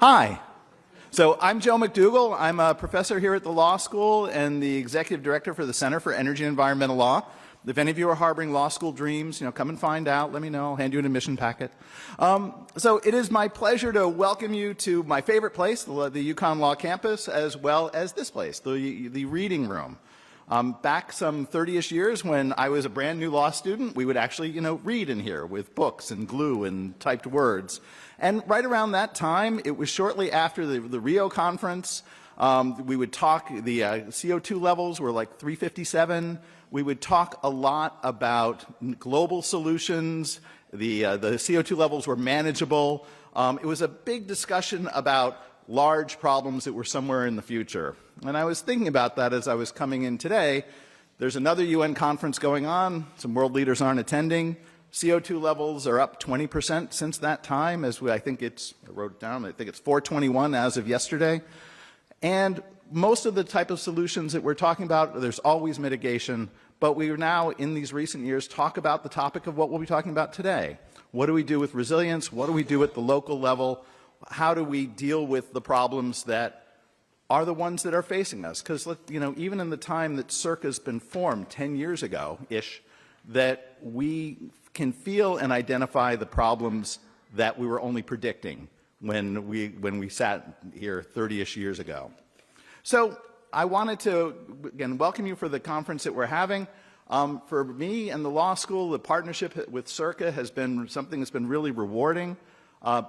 Hi. So I'm Joe McDougall. I'm a professor here at the law school and the executive director for the Center for Energy and Environmental Law. If any of you are harboring law school dreams, come and find out. Let me know. I'll hand you an admission packet. So it is my pleasure to welcome you to my favorite place, the UConn Law campus, as well as this place, the reading room. Back some 30-ish years when I was a brand new law student, we would actually, read in here with books and glue and typed words. And right around that time, it was shortly after the Rio conference, we would talk, the CO2 levels were like 357. We would talk a lot about global solutions. The CO2 levels were manageable. It was a big discussion about large problems that were somewhere in the future. And I was thinking about that as I was coming in today. There's another UN conference going on. Some world leaders aren't attending. CO2 levels are up 20% since that time, I wrote it down, I think it's 421 as of yesterday. And most of the type of solutions that we're talking about, there's always mitigation, but we are now, in these recent years, talk about the topic of what we'll be talking about today. What do we do with resilience? What do we do at the local level? How do we deal with the problems that are the ones that are facing us? Because, even in the time that CIRCA has been formed 10 years ago-ish, that we can feel and identify the problems that we were only predicting when we sat here 30-ish years ago. So I wanted to, again, welcome you for the conference that we're having. For me and the law school, the partnership with CIRCA has been something that's been really rewarding.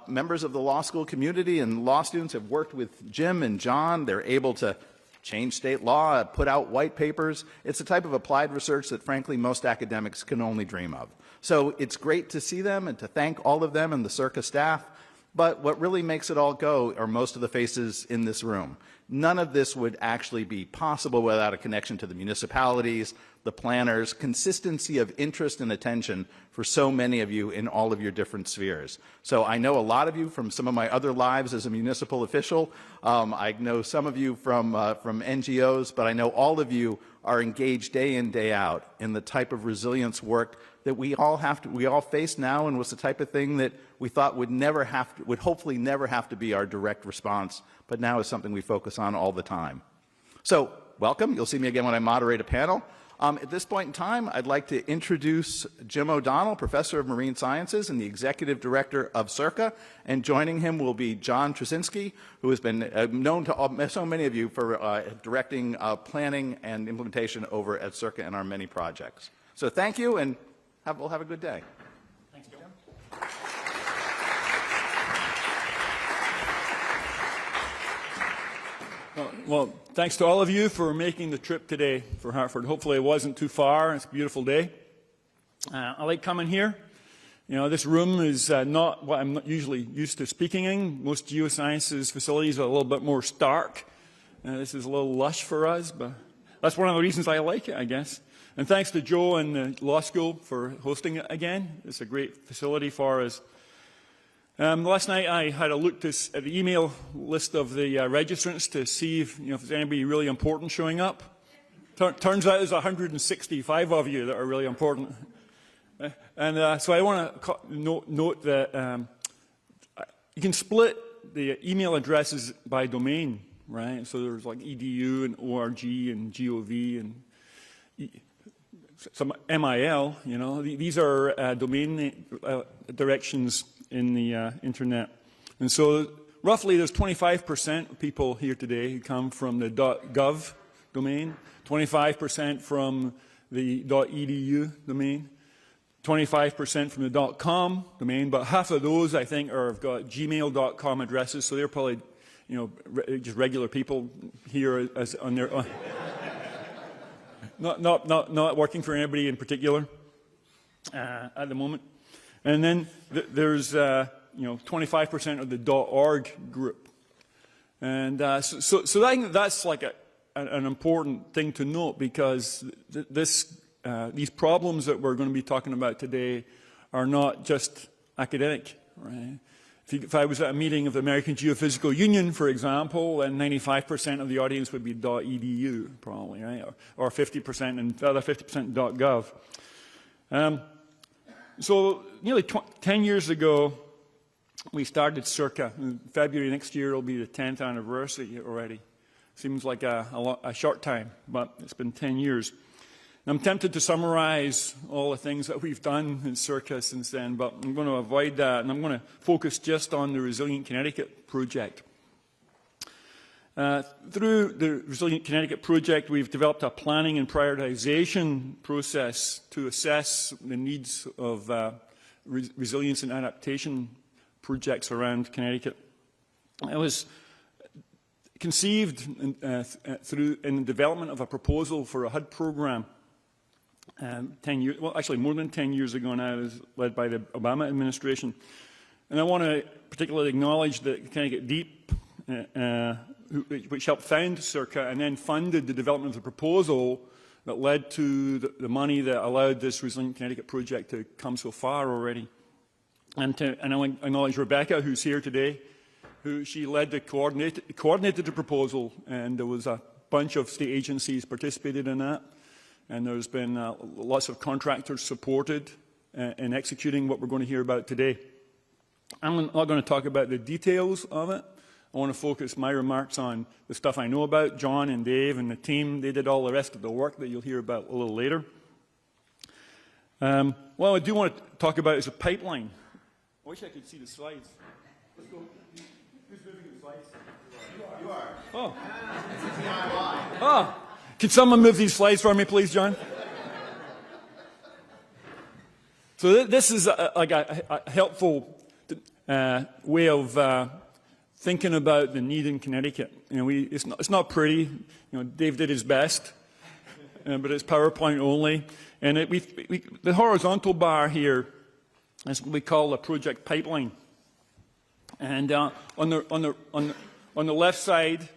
Members of the law school community and law students have worked with Jim and John. They're able to change state law, put out white papers. It's the type of applied research that, frankly, most academics can only dream of. So it's great to see them and to thank all of them and the CIRCA staff. But what really makes it all go are most of the faces in this room. None of this would actually be possible without a connection to the municipalities, the planners, consistency of interest and attention for so many of you in all of your different spheres. So I know a lot of you from some of my other lives as a municipal official. I know some of you from NGOs, but I know all of you are engaged day in, day out in the type of resilience work that we all face now, and was the type of thing that we thought would hopefully never have to be our direct response, but now is something we focus on all the time. So welcome. You'll see me again when I moderate a panel. At this point in time, I'd like to introduce Jim O'Donnell, Professor of Marine Sciences and the Executive Director of CIRCA, and joining him will be John Trzynski, who has been known to so many of you for directing planning and implementation over at CIRCA and our many projects. So thank you, and we'll have a good day. Thanks, Jim. Well, thanks to all of you for making the trip today for Hartford. Hopefully it wasn't too far. It's a beautiful day. I like coming here. This room is not what I'm not usually used to speaking in. Most geosciences facilities are a little bit more stark. This is a little lush for us, but that's one of the reasons I like it, I guess. And thanks to Joe and the law school for hosting it again. It's a great facility for us. Last night I had a look at the email list of the registrants to see if there's anybody really important showing up. Turns out there's 165 of you that are really important. And so I want to note that you can split the email addresses by domain, right? So there's like edu and org and gov and some MIL, these are domain directions in the internet. And so roughly there's 25% of people here today who come from the .gov domain, 25% from the .edu domain, 25% from the .com domain, but half of those I think have got gmail.com addresses, so they're probably just regular people here as on their not working for anybody in particular at the moment. And then there's 25% of the .org group, and so I think that's like an important thing to note, because these problems that we're going to be talking about today are not just academic, right? If I was at a meeting of the American Geophysical Union, for example, then 95% of the audience would be .edu, probably, right? Or 50%, and the other 50% .gov. So nearly 10 years ago, We started CIRCA. In February next year will be the 10th anniversary already. Seems like a short time, but it's been 10 years. I'm tempted to summarize all the things that we've done in CIRCA since then, but I'm going to avoid that, and I'm going to focus just on the Resilient Connecticut project. Through the Resilient Connecticut project, we've developed a planning and prioritization process to assess the needs of resilience and adaptation projects around Connecticut. It was conceived in the development of a proposal for a HUD program 10 years, well, actually more than 10 years ago now. It was led by the Obama administration. And I want to particularly acknowledge that Connecticut Deep, which helped found CIRCA and then funded the development of the proposal that led to the money that allowed this Resilient Connecticut project to come so far already. And I want to acknowledge Rebecca, who's here today, she led coordinated the proposal, and there was a bunch of state agencies participated in that, and there's been lots of contractors supported in executing what we're going to hear about today. I'm not going to talk about the details of it. I want to focus my remarks on the stuff I know about. John and Dave and the team, they did all the rest of the work that you'll hear about a little later. What I do want to talk about is a pipeline. I wish I could see the slides. Let's go. Who's moving the slides? You are. Oh. It's a DIY. Oh. Can someone move these slides for me, please, John? So this is like a helpful way of thinking about the need in Connecticut. You know, it's not pretty. You know, Dave did his best, but it's PowerPoint only. And the horizontal bar here is what we call the project pipeline. And on the left side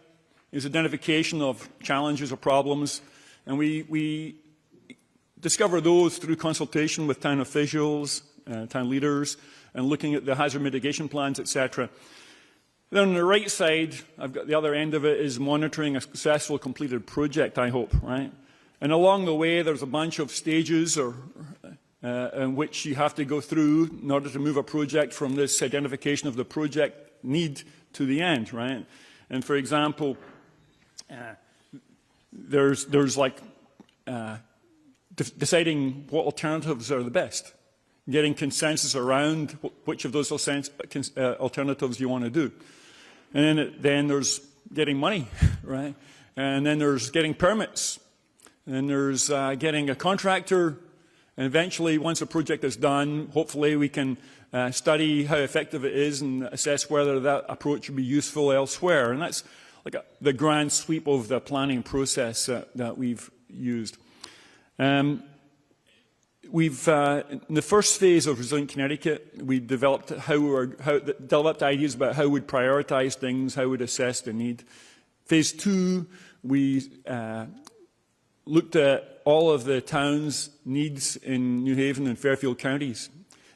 is identification of challenges or problems, and we discover those through consultation with town officials, town leaders, and looking at the hazard mitigation plans, etc. Then on the right side, I've got the other end of it is monitoring a successful completed project, I hope, right? And along the way, there's a bunch of stages in which you have to go through in order to move a project from this identification of the project need to the end, right? And for example, there's like deciding what alternatives are the best, getting consensus around which of those alternatives you want to do. And then there's getting money, right? And then there's getting permits. And then there's getting a contractor. And eventually, once a project is done, hopefully we can study how effective it is and assess whether that approach would be useful elsewhere. And that's like the grand sweep of the planning process that we've used. In the first phase of Resilient Connecticut, we developed developed ideas about how we'd prioritize things, how we'd assess the need. Phase 2, we looked at all of the town's needs in New Haven and Fairfield counties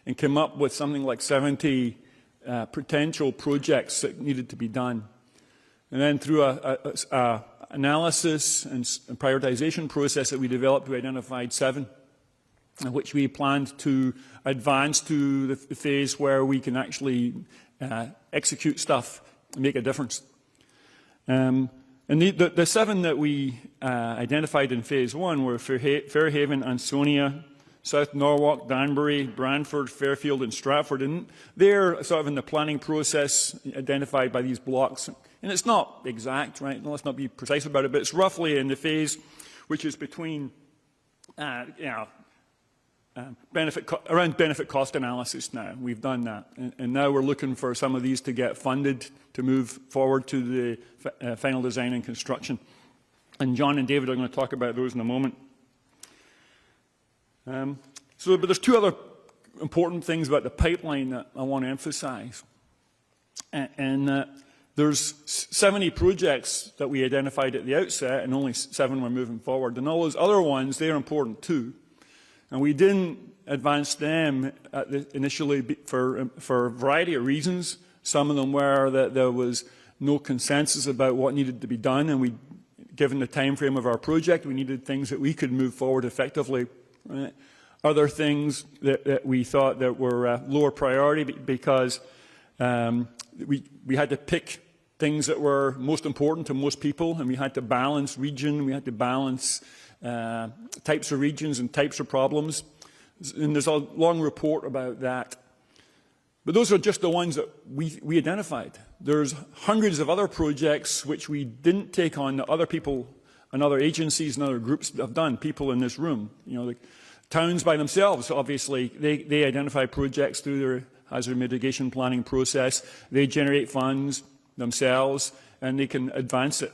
and came up with something like 70 potential projects that needed to be done. And then through a analysis and prioritization process that we developed, we identified 7, in which we planned to advance to the phase where we can actually execute stuff and make a difference. And the 7 that we identified in phase 1 were Fairhaven, Ansonia, South Norwalk, Danbury, Brantford, Fairfield, and Stratford. And they're sort of in the planning process identified by these blocks. And it's not exact, right? Let's not be precise about it, but it's roughly in the phase which is between, around benefit cost analysis now. We've done that. And now we're looking for some of these to get funded to move forward to the final design and construction. And John and David are going to talk about those in a moment. But there's 2 other important things about the pipeline that I want to emphasize. There's 70 projects that we identified at the outset, and only 7 were moving forward. And all those other ones, they're important too. And we didn't advance them initially for a variety of reasons. Some of them were that there was no consensus about what needed to be done, and given the time frame of our project, we needed things that we could move forward effectively. Right? Other things that we thought that were lower priority because we had to pick things that were most important to most people, and we had to balance region, we had to balance types of regions and types of problems. And there's a long report about that. But those are just the ones that we identified. There's hundreds of other projects which we didn't take on that other people and other agencies and other groups have done, people in this room. You know, the towns by themselves, obviously, they identify projects through their hazard mitigation planning process. They generate funds themselves, and they can advance it.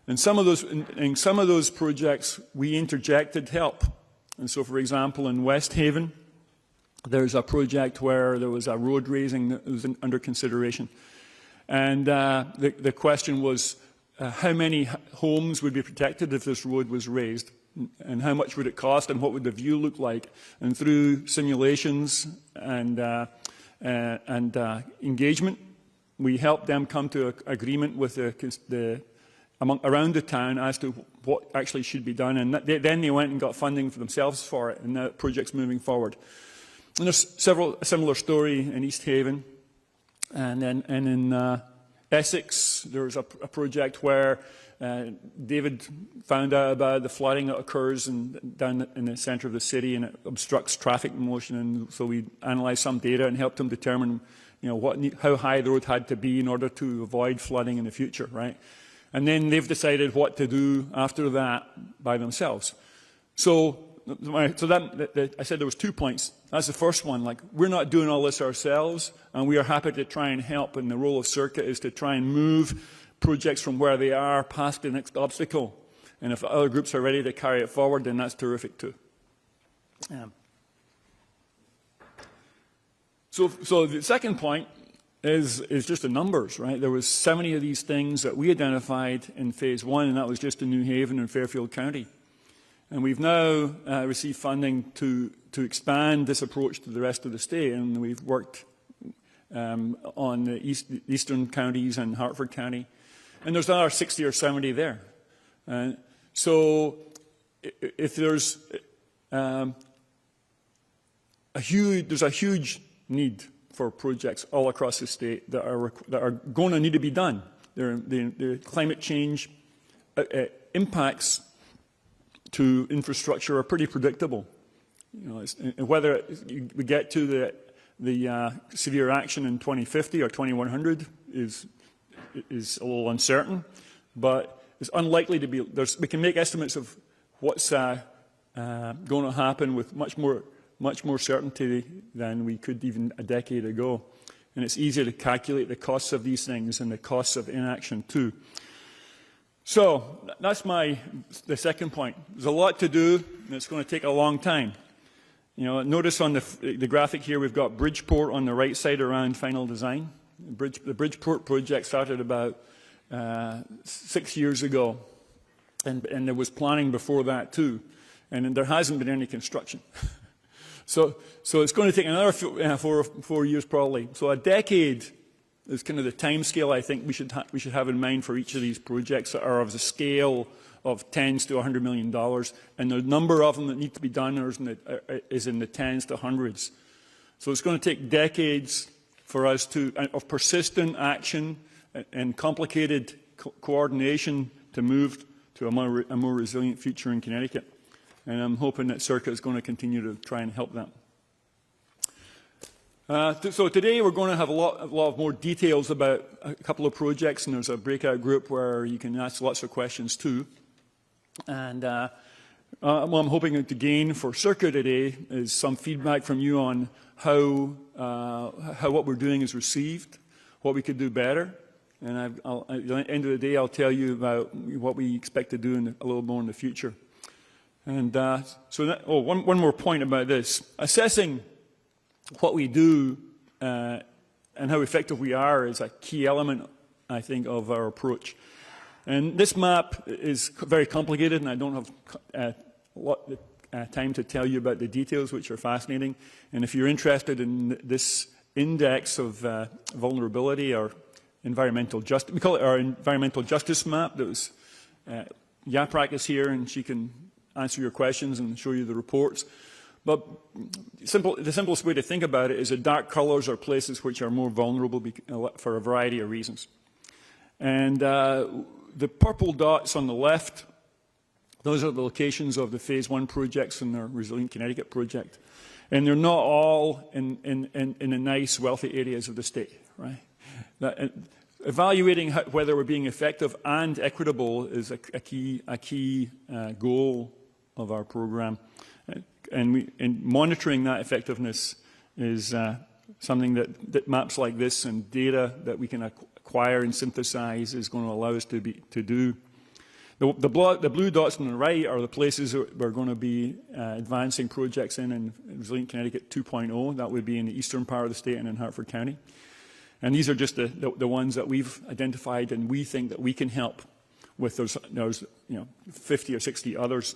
And some of those projects, we interjected help. And so, for example, in West Haven, there's a project where there was a road raising that was under consideration. And the question was, how many homes would be protected if this road was raised? And how much would it cost, and what would the view look like? And through simulations and engagement, we helped them come to an agreement with around the town as to what actually should be done. And then they went and got funding for themselves for it, and the project's moving forward. And there's a similar story in East Haven. And in Essex, there was a project where David found out about the flooding that occurs down in the centre of the city, and it obstructs traffic motion. And so we analysed some data and helped him determine, you know, how high the road had to be in order to avoid flooding in the future, right? And then they've decided what to do after that by themselves. So I said there was 2 points. That's the first one. Like, we're not doing all this ourselves, and we are happy to try and help. And the role of CIRCA is to try and move projects from where they are past the next obstacle. And if other groups are ready to carry it forward, then that's terrific too. So the second point is just the numbers, right? There was 70 of these things that we identified in phase 1, and that was just in New Haven and Fairfield County. And we've now received funding to expand this approach to the rest of the state, and we've worked on the eastern counties and Hartford County. And there's another 60 or 70 there. So if there's a huge need for projects all across the state that are going to need to be done. The climate change impacts to infrastructure are pretty predictable. You know, whether we get to the severe action in 2050 or 2100 is a little uncertain, but it's unlikely to be. We can make estimates of what's going to happen with much more certainty than we could even a decade ago. And it's easier to calculate the costs of these things and the costs of inaction too. So that's the second point. There's a lot to do, and it's going to take a long time. You know, notice on the graphic here, we've got Bridgeport on the right side around final design. The Bridgeport project started about 6 years ago, and there was planning before that too, and there hasn't been any construction. So it's going to take another 4 years probably. So a decade is kind of the time scale I think we should have in mind for each of these projects that are of the scale of tens to $100 million, and the number of them that need to be done is in the tens to hundreds. So it's going to take decades for us of persistent action and complicated coordination to move to a more resilient future in Connecticut. And I'm hoping that CIRCA is going to continue to try and help that. So today we're going to have a lot more details about a couple of projects, and there's a breakout group where you can ask lots of questions too. And what I'm hoping to gain for CIRCA today is some feedback from you on how what we're doing is received, what we could do better. And at the end of the day, I'll tell you about what we expect to do a little more in the future. And one more point about this. Assessing what we do and how effective we are is a key element, I think, of our approach. And this map is very complicated, and I don't have a lot of time to tell you about the details, which are fascinating. And if you're interested in this index of vulnerability or environmental justice, we call it our environmental justice map. That was Yaprak is here, and she can answer your questions and show you the reports. But the simplest way to think about it is that dark colors are places which are more vulnerable for a variety of reasons. And the purple dots on the left, those are the locations of the Phase 1 projects in the Resilient Connecticut project. And they're not all in the nice, wealthy areas of the state, right? Evaluating whether we're being effective and equitable is a key goal of our program. And monitoring that effectiveness is something that maps like this and data that we can acquire and synthesize is going to allow us to do. The blue dots on the right are the places that we're going to be advancing projects in Resilient Connecticut 2.0. That would be in the eastern part of the state and in Hartford County. And these are just the ones that we've identified and we think that we can help with. There's 50 or 60 others.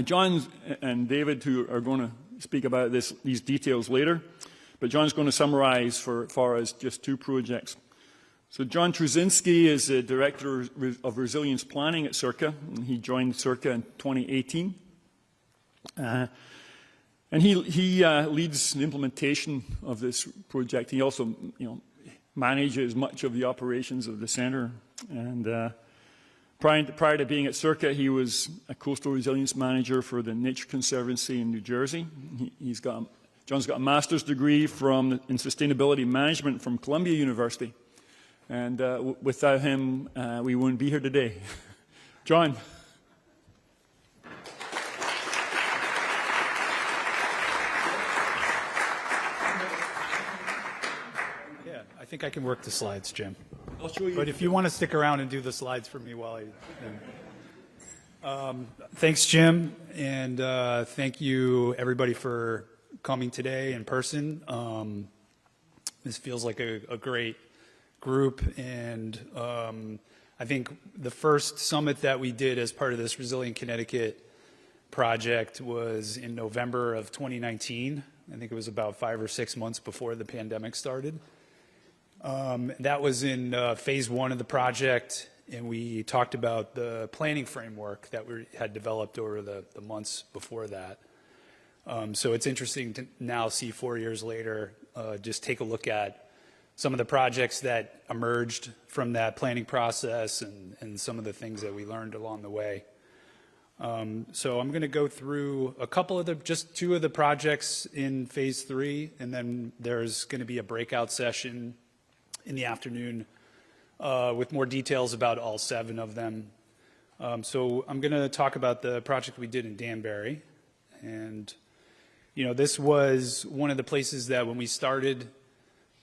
John and David, who are going to speak about these details later, but John's going to summarize for far as just 2 projects. So John Trusinski is the Director of Resilience Planning at CIRCA. And he joined CIRCA in 2018. And he leads the implementation of this project. He also manages much of the operations of the centre. And prior to being at CIRCA, he was a coastal resilience manager for the Nature Conservancy in New Jersey. John's got a master's degree in sustainability management from Columbia University. And without him, we wouldn't be here today. John. Yeah, I think I can work the slides, Jim. I'll show you. But if you want to stick around and do the slides for me while thanks, Jim, and thank you, everybody, for coming today in person. This feels like a great group, and I think the first summit that we did as part of this Resilient Connecticut project was in November of 2019. I think it was about 5 or 6 months before the pandemic started. That was in phase 1 of the project, and we talked about the planning framework that we had developed over the months before that. So it's interesting to now see 4 years later, just take a look at some of the projects that emerged from that planning process and some of the things that we learned along the way. So I'm going to go through a couple of just 2 of the projects in phase 3, and then there's going to be a breakout session in the afternoon with more details about all 7 of them. So I'm going to talk about the project we did in Danbury. And, this was one of the places that when we started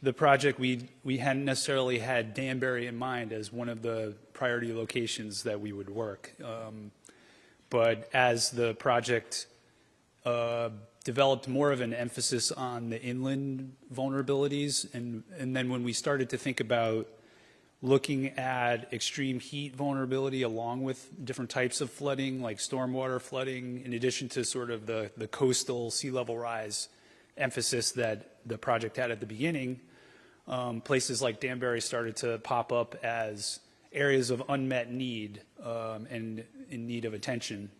the project, we hadn't necessarily had Danbury in mind as one of the priority locations that we would work. But as the project developed more of an emphasis on the inland vulnerabilities, and then when we started to think about looking at extreme heat vulnerability along with different types of flooding, like stormwater flooding, in addition to sort of the coastal sea level rise emphasis that the project had at the beginning, places like Danbury started to pop up as areas of unmet need and in need of attention.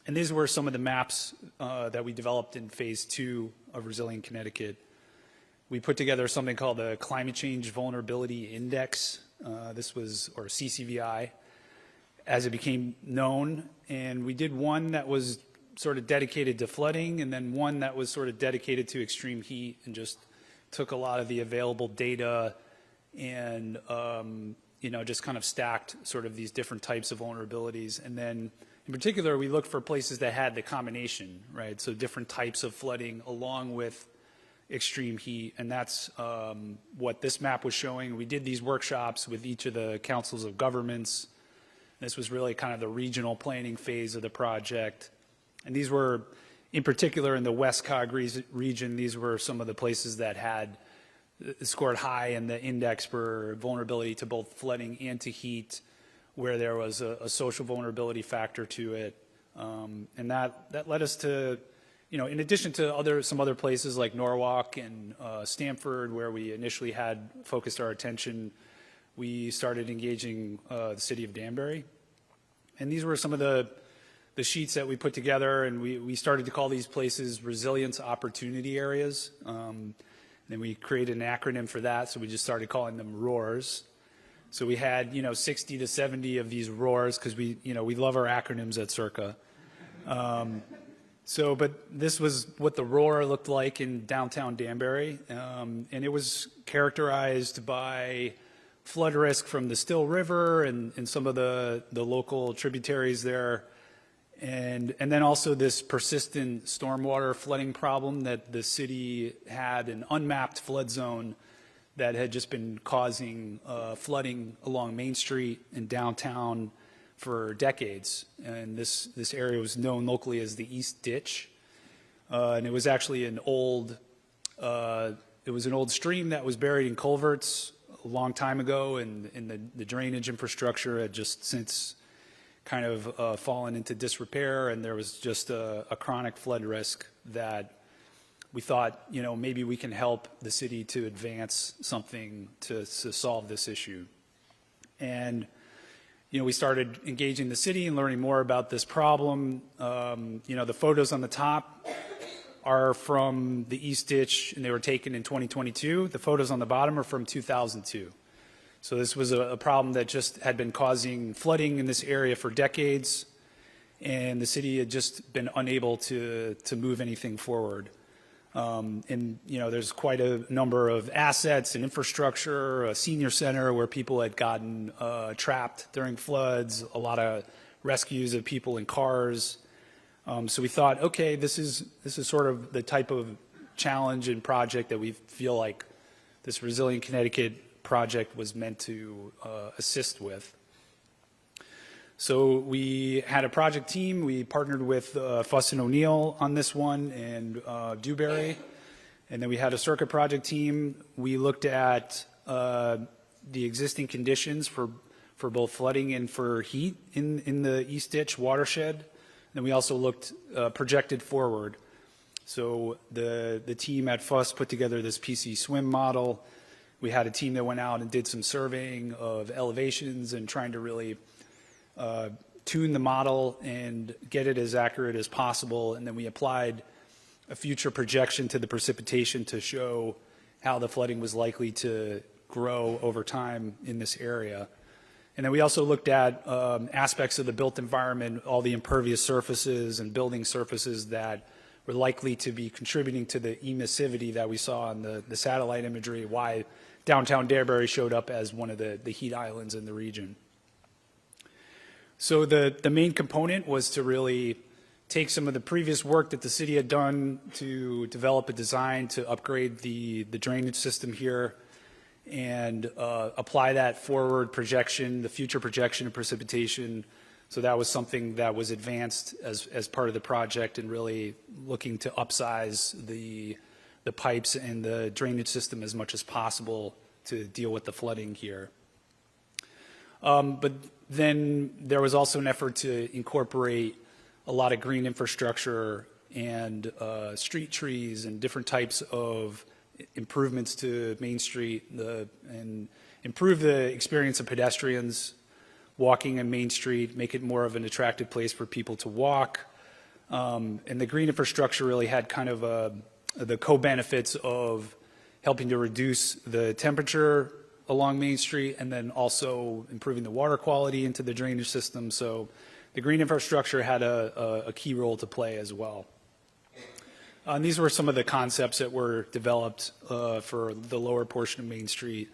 And these were some of the maps that we developed in phase 2 of Resilient Connecticut. We put together something called the Climate Change Vulnerability Index. This was, or CCVI, as it became known. And we did one that was sort of dedicated to flooding, and then one that was sort of dedicated to extreme heat, and just took a lot of the available data and just kind of stacked sort of these different types of vulnerabilities. And then in particular, we looked for places that had the combination, right? So different types of flooding along with extreme heat. And that's what this map was showing. We did these workshops with each of the councils of governments. This was really kind of the regional planning phase of the project. And these were, in particular, in the West Cog region, these were some of the places that had scored high in the index for vulnerability to both flooding and to heat, where there was a social vulnerability factor to it. And that led us to, in addition to some other places like Norwalk and Stamford, where we initially had focused our attention, we started engaging the city of Danbury. And these were some of the the sheets that we put together, and we started to call these places resilience opportunity areas. Then we created an acronym for that, so we just started calling them ROARs. So we had, 60 to 70 of these ROARs, because we love our acronyms at CIRCA. But this was what the ROAR looked like in downtown Danbury, and it was characterized by flood risk from the Still River and some of the local tributaries there, and then also this persistent stormwater flooding problem that the city had, an unmapped flood zone that had just been causing flooding along Main Street in downtown for decades. And this area was known locally as the East Ditch, and it was actually an old stream that was buried in culverts a long time ago, and the drainage infrastructure had just since kind of fallen into disrepair, and there was just a chronic flood risk that we thought, maybe we can help the city to advance something to solve this issue. And, we started engaging the city and learning more about this problem. The photos on the top are from the East Ditch, and they were taken in 2022. The photos on the bottom are from 2002. So this was a problem that just had been causing flooding in this area for decades, and the city had just been unable to move anything forward. There's quite a number of assets and infrastructure, a senior center where people had gotten trapped during floods, a lot of rescues of people in cars. So we thought, okay, this is sort of the type of challenge and project that we feel like this Resilient Connecticut project was meant to assist with. So we had a project team. We partnered with Fuss & O'Neill on this one, and Dewberry. And then we had a CIRCA project team. We looked at the existing conditions for both flooding and for heat in the East Ditch watershed. And we also looked projected forward. So the team at Fuss put together this PC swim model. We had a team that went out and did some surveying of elevations and trying to really tune the model and get it as accurate as possible. And then we applied a future projection to the precipitation to show how the flooding was likely to grow over time in this area. And then we also looked at aspects of the built environment, all the impervious surfaces and building surfaces that were likely to be contributing to the emissivity that we saw in the satellite imagery, why downtown Danbury showed up as one of the heat islands in the region. So the main component was to really take some of the previous work that the city had done to develop a design to upgrade the drainage system here and apply that forward projection, the future projection of precipitation. So that was something that was advanced as part of the project, and really looking to upsize the pipes and the drainage system as much as possible to deal with the flooding here. But then there was also an effort to incorporate a lot of green infrastructure and street trees and different types of improvements to Main Street and improve the experience of pedestrians walking on Main Street, make it more of an attractive place for people to walk. And the green infrastructure really had kind of the co-benefits of helping to reduce the temperature along Main Street and then also improving the water quality into the drainage system. So the green infrastructure had a key role to play as well. And these were some of the concepts that were developed for the lower portion of Main Street,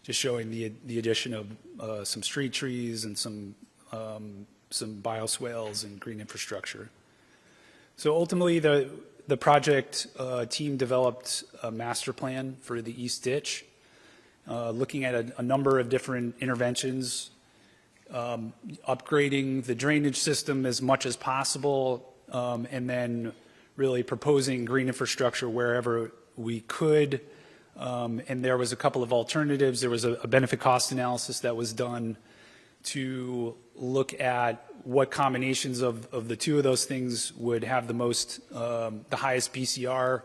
just showing the addition of some street trees and some bioswales and green infrastructure. So ultimately, the project team developed a master plan for the East Ditch, looking at a number of different interventions, upgrading the drainage system as much as possible, and then really proposing green infrastructure wherever we could. And there was a couple of alternatives. There was a benefit cost analysis that was done to look at what combinations of the two of those things would have the highest BCR.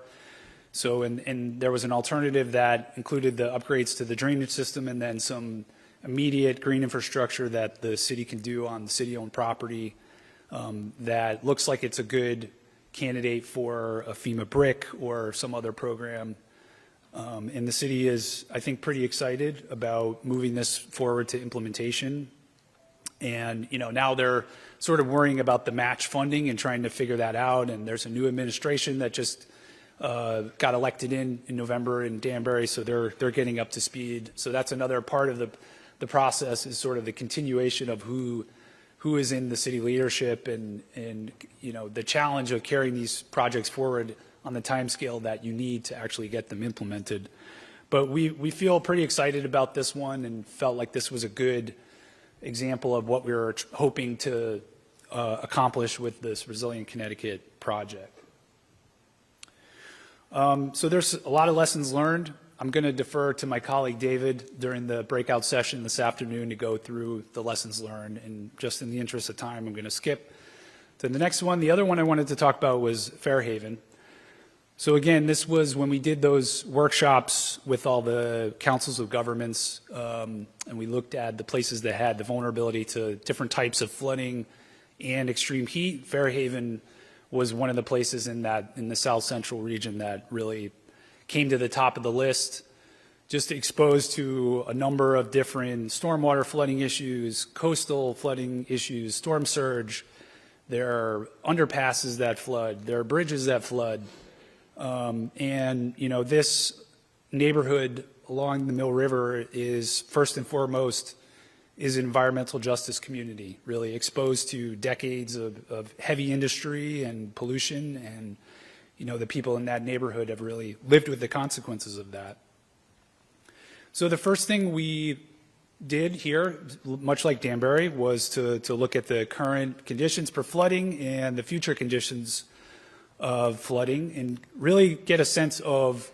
So, and there was an alternative that included the upgrades to the drainage system and then some immediate green infrastructure that the city can do on city-owned property. that looks like it's a good candidate for a FEMA brick or some other program. And the city is, I think, pretty excited about moving this forward to implementation. And, now they're sort of worrying about the match funding and trying to figure that out. And there's a new administration that just got elected in November in Danbury, so they're getting up to speed. So that's another part of the process, is sort of the continuation of who is in the city leadership and the challenge of carrying these projects forward on the timescale that you need to actually get them implemented. But we feel pretty excited about this one and felt like this was a good example of what we were hoping to accomplish with this Resilient Connecticut project. So there's a lot of lessons learned. I'm going to defer to my colleague David during the breakout session this afternoon to go through the lessons learned. And just in the interest of time, I'm going to skip to the next one. The other one I wanted to talk about was Fairhaven. So again, this was when we did those workshops with all the councils of governments, and we looked at the places that had the vulnerability to different types of flooding and extreme heat. Fairhaven was one of the places in the South Central region that really came to the top of the list, just exposed to a number of different stormwater flooding issues, coastal flooding issues, storm surge. There are underpasses that flood. There are bridges that flood. And this neighborhood along the Mill River is first and foremost is an environmental justice community, really exposed to decades of heavy industry and pollution, and the people in that neighborhood have really lived with the consequences of that. So the first thing we did here, much like Danbury, was to look at the current conditions for flooding and the future conditions of flooding, and really get a sense of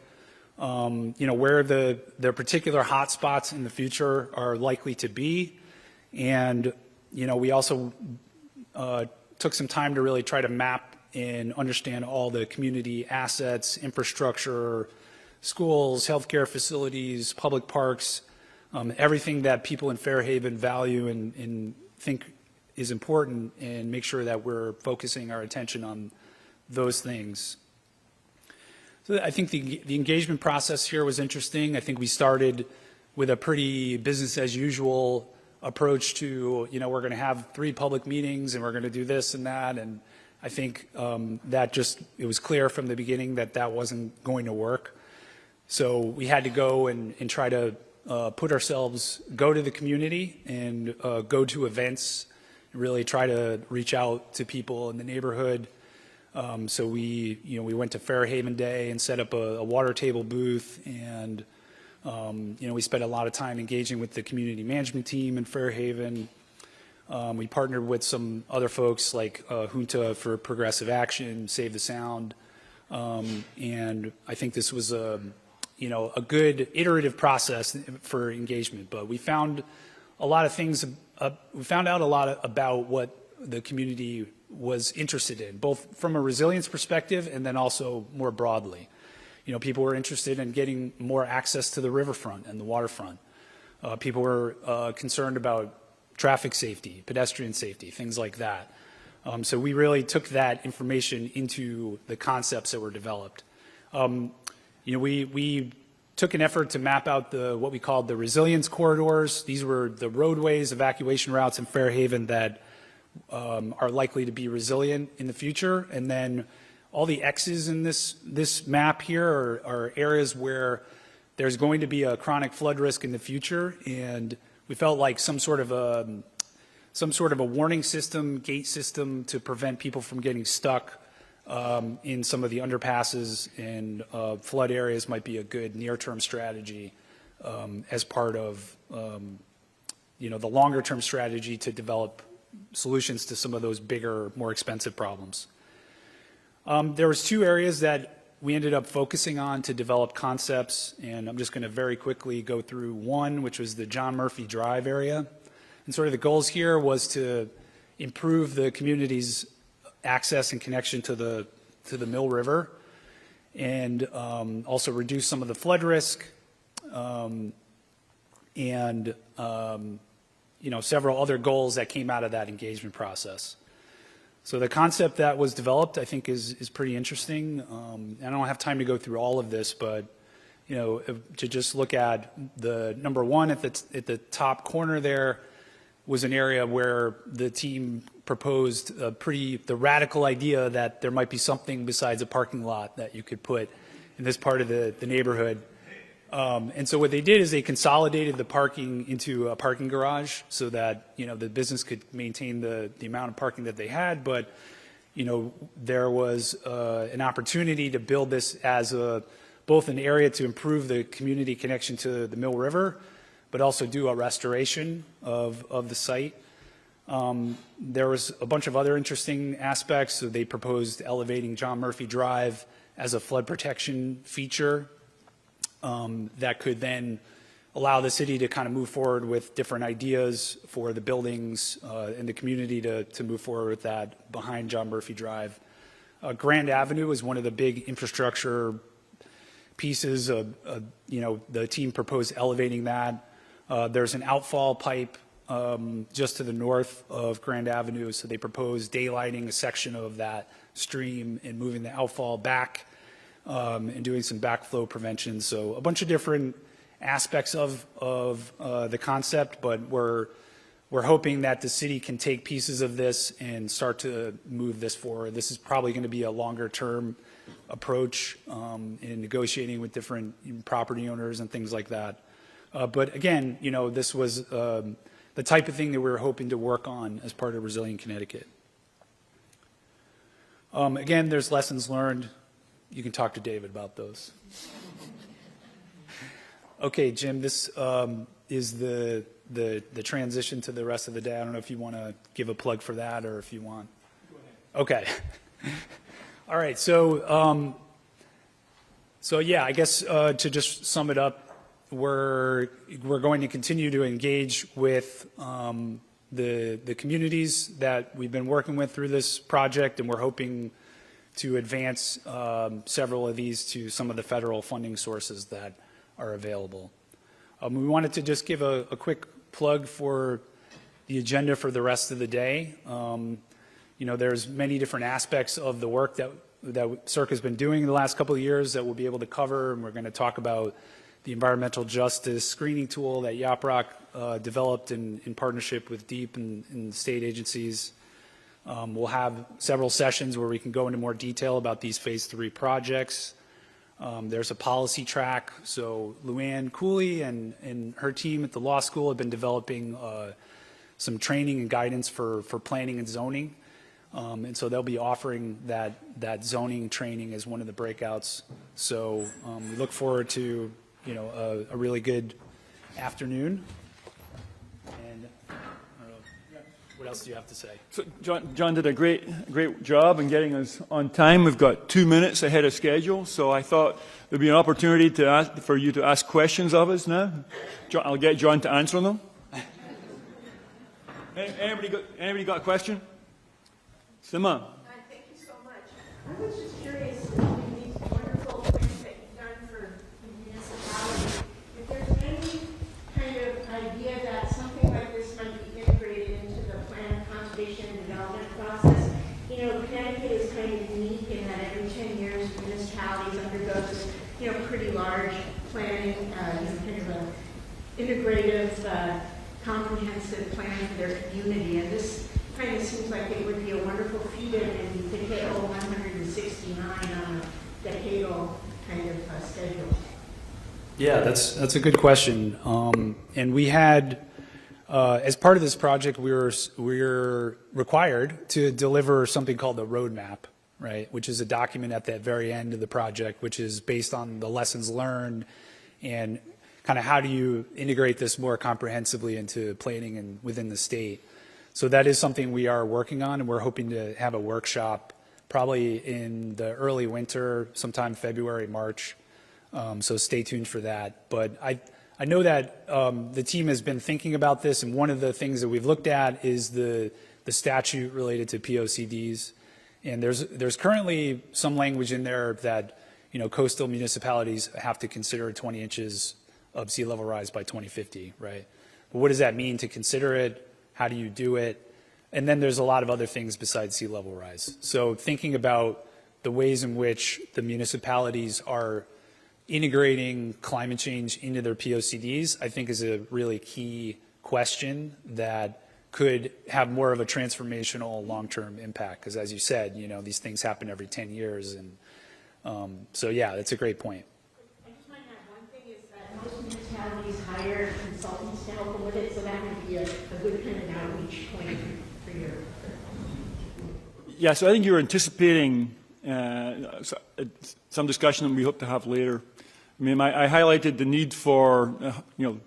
where the particular hot spots in the future are likely to be. And we also took some time to really try to map and understand all the community assets, infrastructure, schools, healthcare facilities, public parks, everything that people in Fairhaven value and think is important, and make sure that we're focusing our attention on those things. So I think the engagement process here was interesting. I think we started with a pretty business as usual approach to, we're going to have 3 public meetings and we're going to do this and that. And I think it was clear from the beginning that wasn't going to work. So we had to go and try to go to the community and go to events, and really try to reach out to people in the neighborhood. So we went to Fairhaven Day and set up a water table booth, and we spent a lot of time engaging with the community management team in Fairhaven. We partnered with some other folks like Junta for Progressive Action, Save the Sound, and I think this was a good iterative process for engagement. But we found a lot of things. We found out a lot about what the community was interested in, both from a resilience perspective and then also more broadly. People were interested in getting more access to the riverfront and the waterfront. People were concerned about traffic safety, pedestrian safety, things like that. So we really took that information into the concepts that were developed. We took an effort to map out what we called the resilience corridors. These were the roadways, evacuation routes in Fairhaven that are likely to be resilient in the future. And then all the X's in this map here are areas where there's going to be a chronic flood risk in the future, and we felt like some sort of a warning system, gate system to prevent people from getting stuck in some of the underpasses and flood areas might be a good near-term strategy as part of the longer-term strategy to develop solutions to some of those bigger, more expensive problems. There was 2 areas that we ended up focusing on to develop concepts, and I'm just going to very quickly go through one, which was the John Murphy Drive area. And sort of the goals here was to improve the community's access and connection to the Mill River, and also reduce some of the flood risk, and several other goals that came out of that engagement process. So the concept that was developed, I think, is pretty interesting. I don't have time to go through all of this, but to just look at the number one at the top corner there was an area where the team proposed the radical idea that there might be something besides a parking lot that you could put in this part of the neighborhood. And so what they did is they consolidated the parking into a parking garage so that, the business could maintain the amount of parking that they had. But, there was an opportunity to build this as both an area to improve the community connection to the Mill River, but also do a restoration of the site. There was a bunch of other interesting aspects. So they proposed elevating John Murphy Drive as a flood protection feature. That could then allow the city to kind of move forward with different ideas for the buildings and the community to move forward with that behind John Murphy Drive. Grand Avenue is one of the big infrastructure pieces. The team proposed elevating that. There's an outfall pipe just to the north of Grand Avenue, so they proposed daylighting a section of that stream and moving the outfall back. And doing some backflow prevention. So a bunch of different aspects of the concept, but we're hoping that the city can take pieces of this and start to move this forward. This is probably going to be a longer term approach in negotiating with different property owners and things like that. But again, this was the type of thing that we were hoping to work on as part of Resilient Connecticut. Again, there's lessons learned. You can talk to David about those. Okay, Jim, this is the transition to the rest of the day. I don't know if you want to give a plug for that or if you want. Go ahead. Okay. All right. So yeah, I guess to just sum it up, we're going to continue to engage with the communities that we've been working with through this project, and we're hoping to advance several of these to some of the federal funding sources that are available. We wanted to just give a quick plug for the agenda for the rest of the day. There's many different aspects of the work that CIRCA has been doing in the last couple of years that we'll be able to cover, and we're going to talk about the environmental justice screening tool that YAPROC developed in partnership with DEEP and state agencies. We'll have several sessions where we can go into more detail about these phase 3 projects. There's a policy track. So Luann Cooley and her team at the law school have been developing some training and guidance for planning and zoning. And so they'll be offering that zoning training as one of the breakouts. So we look forward to a really good afternoon. And what else do you have to say? So John did a great job in getting us on time. We've got 2 minutes ahead of schedule, so I thought there'd be an opportunity for you to ask questions of us now. I'll get John to answer them. Anybody got a question? Simon. Thank you so much. I was just curious, in these wonderful things that you've done for the municipality, if there's any kind of idea that something like this might be integrated into the plan, conservation, and development process. Connecticut is kind of unique in that every 10 years municipalities undergo this, pretty large planning, kind of an integrative, comprehensive plan for their community. And this kind of seems like it would be a wonderful feed-in in decadal 169 on a decadal kind of schedule. Yeah, that's a good question. And we had, as part of this project, we were required to deliver something called the roadmap, right? Which is a document at that very end of the project, which is based on the lessons learned and kind of how do you integrate this more comprehensively into planning and within the state. So that is something we are working on, and we're hoping to have a workshop probably in the early winter, sometime February, March. So stay tuned for that. But I know that the team has been thinking about this, and one of the things that we've looked at is the statute related to POCDs. And there's currently some language in there that coastal municipalities have to consider 20 inches of sea level rise by 2050, right? But what does that mean to consider it? How do you do it? And then there's a lot of other things besides sea level rise. So thinking about the ways in which the municipalities are integrating climate change into their POCDs, I think is a really key question that could have more of a transformational long-term impact. Because as you said, you know, these things happen every 10 years. And so, yeah, that's a great point. I just want to add one thing is that most municipalities hire consultants to help them with it, so that would be a good kind of outreach point for your. Yeah, so I think you're anticipating some discussion that we hope to have later. I mean, I highlighted the need for, you know,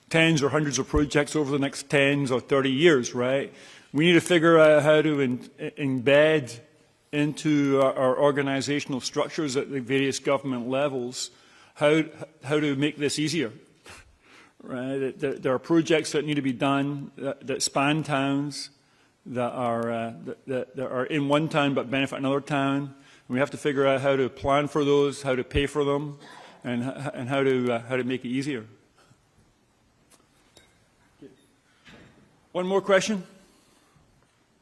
tens or hundreds of projects over the next 10 or 30 years, right? We need to figure out how to embed into our organizational structures at the various government levels how to make this easier, right? There are projects that need to be done that span towns, that are in one town but benefit another town. And we have to figure out how to plan for those, how to pay for them, and how to make it easier. One more question?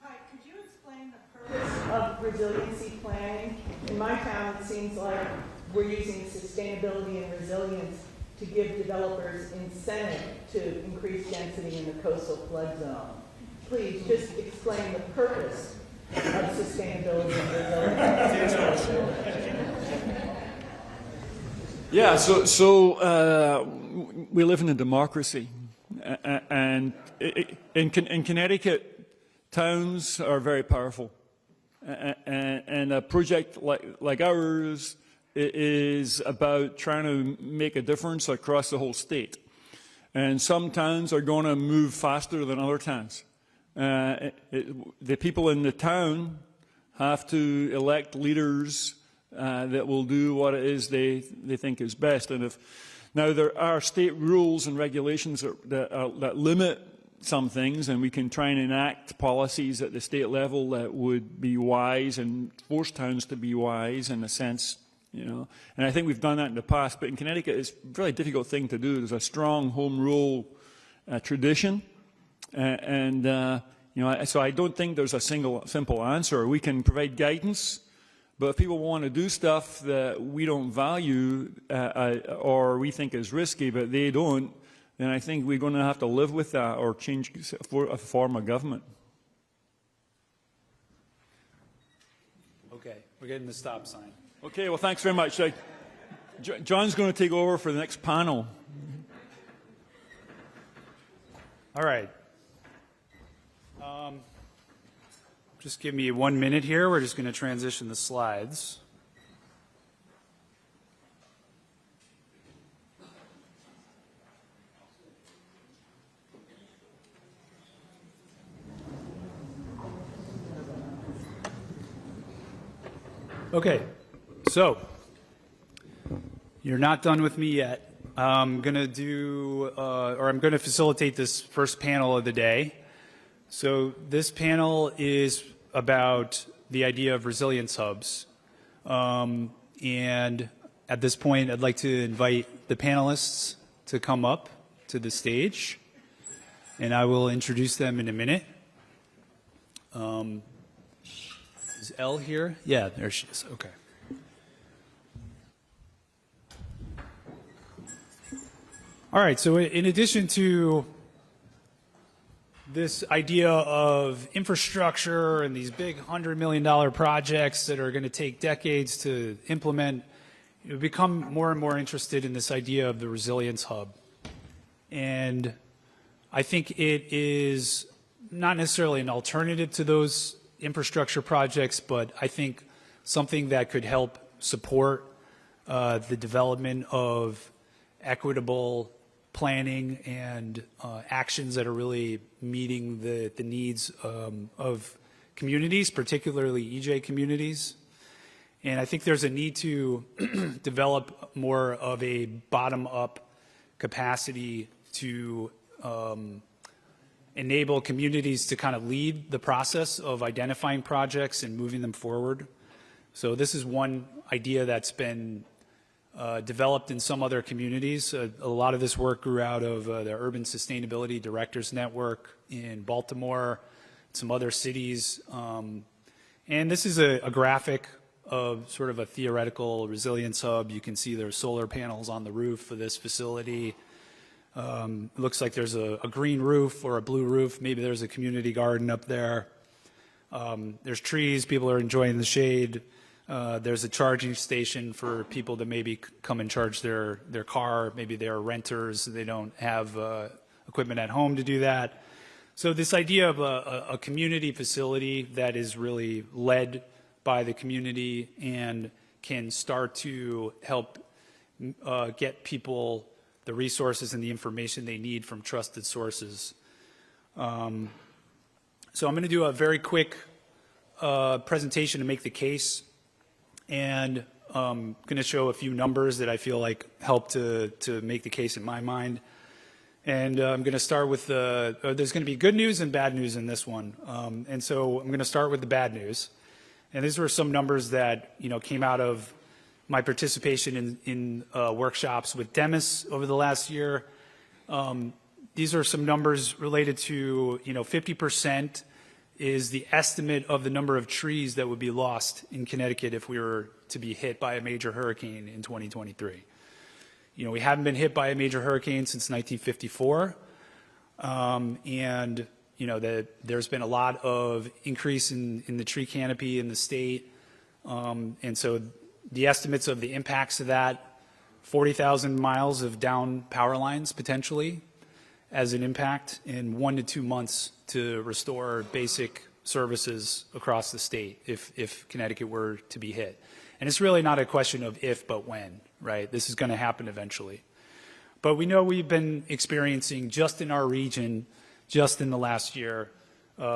Hi, could you explain the purpose of resiliency planning? In my town, it seems like we're using sustainability and resilience to give developers incentive to increase density in the coastal flood zone. Please just explain the purpose of sustainability and resilience. Yeah, so we live in a democracy, and in Connecticut, towns are very powerful, and a project like ours is about trying to make a difference across the whole state. And some towns are going to move faster than other towns. The people in the town have to elect leaders that will do what it is they think is best. And now there are state rules and regulations that limit some things, and we can try and enact policies at the state level that would be wise and force towns to be wise in a sense, you know. And I think we've done that in the past, but in Connecticut it's a really difficult thing to do. There's a strong home rule tradition, you know, so I don't think there's a simple answer. We can provide guidance, but if people want to do stuff that we don't value or we think is risky, but they don't, then I think we're going to have to live with that or change a form of government. Okay, we're getting the stop sign. Okay, well, thanks very much. John's going to take over for the next panel. All right. Just give me 1 minute here. We're just going to transition the slides. Okay, so you're not done with me yet. I'm going to do, or I'm going to facilitate this first panel of the day. So this panel is about the idea of resilience hubs. And at this point, I'd like to invite the panelists to come up to the stage, and I will introduce them in a minute. Is Elle here? Yeah, there she is. Okay. All right, so in addition to this idea of infrastructure and these big $100 million projects that are going to take decades to implement, we've become more and more interested in this idea of the resilience hub. And I think it is not necessarily an alternative to those infrastructure projects, but I think something that could help support the development of equitable planning and actions that are really meeting the needs of communities, particularly EJ communities. And I think there's a need to develop more of a bottom-up capacity to enable communities to kind of lead the process of identifying projects and moving them forward. So this is one idea that's been developed in some other communities. A lot of this work grew out of the Urban Sustainability Directors Network in Baltimore. some other cities. And this is a graphic of sort of a theoretical resilience hub. You can see there's solar panels on the roof for this facility. It looks like there's a green roof or a blue roof. Maybe there's a community garden up there. There's trees. People are enjoying the shade. There's a charging station for people to maybe come and charge their car. Maybe they're renters. They don't have equipment at home to do that. So this idea of a community facility that is really led by the community and can start to help get people the resources and the information they need from trusted sources. So I'm going to do a very quick presentation to make the case, and I'm going to show a few numbers that I feel like help to make the case in my mind. And I'm going to start with there's going to be good news and bad news in this one. And so I'm going to start with the bad news. And these were some numbers that, came out of my participation in workshops with Demis over the last year. These are some numbers related to, 50% is the estimate of the number of trees that would be lost in Connecticut if we were to be hit by a major hurricane in 2023. We haven't been hit by a major hurricane since 1954. And, there's been a lot of increase in the tree canopy in the state. And so the estimates of the impacts of that, 40,000 miles of down power lines potentially as an impact in 1 to 2 months to restore basic services across the state if Connecticut were to be hit. And it's really not a question of if, but when, right? This is going to happen eventually. But we know we've been experiencing just in our region, just in the last year,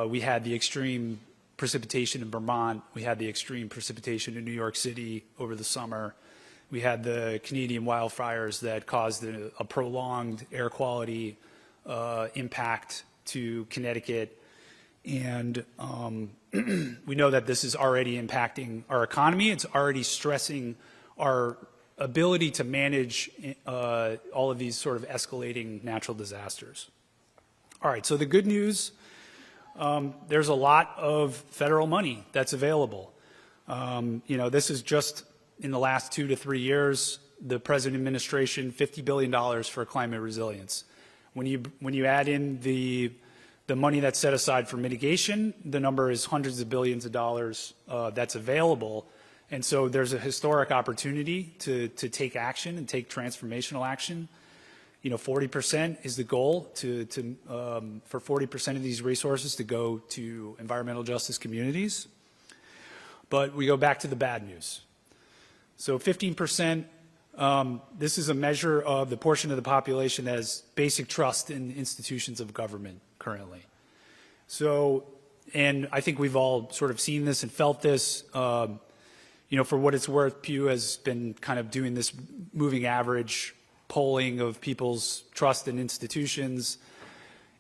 we had the extreme precipitation in Vermont. We had the extreme precipitation in New York City over the summer. We had the Canadian wildfires that caused a prolonged air quality impact to Connecticut. And we know that this is already impacting our economy. It's already stressing our ability to manage all of these sort of escalating natural disasters. All right, so the good news, there's a lot of federal money that's available. This is just in the last 2 to 3 years, the President administration, $50 billion for climate resilience. When you add in the money that's set aside for mitigation, the number is hundreds of billions of dollars that's available. And so there's a historic opportunity to take action and take transformational action. 40% is the goal for 40% of these resources to go to environmental justice communities. But we go back to the bad news. So 15%, this is a measure of the portion of the population that has basic trust in institutions of government currently. So, and I think we've all sort of seen this and felt this. For what it's worth, Pew has been kind of doing this moving average polling of people's trust in institutions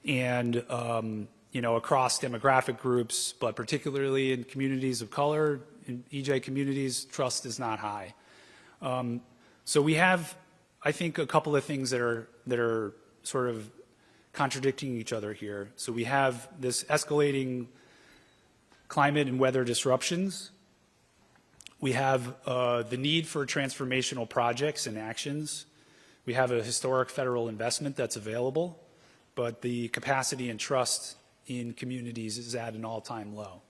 and, across demographic groups, but particularly in communities of color, in EJ communities, trust is not high. So we have, I think, a couple of things that are sort of contradicting each other here. So we have this escalating climate and weather disruptions. We have the need for transformational projects and actions. We have a historic federal investment that's available, but the capacity and trust in communities is at an all-time low.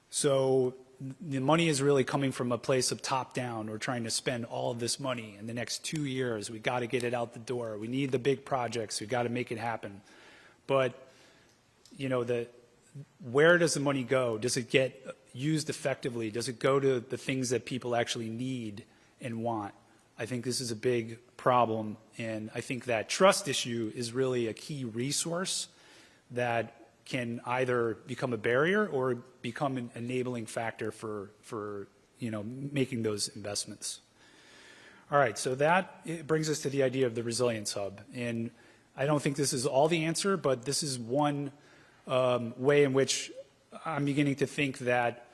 So the money is really coming from a place of top-down. We're trying to spend all of this money in the next 2 years. We got to get it out the door. We need the big projects. We got to make it happen. But where does the money go? Does it get used effectively? Does it go to the things that people actually need and want? I think this is a big problem, and I think that trust issue is really a key resource that can either become a barrier or become an enabling factor for making those investments. All right, so that brings us to the idea of the Resilience Hub, and I don't think this is all the answer, but this is one way in which I'm beginning to think that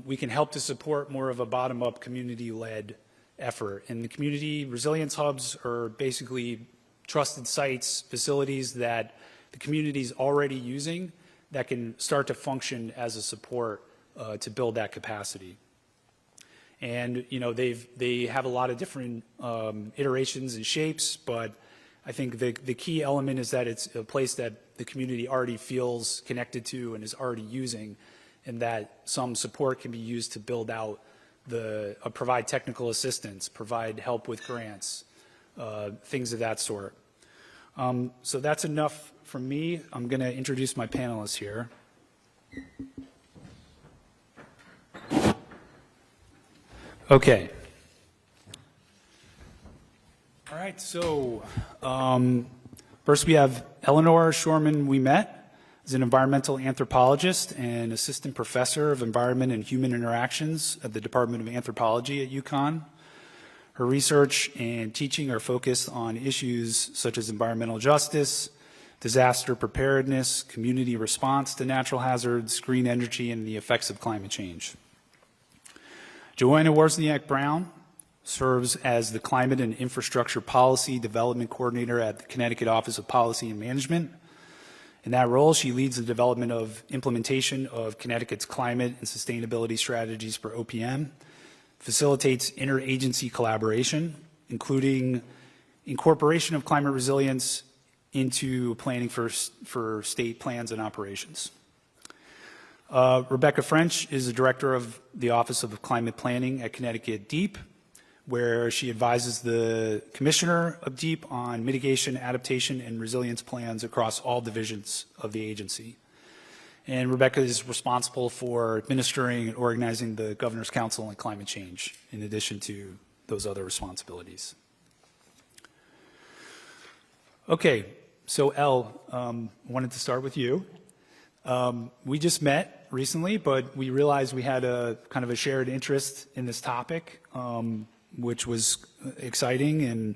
we can help to support more of a bottom-up community-led effort. And the community resilience hubs are basically trusted sites, facilities that the community is already using that can start to function as a support to build that capacity. And, you know, they have a lot of different iterations and shapes, but I think the key element is that it's a place that the community already feels connected to and is already using, and that some support can be used to build out provide technical assistance, provide help with grants, things of that sort. So that's enough from me. I'm going to introduce my panelists here. Okay. All right, so first we have Eleanor Shorman-Ouimet, is an environmental anthropologist and assistant professor of environment and human interactions at the Department of Anthropology at UConn. Her research and teaching are focused on issues such as environmental justice, disaster preparedness, community response to natural hazards, green energy, and the effects of climate change. Joanna Wozniak-Brown serves as the Climate and Infrastructure Policy Development Coordinator at the Connecticut Office of Policy and Management. In that role, she leads the development of implementation of Connecticut's climate and sustainability strategies for OPM, facilitates interagency collaboration, including incorporation of climate resilience into planning for state plans and operations. Rebecca French is the director of the Office of Climate Planning at Connecticut DEEP, where she advises the commissioner of DEEP on mitigation, adaptation, and resilience plans across all divisions of the agency. And Rebecca is responsible for administering and organizing the Governor's Council on Climate Change, in addition to those other responsibilities. Okay, so Elle, I wanted to start with you. We just met recently, but we realized we had a kind of a shared interest in this topic, which was exciting.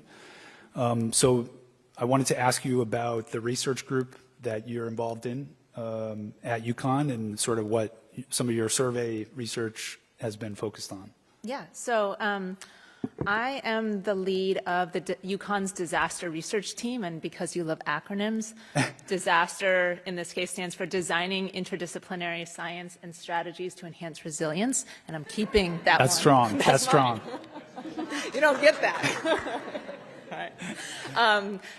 And so I wanted to ask you about the research group that you're involved in at UConn and sort of what some of your survey research has been focused on. Yeah, so I am the lead of the UConn's disaster research team, and because you love acronyms, disaster in this case stands for Designing Interdisciplinary Science and Strategies to Enhance Resilience, and I'm keeping that That's one. strong. That's strong. You don't get that. All right.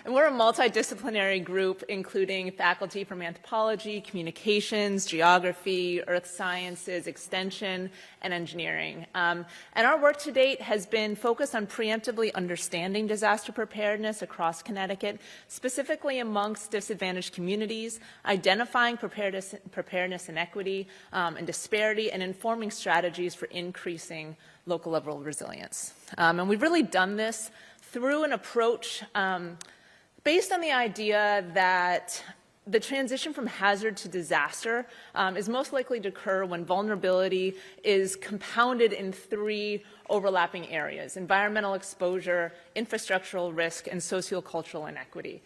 And we're a multidisciplinary group, including faculty from anthropology, communications, geography, earth sciences, extension, and engineering. And our work to date has been focused on preemptively understanding disaster preparedness across Connecticut, specifically amongst disadvantaged communities, identifying preparedness inequity and disparity, and informing strategies for increasing local level resilience. And we've really done this through an approach based on the idea that the transition from hazard to disaster is most likely to occur when vulnerability is compounded in three overlapping areas: environmental exposure, infrastructural risk, and sociocultural inequity.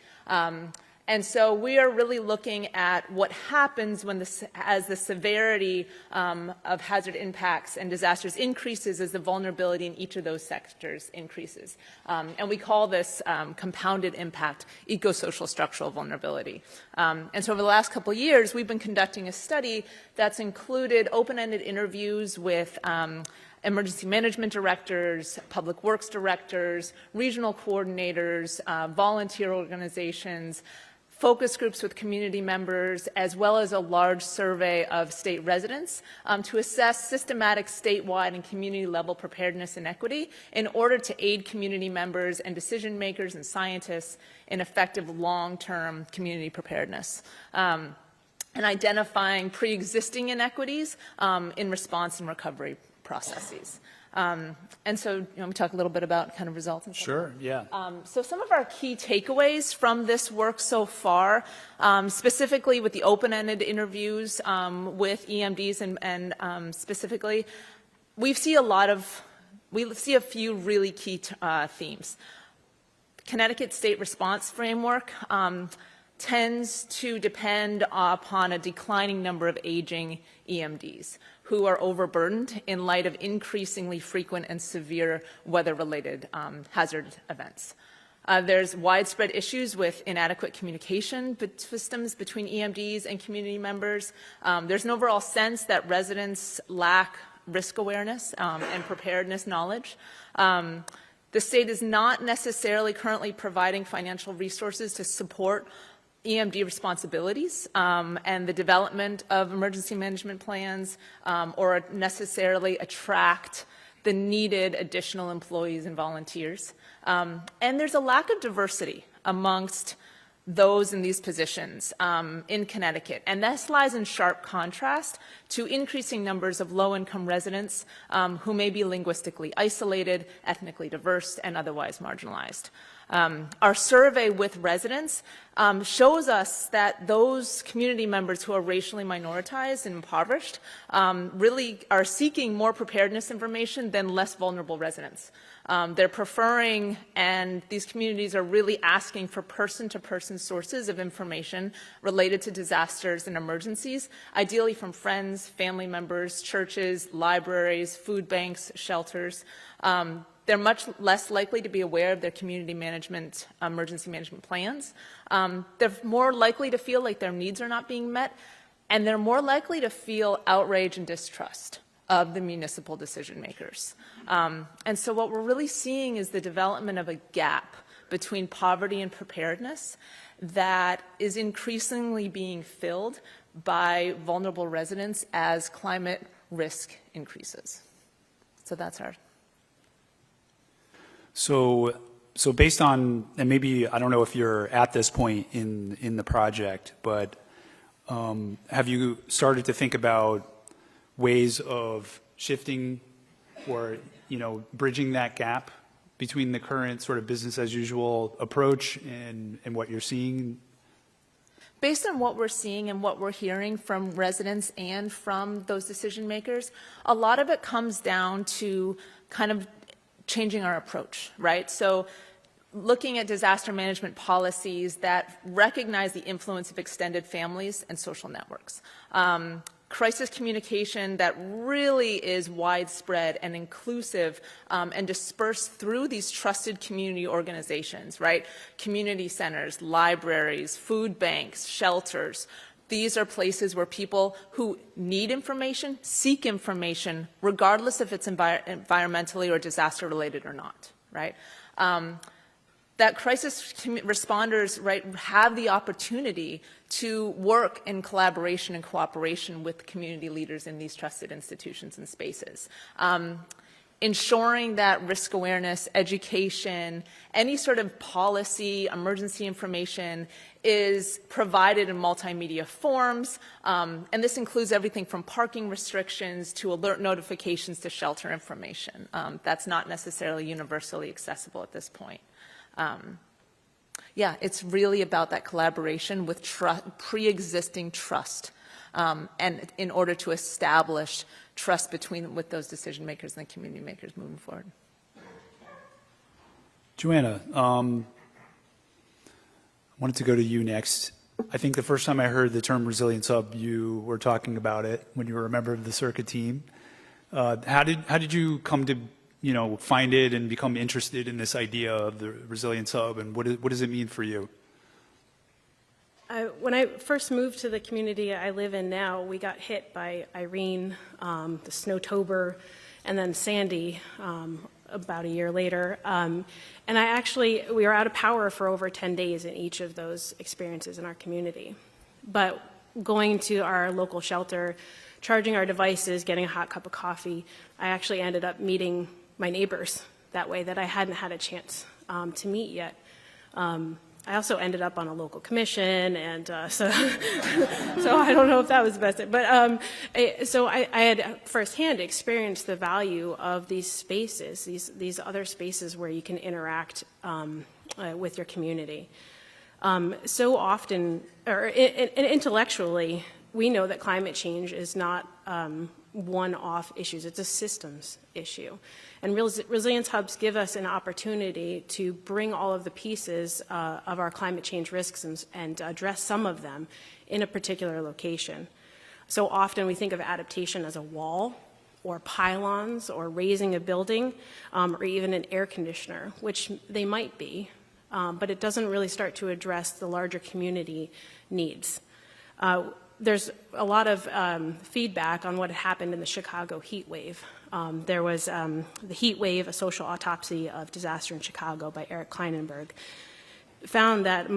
And so we are really looking at what happens when as the severity of hazard impacts and disasters increases as the vulnerability in each of those sectors increases. And we call this compounded impact eco-social structural vulnerability. And so over the last couple of years, we've been conducting a study that's included open-ended interviews with emergency management directors, public works directors, regional coordinators, volunteer organizations, focus groups with community members, as well as a large survey of state residents to assess systematic statewide and community level preparedness and equity in order to aid community members and decision makers and scientists in effective long-term community preparedness. And identifying pre-existing inequities in response and recovery processes. And so, you know, we talk a little bit about kind of results and stuff. Sure, yeah. So some of our key takeaways from this work so far, specifically with the open-ended interviews with EMDs and specifically, we see a few really key themes. Connecticut State Response Framework tends to depend upon a declining number of aging EMDs who are overburdened in light of increasingly frequent and severe weather-related hazard events. There's widespread issues with inadequate communication systems between EMDs and community members. There's an overall sense that residents lack risk awareness and preparedness knowledge. The state is not necessarily currently providing financial resources to support EMD responsibilities and the development of emergency management plans or necessarily attract the needed additional employees and volunteers. And there's a lack of diversity amongst those in these positions in Connecticut. And this lies in sharp contrast to increasing numbers of low-income residents who may be linguistically isolated, ethnically diverse, and otherwise marginalized. Our survey with residents shows us that those community members who are racially minoritized and impoverished really are seeking more preparedness information than less vulnerable residents. They're preferring, and these communities are really asking for person-to-person sources of information related to disasters and emergencies, ideally from friends, family members, churches, libraries, food banks, shelters. They're much less likely to be aware of their community management, emergency management plans. They're more likely to feel like their needs are not being met, and they're more likely to feel outrage and distrust of the municipal decision makers. And so what we're really seeing is the development of a gap between poverty and preparedness that is increasingly being filled by vulnerable residents as climate risk increases. So that's our. So based on, and maybe, I don't know if you're at this point in the project, but have you started to think about ways of shifting or, bridging that gap between the current sort of business as usual approach and what you're seeing? Based on what we're seeing and what we're hearing from residents and from those decision makers, a lot of it comes down to kind of changing our approach, right? So looking at disaster management policies that recognize the influence of extended families and social networks. Crisis communication that really is widespread and inclusive and dispersed through these trusted community organizations, right? Community centers, libraries, food banks, shelters. These are places where people who need information seek information, regardless if it's environmentally or disaster related or not, right? That crisis responders, right, have the opportunity to work in collaboration and cooperation with community leaders in these trusted institutions and spaces. Ensuring that risk awareness, education, any sort of policy, emergency information is provided in multimedia forms, and this includes everything from parking restrictions to alert notifications to shelter information. That's not necessarily universally accessible at this point. Yeah, it's really about that collaboration with pre-existing trust, and in order to establish trust with those decision makers and the community makers moving forward. Joanna, I wanted to go to you next. I think the first time I heard the term Resilience Hub, you were talking about it when you were a member of the CIRCA team. How did you come to find it and become interested in this idea of the Resilience Hub, and what does it mean for you? When I first moved to the community I live in now, we got hit by Irene, the Snowtober, and then Sandy about a year later. And we were out of power for over 10 days in each of those experiences in our community. But going to our local shelter, charging our devices, getting a hot cup of coffee, I actually ended up meeting my neighbors that way that I hadn't had a chance to meet yet. I also ended up on a local commission, and so I don't know if that was the best. But so I had firsthand experienced the value of these spaces, these other spaces where you can interact with your community. So often, or intellectually, we know that climate change is not one-off issues. It's a systems issue. And Resilience Hubs give us an opportunity to bring all of the pieces of our climate change risks and address some of them in a particular location. So often we think of adaptation as a wall or pylons or raising a building or even an air conditioner, which they might be. but it doesn't really start to address the larger community needs. There's a lot of feedback on what had happened in the Chicago heat wave. There was the Heat Wave, A Social Autopsy of Disaster in Chicago by Eric Kleinenberg, found that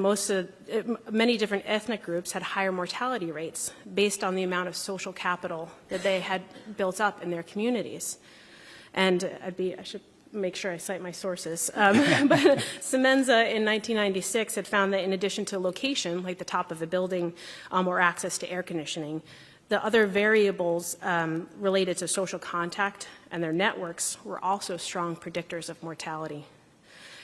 many different ethnic groups had higher mortality rates based on the amount of social capital that they had built up in their communities. And I should make sure I cite my sources. But Semenza in 1996 had found that in addition to location, like the top of a building or access to air conditioning, the other variables related to social contact and their networks were also strong predictors of mortality.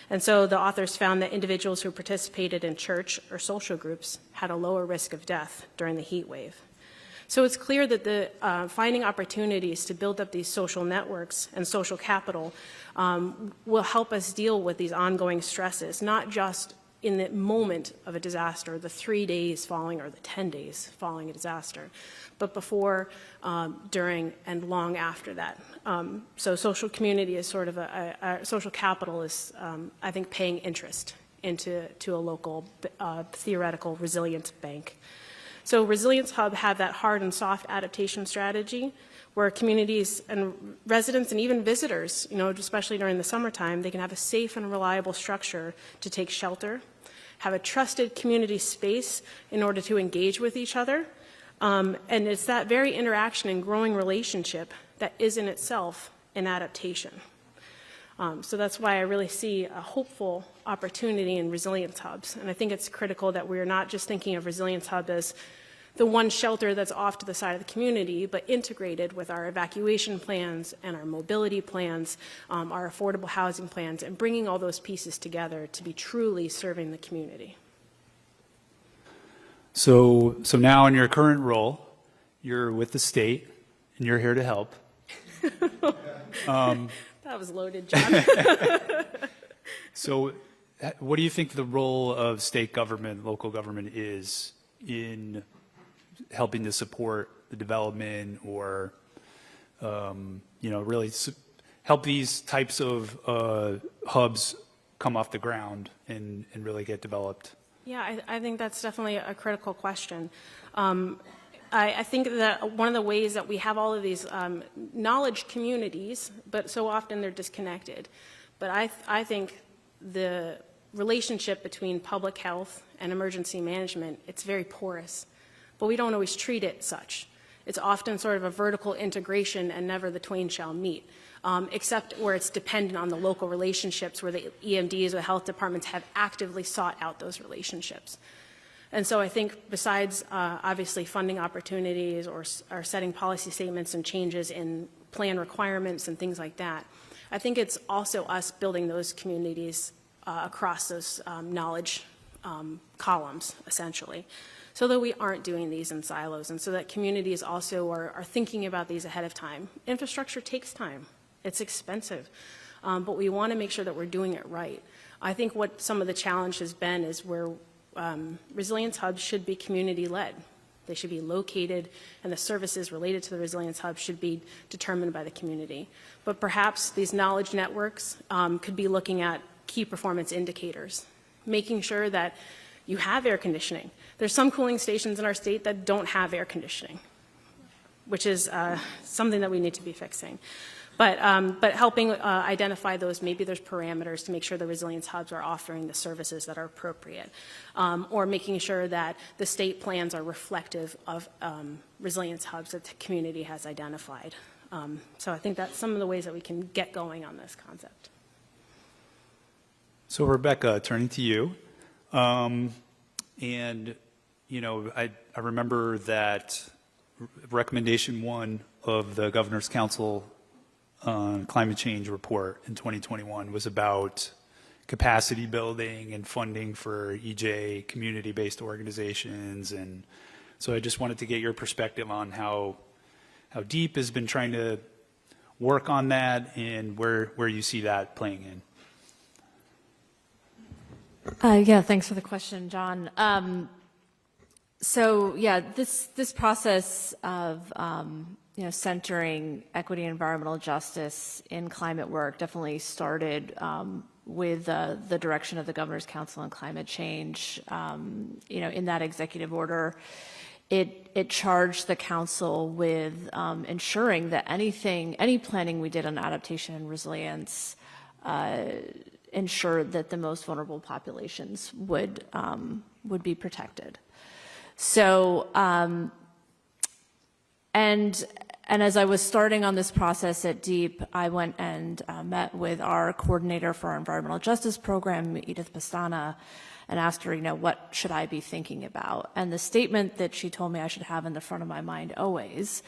And so the authors found that individuals who participated in church or social groups had a lower risk of death during the heat wave. So it's clear that the finding opportunities to build up these social networks and social capital will help us deal with these ongoing stresses, not just in the moment of a disaster, the 3 days following or the 10 days following a disaster, but before, during, and long after that. So social community is sort of social capital is, I think, paying interest into a local theoretical resilience bank. So Resilience Hub had that hard and soft adaptation strategy where communities and residents and even visitors, especially during the summertime, they can have a safe and reliable structure to take shelter, have a trusted community space in order to engage with each other. And it's that very interaction and growing relationship that is in itself an adaptation. So that's why I really see a hopeful opportunity in resilience hubs. And I think it's critical that we're not just thinking of resilience hub as the one shelter that's off to the side of the community, but integrated with our evacuation plans and our mobility plans, our affordable housing plans, and bringing all those pieces together to be truly serving the community. So now in your current role, you're with the state and you're here to help. That was loaded, John. So what do you think the role of state government, local government is in helping to support the development or, really help these types of hubs come off the ground and really get developed? Yeah, I think that's definitely a critical question. I think that one of the ways that we have all of these knowledge communities, but so often they're disconnected. But I think the relationship between public health and emergency management, it's very porous, but we don't always treat it such. It's often sort of a vertical integration and never the twain shall meet, except where it's dependent on the local relationships where the EMDs or health departments have actively sought out those relationships. And so I think besides obviously funding opportunities or setting policy statements and changes in plan requirements and things like that, I think it's also us building those communities across those knowledge columns, essentially, so that we aren't doing these in silos and so that communities also are thinking about these ahead of time. Infrastructure takes time. It's expensive, but we want to make sure that we're doing it right. I think what some of the challenge has been is where resilience hubs should be community-led. They should be located, and the services related to the resilience hub should be determined by the community. But perhaps these knowledge networks could be looking at key performance indicators, making sure that you have air conditioning. There's some cooling stations in our state that don't have air conditioning, which is something that we need to be fixing. But helping identify those, maybe there's parameters to make sure the resilience hubs are offering the services that are appropriate, or making sure that the state plans are reflective of resilience hubs that the community has identified. So I think that's some of the ways that we can get going on this concept. So Rebecca, turning to you, I remember that recommendation 1 of the Governor's Council climate change report in 2021 was about capacity building and funding for EJ community-based organizations. And so I just wanted to get your perspective on how deep has been trying to work on that and where you see that playing in. Yeah, thanks for the question, John. This process of centering equity and environmental justice in climate work definitely started with the direction of the Governor's Council on Climate Change. In that executive order, it charged the council with ensuring that any planning we did on adaptation and resilience ensured that the most vulnerable populations would be protected. So, and as I was starting on this process at DEEP, I went and met with our coordinator for our environmental justice program, Edith Pastana, and asked her, what should I be thinking about? And the statement that she told me I should have in the front of my mind always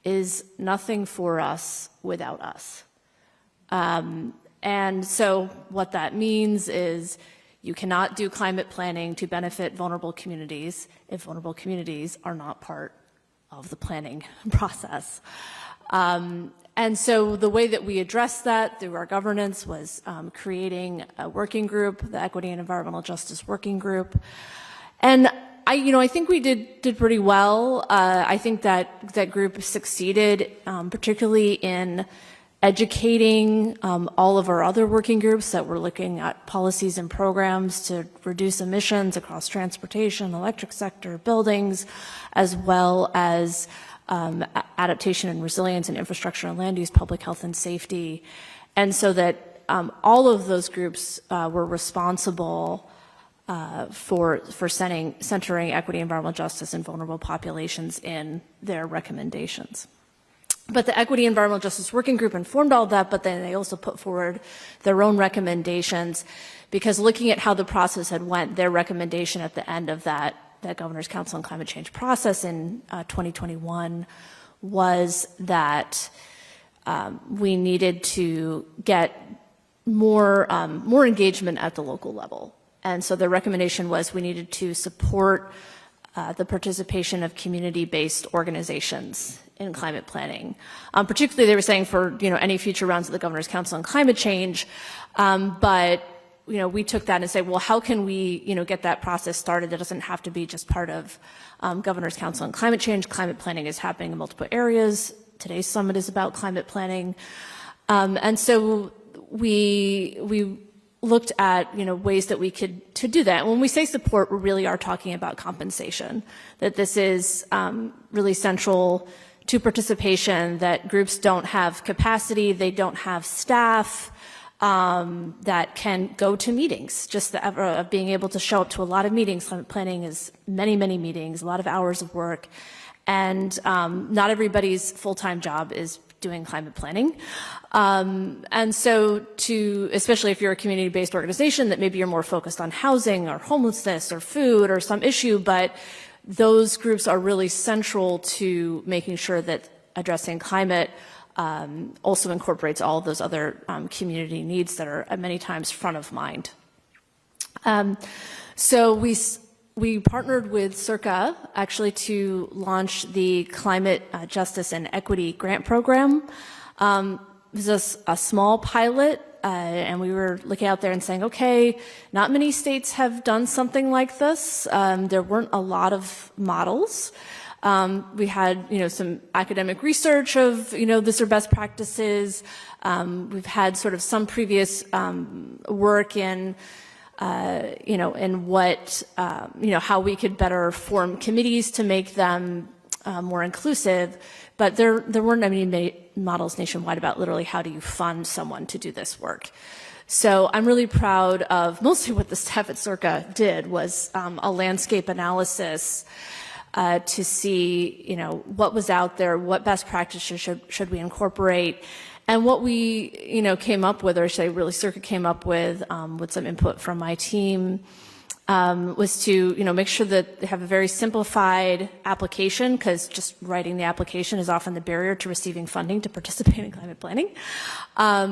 is nothing for us without us. And so what that means is you cannot do climate planning to benefit vulnerable communities if vulnerable communities are not part of the planning process. And so the way that we addressed that through our governance was creating a working group, the Equity and Environmental Justice Working Group. And I think we did pretty well. I think that group succeeded, particularly in educating all of our other working groups that were looking at policies and programs to reduce emissions across transportation, electric sector, buildings, as well as adaptation and resilience and infrastructure and land use, public health and safety. And so that all of those groups were responsible for centering equity, environmental justice, and vulnerable populations in their recommendations. But the Equity Environmental Justice Working Group informed all of that, but then they also put forward their own recommendations, because looking at how the process had went, their recommendation at the end of that Governor's Council on Climate Change process in 2021 was that we needed to get more engagement at the local level. And so their recommendation was we needed to support the participation of community-based organizations in climate planning. Particularly, they were saying for any future rounds of the Governor's Council on Climate Change, but we took that and say, well, how can we get that process started? That doesn't have to be just part of Governor's Council on Climate Change. Climate planning is happening in multiple areas. Today's summit is about climate planning, and so we looked at ways that we could to do that. When we say support, we really are talking about compensation. That this is really central to participation. That groups don't have capacity, they don't have staff that can go to meetings. Just the being able to show up to a lot of meetings. Climate planning is many meetings, a lot of hours of work, and not everybody's full-time job is doing climate planning. And so especially if you're a community-based organization that maybe you're more focused on housing or homelessness or food or some issue, but those groups are really central to making sure that addressing climate also incorporates all of those other community needs that are many times front of mind. So we partnered with CIRCA actually to launch the Climate Justice and Equity Grant Program. It was a small pilot, and we were looking out there and saying, okay, not many states have done something like this. There weren't a lot of models. We had, some academic research of, these are best practices. We've had sort of some previous work in, in what, how we could better form committees to make them more inclusive. But there weren't any models nationwide about literally how do you fund someone to do this work. So I'm really proud of mostly what the staff at CIRCA did was a landscape analysis to see, what was out there, what best practices should we incorporate, and what we, came up with, or should I really CIRCA came up with some input from my team, was to, make sure that they have a very simplified application, because just writing the application is often the barrier to receiving funding to participate in climate planning.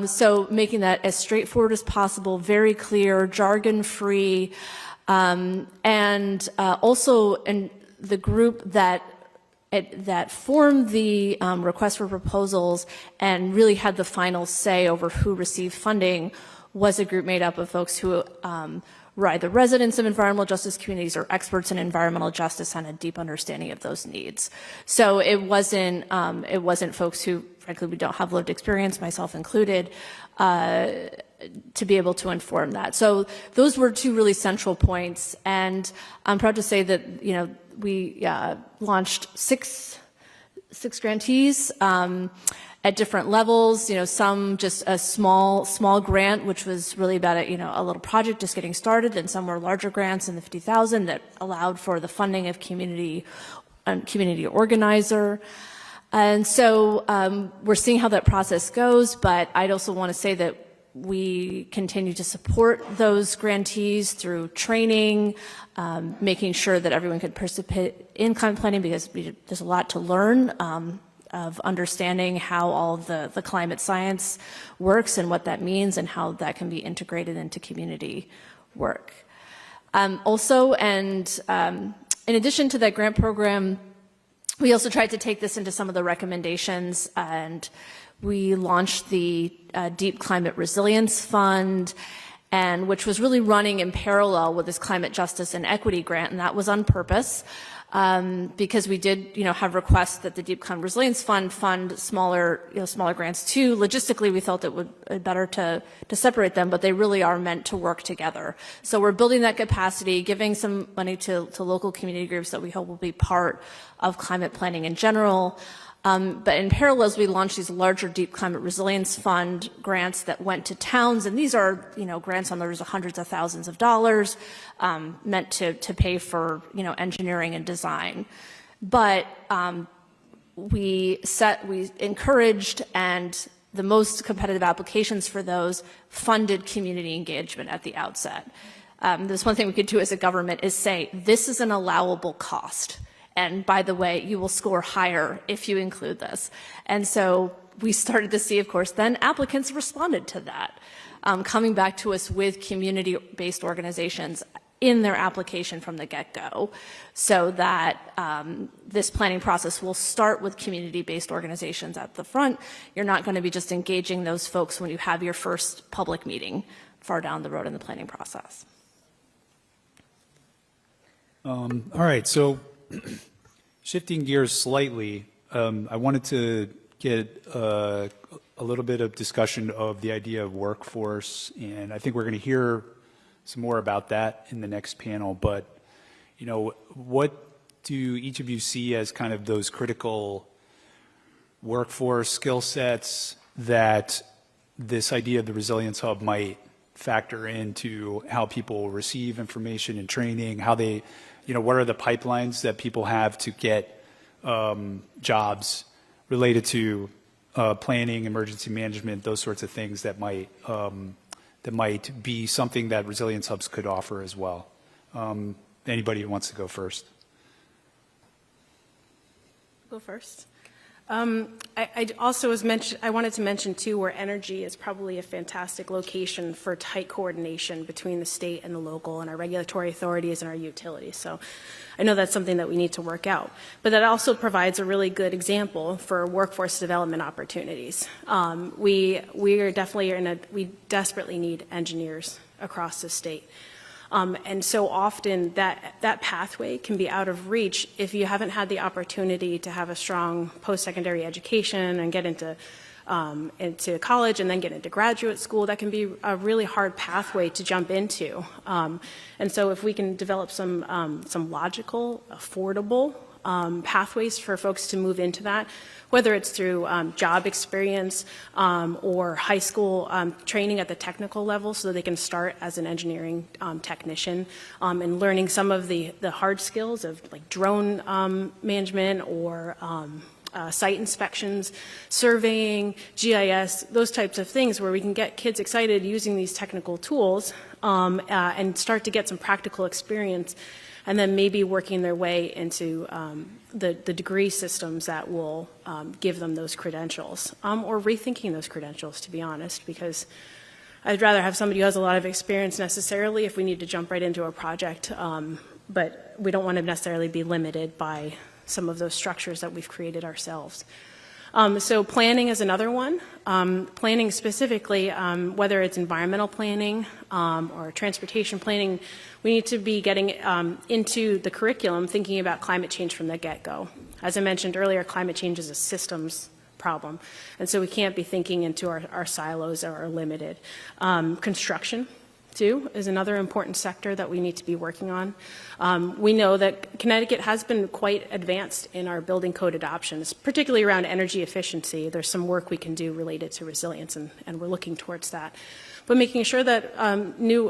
So making that as straightforward as possible, very clear, jargon-free, and also the group that formed the request for proposals and really had the final say over who received funding was a group made up of folks who were either residents of environmental justice communities or experts in environmental justice and a deep understanding of those needs. So it wasn't folks who, frankly, we don't have lived experience, myself included. to be able to inform that. So those were two really central points, and I'm proud to say that, you know, we launched six grantees at different levels. You know, some just a small grant, which was really about a little project just getting started, and some were larger grants in the 50,000 that allowed for the funding of community organizer. And so we're seeing how that process goes, but I'd also want to say that we continue to support those grantees through training, making sure that everyone can participate in climate planning, because there's a lot to learn of understanding how all of the climate science works and what that means and how that can be integrated into community work. Also, and in addition to that grant program, we also tried to take this into some of the recommendations, and we launched the Deep Climate Resilience Fund, and which was really running in parallel with this Climate Justice and Equity Grant, and that was on purpose because we did, have requests that the Deep Climate Resilience fund smaller grants too. Logistically, we felt it would be better to separate them, but they really are meant to work together. So we're building that capacity, giving some money to local community groups that we hope will be part of climate planning in general. But in parallel, as we launched these larger Deep Climate Resilience Fund grants that went to towns, and these are, grants on the orders of hundreds of thousands of dollars, meant to pay for, engineering and design. But we encouraged, and the most competitive applications for those funded community engagement at the outset. There's one thing we could do as a government is say, this is an allowable cost. And by the way, you will score higher if you include this. And so we started to see, of course, then applicants responded to that, coming back to us with community-based organizations in their application from the get-go, so that this planning process will start with community-based organizations at the front. You're not going to be just engaging those folks when you have your first public meeting far down the road in the planning process. All right, so shifting gears slightly, I wanted to get a little bit of discussion of the idea of workforce, and I think we're going to hear some more about that in the next panel. But, what do each of you see as kind of those critical workforce skill sets that this idea of the Resilience Hub might factor into how people receive information and training, how they, what are the pipelines that people have to get jobs related to planning, emergency management, those sorts of things that might be something that Resilience Hubs could offer as well. Anybody who wants to go first? Go first. I also I wanted to mention too, where energy is probably a fantastic location for tight coordination between the state and the local and our regulatory authorities and our utilities. So I know that's something that we need to work out, but that also provides a really good example for workforce development opportunities. We desperately need engineers across the state. And so often that pathway can be out of reach if you haven't had the opportunity to have a strong post-secondary education and get into college and then get into graduate school. That can be a really hard pathway to jump into. And so if we can develop some logical, affordable pathways for folks to move into that, whether it's through job experience or high school training at the technical level so that they can start as an engineering technician and learning some of the hard skills of like drone management or site inspections, surveying, GIS, those types of things where we can get kids excited using these technical tools and start to get some practical experience, and then maybe working their way into the degree systems that will give them those credentials, or rethinking those credentials, to be honest, because I'd rather have somebody who has a lot of experience necessarily if we need to jump right into a project, but we don't want to necessarily be limited by some of those structures that we've created ourselves. So planning is another one. Planning specifically, whether it's environmental planning or transportation planning, we need to be getting into the curriculum thinking about climate change from the get-go. As I mentioned earlier, climate change is a systems problem. And so we can't be thinking into our silos or our limited. Construction, too, is another important sector that we need to be working on. We know that Connecticut has been quite advanced in our building code adoptions, particularly around energy efficiency. There's some work we can do related to resilience, and we're looking towards that. But making sure that new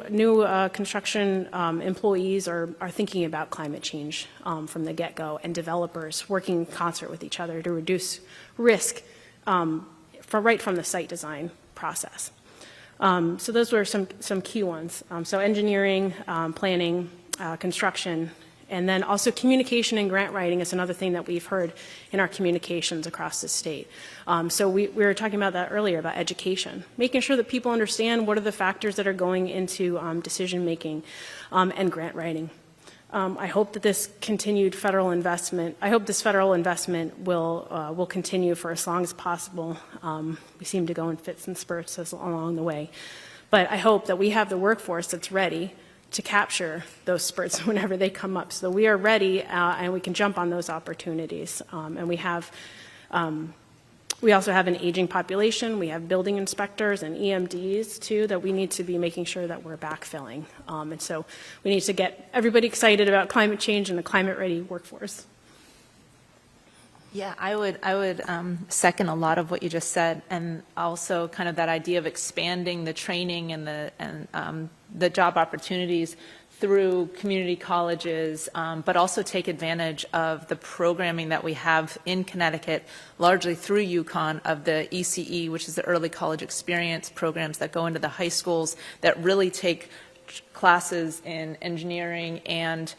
construction employees are thinking about climate change from the get-go, and developers working in concert with each other to reduce risk right from the site design process. So those were some key ones. So engineering, planning, construction, and then also communication and grant writing is another thing that we've heard in our communications across the state. So we were talking about that earlier, about education, making sure that people understand what are the factors that are going into decision making and grant writing. I hope that this continued federal investment, will continue for as long as possible. We seem to go in fits and spurts along the way. But I hope that we have the workforce that's ready to capture those spurts whenever they come up, so that we are ready and we can jump on those opportunities. And we also have an aging population. We have building inspectors and EMDs too that we need to be making sure that we're backfilling. And so we need to get everybody excited about climate change and a climate-ready workforce. Yeah, I would second a lot of what you just said, and also kind of that idea of expanding the training and the job opportunities through community colleges, but also take advantage of the programming that we have in Connecticut, largely through UConn, of the ECE, which is the Early College Experience programs that go into the high schools that really take classes in engineering, and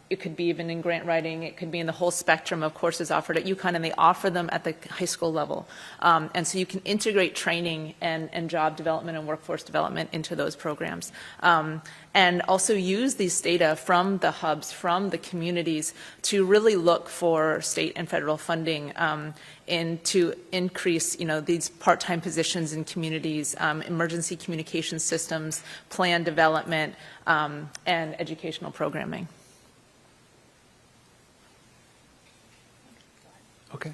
it could be even in grant writing, it could be in the whole spectrum of courses offered at UConn, and they offer them at the high school level. And so you can integrate training and job development and workforce development into those programs. And also use these data from the hubs, from the communities, to really look for state and federal funding to increase, these part-time positions in communities, emergency communication systems, plan development, and educational programming. Okay.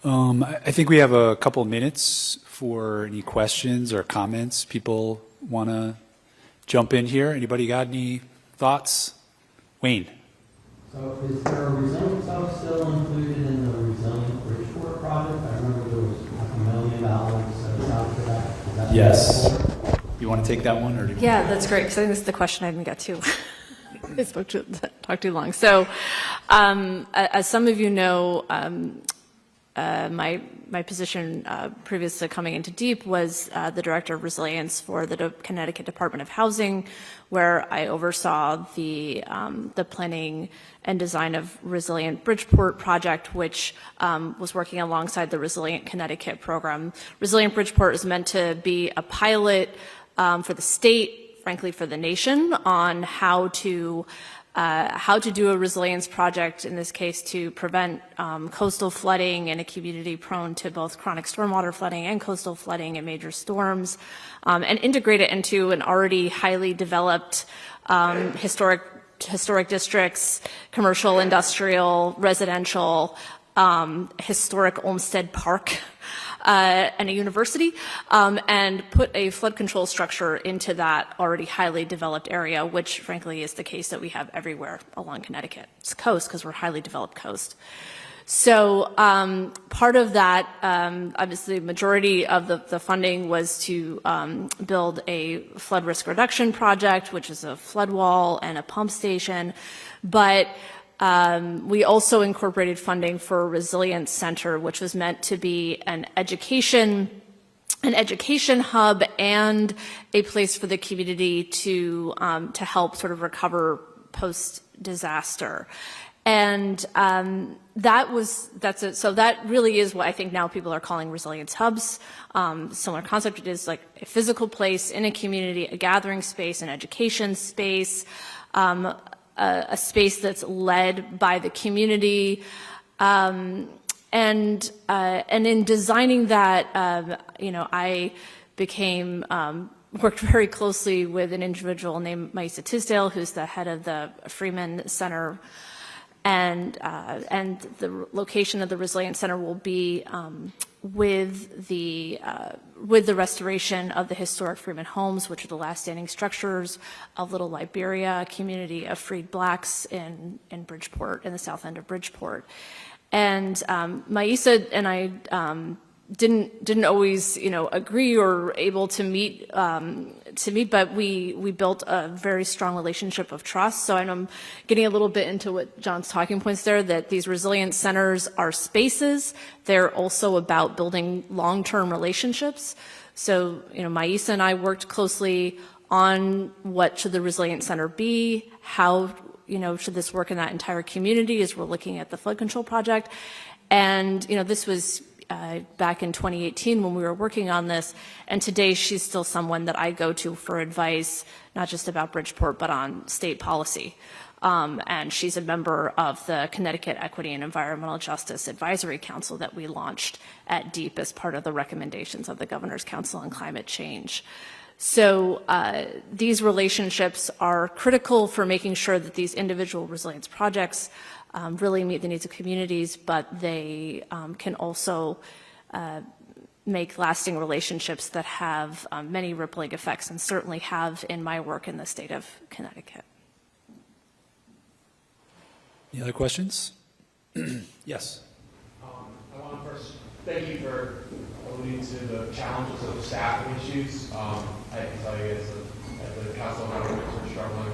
I think we have a couple minutes for any questions or comments. People want to jump in here. Anybody got any thoughts? Wayne. So is there a Resilience Hub still included in the Resilient Bridgeport project? I remember there was $500,000 set aside for that. Is that Yes. You want to take that one? Or Yeah, that's great, because I think this is the question I didn't get to. I talked too long. So, as some of you know, my position previous to coming into DEEP was the Director of Resilience for the Connecticut Department of Housing, where I oversaw the planning and design of Resilient Bridgeport project, which was working alongside the Resilient Connecticut program. Resilient Bridgeport is meant to be a pilot for the state, frankly for the nation, on how to do a resilience project, in this case to prevent coastal flooding in a community prone to both chronic stormwater flooding and coastal flooding and major storms, and integrate it into an already highly developed historic districts, commercial, industrial, residential, historic Olmsted Park, and a university, and put a flood control structure into that already highly developed area, which frankly is the case that we have everywhere along Connecticut's coast, because we're a highly developed coast. So part of that, obviously the majority of the funding was to build a flood risk reduction project, which is a flood wall and a pump station, but we also incorporated funding for a Resilience Center, which was meant to be an education hub and a place for the community to help sort of recover post-disaster. And so that really is what I think now people are calling resilience hubs. Similar concept, it is like a physical place in a community, a gathering space, an education space, a space that's led by the community, and in designing that, I worked very closely with an individual named Maisa Tisdale, who's the head of the Freeman Center, and the location of the Resilience Center will be with the restoration of the historic Freeman homes, which are the last standing structures of Little Liberia, a community of freed blacks in Bridgeport, in the south end of Bridgeport. And Maisa and I didn't always, agree or able to meet, but we built a very strong relationship of trust. So I'm getting a little bit into what John's talking points there, that these resilience centers are spaces. They're also about building long-term relationships. So, Maisa and I worked closely on what should the Resilience Center be, how, should this work in that entire community as we're looking at the flood control project. And, this was back in 2018 when we were working on this, and today she's still someone that I go to for advice, not just about Bridgeport, but on state policy. And she's a member of the Connecticut Equity and Environmental Justice Advisory Council that we launched at DEEP as part of the recommendations of the Governor's Council on Climate Change. So these relationships are critical for making sure that these individual resilience projects really meet the needs of communities, but they can also make lasting relationships that have many rippling effects, and certainly have in my work in the state of Connecticut. Any other questions? Yes. I want to first thank you for alluding to the challenges of staffing issues. I can tell you as the council of governments, we're struggling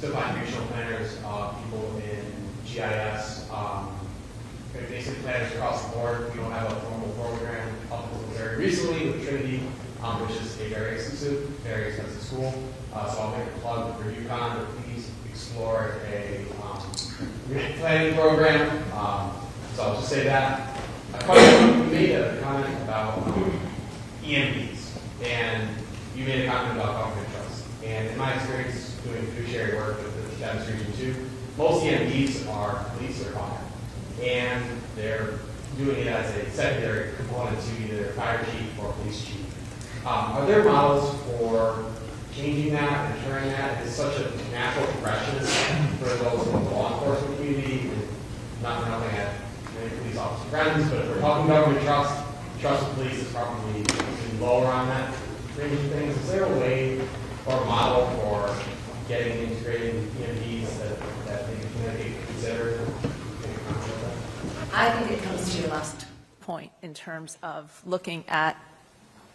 to find regional planners, people in GIS, basic planners across the board. We don't have a formal program up until very recently with Trinity, which is a very expensive school. So I'll make a plug for UConn to please explore a planning program. So I'll just say that. You made a comment about EMPs, and you made a comment about government trust. And in my experience doing fiduciary work with the Adams Region 2, most EMPs are police or fire, and they're doing it as a secondary component to either fire chief or police chief. Are there models for changing that, ensuring that it's such a natural progression for those in the law enforcement community? And not for nothing at many police officer friends, but if we're talking government trust of police is probably lower on that range of things. Is there a way or a model for getting integrated EMPs that maybe Connecticut could consider? I think it comes to your last point in terms of looking at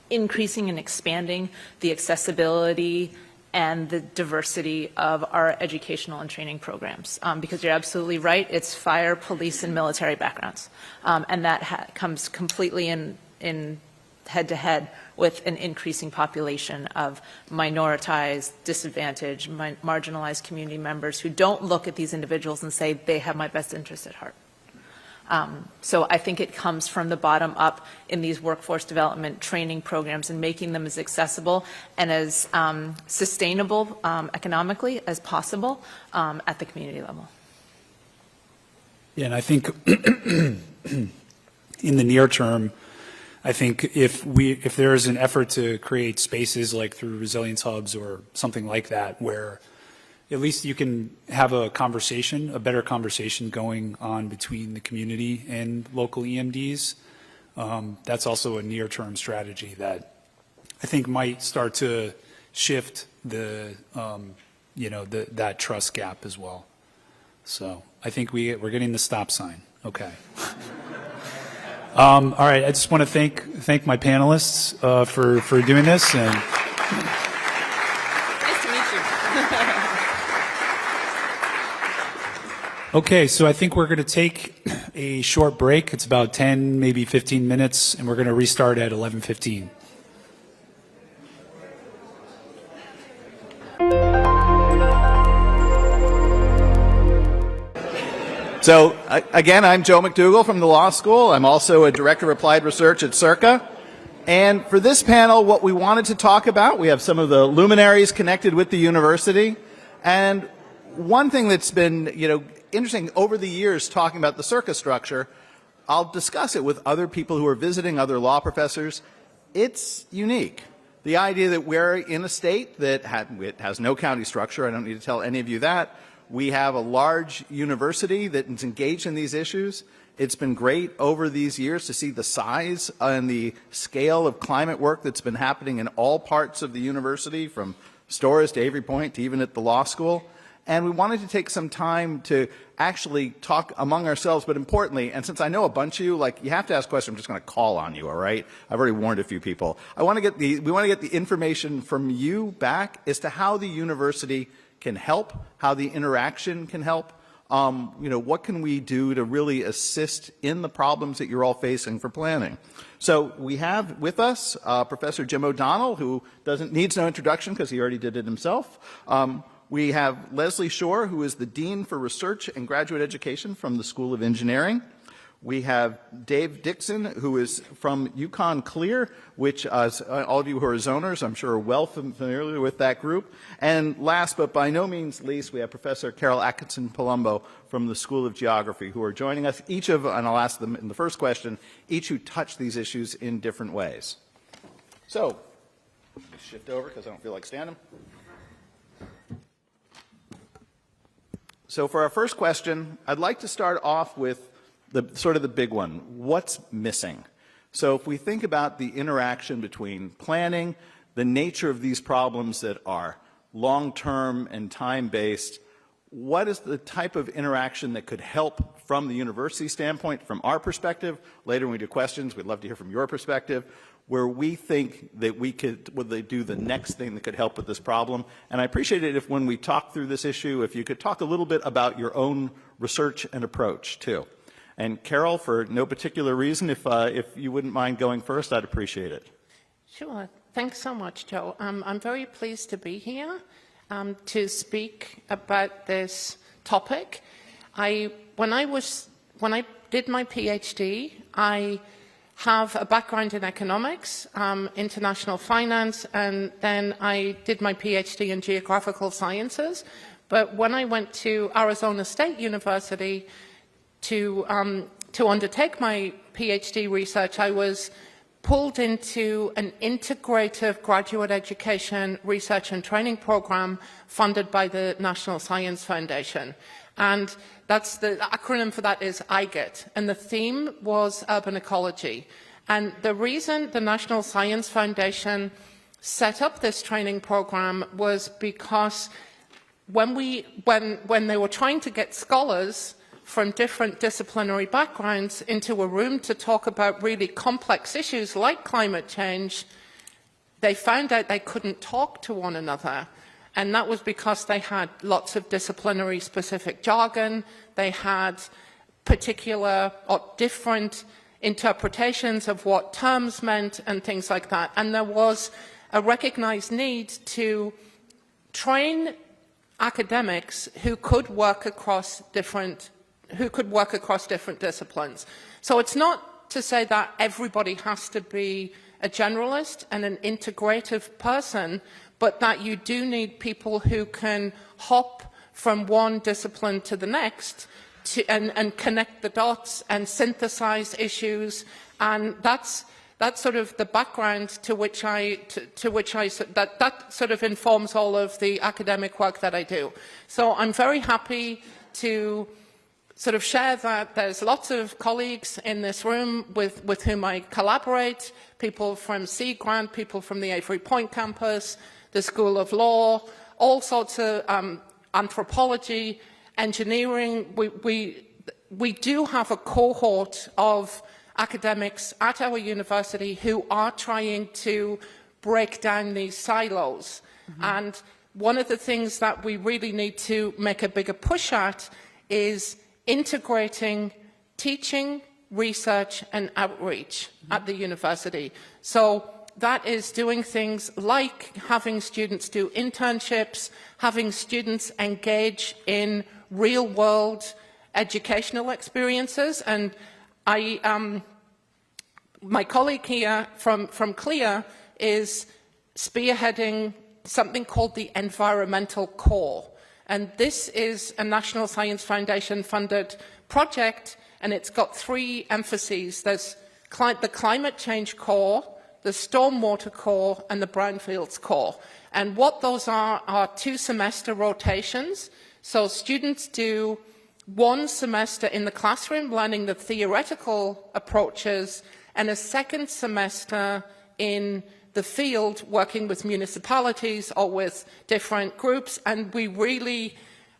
increasing and expanding the accessibility and the diversity of our educational and training programs. Because you're absolutely right, it's fire, police, and military backgrounds. And that comes completely in head-to-head with an increasing population of minoritized, disadvantaged, marginalized community members who don't look at these individuals and say, they have my best interest at heart. So I think it comes from the bottom up in these workforce development training programs and making them as accessible and as sustainable economically as possible at the community level. Yeah, and I think in the near term, I think if there is an effort to create spaces like through resilience hubs or something like that, where at least you can have a conversation, a better conversation going on between the community and local EMDs. That's also a near-term strategy that I think might start to shift the, that trust gap as well. So I think we're getting the stop sign. Okay. All right. I just want to thank my panelists for doing this. And Nice to meet you. okay, so I think we're going to take a short break. It's about 10, maybe 15 minutes, and we're going to restart at 11:15. So, again, I'm Joe McDougall from the law school. I'm also a director of applied research at CIRCA. And for this panel, what we wanted to talk about, we have some of the luminaries connected with the university. And one thing that's been, interesting over the years talking about the CIRCA structure, I'll discuss it with other people who are visiting, other law professors. It's unique. The idea that we're in a state that has no county structure, I don't need to tell any of you that. We have a large university that is engaged in these issues, It's been great over these years to see the size and the scale of climate work that's been happening in all parts of the university, from Storrs to Avery Point to even at the law school. And we wanted to take some time to actually talk among ourselves, but importantly, and since I know a bunch of you, like, you have to ask questions, I'm just going to call on you, all right? I've already warned a few people. We want to get the information from you back as to how the university can help, how the interaction can help. What can we do to really assist in the problems that you're all facing for planning? So we have with us Professor Jim O'Donnell, who needs no introduction because he already did it himself. We have Leslie Shore, who is the Dean for Research and Graduate Education from the School of Engineering. We have Dave Dixon, who is from UConn Clear, which all of you who are zoners, I'm sure, are well familiar with that group. And last but by no means least, we have Professor Carol Atkinson-Palumbo from the School of Geography, who are joining us, and I'll ask them in the first question, each who touch these issues in different ways. So, let me shift over because I don't feel like standing. So for our first question, I'd like to start off with the big one. What's missing? So if we think about the interaction between planning, the nature of these problems that are long-term and time-based, what is the type of interaction that could help from the university standpoint, from our perspective? Later when we do questions, we'd love to hear from your perspective, where we think that would they do the next thing that could help with this problem. And I appreciate it if when we talk through this issue, if you could talk a little bit about your own research and approach too. And Carol, for no particular reason, if you wouldn't mind going first, I'd appreciate it. Sure. Thanks so much, Joe. I'm very pleased to be here to speak about this topic. When I did my PhD, I have a background in economics, international finance, and then I did my PhD in geographical sciences. But when I went to Arizona State University to undertake my PhD research, I was pulled into an integrative graduate education research and training program funded by the National Science Foundation. And that's the acronym for that is IGET. And the theme was urban ecology. And the reason the National Science Foundation set up this training program was because when they were trying to get scholars from different disciplinary backgrounds into a room to talk about really complex issues like climate change, they found out they couldn't talk to one another. And that was because they had lots of disciplinary specific jargon, they had particular or different interpretations of what terms meant and things like that. And there was a recognized need to train academics who could work across different disciplines. So it's not to say that everybody has to be a generalist and an integrative person, but that you do need people who can hop from one discipline to the next and connect the dots and synthesize issues. And that's sort of the background that sort of informs all of the academic work that I do. So I'm very happy to sort of share that there's lots of colleagues in this room with whom I collaborate, people from Sea Grant, people from the Avery Point campus, the School of Law, all sorts of anthropology, engineering. We do have a cohort of academics at our university who are trying to break down these silos. Mm-hmm. And one of the things that we really need to make a bigger push at is integrating teaching, research and outreach at the university. So that is doing things like having students do internships, having students engage in real-world educational experiences. And my colleague here from CLIA is spearheading something called the Environmental Core. And this is a National Science Foundation funded project, and it's got three emphases. There's the climate change core, the stormwater core, and the brownfields core. And what those are 2 semester rotations. So students do one semester in the classroom learning the theoretical approaches and a second semester in the field working with municipalities or with different groups, and we really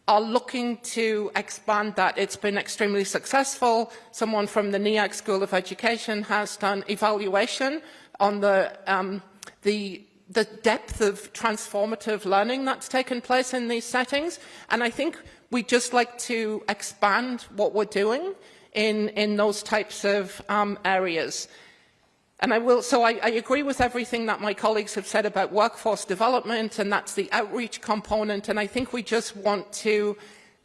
are looking to expand that. It's been extremely successful. Someone from the NEAC School of Education has done evaluation on the depth of transformative learning that's taken place in these settings, and I think we'd just like to expand what we're doing in those types of areas. And I agree with everything that my colleagues have said about workforce development, and that's the outreach component, and I think we just want to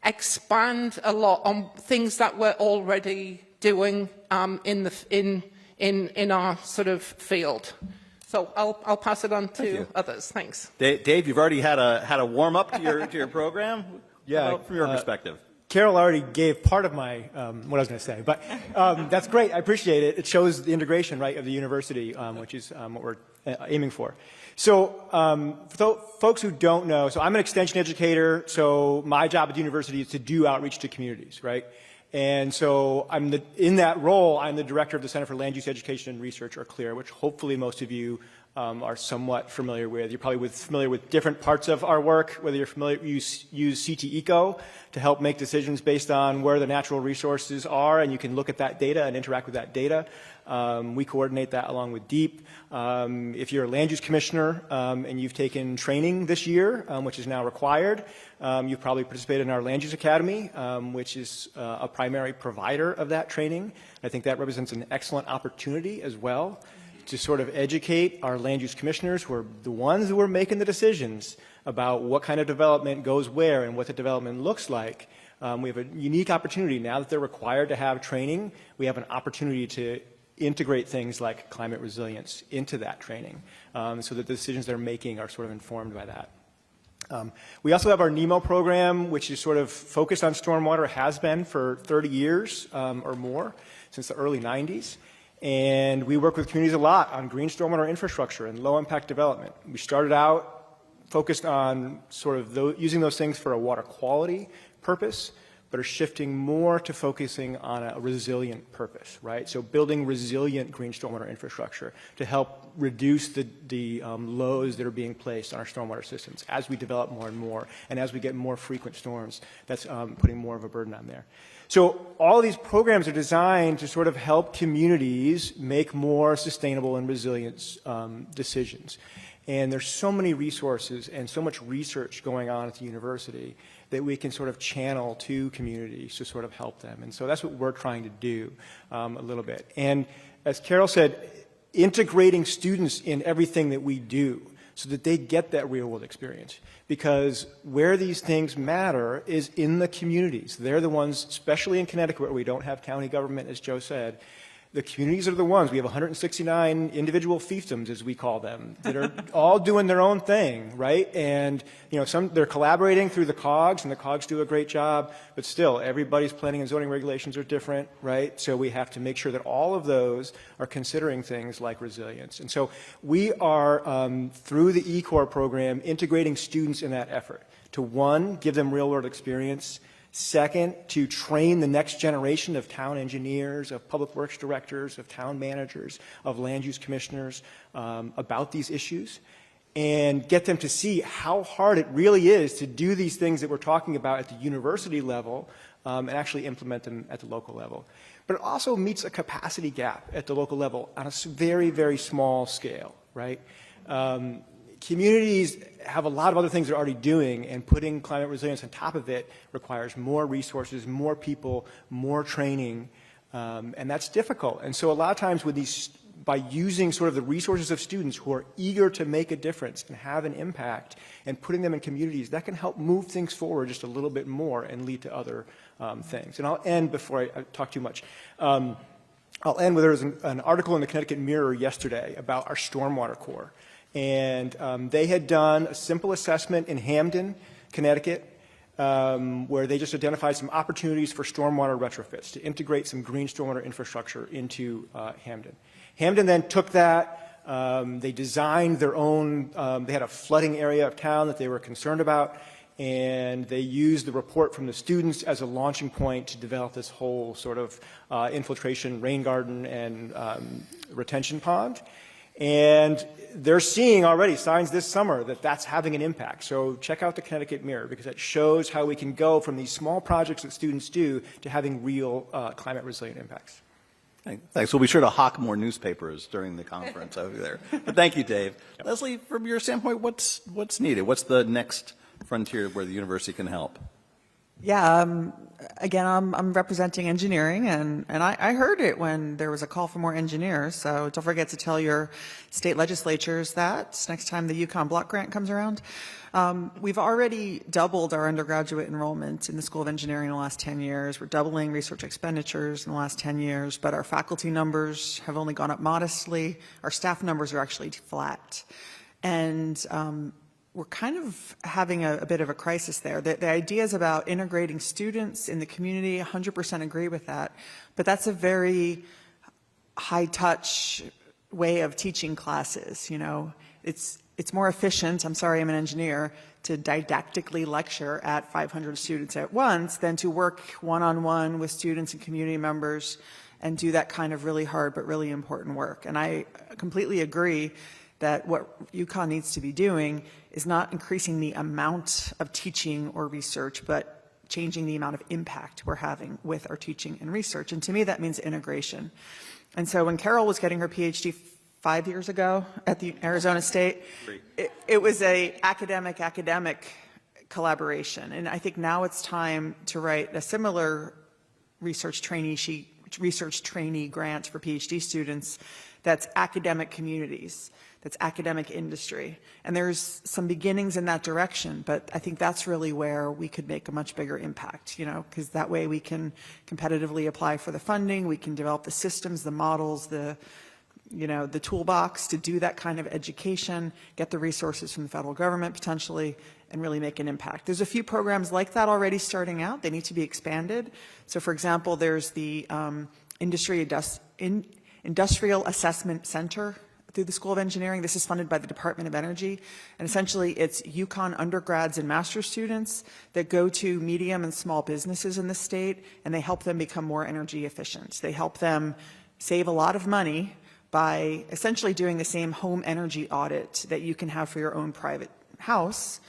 expand a lot on things that we're already doing in our sort of field. So I'll pass it on to others. Thanks. Dave, you've already had a warm up to your program. Yeah, from your perspective. Carol already gave part of my what I was going to say, but that's great. I appreciate it. It shows the integration, right, of the university, which is what we're aiming for. So, for folks who don't know, so I'm an extension educator. So my job at the university is to do outreach to communities, right? And so in that role, I'm the director of the Center for Land Use Education and Research, or CLEAR, which hopefully most of you are somewhat familiar with. You're probably familiar with different parts of our work, whether you're familiar, you use CT Eco to help make decisions based on where the natural resources are, and you can look at that data and interact with that data. We coordinate that along with DEEP. If you're a land use commissioner and you've taken training this year, which is now required, you've probably participated in our Land Use Academy, which is a primary provider of that training. I think that represents an excellent opportunity as well to sort of educate our land use commissioners, who are the ones who are making the decisions about what kind of development goes where and what the development looks like. We have a unique opportunity now that they're required to have training. We have an opportunity to integrate things like climate resilience into that training, so that the decisions they're making are sort of informed by that. We also have our NEMO program, which is sort of focused on stormwater, has been for 30 years or more, since the early 90s. And we work with communities a lot on green stormwater infrastructure and low impact development. We started out focused on sort of using those things for a water quality purpose, but are shifting more to focusing on a resilient purpose, right? So building resilient green stormwater infrastructure to help reduce the loads that are being placed on our stormwater systems as we develop more and more, and as we get more frequent storms, that's putting more of a burden on there. So all of these programs are designed to sort of help communities make more sustainable and resilient decisions. And there's so many resources and so much research going on at the university that we can sort of channel to communities to sort of help them. And so that's what we're trying to do a little bit. And as Carol said, integrating students in everything that we do so that they get that real world experience. Because where these things matter is in the communities. They're the ones, especially in Connecticut, where we don't have county government, as Joe said. The communities are the ones. We have 169 individual fiefdoms, as we call them, that are all doing their own thing, right? And they're collaborating through the COGs, and the COGs do a great job. But still, everybody's planning and zoning regulations are different, right? So we have to make sure that all of those are considering things like resilience. And so we are, through the E-Core program, integrating students in that effort to, one, give them real-world experience. Second, to train the next generation of town engineers, of public works directors, of town managers, of land use commissioners about these issues, and get them to see how hard it really is to do these things that we're talking about at the university level and actually implement them at the local level. But it also meets a capacity gap at the local level on a very, very small scale, right? Communities have a lot of other things they're already doing, and putting climate resilience on top of it requires more resources, more people, more training, and that's difficult. And so a lot of times with these, by using sort of the resources of students who are eager to make a difference and have an impact and putting them in communities, that can help move things forward just a little bit more and lead to other things. And I'll end before I talk too much. I'll end with, there was an article in the Connecticut Mirror yesterday about our stormwater core. And they had done a simple assessment in Hamden, Connecticut, where they just identified some opportunities for stormwater retrofits to integrate some green stormwater infrastructure into Hamden. Hamden then took that, they designed their own, they had a flooding area of town that they were concerned about, and they used the report from the students as a launching point to develop this whole sort of infiltration rain garden and retention pond. And they're seeing already signs this summer that that's having an impact. So check out the Connecticut Mirror, because it shows how we can go from these small projects that students do to having real climate resilient impacts. Thanks. We'll be sure to hawk more newspapers during the conference over there. But thank you, Dave. Yep. Leslie, from your standpoint, what's needed? What's the next frontier where the university can help? Yeah, again, I'm representing engineering, and I heard it when there was a call for more engineers, so don't forget to tell your state legislatures that next time the UConn block grant comes around. We've already doubled our undergraduate enrollment in the School of Engineering in the last 10 years. We're doubling research expenditures in the last 10 years, but our faculty numbers have only gone up modestly. Our staff numbers are actually flat. And we're kind of having a bit of a crisis there. The ideas about integrating students in the community, 100% agree with that, but that's a very high-touch way of teaching classes, you know. It's more efficient, I'm sorry, I'm an engineer, to didactically lecture at 500 students at once than to work one-on-one with students and community members and do that kind of really hard but really important work. And I completely agree that what UConn needs to be doing is not increasing the amount of teaching or research, but changing the amount of impact we're having with our teaching and research. And to me, that means integration. And so when Carol was getting her PhD 5 years ago at the Arizona State, it was a academic collaboration. And I think now it's time to write a similar research trainee grant for PhD students that's academic communities, that's academic industry. And there's some beginnings in that direction, but I think that's really where we could make a much bigger impact, you know, because that way we can competitively apply for the funding, we can develop the systems, the models, the toolbox to do that kind of education, get the resources from the federal government potentially, and really make an impact. There's a few programs like that already starting out. They need to be expanded. So for example, there's the Industrial Assessment Center through the School of Engineering. This is funded by the Department of Energy. And essentially it's UConn undergrads and master's students that go to medium and small businesses in the state, and they help them become more energy efficient. They help them save a lot of money by essentially doing the same home energy audit that you can have for your own private house,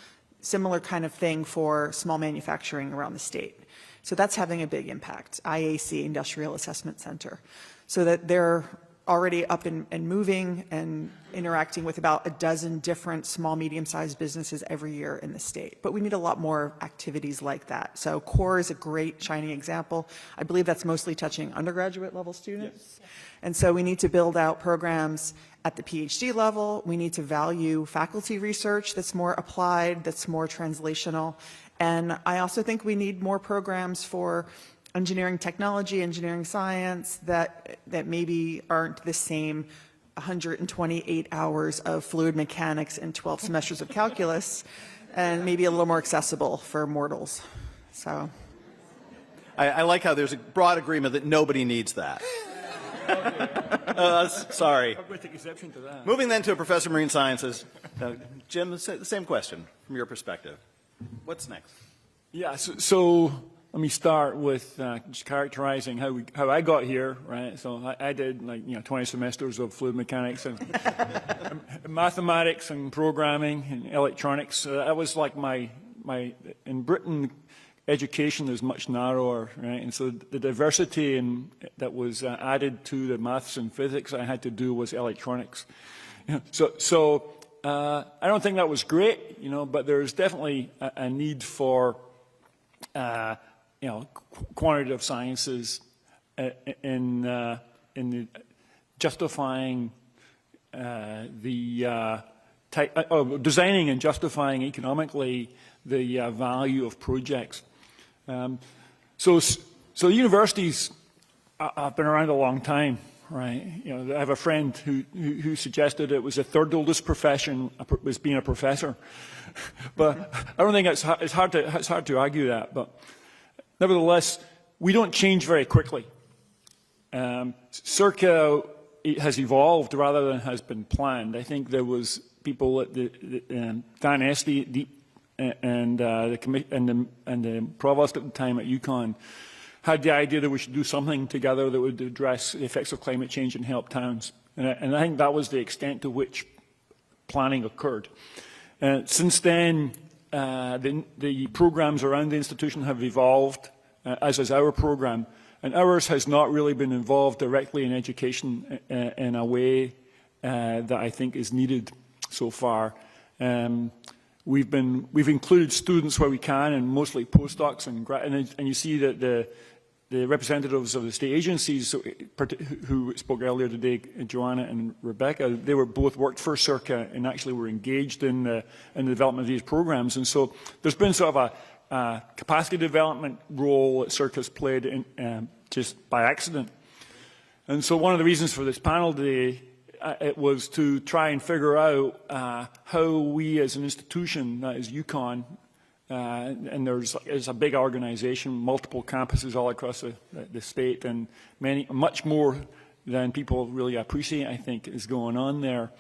similar kind of thing for small manufacturing around the state. So that's having a big impact, IAC, Industrial Assessment Center, so that they're already up and moving and interacting with about a dozen different small, medium-sized businesses every year in the state. But we need a lot more activities like that. So CORE is a great shining example. I believe that's mostly touching undergraduate level students. Yes. And so we need to build out programs at the PhD level. We need to value faculty research that's more applied, that's more translational. And I also think we need more programs for engineering technology, engineering science that maybe aren't the same 128 hours of fluid mechanics and 12 semesters of calculus, and maybe a little more accessible for mortals. So, I like how there's a broad agreement that nobody needs that. Sorry. I'm going to take exception to that. Moving then to a professor of marine sciences. Jim, the same question from your perspective. What's next? Yeah, so let me start with just characterizing how I got here, right? So I did 20 semesters of fluid mechanics and mathematics and programming and electronics. That was like my in Britain, education is much narrower, right? And so the diversity that was added to the maths and physics I had to do was electronics. So I don't think that was great, but there's definitely a need for quantitative sciences in the justifying designing and justifying economically the value of projects. So universities have been around a long time, right? I have a friend who suggested it was the third oldest profession was being a professor, but I don't think it's hard to argue that. But nevertheless, we don't change very quickly. CIRCA has evolved rather than has been planned. I think there was people at Dan Esty and the provost at the time at UConn had the idea that we should do something together that would address the effects of climate change and help towns. And I think that was the extent to which planning occurred. Since then, the programs around the institution have evolved, as has our program, and ours has not really been involved directly in education in a way that I think is needed so far. We've included students where we can, and mostly postdocs, and you see that the representatives of the state agencies who spoke earlier today, Joanna and Rebecca, they were both worked for CIRCA and actually were engaged in the development of these programs. And so there's been sort of a capacity development role that CIRCA's played just by accident. And so one of the reasons for this panel today it was to try and figure out how we as an institution, that is UConn, and it's a big organization, multiple campuses all across the state, and much more than people really appreciate, I think, is going on there.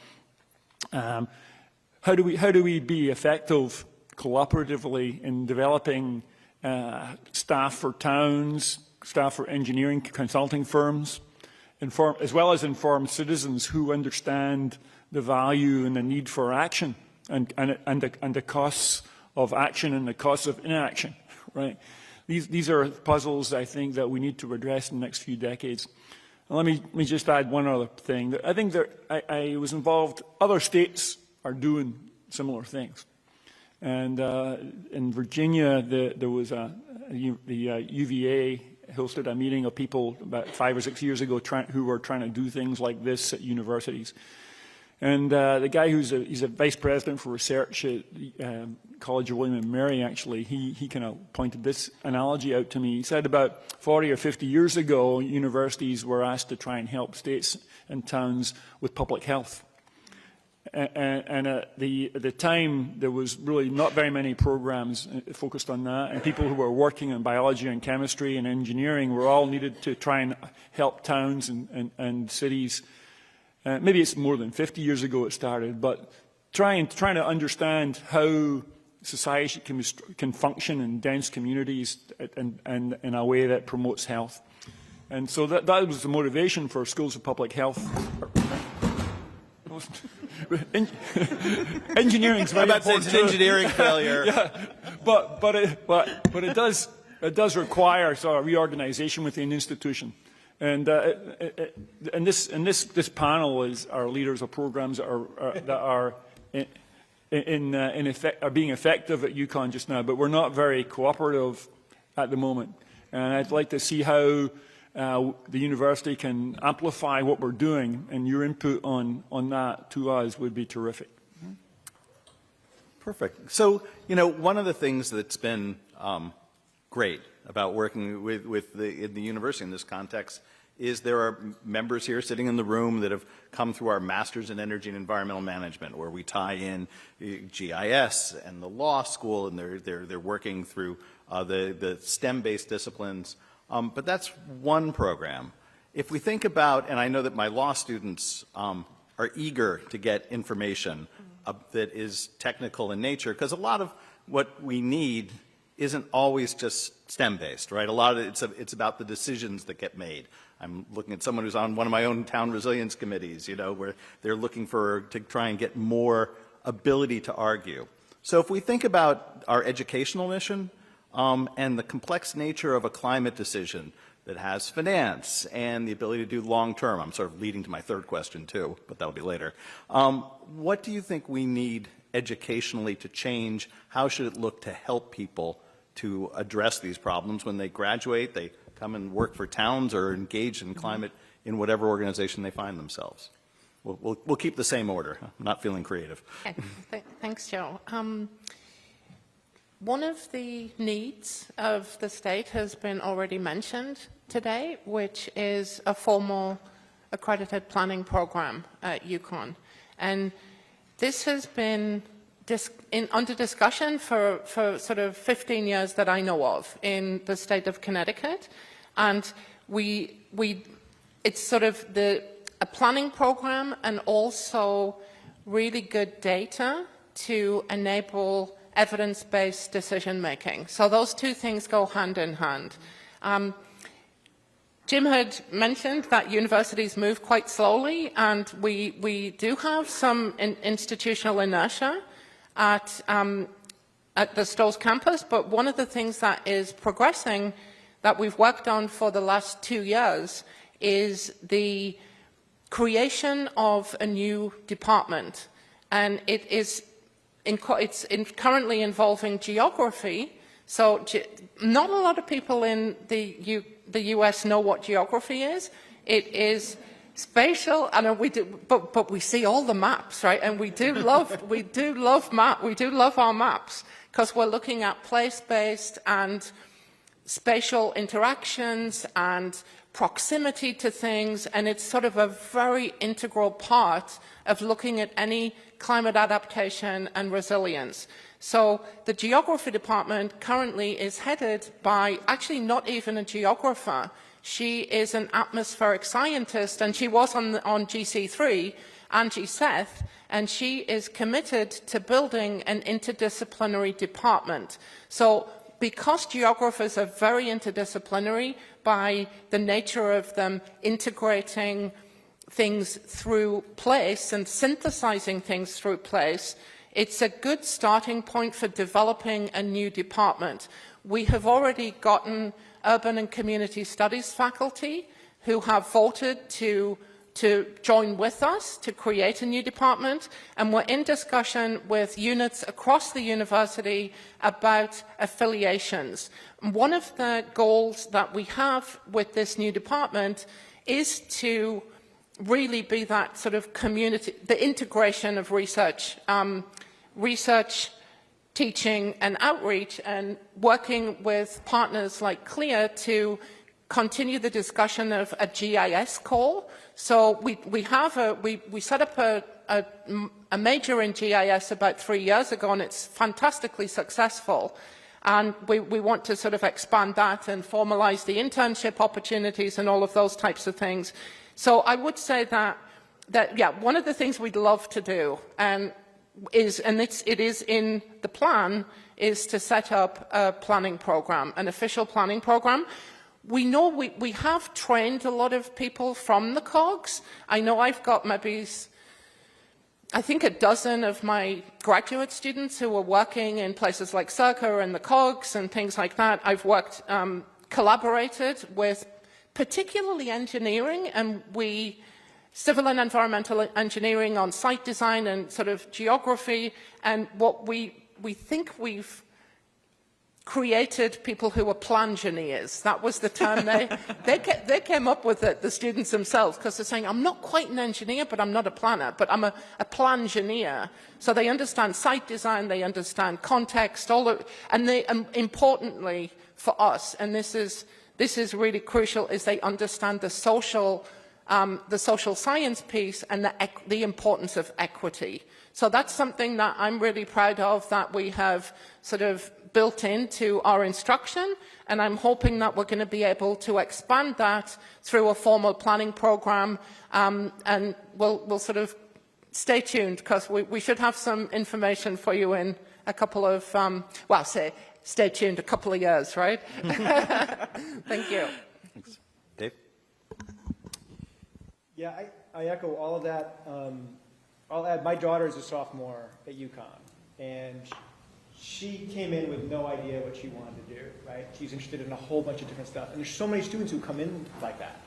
How do we be effective cooperatively in developing staff for towns, staff for engineering consulting firms, as well as informed citizens who understand the value and the need for action and the costs of action and the costs of inaction, right? These are puzzles, I think, that we need to address in the next few decades. And let me just add one other thing. I think that I was involved, other states are doing similar things. And in Virginia, there was the UVA hosted a meeting of people about 5 or 6 years ago who were trying to do things like this at universities. And the guy he's a vice president for research at College of William and Mary, actually, he kind of pointed this analogy out to me. He said about 40 or 50 years ago, universities were asked to try and help states and towns with public health. And at the time, there was really not very many programs focused on that, and people who were working in biology and chemistry and engineering were all needed to try and help towns and cities. Maybe it's more than 50 years ago it started, but trying to understand how society can function in dense communities and in a way that promotes health. And so that was the motivation for schools of public health. Engineering's very important. It's an engineering failure. Yeah, but it does require sort of reorganization within the institution. And this panel is our leaders of programs that are being effective at UConn just now, but we're not very cooperative at the moment. And I'd like to see how the university can amplify what we're doing, and your input on that to us would be terrific. Perfect. So, one of the things that's been great about working with the university in this context is there are members here sitting in the room that have come through our Masters in Energy and Environmental Management, where we tie in GIS and the law school, and they're working through the STEM-based disciplines. But that's one program. If we think about, and I know that my law students are eager to get information that is technical in nature, because a lot of what we need isn't always just STEM-based, right? A lot of it's about the decisions that get made. I'm looking at someone who's on one of my own town resilience committees, where they're looking to try and get more ability to argue. So if we think about our educational mission and the complex nature of a climate decision that has finance and the ability to do long-term, I'm sort of leading to my third question too, but that'll be later. What do you think we need educationally to change? How should it look to help people to address these problems when they graduate, they come and work for towns or engage in climate in whatever organization they find themselves? We'll keep the same order. I'm not feeling creative. Okay. Thanks, Joe. One of the needs of the state has been already mentioned today, which is a formal accredited planning program at UConn. And this has been under discussion for sort of 15 years that I know of in the state of Connecticut. And it's sort of a planning program and also really good data to enable evidence-based decision-making. So those two things go hand in hand. Jim had mentioned that universities move quite slowly, and we do have some institutional inertia at the Stowe campus, but one of the things that is progressing that we've worked on for the last 2 years is the creation of a new department, and it's currently involving geography. So not a lot of people in the US know what geography is. It is spatial, and we do, but we see all the maps, right? And we do love our maps because we're looking at place-based and spatial interactions and proximity to things, and it's sort of a very integral part of looking at any climate adaptation and resilience. So the geography department currently is headed by actually not even a geographer. She is an atmospheric scientist, and she was on GC3, Angie Seth, and she is committed to building an interdisciplinary department. So because geographers are very interdisciplinary by the nature of them integrating things through place and synthesizing things through place, it's a good starting point for developing a new department. We have already gotten urban and community studies faculty who have voted to join with us to create a new department, and we're in discussion with units across the university about affiliations. One of the goals that we have with this new department is to really be that sort of community, the integration of research, teaching and outreach, and working with partners like CLIA to continue the discussion of a GIS call. So we set up a major in GIS about 3 years ago, and it's fantastically successful. And we want to sort of expand that and formalize the internship opportunities and all of those types of things. So I would say that yeah, one of the things we'd love to do, and it is in the plan, is to set up a planning program, an official planning program. We know we have trained a lot of people from the COGS. I know I've got maybe, I think, a dozen of my graduate students who are working in places like CIRCA and the COGS and things like that. I've worked, collaborated with particularly engineering, and civil and environmental engineering on site design and sort of geography, and what we think we've created people who are plangineers. That was the term they came up with it, the students themselves, because they're saying, I'm not quite an engineer, but I'm not a planner, but I'm a plangineer. So they understand site design, they understand context, and importantly for us, and this is really crucial, is they understand the social science piece and the importance of equity. So that's something that I'm really proud of, that we have sort of built into our instruction, and I'm hoping that we're going to be able to expand that through a formal planning program, and we'll sort of stay tuned, because we should have some information for you in a couple of, stay tuned, a couple of years, right? Thank you. Thanks. Dave? Yeah, I echo all of that. I'll add, my daughter is a sophomore at UConn, and she came in with no idea what she wanted to do, right? She's interested in a whole bunch of different stuff. And there's so many students who come in like that.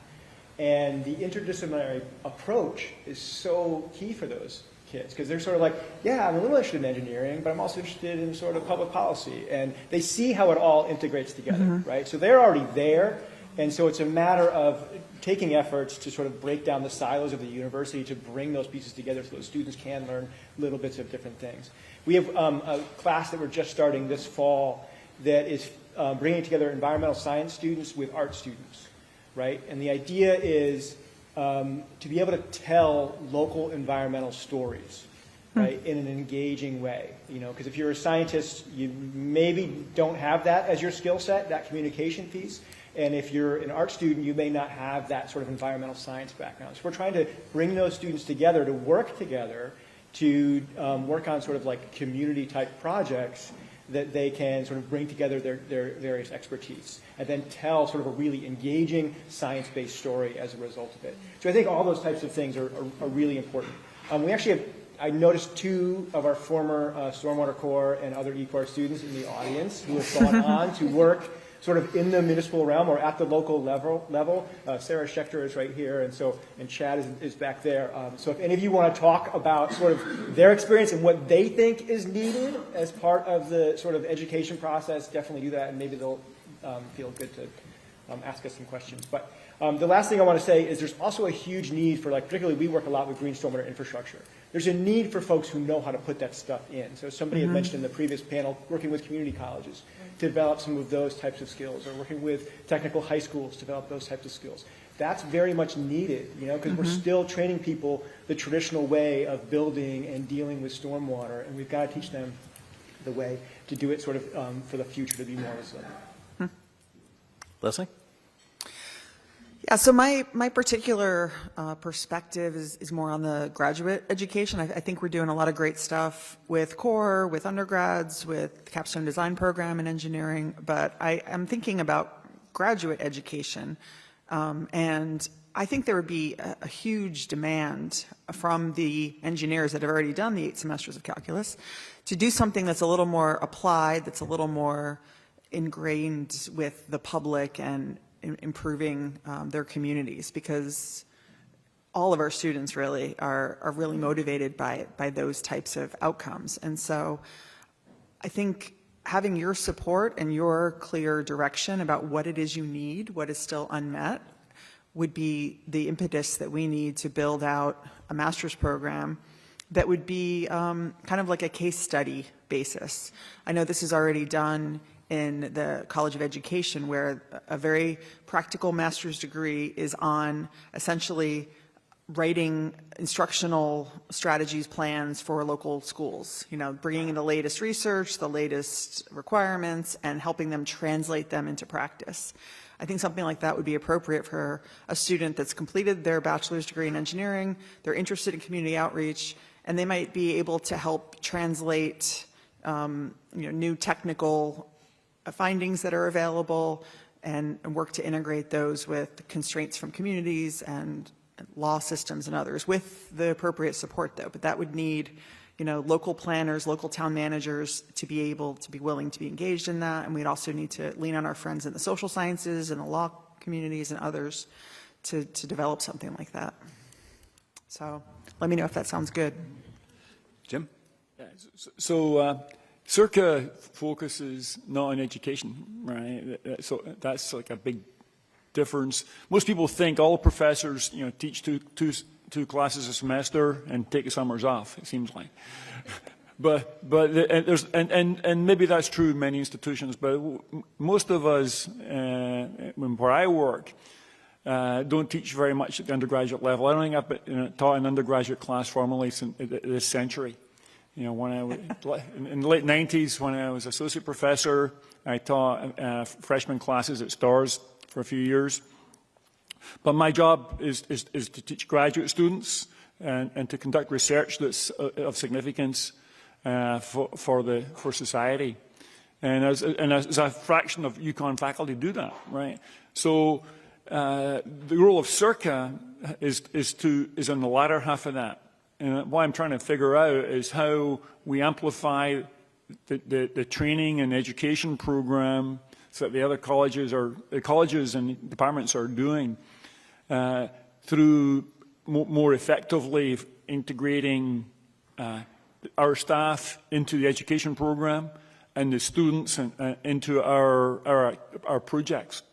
And the interdisciplinary approach is so key for those kids, because they're sort of like, yeah, I'm a little interested in engineering, but I'm also interested in sort of public policy. And they see how it all integrates together, right? So they're already there. And so it's a matter of taking efforts to sort of break down the silos of the university to bring those pieces together so those students can learn little bits of different things. We have a class that we're just starting this fall that is bringing together environmental science students with art students, right? And the idea is to be able to tell local environmental stories, right, in an engaging way. You know, because if you're a scientist, you maybe don't have that as your skill set, that communication piece. And if you're an art student, you may not have that sort of environmental science background. So we're trying to bring those students together to work together to work on sort of like community-type projects that they can sort of bring together their various expertise and then tell sort of a really engaging science-based story as a result of it. So I think all those types of things are really important. We actually have, I noticed 2 of our former Stormwater Corps and other E-Corps students in the audience who have gone on to work sort of in the municipal realm or at the local level. Sarah Schechter is right here, and Chad is back there. So if any of you want to talk about sort of their experience and what they think is needed as part of the sort of education process, definitely do that, and maybe they'll feel good to ask us some questions. But the last thing I want to say is there's also a huge need for, like, particularly we work a lot with green stormwater infrastructure. There's a need for folks who know how to put that stuff in. So somebody had mentioned in the previous panel, working with community colleges to develop some of those types of skills, or working with technical high schools to develop those types of skills. That's very much needed, you know, because we're still training people the traditional way of building and dealing with stormwater, and we've got to teach them the way to do it sort of for the future to be more resilient. Leslie? Yeah, so my particular perspective is more on the graduate education. I think we're doing a lot of great stuff with core, with undergrads, with the capstone design program in engineering, but I'm thinking about graduate education, and I think there would be a huge demand from the engineers that have already done the 8 semesters of calculus to do something that's a little more applied, that's a little more ingrained with the public and improving their communities, because all of our students really are really motivated by those types of outcomes. And so I think having your support and your clear direction about what it is you need, what is still unmet, would be the impetus that we need to build out a master's program that would be kind of like a case study basis. I know this is already done in the College of Education, where a very practical master's degree is on essentially writing instructional strategies plans for local schools, you know, bringing in the latest research, the latest requirements, and helping them translate them into practice. I think something like that would be appropriate for a student that's completed their bachelor's degree in engineering, they're interested in community outreach, and they might be able to help translate new technical findings that are available and work to integrate those with constraints from communities and law systems and others with the appropriate support, though. But that would need, local planners, local town managers to be able to be willing to be engaged in that. And we'd also need to lean on our friends in the social sciences and the law communities and others to develop something like that. So let me know if that sounds good. Jim? Yeah, so CIRCA focuses not on education, right? So that's like a big difference. Most people think all professors, teach two classes a semester and take the summers off. It seems like, but there's and maybe that's true in many institutions. But most of us, where I work, don't teach very much at the undergraduate level. I don't think I've taught an undergraduate class formally since this century. When I was in the late 90s, when I was associate professor, I taught freshman classes at STARS for a few years. But my job is to teach graduate students and to conduct research that's of significance for society. And as a fraction of UConn faculty do that, right? So the role of CIRCA is in the latter half of that. And what I'm trying to figure out is how we amplify the training and education program so that the other colleges and departments are doing through more effectively integrating our staff into the education program and the students into our projects.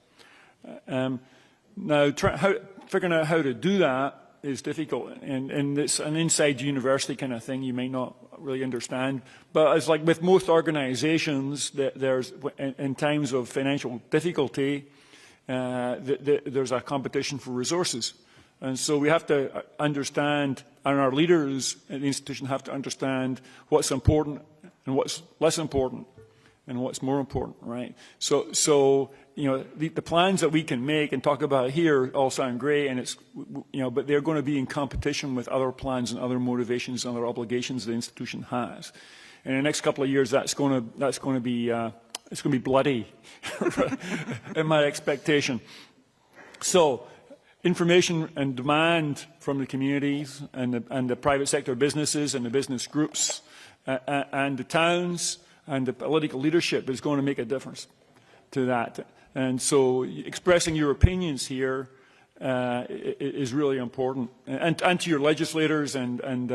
Now, figuring out how to do that is difficult, and it's an inside university kind of thing you might not really understand. But it's like with most organizations, there's in times of financial difficulty, there's a competition for resources. And so we have to understand, and our leaders at the institution have to understand what's important and what's less important. and what's more important, right? So you know, the plans that we can make and talk about here all sound great, and it's, you know, but they're going to be in competition with other plans and other motivations and other obligations the institution has. And in the next couple of years, that's going to be it's going to be bloody, in my expectation. So, information and demand from the communities and the private sector businesses and the business groups and the towns and the political leadership is going to make a difference to that. And so expressing your opinions here is really important, and to your legislators and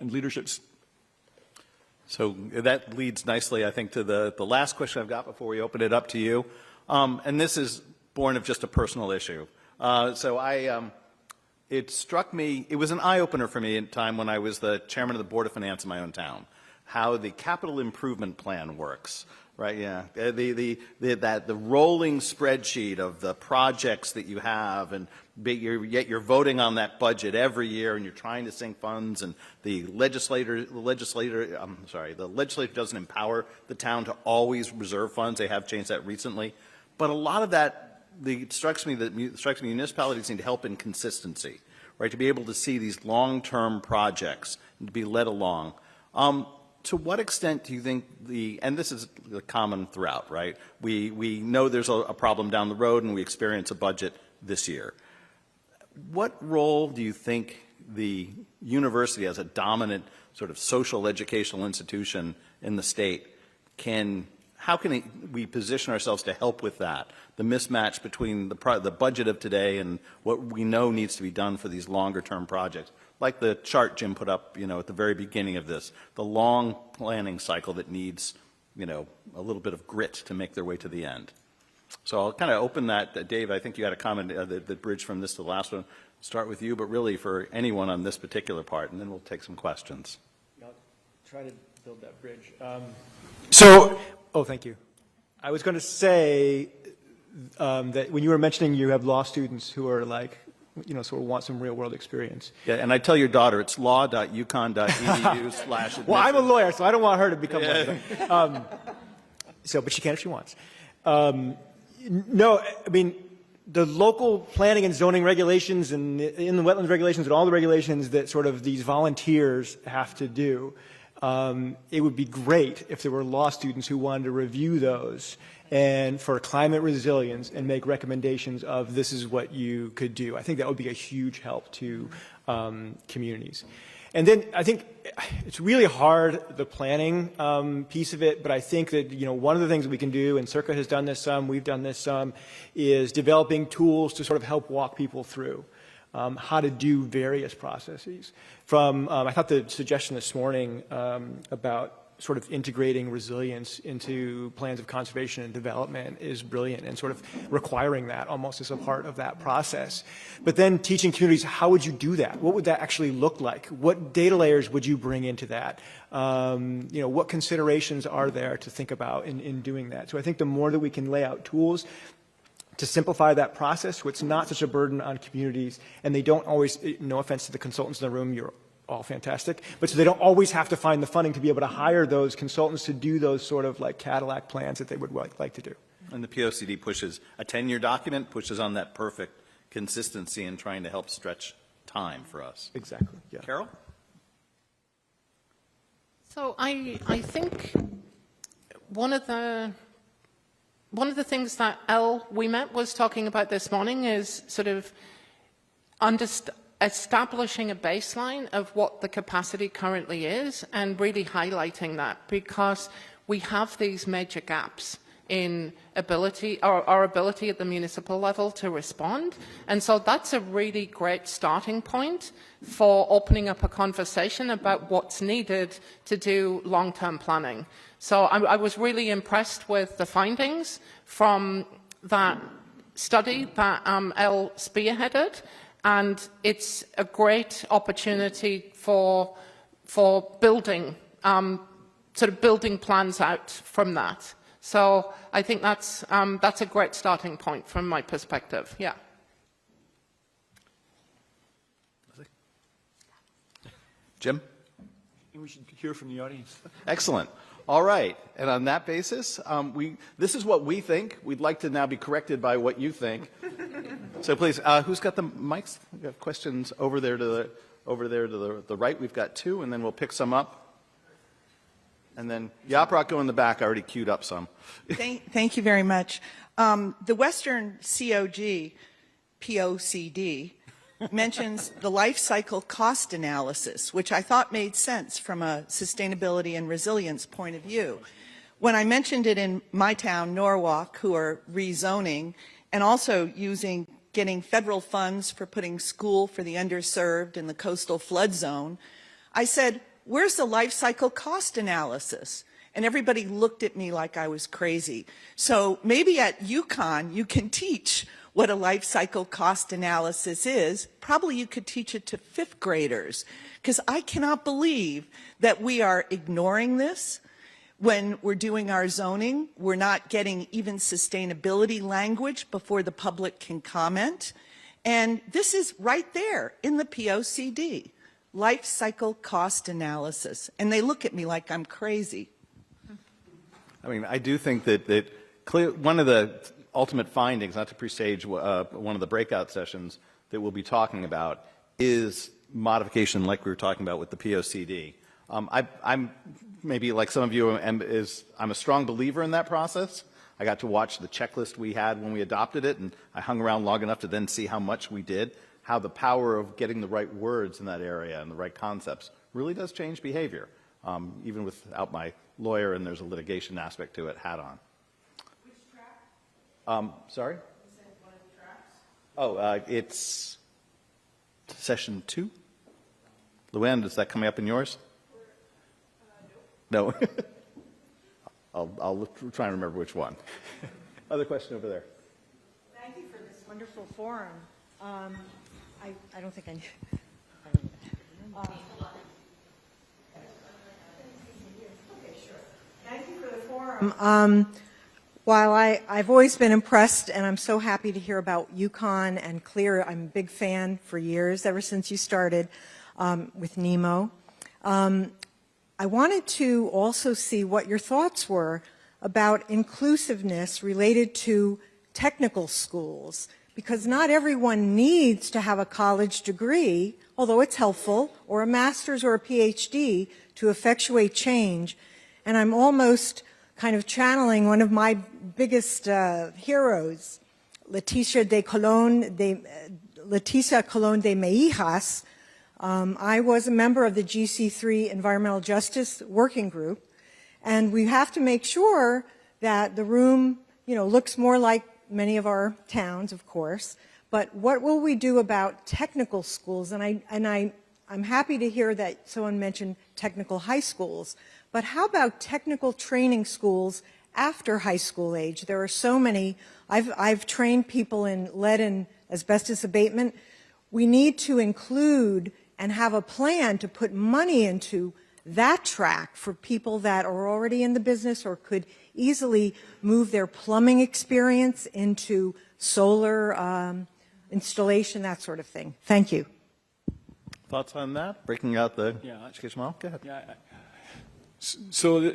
leaderships. So that leads nicely, I think, to the last question I've got before we open it up to you. And this is born of just a personal issue. It struck me, it was an eye-opener for me at a time when I was the chairman of the Board of Finance in my own town, how the capital improvement plan works. Right, yeah. The rolling spreadsheet of the projects that you have, and yet you're voting on that budget every year, and you're trying to sink funds, and the legislature doesn't empower the town to always reserve funds. They have changed that recently, but a lot of that, it strikes me that municipalities need help in consistency, right? To be able to see these long-term projects and to be led along. To what extent do you think and this is common throughout, right? We know there's a problem down the road and we experience a budget this year. What role do you think the university as a dominant sort of social educational institution in the state how can we position ourselves to help with that? The mismatch between the budget of today and what we know needs to be done for these longer term projects. Like the chart Jim put up, you know, at the very beginning of this, the long planning cycle that needs, you know, a little bit of grit to make their way to the end. So I'll kind of open that. Dave, I think you had a comment that bridged from this to the last one. Start with you, but really for anyone on this particular part, and then we'll take some questions. I'll try to build that bridge. Thank you. I was going to say that when you were mentioning you have law students who are like, you know, sort of want some real world experience. Yeah, and I tell your daughter it's law.uconn.edu/admission. Well, I'm a lawyer, so I don't want her to become one. But she can if she wants. No, I mean, the local planning and zoning regulations and in the wetlands regulations and all the regulations that sort of these volunteers have to do, it would be great if there were law students who wanted to review those and for climate resilience and make recommendations of this is what you could do. I think that would be a huge help to communities. And then I think it's really hard, the planning piece of it, but I think that, you know, one of the things that we can do, and CIRCA has done this some, we've done this some, is developing tools to sort of help walk people through how to do various processes. I thought the suggestion this morning about sort of integrating resilience into plans of conservation and development is brilliant, and sort of requiring that almost as a part of that process. But then teaching communities, how would you do that? What would that actually look like? What data layers would you bring into that? You know, what considerations are there to think about in doing that? So I think the more that we can lay out tools to simplify that process so it's not such a burden on communities, and they don't always, no offense to the consultants in the room, you're all fantastic, but so they don't always have to find the funding to be able to hire those consultants to do those sort of like Cadillac plans that they would like to do. And the POCD pushes, a 10-year document pushes on that perfect consistency and trying to help stretch time for us. Exactly, yeah. Carol? So I think one of the things that we met was talking about this morning is sort of establishing a baseline of what the capacity currently is and really highlighting that, because we have these major gaps in our ability at the municipal level to respond. And so that's a really great starting point for opening up a conversation about what's needed to do long-term planning. So I was really impressed with the findings from that study that Elle spearheaded. And it's a great opportunity for building, sort of building plans out from that. So I think that's a great starting point from my perspective. Yeah. Jim? think we should hear from the audience. Excellent. All right. And on that basis, this is what we think. We'd like to now be corrected by what you think. So please, who's got the mics? We've got questions over there to the right. We've got two, and then we'll pick some up. And then Yaprako in the back already queued up some. Thank you very much. The Western COG, POCD, mentions the life cycle cost analysis, which I thought made sense from a sustainability and resilience point of view. When I mentioned it in my town, Norwalk, who are rezoning and also getting federal funds for putting school for the underserved in the coastal flood zone, I said, where's the life cycle cost analysis? And everybody looked at me like I was crazy. So maybe at UConn you can teach what a life cycle cost analysis is. Probably you could teach it to fifth graders, because I cannot believe that we are ignoring this when we're doing our zoning. We're not getting even sustainability language before the public can comment. And this is right there in the POCD, life cycle cost analysis. And they look at me like I'm crazy. I mean, I do think that one of the ultimate findings, not to presage one of the breakout sessions that we'll be talking about, is modification like we were talking about with the POCD. I'm maybe like some of you, I'm a strong believer in that process. I got to watch the checklist we had when we adopted it, and I hung around long enough to then see how much we did, how the power of getting the right words in that area and the right concepts really does change behavior, even without my lawyer, and there's a litigation aspect to it, hat on. Sorry? You said one of the tracks? Oh, it's session 2. Luann, is that coming up in yours? No. I'll try and remember which one. Other question over there. Thank you for this wonderful forum. I don't think I knew. Okay, sure. Thank you for the forum. While I've always been impressed, and I'm so happy to hear about UConn and CLEAR, I'm a big fan for years, ever since you started with NEMO. I wanted to also see what your thoughts were about inclusiveness related to technical schools, because not everyone needs to have a college degree, although it's helpful, or a master's or a PhD to effectuate change. And I'm almost kind of channeling one of my biggest heroes, Leticia Colón de Meijas. I was a member of the GC3 Environmental Justice Working Group, and we have to make sure that the room, looks more like many of our towns, of course. But what will we do about technical schools? And I'm happy to hear that someone mentioned technical high schools. But how about technical training schools after high school age? There are so many. I've trained people in lead and asbestos abatement. We need to include and have a plan to put money into that track for people that are already in the business or could easily move their plumbing experience into solar installation, that sort of thing. Thank you. Thoughts on that? Breaking out the education model? Go ahead. Yeah. So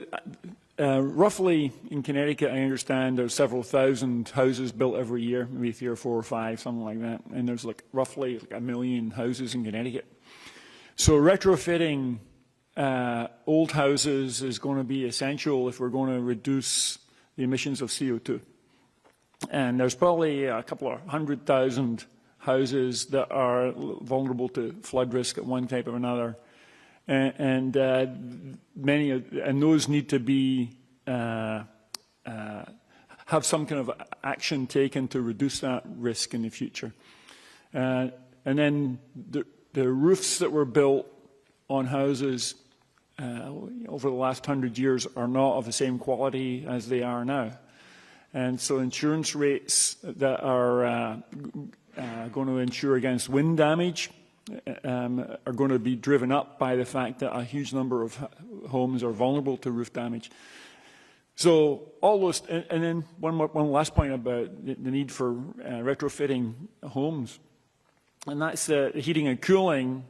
roughly in Connecticut, I understand there's several thousand houses built every year, maybe 3 or 4 or 5, something like that. And there's roughly 1 million houses in Connecticut. So retrofitting old houses is going to be essential if we're going to reduce the emissions of CO2. And there's probably a couple of 100,000 houses that are vulnerable to flood risk at one type or another. And those need to be have some kind of action taken to reduce that risk in the future. And then the roofs that were built on houses over the last 100 years are not of the same quality as they are now. And so insurance rates that are going to insure against wind damage are going to be driven up by the fact that a huge number of homes are vulnerable to roof damage. So all those, and then one last point about the need for retrofitting homes, and that's heating and cooling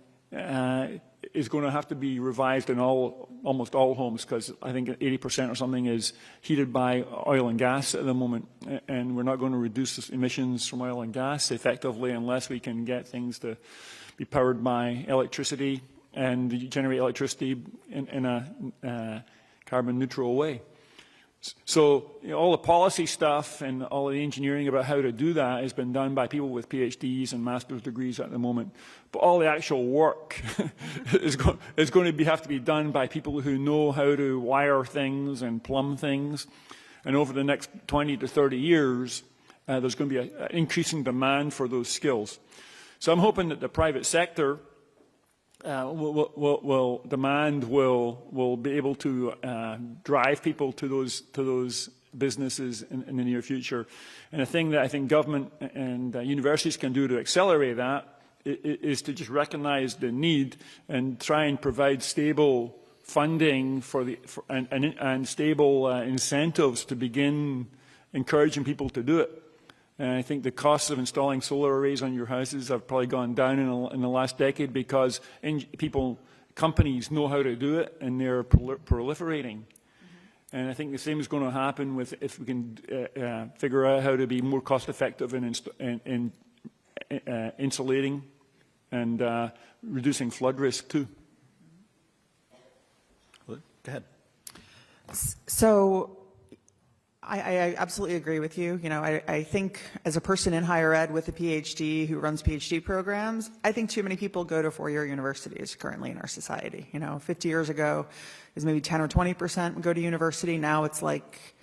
is going to have to be revised in almost all homes, because I think 80% or something is heated by oil and gas at the moment, and we're not going to reduce emissions from oil and gas effectively unless we can get things to be powered by electricity and generate electricity in a carbon neutral way. So all the policy stuff and all the engineering about how to do that has been done by people with PhDs and master's degrees at the moment. But all the actual work is going to have to be done by people who know how to wire things and plumb things. And over the next 20 to 30 years, there's going to be an increasing demand for those skills. So I'm hoping that the private sector will be able to drive people to those businesses in the near future. And a thing that I think government and universities can do to accelerate that is to just recognize the need and try and provide stable funding and stable incentives to begin encouraging people to do it. And I think the costs of installing solar arrays on your houses have probably gone down in the last decade because companies know how to do it and they're proliferating. Mm-hmm. And I think the same is going to happen if we can figure out how to be more cost effective in insulating and reducing flood risk too. Go ahead. So I absolutely agree with you. I think as a person in higher ed with a PhD who runs PhD programs, I think too many people go to four-year universities currently in our society. 50 years ago, it was maybe 10 or 20% would go to university. Now it's like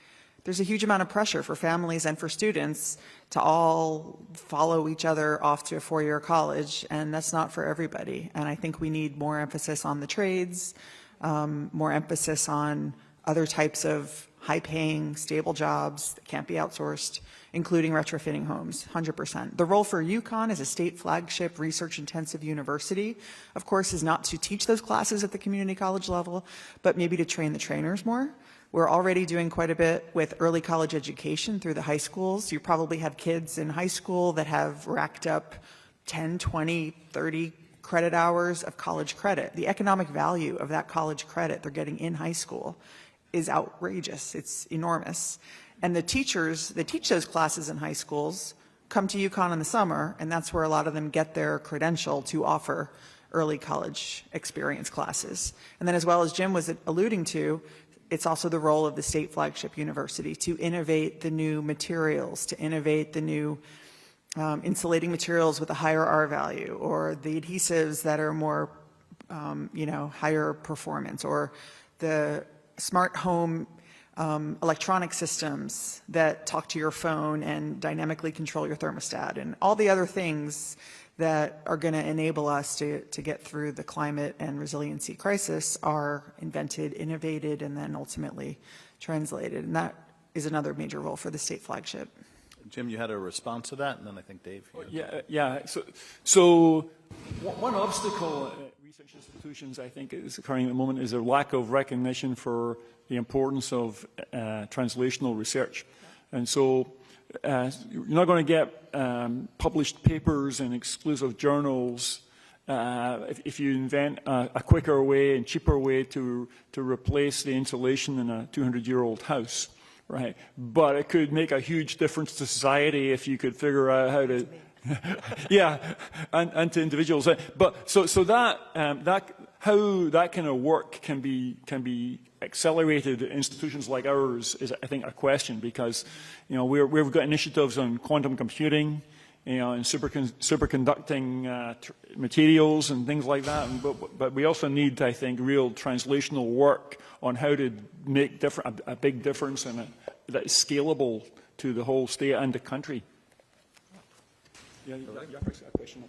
there's a huge amount of pressure for families and for students to all follow each other off to a four-year college, and that's not for everybody. And I think we need more emphasis on the trades, more emphasis on other types of high-paying, stable jobs that can't be outsourced, including retrofitting homes, 100%. The role for UConn as a state flagship research-intensive university, of course, is not to teach those classes at the community college level, but maybe to train the trainers more. We're already doing quite a bit with early college education through the high schools. You probably have kids in high school that have racked up 10, 20, 30 credit hours of college credit. The economic value of that college credit they're getting in high school is outrageous. It's enormous. And the teachers that teach those classes in high schools come to UConn in the summer, and that's where a lot of them get their credential to offer early college experience classes. And then, as well as Jim was alluding to, it's also the role of the state flagship university to innovate the new materials, to innovate the new insulating materials with a higher R value, or the adhesives that are more, higher performance, or the smart home electronic systems that talk to your phone and dynamically control your thermostat, and all the other things that are going to enable us to get through the climate and resiliency crisis are invented, innovated, and then ultimately translated. And that is another major role for the state flagship. Jim, you had a response to that, and then I think Dave. Yeah. So one obstacle research institutions, I think, is occurring at the moment is a lack of recognition for the importance of translational research. And so you're not going to get published papers in exclusive journals if you invent a quicker way and cheaper way to replace the insulation in a 200-year-old house, right? But it could make a huge difference to society if you could figure out how to and to individuals. But so that how that kind of work can be accelerated at institutions like ours is, I think, a question, because we've got initiatives on quantum computing, and superconducting materials and things like that. But we also need, I think, real translational work on how to make a big difference and that is scalable to the whole state and the country. Yeah, Jaaprak's got a question.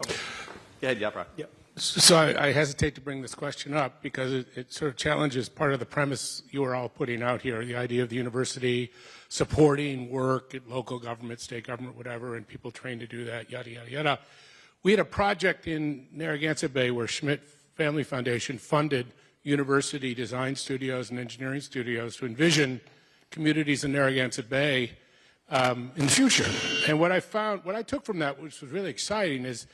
Yeah, Jaaprak. Yeah. So I hesitate to bring this question up because it sort of challenges part of the premise you were all putting out here, the idea of the university supporting work at local government, state government, whatever, and people trained to do that, yada, yada, yada. We had a project in Narragansett Bay where Schmidt Family Foundation funded university design studios and engineering studios to envision communities in Narragansett Bay in the future. And what I took from that, which was really exciting, is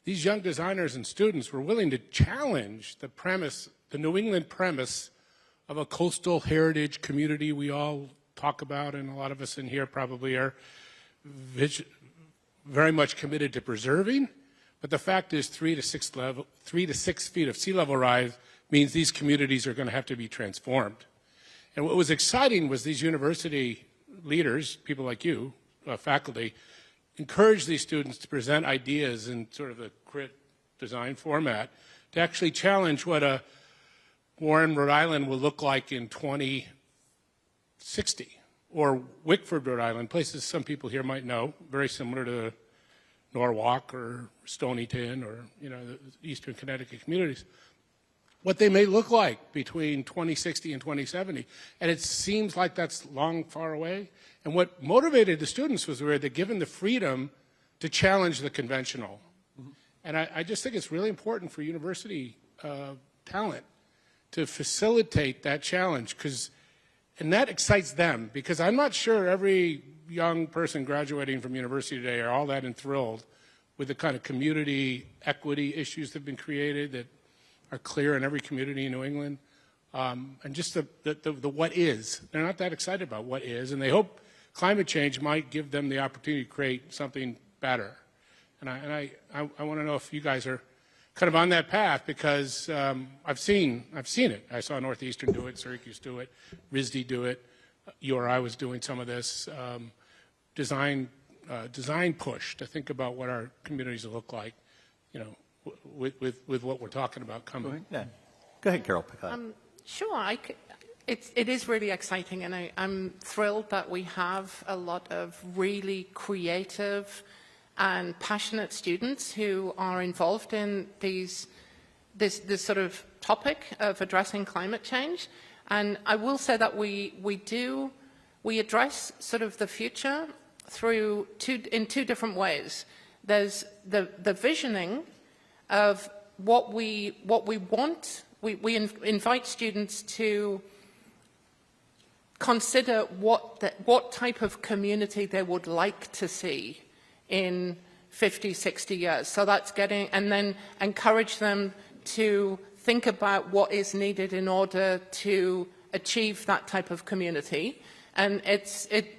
these young designers and students were willing to challenge the premise, the New England premise of a coastal heritage community we all talk about, and a lot of us in here probably are very much committed to preserving. But the fact is 3 to 6 feet of sea level rise means these communities are going to have to be transformed. And what was exciting was these university leaders, people like you, faculty, encouraged these students to present ideas in sort of the crit design format to actually challenge what a Warren, Rhode Island will look like in 2060, or Wickford, Rhode Island, places some people here might know, very similar to Norwalk or Stonyton or, you know, the eastern Connecticut communities, what they may look like between 2060 and 2070. And it seems like that's long, far away. And what motivated the students was they're given the freedom to challenge the conventional. Mm-hmm. And I just think it's really important for university talent to facilitate that challenge, and that excites them, because I'm not sure every young person graduating from university today are all that enthralled with the kind of community equity issues that have been created that are clear in every community in New England, and just the what is. They're not that excited about what is, and they hope climate change might give them the opportunity to create something better. And I want to know if you guys are kind of on that path, because I've seen it. I saw Northeastern do it, Syracuse do it, RISD do it, URI was doing some of this design push to think about what our communities will look like, you know, with what we're talking about coming. Go ahead, Carol. Sure, it is really exciting, and I'm thrilled that we have a lot of really creative and passionate students who are involved in this sort of topic of addressing climate change. And I will say that we address sort of the future in two different ways. There's the visioning of what we want. We invite students to consider what type of community they would like to see in 50, 60 years. So that's and then encourage them to think about what is needed in order to achieve that type of community. And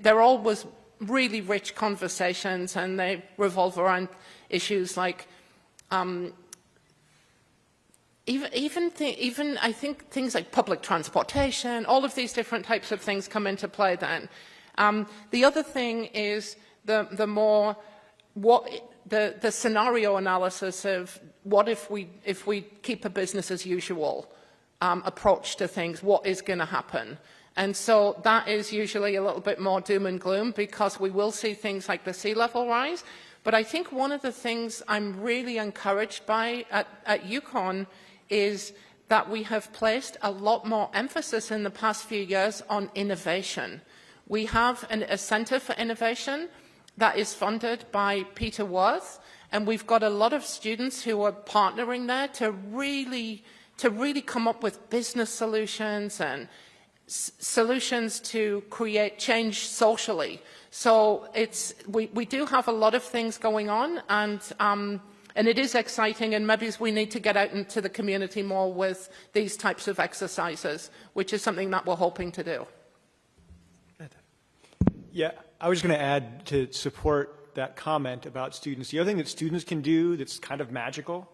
they're always really rich conversations, and they revolve around issues like even I think things like public transportation, all of these different types of things come into play then. The other thing is the scenario analysis of what if we keep a business as usual approach to things, what is going to happen? And so that is usually a little bit more doom and gloom, because we will see things like the sea level rise. But I think one of the things I'm really encouraged by at UConn is that we have placed a lot more emphasis in the past few years on innovation. We have a Centre for Innovation that is funded by Peter Worth, and we've got a lot of students who are partnering there to really come up with business solutions and solutions to create change socially. So we do have a lot of things going on, and it is exciting, and maybe we need to get out into the community more with these types of exercises, which is something that we're hoping to do. Yeah, I was going to add to support that comment about students. The other thing that students can do that's kind of magical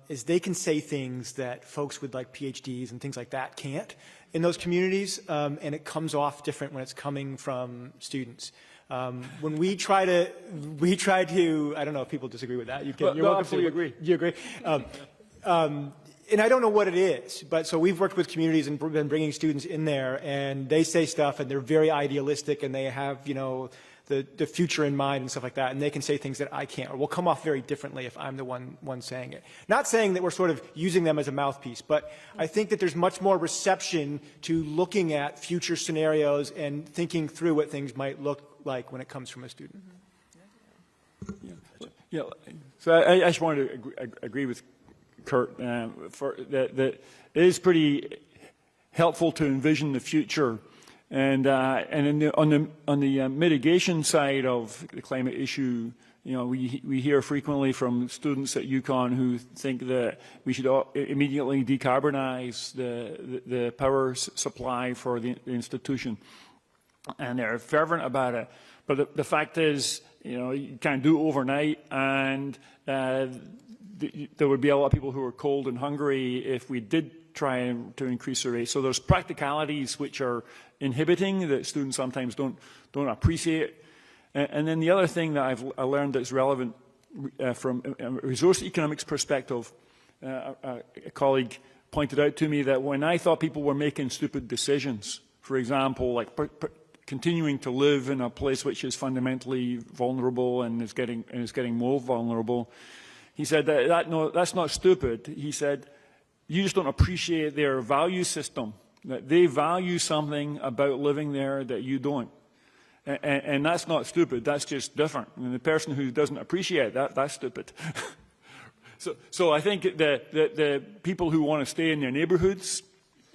is they can say things that folks with like PhDs and things like that can't in those communities, and it comes off different when it's coming from students. When we try to, I don't know if people disagree with that. You're welcome to agree. You agree? And I don't know what it is, but so we've worked with communities and been bringing students in there, and they say stuff, and they're very idealistic, and they have, you know, the future in mind and stuff like that, and they can say things that I can't, or will come off very differently if I'm the one saying it. Not saying that we're sort of using them as a mouthpiece, but I think that there's much more reception to looking at future scenarios and thinking through what things might look like when it comes from a student. Yeah. So I just wanted to agree with Kurt that it is pretty helpful to envision the future, and on the mitigation side of the climate issue, You know, we hear frequently from students at UConn who think that we should immediately decarbonize the power supply for the institution, and they're fervent about it. But the fact is, you know, you can't do it overnight, and there would be a lot of people who are cold and hungry if we did try to increase the rate. So there's practicalities which are inhibiting that students sometimes don't appreciate. And then the other thing that I learned that's relevant from a resource economics perspective, a colleague pointed out to me that when I thought people were making stupid decisions, for example, like continuing to live in a place which is fundamentally vulnerable and is getting more vulnerable, he said that's not stupid. He said, you just don't appreciate their value system, that they value something about living there that you don't. And that's not stupid, that's just different. And the person who doesn't appreciate that, that's stupid. So I think that the people who want to stay in their neighborhoods,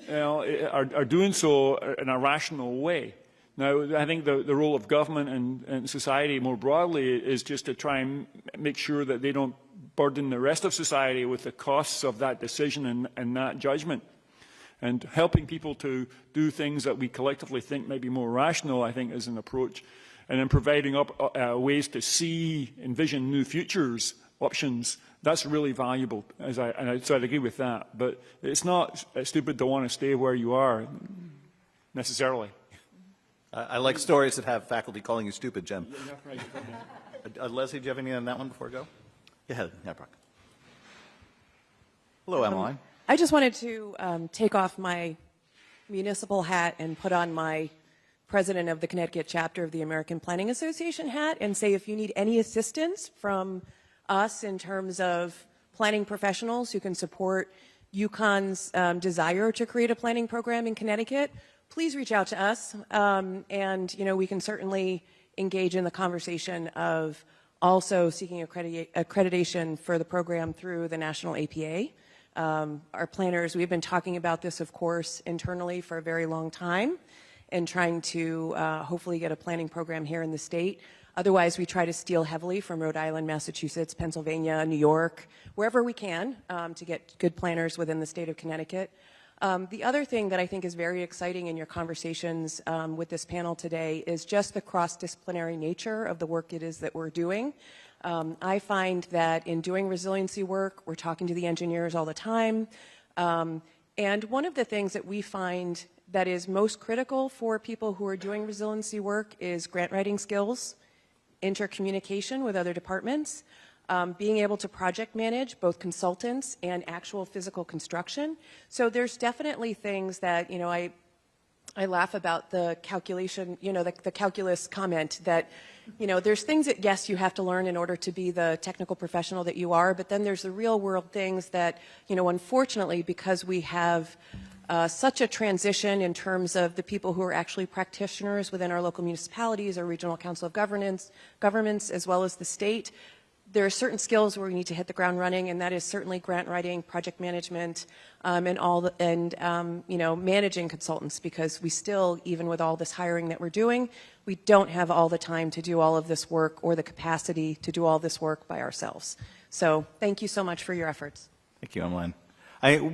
you know, are doing so in a rational way. Now, I think the role of government and society more broadly is just to try and make sure that they don't burden the rest of society with the costs of that decision and that judgment. And helping people to do things that we collectively think might be more rational, I think, is an approach. And then providing up ways to envision new futures, options, that's really valuable. So I'd agree with that. But it's not stupid to want to stay where you are, necessarily. I like stories that have faculty calling you stupid, Jim. Leslie, do you have any on that one before I go? Go ahead. Yeah, Brock. Hello, Emmeline. I just wanted to take off my municipal hat and put on my president of the Connecticut chapter of the American Planning Association hat and say if you need any assistance from us in terms of planning professionals who can support UConn's desire to create a planning program in Connecticut, please reach out to us. And, you know, we can certainly engage in the conversation of also seeking accreditation for the program through the National APA. Our planners, we've been talking about this, of course, internally for a very long time and trying to hopefully get a planning program here in the state. Otherwise, we try to steal heavily from Rhode Island, Massachusetts, Pennsylvania, New York, wherever we can to get good planners within the state of Connecticut. The other thing that I think is very exciting in your conversations with this panel today is just the cross-disciplinary nature of the work it is that we're doing. I find that in doing resiliency work, we're talking to the engineers all the time. And one of the things that we find that is most critical for people who are doing resiliency work is grant writing skills, intercommunication with other departments, being able to project manage both consultants and actual physical construction. So there's definitely things that, you know, I laugh about the calculation, you know, the calculus comment that, you know, there's things that, yes, you have to learn in order to be the technical professional that you are, but then there's the real world things that, you know, unfortunately, because we have such a transition in terms of the people who are actually practitioners within our local municipalities, our regional council of governments, as well as the state, there are certain skills where we need to hit the ground running, and that is certainly grant writing, project management, and you know, managing consultants, because we still, even with all this hiring that we're doing, we don't have all the time to do all of this work or the capacity to do all this work by ourselves. So thank you so much for your efforts. Thank you, Emmeline.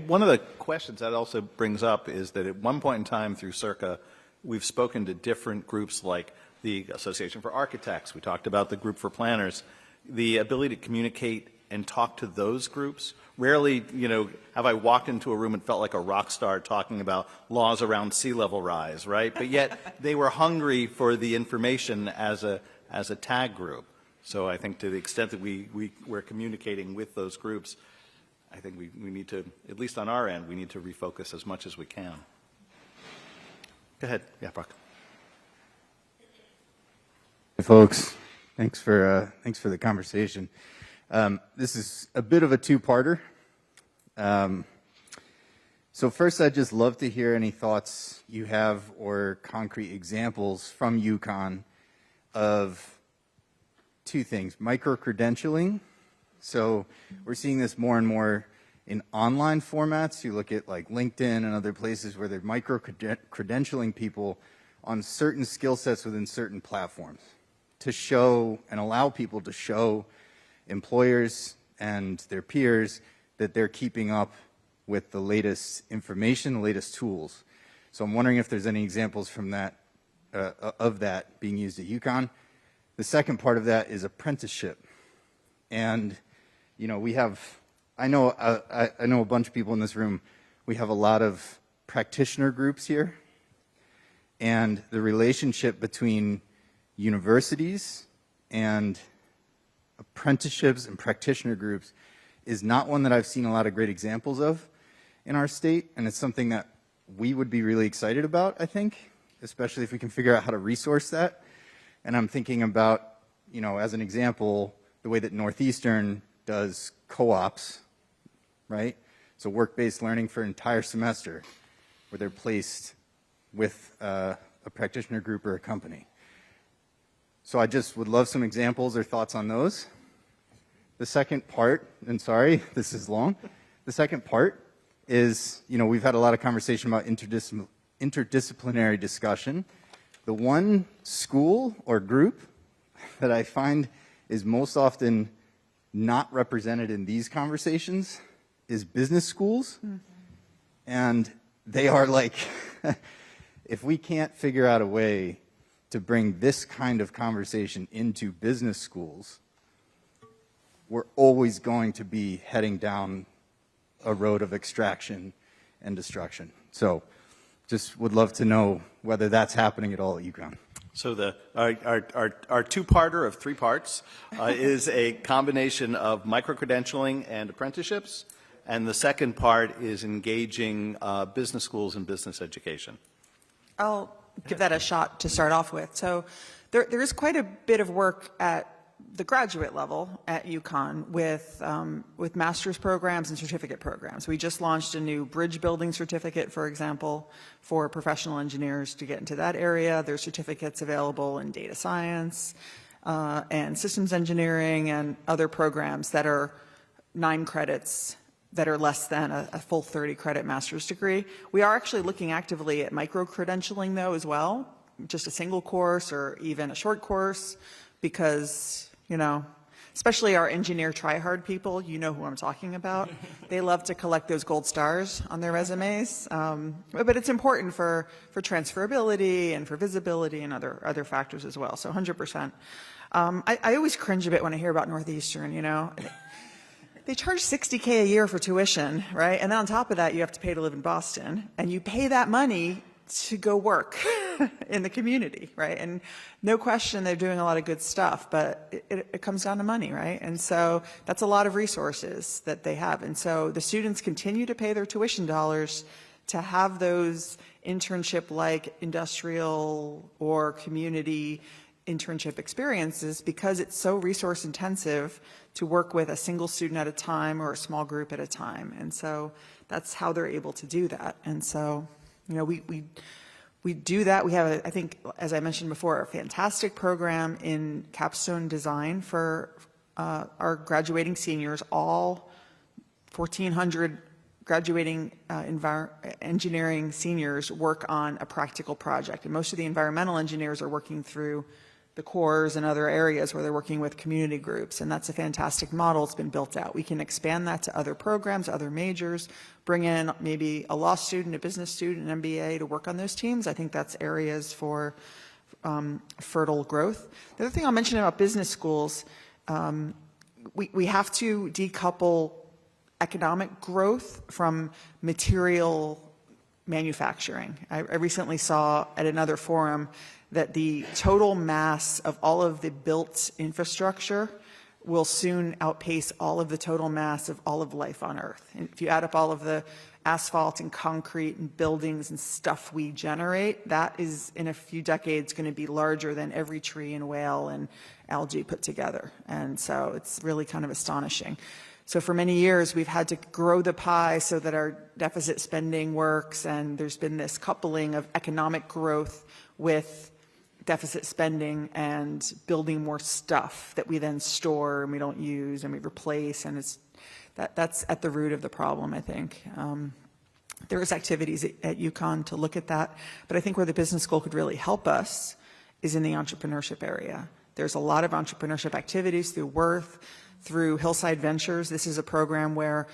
One of the questions that also brings up is that at one point in time through CIRCA, we've spoken to different groups like the Association for Architects. We talked about the group for planners. The ability to communicate and talk to those groups. Rarely, you know, have I walked into a room and felt like a rock star talking about laws around sea level rise, right? But yet they were hungry for the information as a tag group. So I think to the extent that we're communicating with those groups, I think we need to, at least on our end, we need to refocus as much as we can. Go ahead. Yeah, Brock. Hey, folks. Thanks for the conversation. This is a bit of a two-parter. So first, I'd just love to hear any thoughts you have or concrete examples from UConn of two things. Micro-credentialing. So we're seeing this more and more in online formats. You look at like LinkedIn and other places where they're micro-credentialing people on certain skill sets within certain platforms to show and allow people to show employers and their peers that they're keeping up with the latest information, the latest tools. So I'm wondering if there's any examples from that, of that being used at UConn. The second part of that is apprenticeship. And, you know, we have, I know a bunch of people in this room, we have a lot of practitioner groups here. And the relationship between universities and apprenticeships and practitioner groups is not one that I've seen a lot of great examples of in our state, and it's something that we would be really excited about, I think, especially if we can figure out how to resource that. And I'm thinking about, you know, as an example, the way that Northeastern does co-ops, right? So work-based learning for an entire semester where they're placed with a practitioner group or a company. So I just would love some examples or thoughts on those. The second part, and sorry, this is long. The second part is, you know, we've had a lot of conversation about interdisciplinary discussion. The one school or group that I find is most often not represented in these conversations is business schools. Mm-hmm. And they are like, if we can't figure out a way to bring this kind of conversation into business schools, we're always going to be heading down a road of extraction and destruction. So just would love to know whether that's happening at all at UConn. So our two-parter of 3 parts is a combination of micro-credentialing and apprenticeships, and the second part is engaging business schools and business education. I'll give that a shot to start off with. So there is quite a bit of work at the graduate level at UConn with master's programs and certificate programs. We just launched a new bridge building certificate, for example, for professional engineers to get into that area. There's certificates available in data science and systems engineering and other programs that are 9 credits that are less than a full 30-credit master's degree. We are actually looking actively at micro-credentialing, though, as well, just a single course or even a short course, because, you know, especially our engineer try-hard people, you know who I'm talking about. They love to collect those gold stars on their resumes. But it's important for transferability and for visibility and other factors as well, so 100%. I always cringe a bit when I hear about Northeastern, you know. They charge $60K a year for tuition, right? And then on top of that, you have to pay to live in Boston, and you pay that money to go work in the community, right? And no question they're doing a lot of good stuff, but it comes down to money, right? And so that's a lot of resources that they have. And so the students continue to pay their tuition dollars to have those internship-like industrial or community internship experiences because it's so resource intensive to work with a single student at a time or a small group at a time. And so that's how they're able to do that. And so, you know, we do that. We have, I think, as I mentioned before, a fantastic program in capstone design for our graduating seniors. All 1,400 graduating engineering seniors work on a practical project. And most of the environmental engineers are working through the cores and other areas where they're working with community groups. And that's a fantastic model. It's been built out. We can expand that to other programs, other majors, bring in maybe a law student, a business student, an MBA to work on those teams. I think that's areas for fertile growth. The other thing I'll mention about business schools, we have to decouple economic growth from material manufacturing. I recently saw at another forum that the total mass of all of the built infrastructure will soon outpace all of the total mass of all of life on Earth. And if you add up all of the asphalt and concrete and buildings and stuff we generate, that is in a few decades going to be larger than every tree and whale and algae put together. And so it's really kind of astonishing. So for many years, we've had to grow the pie so that our deficit spending works, and there's been this coupling of economic growth with deficit spending and building more stuff that we then store and we don't use and we replace, and that's at the root of the problem, I think. There is activities at UConn to look at that, but I think where the business school could really help us is in the entrepreneurship area. There's a lot of entrepreneurship activities through Worth, through Hillside Ventures. This is a program where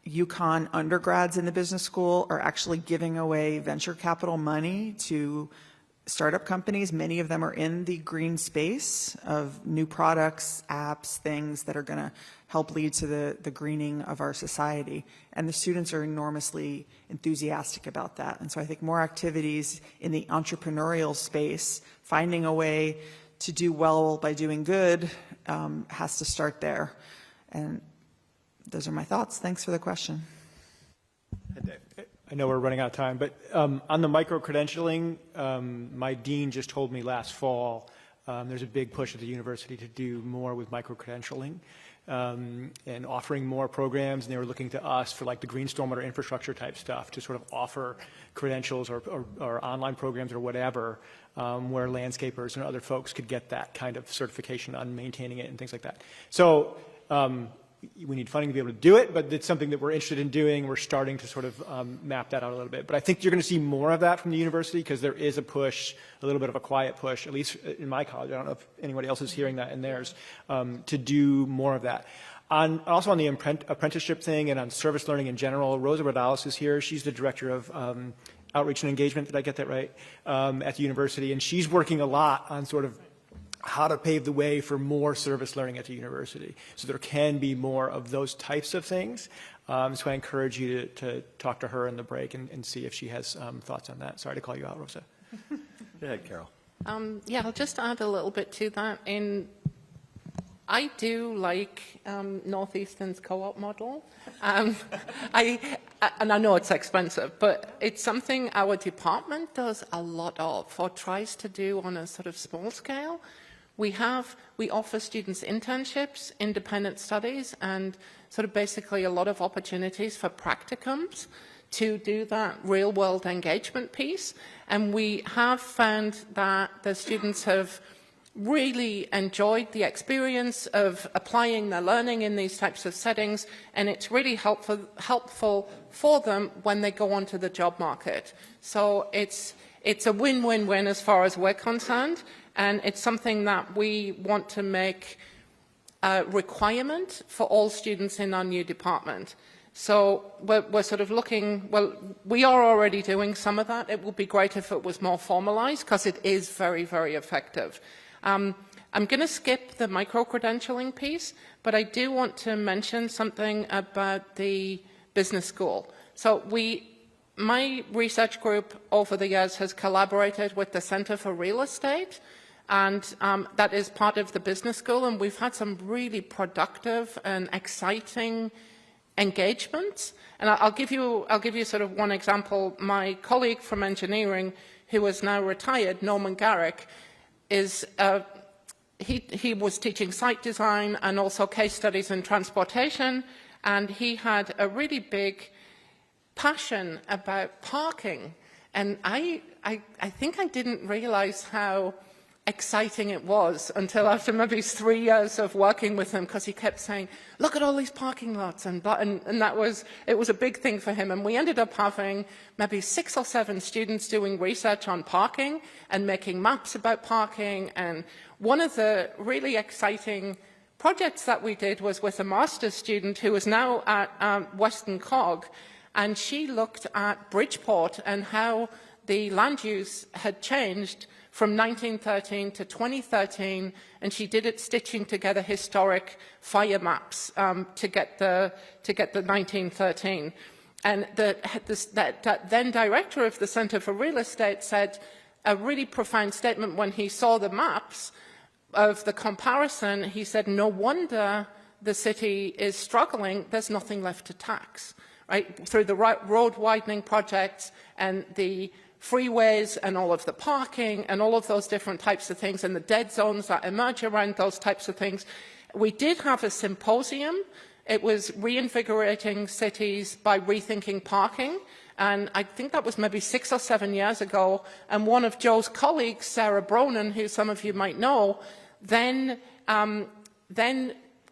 UConn undergrads in the business school are actually giving away venture capital money to startup companies. Many of them are in the green space of new products, apps, things that are going to help lead to the greening of our society. And the students are enormously enthusiastic about that. And so I think more activities in the entrepreneurial space, finding a way to do well by doing good, has to start there. And those are my thoughts. Thanks for the question. I know we're running out of time, but on the micro-credentialing, my dean just told me last fall there's a big push at the university to do more with micro-credentialing and offering more programs, and they were looking to us for like the green stormwater infrastructure type stuff to sort of offer credentials or online programs or whatever where landscapers and other folks could get that kind of certification on maintaining it and things like that. So we need funding to be able to do it, but it's something that we're interested in doing. We're starting to sort of map that out a little bit. But I think you're going to see more of that from the university because there is a push, a little bit of a quiet push, at least in my college. I don't know if anybody else is hearing that in theirs, to do more of that. Also on the apprenticeship thing and on service learning in general, Rosa Rodales is here. She's the director of outreach and engagement. Did I get that right? At the university. And she's working a lot on sort of how to pave the way for more service learning at the university. So there can be more of those types of things. So I encourage you to talk to her in the break and see if she has thoughts on that. Sorry to call you out, Rosa. Go ahead, Carol. Yeah, I'll just add a little bit to that. I do like Northeastern's co-op model. And I know it's expensive, but it's something our department does a lot of or tries to do on a sort of small scale. We offer students internships, independent studies, and sort of basically a lot of opportunities for practicums to do that real-world engagement piece. And we have found that the students have really enjoyed the experience of applying their learning in these types of settings, and it's really helpful for them when they go onto the job market. So it's a win-win-win as far as we're concerned, and it's something that we want to make a requirement for all students in our new department. So we're sort of looking, well, we are already doing some of that. It would be great if it was more formalized because it is very, very effective. I'm going to skip the micro-credentialing piece, but I do want to mention something about the business school. So my research group over the years has collaborated with the Center for Real Estate, and that is part of the business school, and we've had some really productive and exciting engagements. And I'll give you sort of one example. My colleague from engineering, who is now retired, Norman Garrick, he was teaching site design and also case studies in transportation, and he had a really big passion about parking. And I think I didn't realize how exciting it was until after maybe 3 years of working with him, because he kept saying, look at all these parking lots, and it was a big thing for him. And we ended up having maybe 6 or 7 students doing research on parking and making maps about parking. And one of the really exciting projects that we did was with a master's student who is now at Western Cog, and she looked at Bridgeport and how the land use had changed from 1913 to 2013, and she did it stitching together historic fire maps to get the 1913. And that then director of the Center for Real Estate said a really profound statement when he saw the maps of the comparison. He said, no wonder the city is struggling, there's nothing left to tax, right? Through the road widening projects and the freeways and all of the parking and all of those different types of things and the dead zones that emerge around those types of things. We did have a symposium. It was Reinvigorating Cities by Rethinking Parking, and I think that was maybe 6 or 7 years ago. And one of Joe's colleagues, Sarah Bronan, who some of you might know, then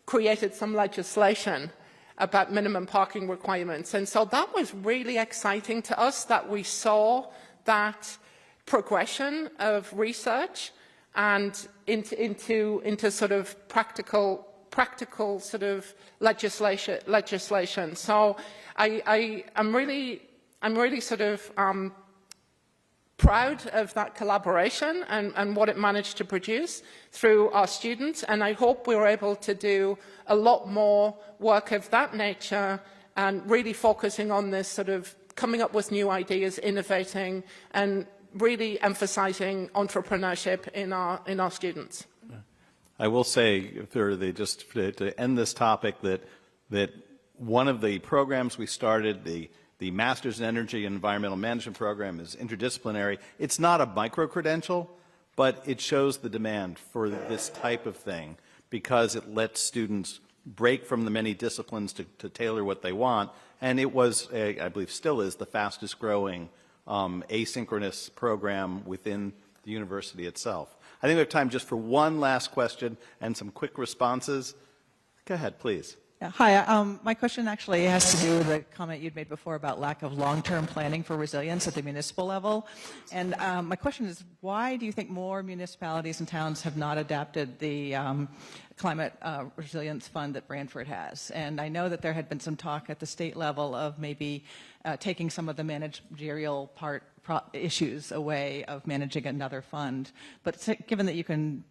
created some legislation about minimum parking requirements. And so that was really exciting to us that we saw that progression of research and into sort of practical sort of legislation. So I'm really sort of proud of that collaboration and what it managed to produce through our students, and I hope we were able to do a lot more work of that nature and really focusing on this sort of coming up with new ideas, innovating, and really emphasizing entrepreneurship in our students. I will say, just to end this topic, that one of the programs we started, the Masters in Energy and Environmental Management program, is interdisciplinary. It's not a micro-credential, but it shows the demand for this type of thing because it lets students break from the many disciplines to tailor what they want. And it was, I believe still is, the fastest growing asynchronous program within the university itself. I think we have time just for one last question and some quick responses. Go ahead, please. Yeah, hi, my question actually has to do with the comment you'd made before about lack of long-term planning for resilience at the municipal level. And my question is, why do you think more municipalities and towns have not adapted the climate resilience fund that Brantford has? And I know that there had been some talk at the state level of maybe taking some of the managerial issues away of managing another fund. But given that you can,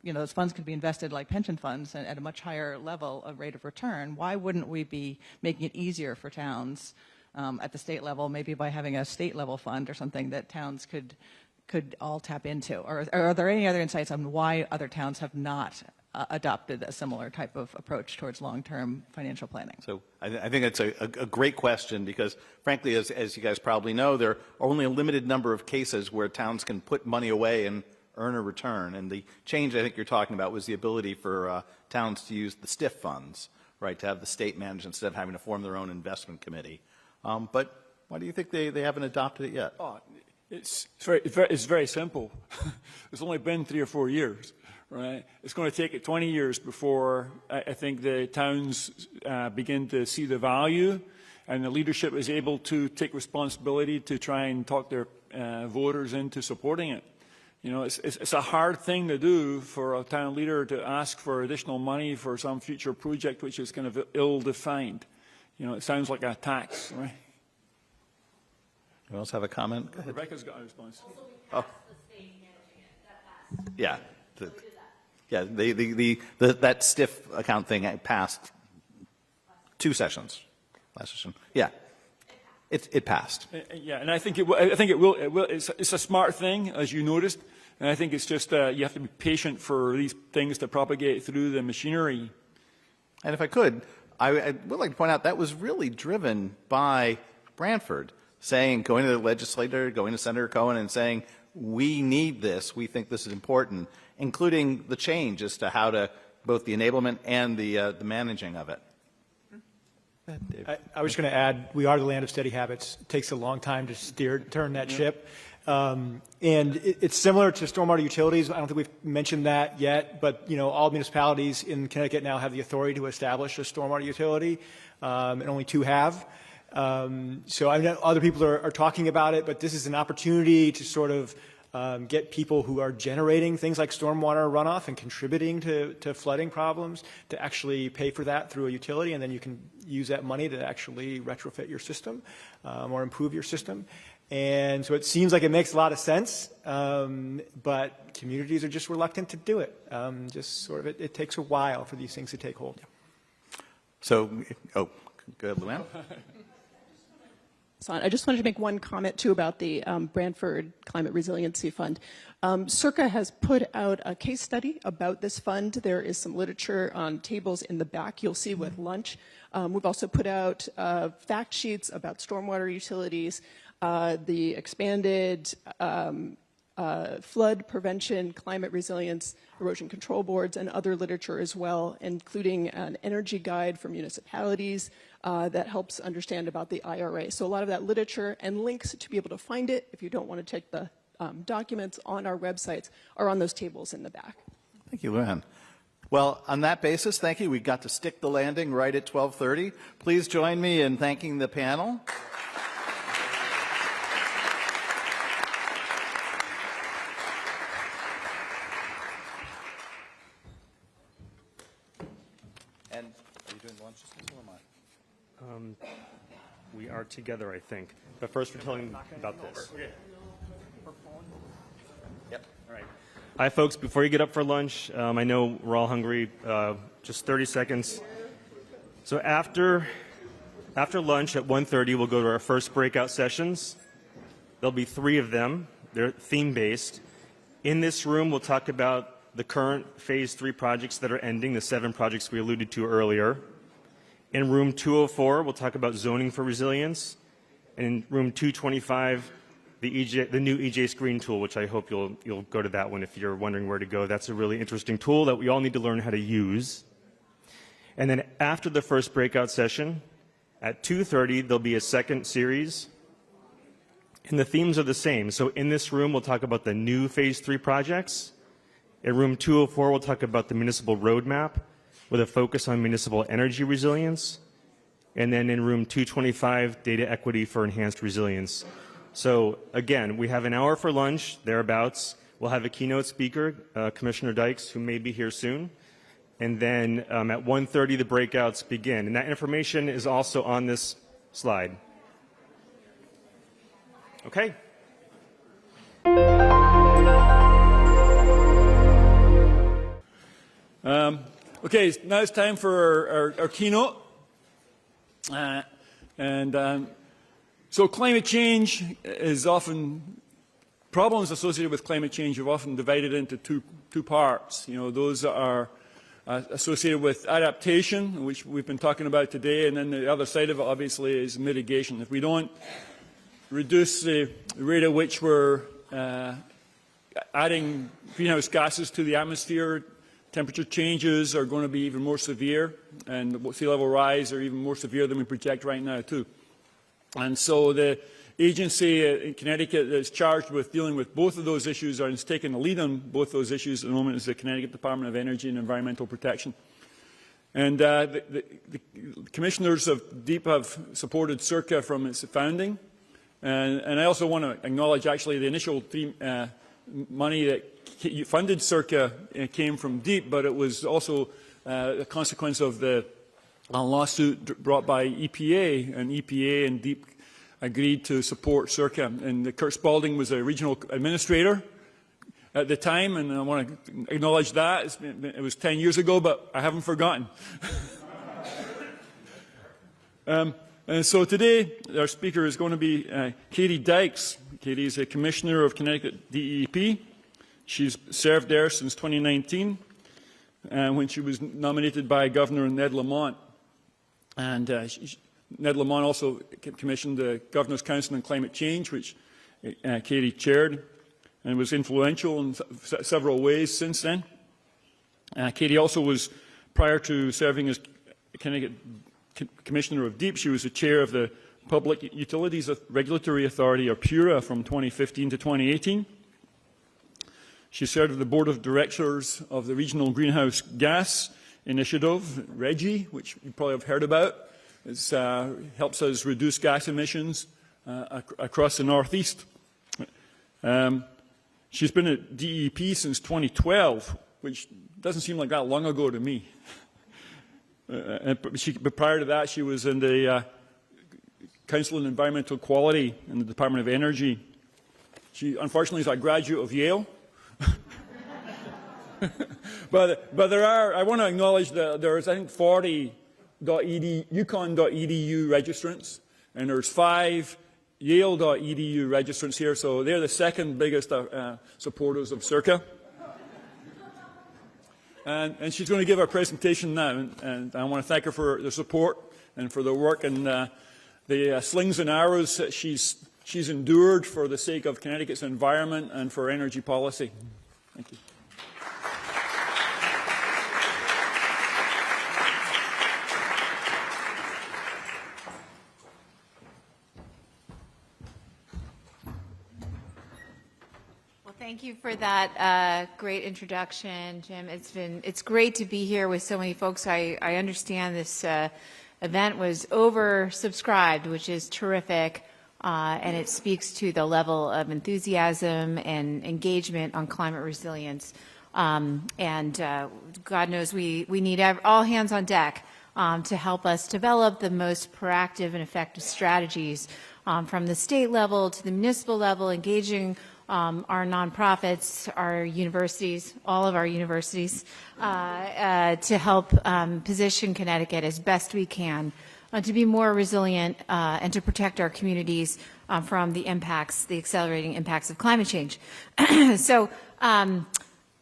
those funds could be invested like pension funds at a much higher level of rate of return, why wouldn't we be making it easier for towns at the state level, maybe by having a state level fund or something that towns could all tap into? Or are there any other insights on why other towns have not adopted a similar type of approach towards long-term financial planning? So I think it's a great question because, frankly, as you guys probably know, there are only a limited number of cases where towns can put money away and earn a return. And the change I think you're talking about was the ability for towns to use the STIF funds, right, to have the state manage instead of having to form their own investment committee. But why do you think they haven't adopted it yet? Oh, it's very simple. It's only been 3 or 4 years. Right, it's going to take it 20 years before I think the towns begin to see the value, and the leadership is able to take responsibility to try and talk their voters into supporting it. You know, it's a hard thing to do for a town leader to ask for additional money for some future project which is kind of ill-defined. You know, it sounds like a tax, right? You else have a comment? Rebecca's got a response. Oh. Yeah. Yeah, that stiff account thing passed 2 sessions last session. Yeah, it passed. Yeah, and I think it will. It's a smart thing, as you noticed, and I think it's just you have to be patient for these things to propagate through the machinery. And if I could, I would like to point out that was really driven by Brantford going to the legislator, going to Senator Cohen, and saying, we need this. We think this is important, including the change as to how to both the enablement and the managing of it. I was just going to add, we are the land of steady habits. It takes a long time to turn that ship. And it's similar to stormwater utilities. I don't think we've mentioned that yet, but all municipalities in Connecticut now have the authority to establish a stormwater utility, and only 2 have. So I know other people are talking about it, but this is an opportunity to sort of get people who are generating things like stormwater runoff and contributing to flooding problems to actually pay for that through a utility, and then you can use that money to actually retrofit your system or improve your system. And so it seems like it makes a lot of sense, but communities are just reluctant to do it. Just sort of it takes a while for these things to take hold. So, go ahead, Luann. I just wanted to make one comment, too, about the Brantford Climate Resiliency Fund. CIRCA has put out a case study about this fund. There is some literature on tables in the back you'll see with lunch. We've also put out fact sheets about stormwater utilities, the expanded flood prevention, climate resilience, erosion control boards, and other literature as well, including an energy guide for municipalities that helps understand about the IRA. So a lot of that literature and links to be able to find it, if you don't want to take the documents on our websites, are on those tables in the back. Thank you, Luann. Well, on that basis, thank you. We got to stick the landing right at 12:30. Please join me in thanking the panel. we are together, I think. But first, we're telling about this. Yep. All right. Hi, folks. Before you get up for lunch, I know we're all hungry. Just 30 seconds. So after lunch at 1:30, we'll go to our first breakout sessions. There'll be 3 of them. They're theme-based. In this room, we'll talk about the current Phase 3 projects that are ending, the 7 projects we alluded to earlier. In room 204, we'll talk about zoning for resilience. And in room 225, the new EJ screen tool, which I hope you'll go to that one if you're wondering where to go. That's a really interesting tool that we all need to learn how to use. And then after the first breakout session, at 2:30, there'll be a second series. And the themes are the same. So in this room, we'll talk about the new Phase 3 projects. In room 204, we'll talk about the municipal roadmap with a focus on municipal energy resilience. And then in room 225, data equity for enhanced resilience. So again, we have an hour for lunch, thereabouts. We'll have a keynote speaker, Commissioner Dykes, who may be here soon. And then at 1:30, the breakouts begin. And that information is also on this slide. Okay. Okay, now it's time for our keynote. So climate change is often, problems associated with climate change are often divided into two parts. You know, those are associated with adaptation, which we've been talking about today, and then the other side of it obviously is mitigation. If we don't reduce the rate at which we're adding greenhouse gases to the atmosphere, temperature changes are going to be even more severe, and sea level rise are even more severe than we project right now too. And so the agency in Connecticut that's charged with dealing with both of those issues and is taking the lead on both those issues at the moment is the Connecticut Department of Energy and Environmental Protection. And the commissioners of DEEP have supported CIRCA from its founding. And I also want to acknowledge actually the initial money that funded CIRCA came from DEEP, but it was also a consequence of the lawsuit brought by EPA, and EPA and DEEP agreed to support CIRCA. And Kurt Spalding was a regional administrator at the time, and I want to acknowledge that. It was 10 years ago, but I haven't forgotten. And so today, our speaker is going to be Katie Dykes. Katie is a commissioner of Connecticut DEP. She's served there since 2019, when she was nominated by Governor Ned Lamont. And Ned Lamont also commissioned the Governor's Council on Climate Change, which Katie chaired, and was influential in several ways since then. Katie also was, prior to serving as Connecticut Commissioner of DEEP, she was the chair of the Public Utilities Regulatory Authority, or PURA, from 2015 to 2018. She served on the board of directors of the Regional Greenhouse Gas Initiative, RGGI, which you probably have heard about. It helps us reduce gas emissions across the Northeast. She's been at DEP since 2012, which doesn't seem like that long ago to me. But prior to that, she was in the Council on Environmental Quality in the Department of Energy. She, unfortunately, is a graduate of Yale. but there are, I want to acknowledge that there's, I think, 40 UConn.edu registrants, and there's 5 Yale.edu registrants here, so they're the second biggest supporters of CIRCA. And she's going to give our presentation now, and I want to thank her for the support and for the work and the slings and arrows that she's endured for the sake of Connecticut's environment and for energy policy. Thank you. Thank you for that great introduction, Jim. It's great to be here with so many folks. I understand this event was oversubscribed, which is terrific, and it speaks to the level of enthusiasm and engagement on climate resilience. God knows we need all hands on deck to help us develop the most proactive and effective strategies from the state level to the municipal level, engaging our nonprofits, our universities, all of our universities, to help position Connecticut as best we can to be more resilient and to protect our communities from the impacts, the accelerating impacts of climate change. So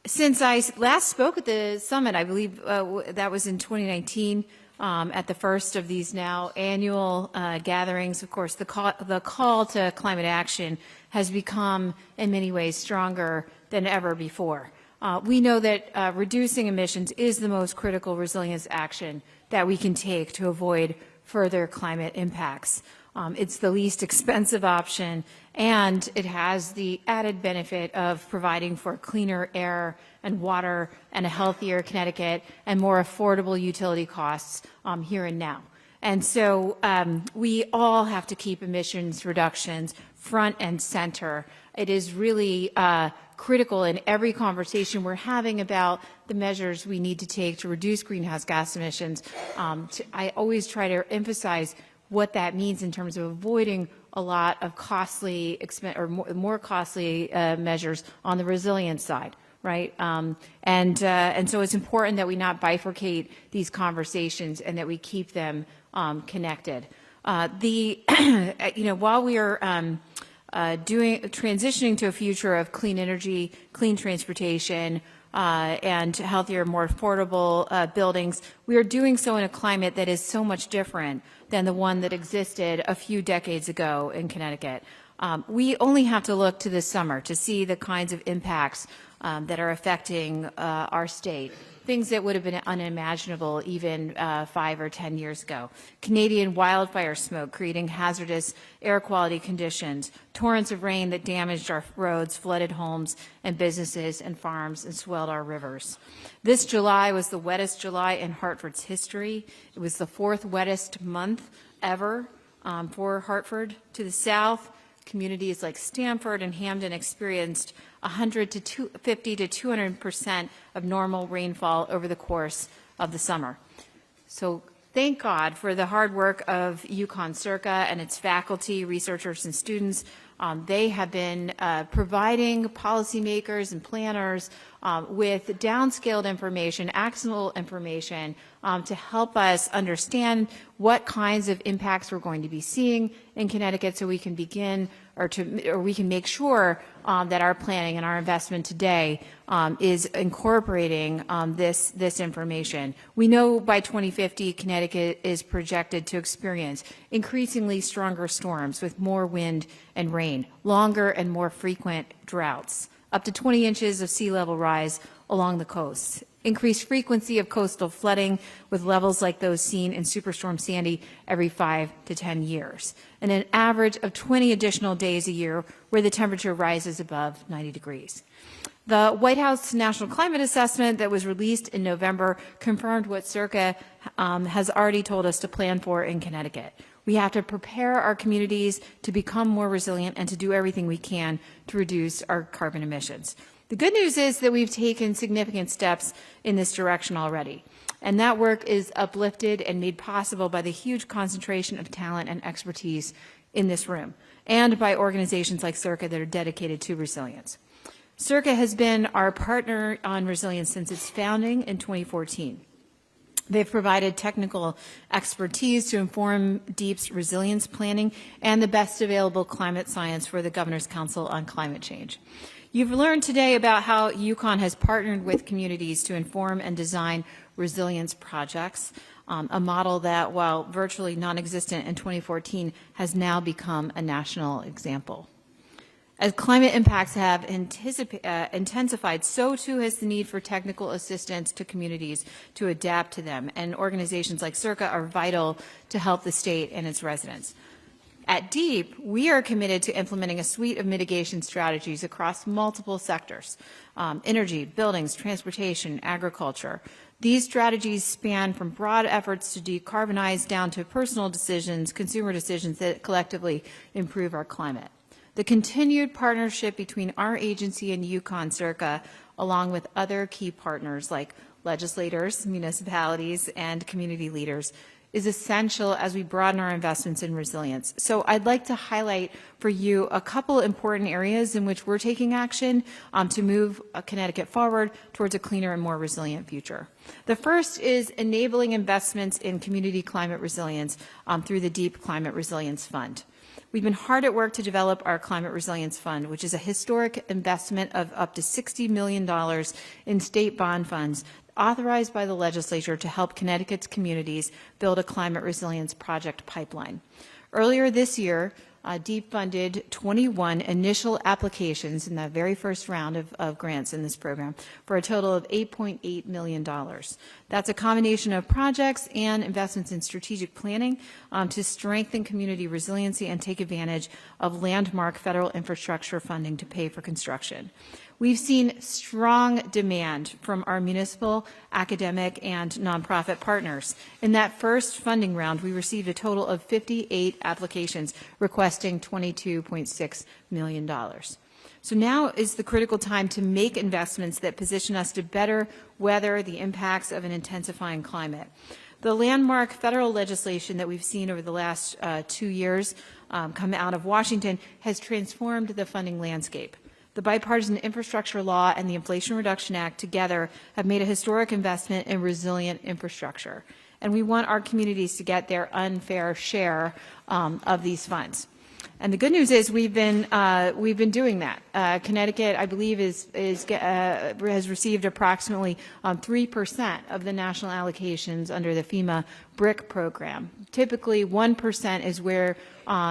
since I last spoke at the summit, I believe that was in 2019, at the first of these now annual gatherings, of course, the call to climate action has become in many ways stronger than ever before. We know that reducing emissions is the most critical resilience action that we can take to avoid further climate impacts. It's the least expensive option, and it has the added benefit of providing for cleaner air and water and a healthier Connecticut and more affordable utility costs here and now. And so we all have to keep emissions reductions front and center. It is really critical in every conversation we're having about the measures we need to take to reduce greenhouse gas emissions. I always try to emphasize what that means in terms of avoiding a lot of costly or more costly measures on the resilience side, right? And so it's important that we not bifurcate these conversations and that we keep them connected. While we are transitioning to a future of clean energy, clean transportation, and healthier, more affordable buildings, we are doing so in a climate that is so much different than the one that existed a few decades ago in Connecticut. We only have to look to this summer to see the kinds of impacts that are affecting our state, things that would have been unimaginable even 5 or 10 years ago. Canadian wildfire smoke creating hazardous air quality conditions, torrents of rain that damaged our roads, flooded homes and businesses and farms, and swelled our rivers. This July was the wettest July in Hartford's history. It was the 4th wettest month ever for Hartford. To the south, communities like Stamford and Hamden experienced 100 to 50 to 200% of normal rainfall over the course of the summer. So thank God for the hard work of UConn CIRCA and its faculty, researchers, and students. They have been providing policymakers and planners with downscaled information, actionable information, to help us understand what kinds of impacts we're going to be seeing in Connecticut, so we can begin or we can make sure that our planning and our investment today is incorporating this information. We know by 2050 Connecticut is projected to experience increasingly stronger storms with more wind and rain, longer and more frequent droughts, up to 20 inches of sea level rise along the coast, increased frequency of coastal flooding with levels like those seen in Superstorm Sandy every 5 to 10 years, and an average of 20 additional days a year where the temperature rises above 90 degrees. The White House National Climate Assessment that was released in November confirmed what CIRCA has already told us to plan for in Connecticut. We have to prepare our communities to become more resilient and to do everything we can to reduce our carbon emissions. The good news is that we've taken significant steps in this direction already, and that work is uplifted and made possible by the huge concentration of talent and expertise in this room, and by organizations like CIRCA that are dedicated to resilience. CIRCA has been our partner on resilience since its founding in 2014. They've provided technical expertise to inform DEEP's resilience planning and the best available climate science for the Governor's Council on Climate Change. You've learned today about how UConn has partnered with communities to inform and design resilience projects, a model that, while virtually non-existent in 2014, has now become a national example. As climate impacts have intensified, so too has the need for technical assistance to communities to adapt to them, and organizations like CIRCA are vital to help the state and its residents. At DEEP, we are committed to implementing a suite of mitigation strategies across multiple sectors: energy, buildings, transportation, agriculture. These strategies span from broad efforts to decarbonize down to personal decisions, consumer decisions that collectively improve our climate. The continued partnership between our agency and UConn CIRCA along with other key partners like legislators, municipalities, and community leaders, is essential as we broaden our investments in resilience. So I'd like to highlight for you a couple important areas in which we're taking action to move Connecticut forward towards a cleaner and more resilient future. The first is enabling investments in community climate resilience through the Deep Climate Resilience Fund. We've been hard at work to develop our Climate Resilience Fund, which is a historic investment of up to $60 million in state bond funds authorized by the legislature to help Connecticut's communities build a climate resilience project pipeline. Earlier this year, DEEP funded 21 initial applications in the very first round of grants in this program for a total of $8.8 million. That's a combination of projects and investments in strategic planning to strengthen community resiliency and take advantage of landmark federal infrastructure funding to pay for construction. We've seen strong demand from our municipal, academic, and nonprofit partners. In that first funding round, we received a total of 58 applications requesting $22.6 million. So now is the critical time to make investments that position us to better weather the impacts of an intensifying climate. The landmark federal legislation that we've seen over the last 2 years come out of Washington has transformed the funding landscape. The Bipartisan Infrastructure Law and the Inflation Reduction Act together have made a historic investment in resilient infrastructure. And we want our communities to get their unfair share of these funds. And the good news is we've been doing that. Connecticut, I believe, has received approximately 3% of the national allocations under the FEMA BRIC program. Typically, 1% is where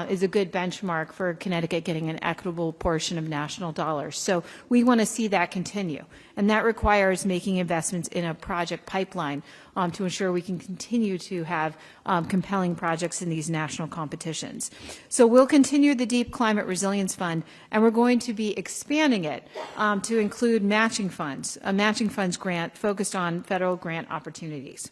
is a good benchmark for Connecticut getting an equitable portion of national dollars. So we want to see that continue. And that requires making investments in a project pipeline to ensure we can continue to have compelling projects in these national competitions. So we'll continue the Deep Climate Resilience Fund, and we're going to be expanding it to include matching funds, a matching funds grant focused on federal grant opportunities.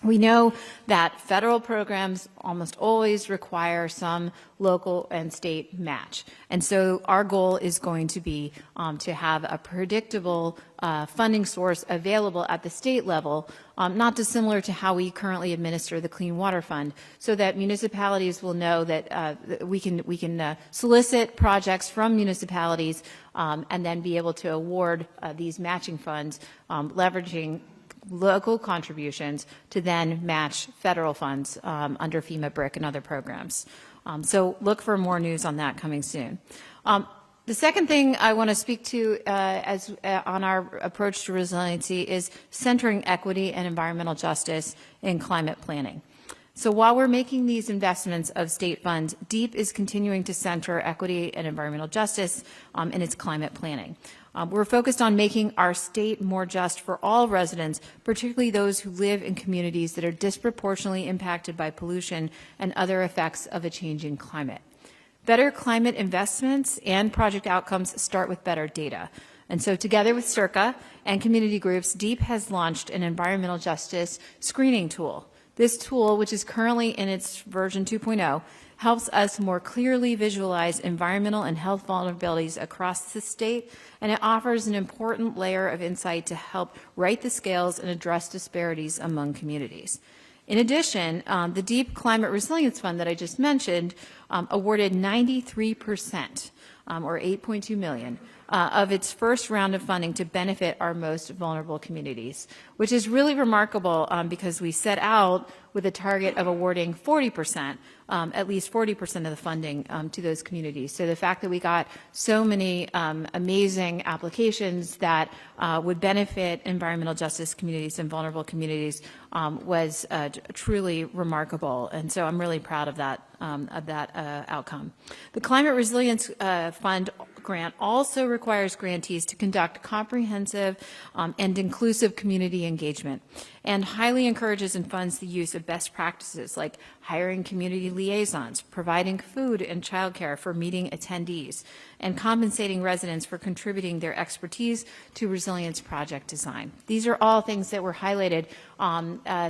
We know that federal programs almost always require some local and state match. And so our goal is going to be to have a predictable funding source available at the state level, not dissimilar to how we currently administer the Clean Water Fund, so that municipalities will know that we can solicit projects from municipalities and then be able to award these matching funds, leveraging local contributions to then match federal funds under FEMA BRIC and other programs. So look for more news on that coming soon. The second thing I want to speak to on our approach to resiliency is centering equity and environmental justice in climate planning. So while we're making these investments of state funds, DEEP is continuing to center equity and environmental justice in its climate planning. We're focused on making our state more just for all residents, particularly those who live in communities that are disproportionately impacted by pollution and other effects of a changing climate. Better climate investments and project outcomes start with better data. And so together with CIRCA and community groups, DEEP has launched an environmental justice screening tool. This tool, which is currently in its version 2.0, helps us more clearly visualize environmental and health vulnerabilities across the state, and it offers an important layer of insight to help right the scales and address disparities among communities. In addition, the Deep Climate Resilience Fund that I just mentioned awarded 93%, or $8.2 million, of its first round of funding to benefit our most vulnerable communities, which is really remarkable because we set out with a target of awarding 40%, at least 40% of the funding to those communities. So the fact that we got so many amazing applications that would benefit environmental justice communities and vulnerable communities was truly remarkable. And so I'm really proud of that outcome. The Climate Resilience Fund grant also requires grantees to conduct comprehensive and inclusive community engagement, and highly encourages and funds the use of best practices like hiring community liaisons, providing food and childcare for meeting attendees, and compensating residents for contributing their expertise to resilience project design. These are all things that were highlighted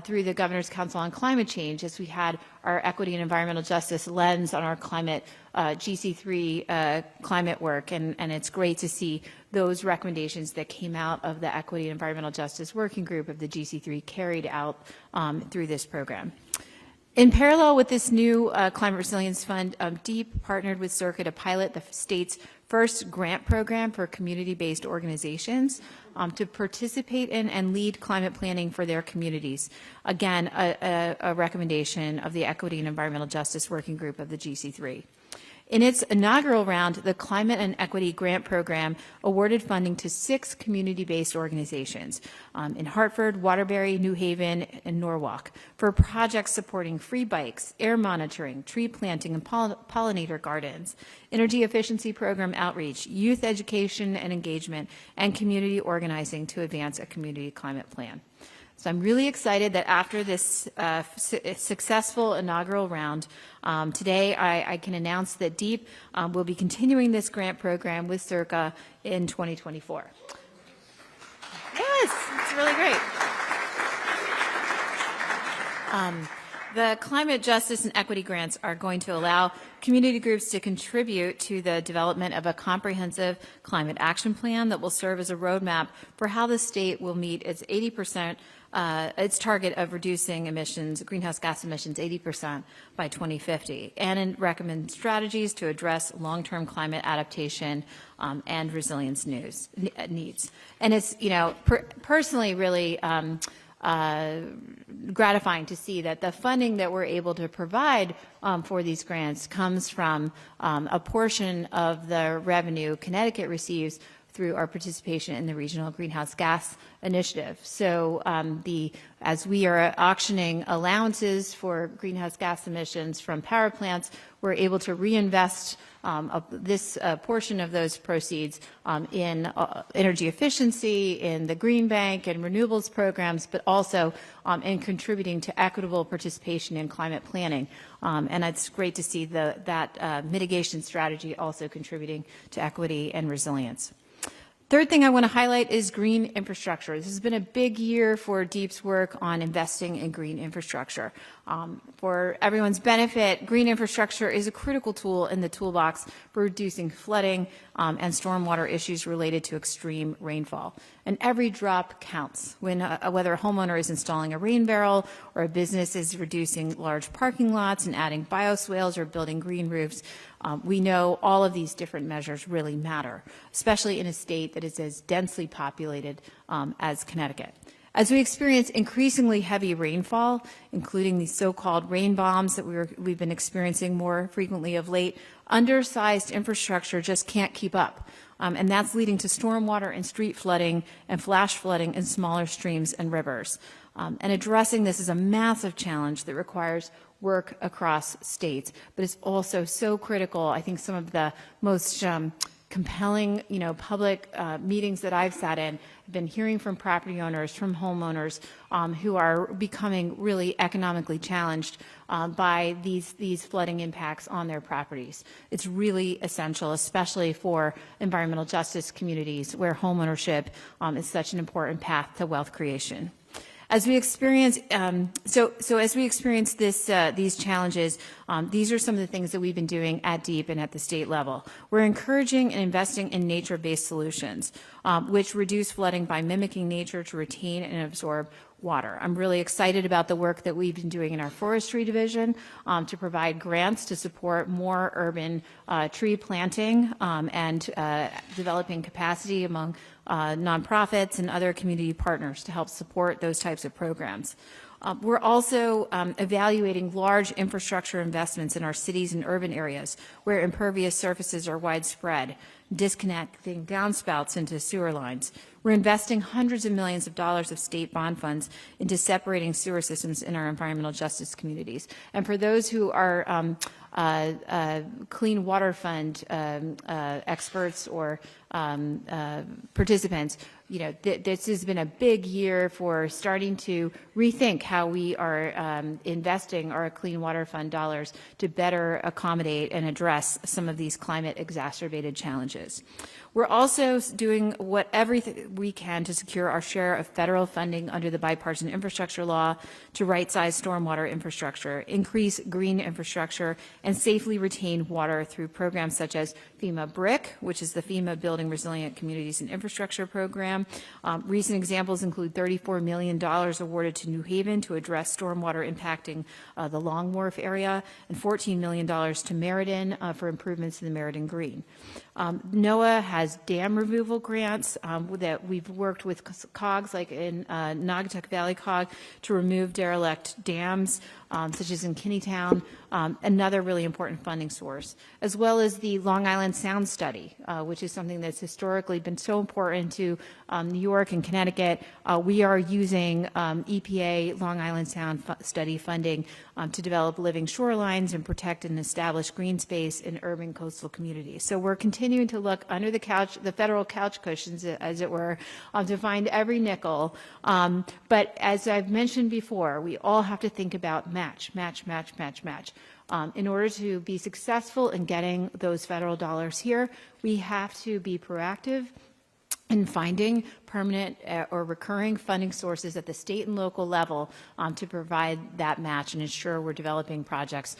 through the Governor's Council on Climate Change as we had our equity and environmental justice lens on our climate GC3 climate work, and it's great to see those recommendations that came out of the Equity and Environmental Justice Working Group of the GC3 carried out through this program. In parallel with this new Climate Resilience Fund, DEEP partnered with CIRCA to pilot the state's first grant program for community-based organizations to participate in and lead climate planning for their communities. Again, a recommendation of the Equity and Environmental Justice Working Group of the GC3. In its inaugural round, the Climate and Equity Grant Program awarded funding to 6 community-based organizations in Hartford, Waterbury, New Haven, and Norwalk for projects supporting free bikes, air monitoring, tree planting and pollinator gardens, energy efficiency program outreach, youth education and engagement, and community organizing to advance a community climate plan. So I'm really excited that after this successful inaugural round, today I can announce that DEEP will be continuing this grant program with CIRCA in 2024. Yes, it's really great. The climate justice and equity grants are going to allow community groups to contribute to the development of a comprehensive climate action plan that will serve as a roadmap for how the state will meet its 80% its target of reducing emissions, greenhouse gas emissions, 80% by 2050, and recommend strategies to address long-term climate adaptation and resilience needs. And it's, you know, personally really gratifying to see that the funding that we're able to provide for these grants comes from a portion of the revenue Connecticut receives through our participation in the Regional Greenhouse Gas Initiative. So as we are auctioning allowances for greenhouse gas emissions from power plants, we're able to reinvest this portion of those proceeds in energy efficiency, in the Green Bank and renewables programs, but also in contributing to equitable participation in climate planning. And it's great to see that mitigation strategy also contributing to equity and resilience. Third thing I want to highlight is green infrastructure. This has been a big year for DEEP's work on investing in green infrastructure. For everyone's benefit, green infrastructure is a critical tool in the toolbox for reducing flooding and stormwater issues related to extreme rainfall. And every drop counts. When whether a homeowner is installing a rain barrel or a business is reducing large parking lots and adding bioswales or building green roofs, we know all of these different measures really matter, especially in a state that is as densely populated as Connecticut. As we experience increasingly heavy rainfall, including these so-called rain bombs that we've been experiencing more frequently of late, undersized infrastructure just can't keep up. And that's leading to stormwater and street flooding and flash flooding in smaller streams and rivers. And addressing this is a massive challenge that requires work across states, but it's also so critical. I think some of the most compelling, public meetings that I've sat in have been hearing from property owners, from homeowners who are becoming really economically challenged by these flooding impacts on their properties. It's really essential, especially for environmental justice communities where homeownership is such an important path to wealth creation. As we experience, as we experience these challenges, these are some of the things that we've been doing at DEEP and at the state level. We're encouraging and investing in nature-based solutions, which reduce flooding by mimicking nature to retain and absorb water. I'm really excited about the work that we've been doing in our forestry division to provide grants to support more urban tree planting and developing capacity among nonprofits and other community partners to help support those types of programs. We're also evaluating large infrastructure investments in our cities and urban areas where impervious surfaces are widespread, disconnecting downspouts into sewer lines. We're investing hundreds of millions of dollars of state bond funds into separating sewer systems in our environmental justice communities. And for those who are clean water fund experts or participants, this has been a big year for starting to rethink how we are investing our clean water fund dollars to better accommodate and address some of these climate exacerbated challenges. challenges. We're also doing everything we can to secure our share of federal funding under the bipartisan infrastructure law to right-size stormwater infrastructure, increase green infrastructure, and safely retain water through programs such as FEMA BRIC, which is the FEMA Building Resilient Communities and Infrastructure Program. Recent examples include $34 million awarded to New Haven to address stormwater impacting the Long Wharf area, and $14 million to Meriden for improvements in the Meriden Green. NOAA has dam removal grants that we've worked with COGs, like in Naugatuck Valley COG, to remove derelict dams, such as in Kinneytown, another really important funding source, as well as the Long Island Sound Study, which is something that's historically been so important to New York and Connecticut. We are using EPA Long Island Sound Study funding to develop living shorelines and protect and establish green space in urban coastal communities. So we're continuing to look under the couch, the federal couch cushions, as it were, to find every nickel. But as I've mentioned before, we all have to think about match. In order to be successful in getting those federal dollars here, we have to be proactive in finding permanent or recurring funding sources at the state and local level to provide that match and ensure we're developing projects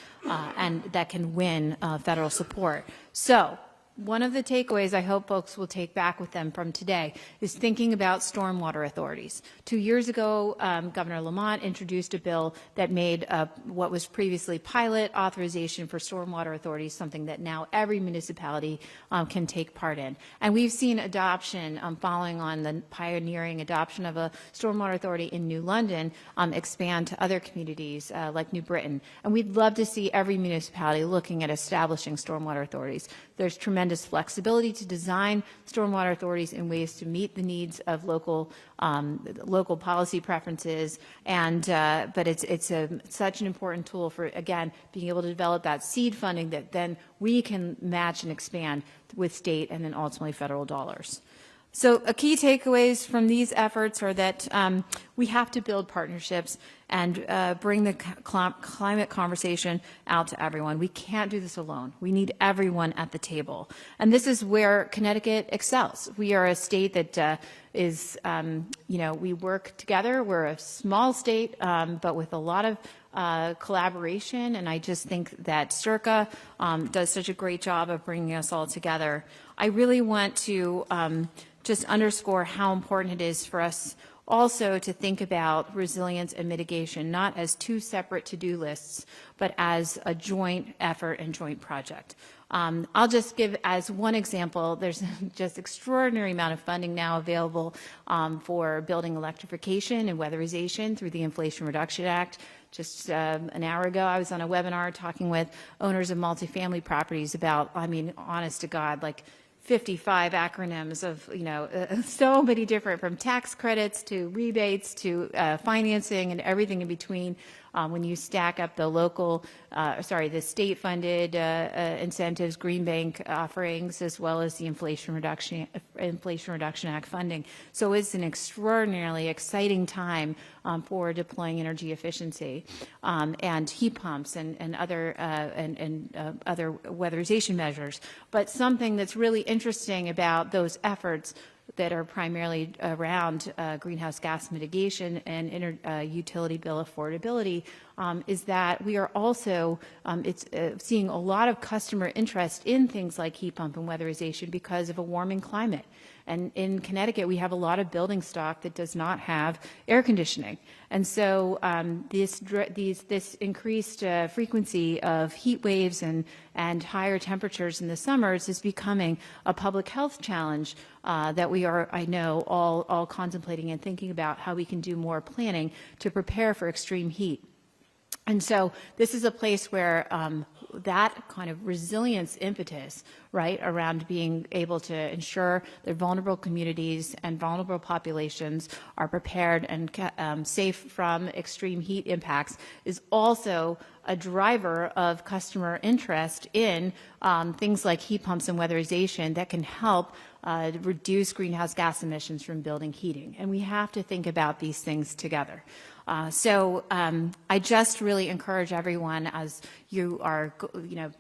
and that can win federal support. So one of the takeaways I hope folks will take back with them from today is thinking about stormwater authorities. 2 years ago, Governor Lamont introduced a bill that made what was previously pilot authorization for stormwater authorities something that now every municipality can take part in. And we've seen adoption following on the pioneering adoption of a stormwater authority in New London expand to other communities like New Britain. And we'd love to see every municipality looking at establishing stormwater authorities. There's tremendous flexibility to design stormwater authorities in ways to meet the needs of local policy preferences, and but it's such an important tool for, again, being able to develop that seed funding that then we can match and expand with state and then ultimately federal dollars. So key takeaways from these efforts are that we have to build partnerships and bring the climate conversation out to everyone. We can't do this alone. We need everyone at the table. And this is where Connecticut excels. We are a state that is, we work together. We're a small state, but with a lot of collaboration, and I just think that CIRCA does such a great job of bringing us all together. I really want to just underscore how important it is for us also to think about resilience and mitigation, not as two separate to-do lists, but as a joint effort and joint project. I'll just give as one example, there's just extraordinary amount of funding now available for building electrification and weatherization through the Inflation Reduction Act. Just an hour ago, I was on a webinar talking with owners of multifamily properties about, I mean, honest to God, like 55 acronyms of, so many different, from tax credits to rebates to financing and everything in between. When you stack up the the state-funded incentives, Green Bank offerings, as well as the Inflation Reduction Act funding. So it's an extraordinarily exciting time for deploying energy efficiency and heat pumps and other other weatherization measures. But something that's really interesting about those efforts that are primarily around greenhouse gas mitigation and utility bill affordability is that we are also seeing a lot of customer interest in things like heat pump and weatherization because of a warming climate. And in Connecticut, we have a lot of building stock that does not have air conditioning. And so this increased frequency of heat waves and higher temperatures in the summers is becoming a public health challenge that we are, I know, all contemplating and thinking about how we can do more planning to prepare for extreme heat. And so this is a place where that kind of resilience impetus, right, around being able to ensure that vulnerable communities and vulnerable populations are prepared and safe from extreme heat impacts is also a driver of customer interest in things like heat pumps and weatherization that can help reduce greenhouse gas emissions from building heating. And we have to think about these things together. So I just really encourage everyone, as you are,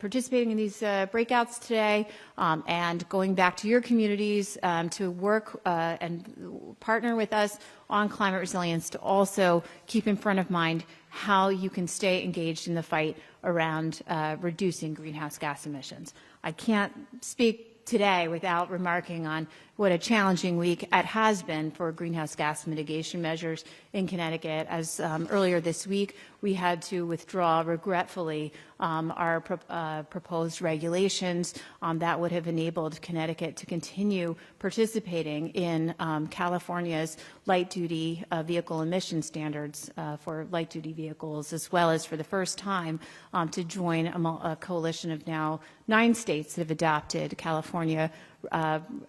participating in these breakouts today and going back to your communities to work and partner with us on climate resilience, to also keep in front of mind how you can stay engaged in the fight around reducing greenhouse gas emissions. I can't speak today without remarking on what a challenging week it has been for greenhouse gas mitigation measures in Connecticut. As earlier this week, we had to withdraw regretfully our proposed regulations that would have enabled Connecticut to continue participating in California's light-duty vehicle emission standards for light-duty vehicles, as well as for the first time to join a coalition of now 9 states that have adopted California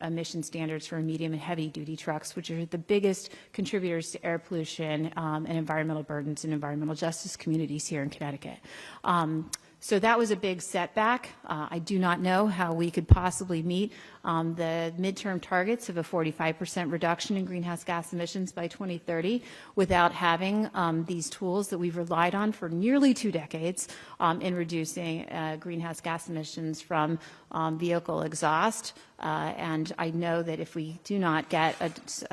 emission standards for medium and heavy duty trucks, which are the biggest contributors to air pollution and environmental burdens in environmental justice communities here in Connecticut. So that was a big setback. I do not know how we could possibly meet the midterm targets of a 45% reduction in greenhouse gas emissions by 2030 without having these tools that we've relied on for nearly 2 decades in reducing greenhouse gas emissions from vehicle exhaust. And I know that if we do not get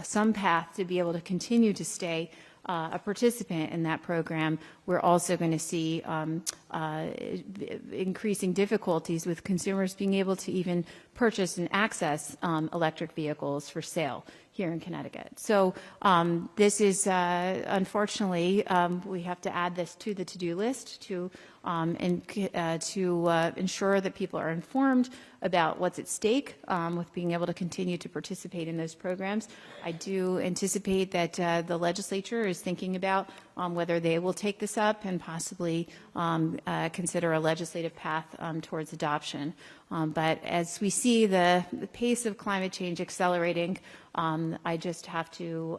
some path to be able to continue to stay a participant in that program, we're also going to see increasing difficulties with consumers being able to even purchase and access electric vehicles for sale here in Connecticut. So this is, unfortunately, we have to add this to the to-do list to ensure that people are informed about what's at stake with being able to continue to participate in those programs. I do anticipate that the legislature is thinking about whether they will take this up and possibly consider a legislative path towards adoption. But as we see the pace of climate change accelerating, I just have to,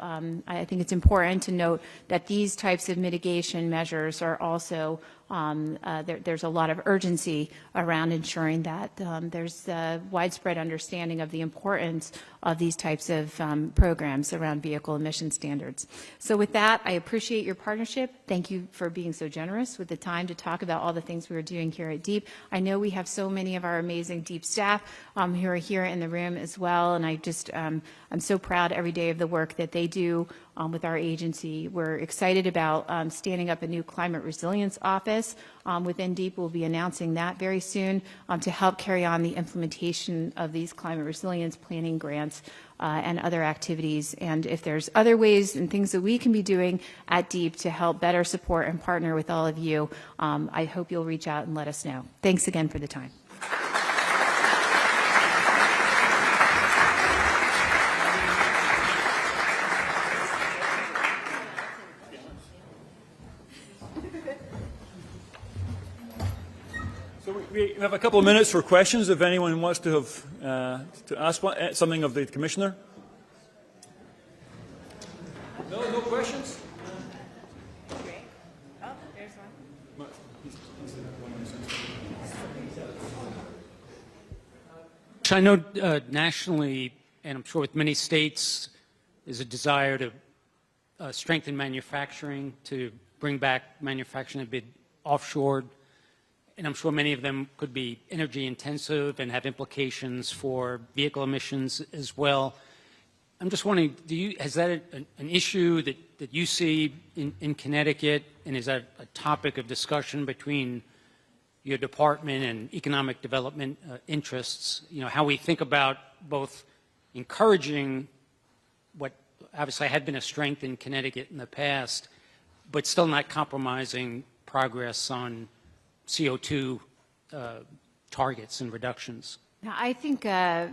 I think it's important to note that these types of mitigation measures are also, there's a lot of urgency around ensuring that there's a widespread understanding of the importance of these types of programs around vehicle emission standards. So with that, I appreciate your partnership. Thank you for being so generous with the time to talk about all the things we are doing here at DEEP. I know we have so many of our amazing DEEP staff who are here in the room as well, and I just, I'm so proud every day of the work that they do with our agency. We're excited about standing up a new climate resilience office within DEEP. We'll be announcing that very soon to help carry on the implementation of these climate resilience planning grants and other activities. And if there's other ways and things that we can be doing at DEEP to help better support and partner with all of you, I hope you'll reach out and let us know. Thanks again for the time. We have a couple of minutes for questions if anyone wants to have to ask something of the Commissioner. No questions? Oh, there's one. I know nationally, and I'm sure with many states, there's a desire to strengthen manufacturing, to bring back manufacturing a bit offshored. And I'm sure many of them could be energy intensive and have implications for vehicle emissions as well. I'm just wondering, is that an issue that you see in Connecticut, and is that a topic of discussion between your department and economic development interests? You know, how we think about both encouraging what obviously had been a strength in Connecticut in the past, but still not compromising progress on CO2 targets and reductions. Now, I think,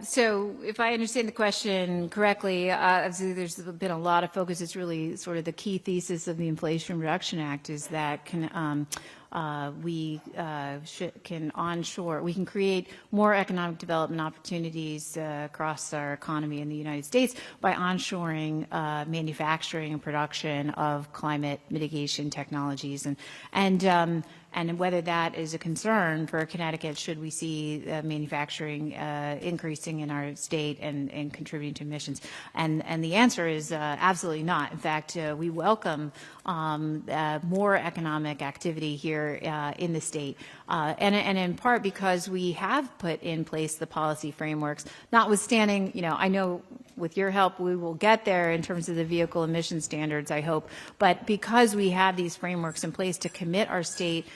so if I understand the question correctly, obviously there's been a lot of focus. It's really sort of the key thesis of the Inflation Reduction Act is that we can create more economic development opportunities across our economy in the United States by onshoring manufacturing and production of climate mitigation technologies. And whether that is a concern for Connecticut, should we see manufacturing increasing in our state and contributing to emissions? And the answer is absolutely not. In fact, we welcome more economic activity here in the state, and in part because we have put in place the policy frameworks, notwithstanding, I know with your help we will get there in terms of the vehicle emission standards, I hope, but because we have these frameworks in place to commit our state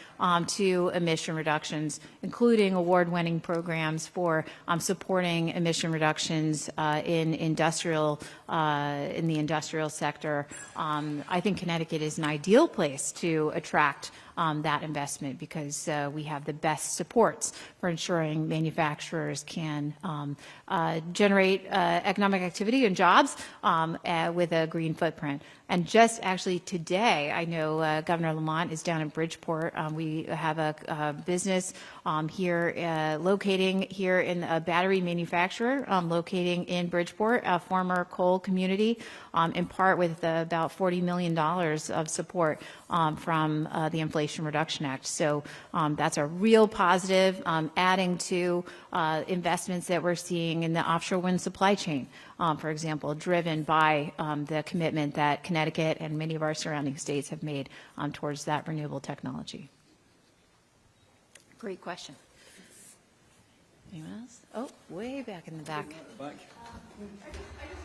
to emission reductions, including award-winning programs for supporting emission reductions in the industrial sector. I think Connecticut is an ideal place to attract that investment because we have the best supports for ensuring manufacturers can generate economic activity and jobs with a green footprint. And just actually today, I know Governor Lamont is down in Bridgeport. We have a business here locating here in a battery manufacturer locating in Bridgeport, a former coal community, in part with about $40 million of support from the Inflation Reduction Act. So that's a real positive, adding to investments that we're seeing in the offshore wind supply chain, for example, driven by the commitment that Connecticut and many of our surrounding states have made towards that renewable technology. Great question. Anyone else? Oh, way back in the back. I just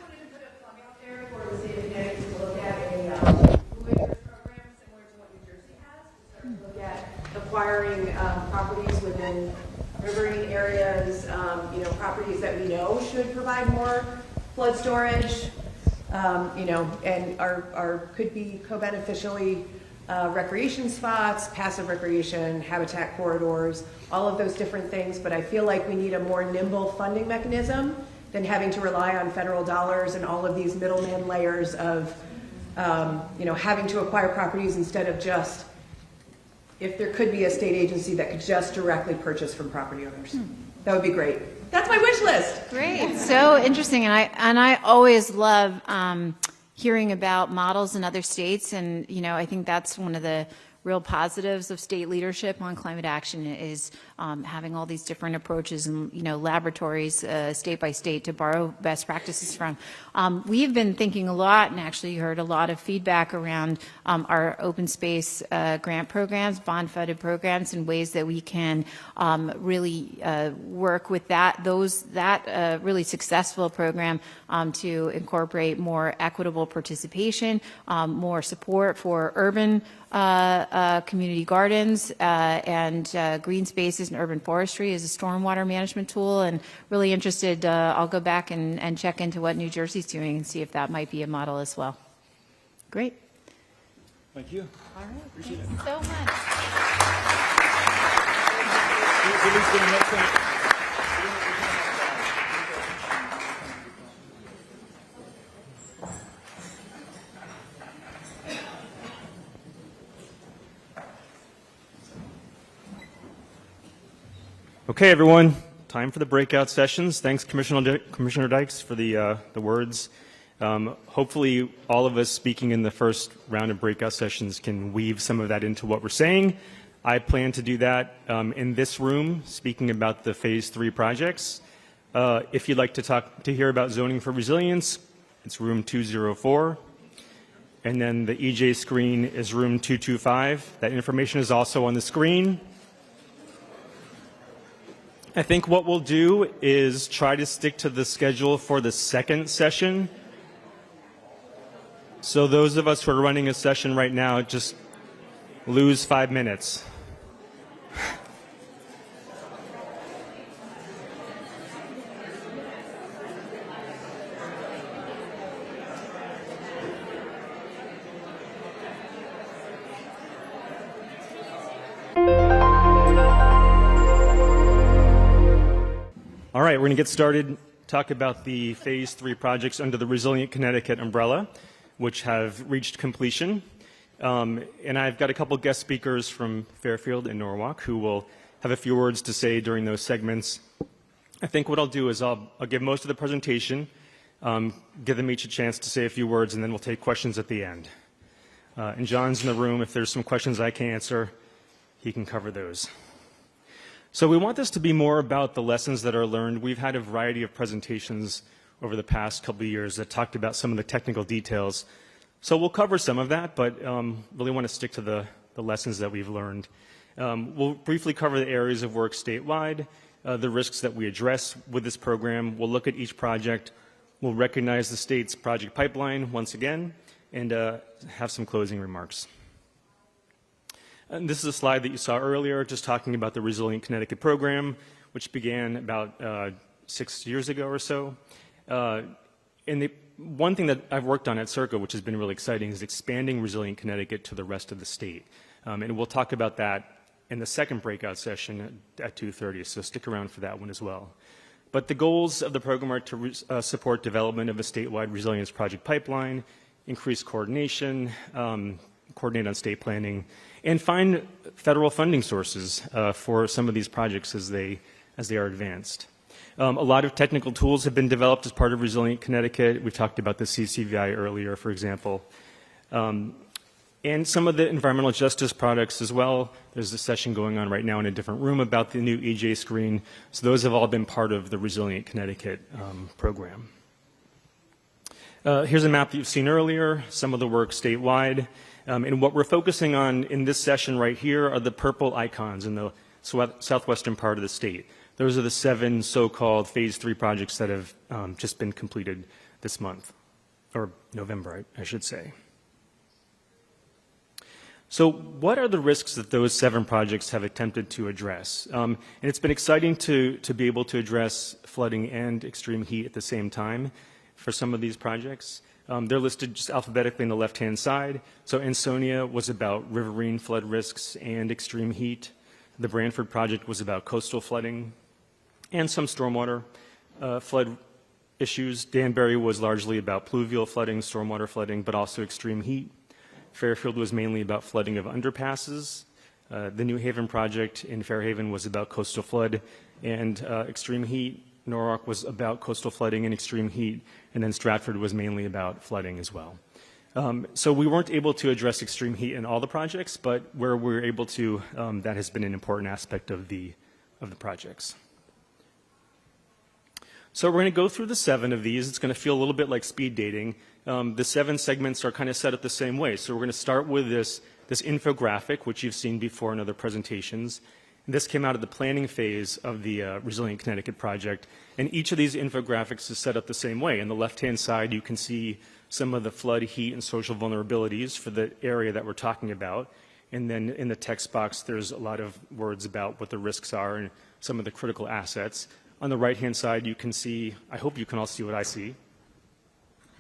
wanted to put a plug out there for the state of Connecticut to look at a program similar to what New Jersey has, to start to look at acquiring properties within riverine areas, properties that we know should provide more flood storage, and could be co-beneficially recreation spots, passive recreation, habitat corridors, all of those different things. But I feel like we need a more nimble funding mechanism than having to rely on federal dollars and all of these middleman layers of, having to acquire properties instead of just, if there could be a state agency that could just directly purchase from property owners. That would be great. That's my wish list. Great, so interesting, and I always love hearing about models in other states, and I think that's one of the real positives of state leadership on climate action is having all these different approaches and laboratories state by state to borrow best practices from. We've been thinking a lot and actually heard a lot of feedback around our open space grant programs, bond funded programs, and ways that we can really work with that really successful program to incorporate more equitable participation, more support for urban community gardens and green spaces and urban forestry as a stormwater management tool, and really interested, I'll go back and check into what New Jersey's doing and see if that might be a model as well. Great. Thank you. All right, appreciate it so much. Okay, everyone, time for the breakout sessions. Thanks, Commissioner Dykes, for the words. Hopefully, all of us speaking in the first round of breakout sessions can weave some of that into what we're saying. I plan to do that in this room, speaking about the Phase 3 projects. If you'd like to hear about zoning for resilience, it's room 204. And then the EJ screen is room 225. That information is also on the screen. I think what we'll do is try to stick to the schedule for the second session. So those of us who are running a session right now, just lose 5 minutes. All right, we're going to get started, talk about the Phase 3 projects under the Resilient Connecticut umbrella, which have reached completion. And I've got a couple guest speakers from Fairfield and Norwalk who will have a few words to say during those segments. I think what I'll do is I'll give most of the presentation, give them each a chance to say a few words, and then we'll take questions at the end. And John's in the room. If there's some questions I can answer, he can cover those. So we want this to be more about the lessons that are learned. We've had a variety of presentations over the past couple of years that talked about some of the technical details. So we'll cover some of that, but really want to stick to the lessons that we've learned. We'll briefly cover the areas of work statewide, the risks that we address with this program. We'll look at each project. We'll recognize the state's project pipeline once again, and have some closing remarks. And this is a slide that you saw earlier, just talking about the Resilient Connecticut program, which began about 6 years ago or so. And one thing that I've worked on at CIRCA, which has been really exciting, is expanding Resilient Connecticut to the rest of the state. And we'll talk about that in the second breakout session at 2:30, so stick around for that one as well. But the goals of the program are to support development of a statewide resilience project pipeline, increase coordination, coordinate on state planning, and find federal funding sources for some of these projects as they are advanced. A lot of technical tools have been developed as part of Resilient Connecticut. We talked about the CCVI earlier, for example. And some of the environmental justice products as well. There's a session going on right now in a different room about the new EJ screen. So those have all been part of the Resilient Connecticut program. Here's a map that you've seen earlier, some of the work statewide. And what we're focusing on in this session right here are the purple icons in the southwestern part of the state. Those are the 7 so-called phase 3 projects that have just been completed this month, or November, I should say. So what are the risks that those 7 projects have attempted to address? And it's been exciting to be able to address flooding and extreme heat at the same time for some of these projects. They're listed just alphabetically on the left-hand side. So Ansonia was about riverine flood risks and extreme heat. The Branford project was about coastal flooding and some stormwater flood issues. Danbury was largely about pluvial flooding, stormwater flooding, but also extreme heat. Fairfield was mainly about flooding of underpasses. The New Haven project in Fairhaven was about coastal flood and extreme heat. Norwalk was about coastal flooding and extreme heat, and then Stratford was mainly about flooding as well. So we weren't able to address extreme heat in all the projects, but where we're able to, that has been an important aspect of the projects. So we're going to go through the 7 of these. It's going to feel a little bit like speed dating. The 7 segments are kind of set up the same way. So we're going to start with this infographic, which you've seen before in other presentations. And this came out of the planning phase of the Resilient Connecticut project. And each of these infographics is set up the same way. On the left-hand side, you can see some of the flood, heat, and social vulnerabilities for the area that we're talking about. And then in the text box, there's a lot of words about what the risks are and some of the critical assets. On the right-hand side, you can see, I hope you can all see what I see.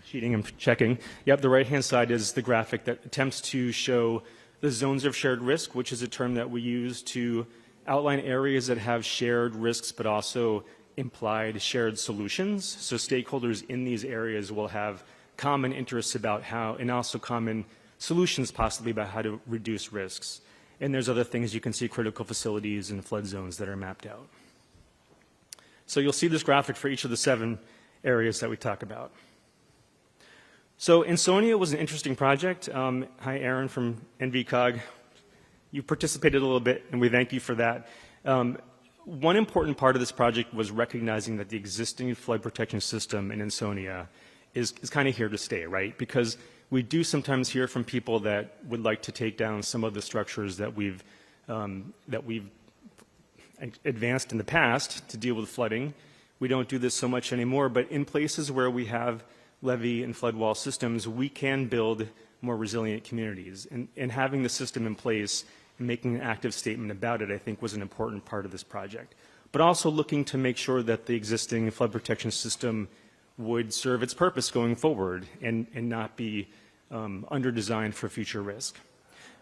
Cheating, I'm checking. Yep, the right-hand side is the graphic that attempts to show the zones of shared risk, which is a term that we use to outline areas that have shared risks but also implied shared solutions. So stakeholders in these areas will have common interests about how, and also common solutions possibly about how to reduce risks. And there's other things you can see, critical facilities and flood zones that are mapped out. So you'll see this graphic for each of the 7 areas that we talk about. So Ansonia was an interesting project. Hi, Aaron from NVCOG. You participated a little bit, and we thank you for that. One important part of this project was recognizing that the existing flood protection system in Ansonia is kind of here to stay, right? Because we do sometimes hear from people that would like to take down some of the structures that we've advanced in the past to deal with flooding. We don't do this so much anymore, but in places where we have levee and flood wall systems, we can build more resilient communities. And having the system in place and making an active statement about it, I think, was an important part of this project. But also looking to make sure that the existing flood protection system would serve its purpose going forward and not be under-designed for future risk.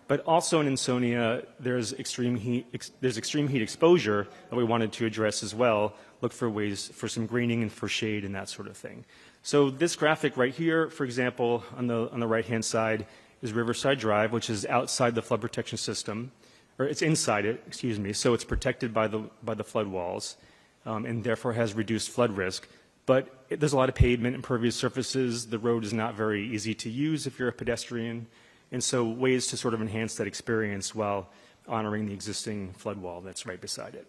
But also in Ansonia, there's extreme heat exposure that we wanted to address as well, look for ways for some greening and for shade and that sort of thing. So this graphic right here, for example, on the right-hand side, is Riverside Drive, which is outside the flood protection system, or it's inside it, excuse me, so it's protected by the flood walls, and therefore has reduced flood risk. But there's a lot of pavement, impervious surfaces. The road is not very easy to use if you're a pedestrian, and so ways to sort of enhance that experience while honoring the existing flood wall that's right beside it.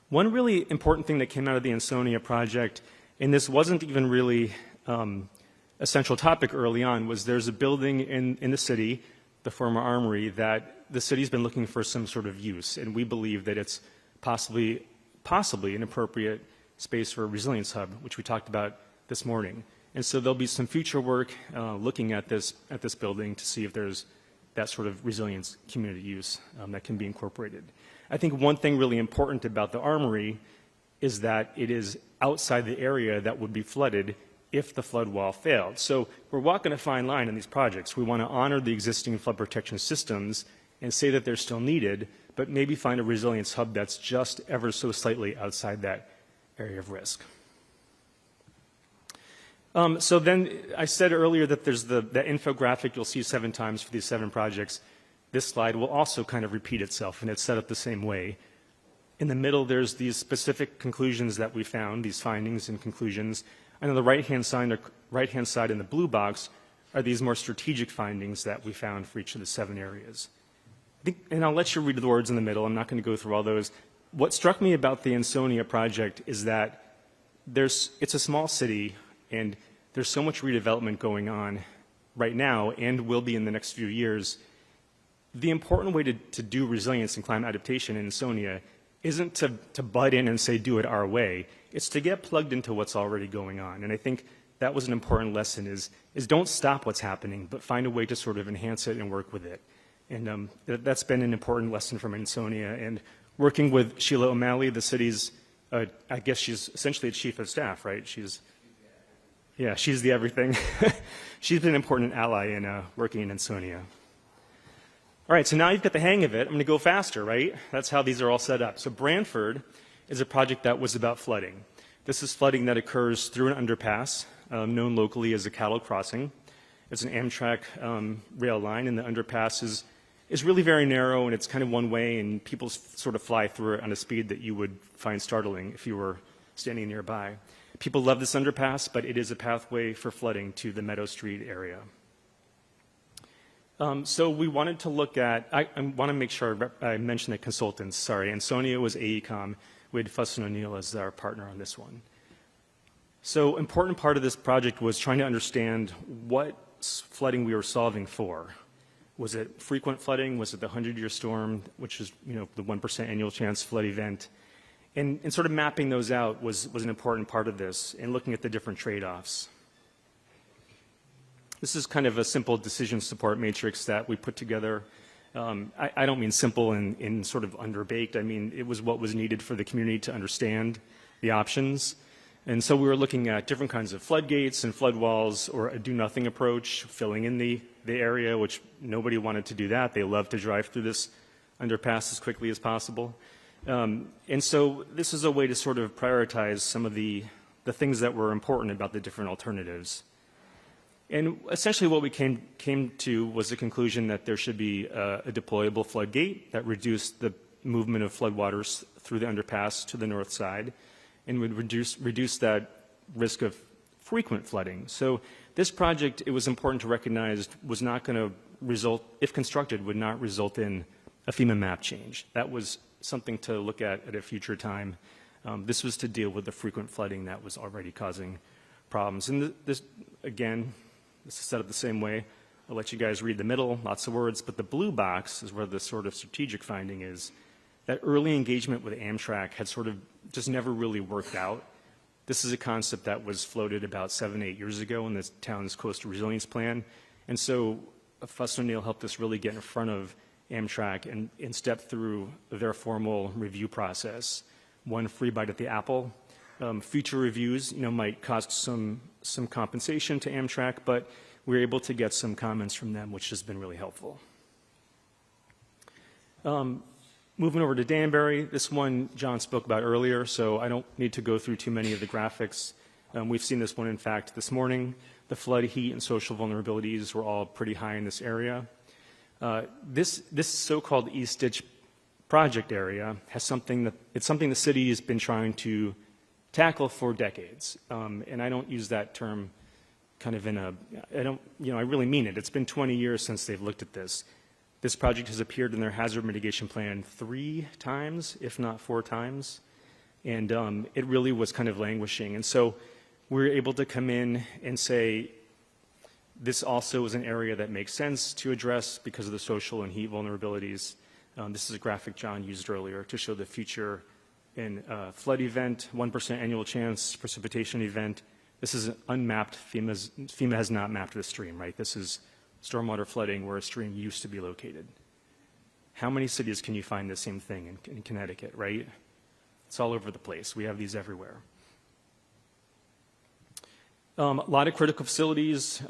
One really important thing that came out of the Ansonia project, and this wasn't even really a central topic early on, was there's a building in the city, the former armory, that the city's been looking for some sort of use, and we believe that it's possibly an appropriate space for a resilience hub, which we talked about this morning. And so there'll be some future work looking at this building to see if there's that sort of resilience community use that can be incorporated. I think one thing really important about the armory is that it is outside the area that would be flooded if the flood wall failed. So we're walking a fine line in these projects. We want to honor the existing flood protection systems and say that they're still needed, but maybe find a resilience hub that's just ever so slightly outside that area of risk. So then I said earlier that there's that infographic you'll see 7 times for these 7 projects. This slide will also kind of repeat itself, and it's set up the same way. In the middle, there's these specific conclusions that we found, these findings and conclusions. And on the right-hand side in the blue box are these more strategic findings that we found for each of the 7 areas. And I'll let you read the words in the middle. I'm not going to go through all those. What struck me about the Ansonia project is that it's a small city, and there's so much redevelopment going on right now and will be in the next few years. The important way to do resilience and climate adaptation in Ansonia isn't to butt in and say, do it our way. It's to get plugged into what's already going on. And I think that was an important lesson is don't stop what's happening, but find a way to sort of enhance it and work with it. And that's been an important lesson from Ansonia. And working with Sheila O'Malley, the city's, I guess she's essentially a chief of staff, right? She's the everything. She's been an important ally in working in Ansonia. All right, so now you've got the hang of it. I'm going to go faster, right? That's how these are all set up. So Branford is a project that was about flooding. This is flooding that occurs through an underpass, known locally as a cattle crossing. It's an Amtrak rail line, and the underpass is really very narrow, and it's kind of one way, and people sort of fly through it on a speed that you would find startling if you were standing nearby. People love this underpass, but it is a pathway for flooding to the Meadow Street area. So we wanted to look at, I want to make sure I mention the consultants, sorry. Ansonia was AECOM. We had Fuss & O'Neill as our partner on this one. So important part of this project was trying to understand what flooding we were solving for. Was it frequent flooding? Was it the 100-year storm, which is the 1% annual chance flood event? And sort of mapping those out was an important part of this and looking at the different trade-offs. This is kind of a simple decision support matrix that we put together. I don't mean simple and sort of underbaked. I mean, it was what was needed for the community to understand the options. And so we were looking at different kinds of floodgates and flood walls, or a do-nothing approach, filling in the area, which nobody wanted to do that. They loved to drive through this underpass as quickly as possible. And so this is a way to sort of prioritize some of the things that were important about the different alternatives. And essentially what we came to was the conclusion that there should be a deployable floodgate that reduced the movement of floodwaters through the underpass to the north side and would reduce that risk of frequent flooding. So this project, it was important to recognize, was not going to result, if constructed, would not result in a FEMA map change. That was something to look at a future time. This was to deal with the frequent flooding that was already causing problems. And this, again, this is set up the same way. I'll let you guys read the middle, lots of words, but the blue box is where the sort of strategic finding is. That early engagement with Amtrak had sort of just never really worked out. This is a concept that was floated about 7, 8 years ago in the town's coastal resilience plan. And so Fuss O'Neill helped us really get in front of Amtrak and step through their formal review process. One free bite at the apple. Future reviews, might cost some compensation to Amtrak, but we were able to get some comments from them, which has been really helpful. Moving over to Danbury, this one John spoke about earlier, so I don't need to go through too many of the graphics. We've seen this one, in fact, this morning. The flood, heat, and social vulnerabilities were all pretty high in this area. This so-called East Ditch project area has something the city has been trying to tackle for decades. And I don't use that term kind of I really mean it. It's been 20 years since they've looked at this. This project has appeared in their hazard mitigation plan 3 times, if not 4 times. And it really was kind of languishing. And so we were able to come in and say, this also is an area that makes sense to address because of the social and heat vulnerabilities. This is a graphic John used earlier to show the future in flood event, 1% annual chance precipitation event. This is an unmapped, FEMA has not mapped the stream, right? This is stormwater flooding where a stream used to be located. How many cities can you find the same thing in Connecticut, right? It's all over the place. We have these everywhere. A lot of critical facilities,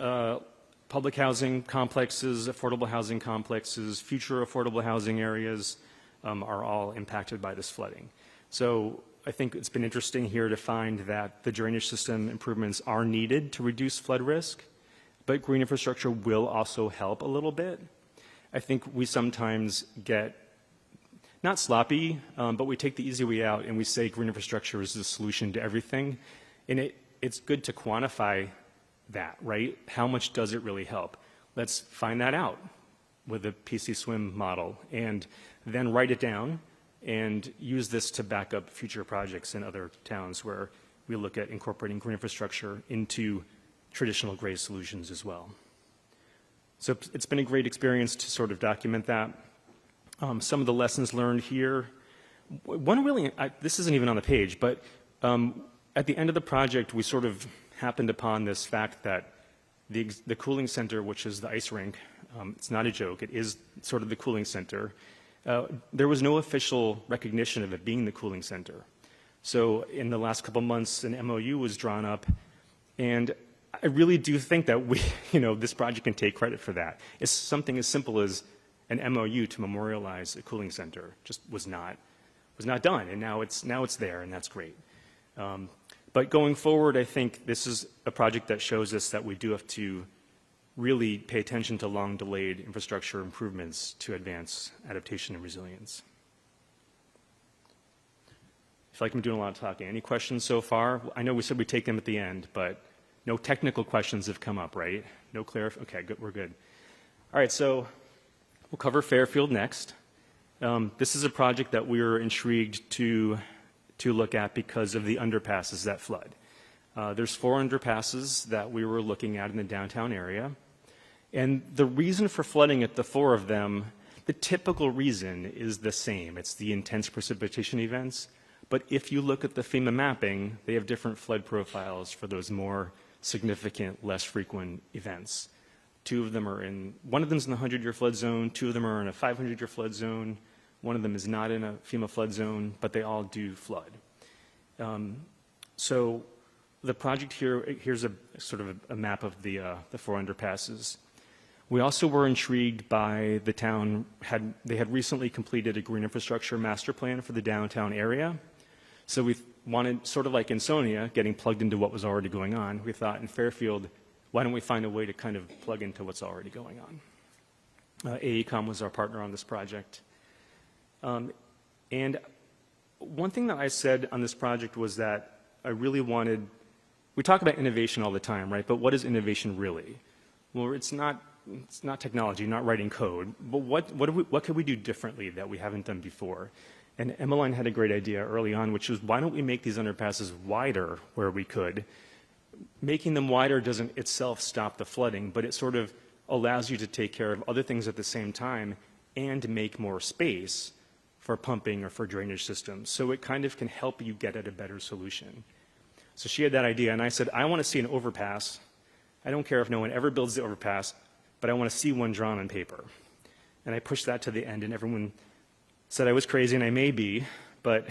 public housing complexes, affordable housing complexes, future affordable housing areas are all impacted by this flooding. So I think it's been interesting here to find that the drainage system improvements are needed to reduce flood risk, but green infrastructure will also help a little bit. I think we sometimes get not sloppy, but we take the easy way out and we say green infrastructure is the solution to everything. And it's good to quantify that, right? How much does it really help? Let's find that out with the PC Swim model and then write it down and use this to back up future projects in other towns where we look at incorporating green infrastructure into traditional gray solutions as well. So it's been a great experience to sort of document that. Some of the lessons learned here, this isn't even on the page, but at the end of the project, we sort of happened upon this fact that the cooling center, which is the ice rink, it's not a joke, it is sort of the cooling center. There was no official recognition of it being the cooling center. So in the last couple months, an MOU was drawn up, and I really do think that this project can take credit for that. It's something as simple as an MOU to memorialize a cooling center just was not done, and now it's there, and that's great. But going forward, I think this is a project that shows us that we do have to really pay attention to long-delayed infrastructure improvements to advance adaptation and resilience. I feel like I'm doing a lot of talking. Any questions so far? I know we said we'd take them at the end, but no technical questions have come up, right? No okay, good, we're good. All right, so we'll cover Fairfield next. This is a project that we were intrigued to look at because of the underpasses that flood. There's 4 underpasses that we were looking at in the downtown area. And the reason for flooding at the 4 of them, the typical reason is the same. It's the intense precipitation events. But if you look at the FEMA mapping, they have different flood profiles for those more significant, less frequent events. 2 of them are one of them is in the 100-year flood zone, 2 of them are in a 500-year flood zone, 1 of them is not in a FEMA flood zone, but they all do flood. So the project here's a sort of a map of the 4 underpasses. We also were intrigued by the town, they had recently completed a green infrastructure master plan for the downtown area. So we wanted, sort of like in Sonia, getting plugged into what was already going on, we thought in Fairfield, why don't we find a way to kind of plug into what's already going on? AECOM was our partner on this project. And one thing that I said on this project was that I really wanted, we talk about innovation all the time, right? But what is innovation really? Well, it's not technology, not writing code, but what could we do differently that we haven't done before? And Emmeline had a great idea early on, which was why don't we make these underpasses wider where we could? Making them wider doesn't itself stop the flooding, but it sort of allows you to take care of other things at the same time and make more space for pumping or for drainage systems. So it kind of can help you get at a better solution. So she had that idea, and I said, I want to see an overpass. I don't care if no one ever builds the overpass, but I want to see one drawn on paper. And I pushed that to the end, and everyone said I was crazy, and I may be, but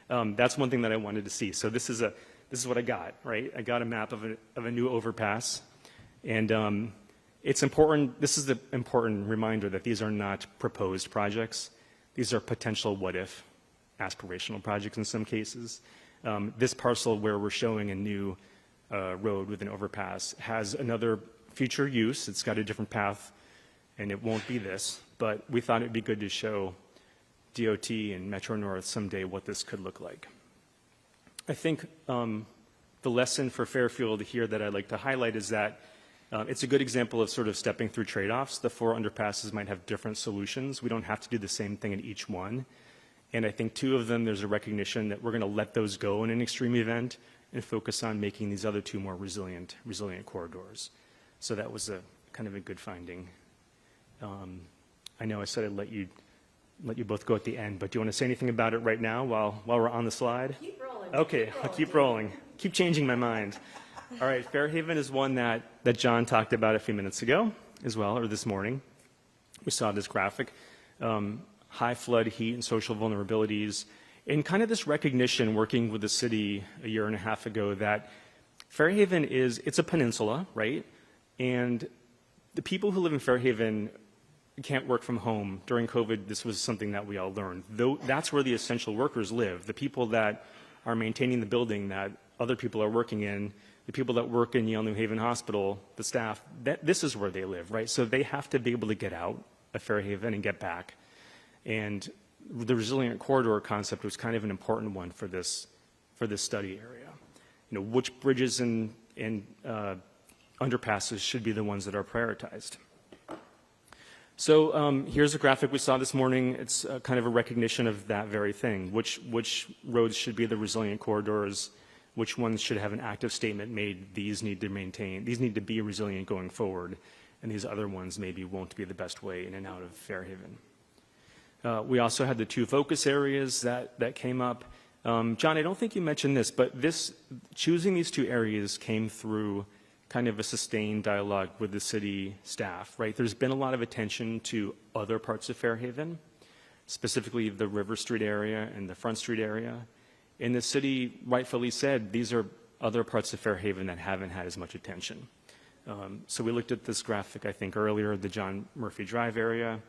that's one thing that I wanted to see. So this is what I got, right? I got a map of a new overpass, and it's important. This is the important reminder that these are not proposed projects. These are potential what-if aspirational projects in some cases. This parcel where we're showing a new road with an overpass has another future use. It's got a different path, and it won't be this. But we thought it'd be good to show DOT and Metro North someday what this could look like. I think the lesson for Fairfield here that I'd like to highlight is that it's a good example of sort of stepping through trade-offs. The 4 underpasses might have different solutions. We don't have to do the same thing in each one. And I think 2 of them, there's a recognition that we're going to let those go in an extreme event and focus on making these other 2 more resilient corridors. So that was a kind of a good finding. I know I said I'd let you both go at the end, but do you want to say anything about it right now while we're on the slide? Keep rolling. Okay, I'll keep rolling. Keep changing my mind. All right, Fairhaven is one that John talked about a few minutes ago as well, or this morning. We saw this graphic. High flood, heat, and social vulnerabilities. And kind of this recognition working with the city a year and a half ago that Fairhaven it's a peninsula, right? And the people who live in Fairhaven can't work from home. During COVID, this was something that we all learned. Though that's where the essential workers live, the people that are maintaining the building that other people are working in, the people that work in Yale New Haven Hospital, the staff, this is where they live, right? So they have to be able to get out of Fairhaven and get back. And the resilient corridor concept was kind of an important one for this study area. You know, which bridges and underpasses should be the ones that are prioritized. So here's a graphic we saw this morning. It's kind of a recognition of that very thing. Which roads should be the resilient corridors? Which ones should have an active statement made? These need to be resilient going forward, and these other ones maybe won't be the best way in and out of Fairhaven. We also had the 2 focus areas that came up. John, I don't think you mentioned this, but choosing these 2 areas came through kind of a sustained dialogue with the city staff, right? There's been a lot of attention to other parts of Fairhaven, specifically the River Street area and the Front Street area. And the city rightfully said these are other parts of Fairhaven that haven't had as much attention. So we looked at this graphic, I think, earlier, the John Murphy Drive area,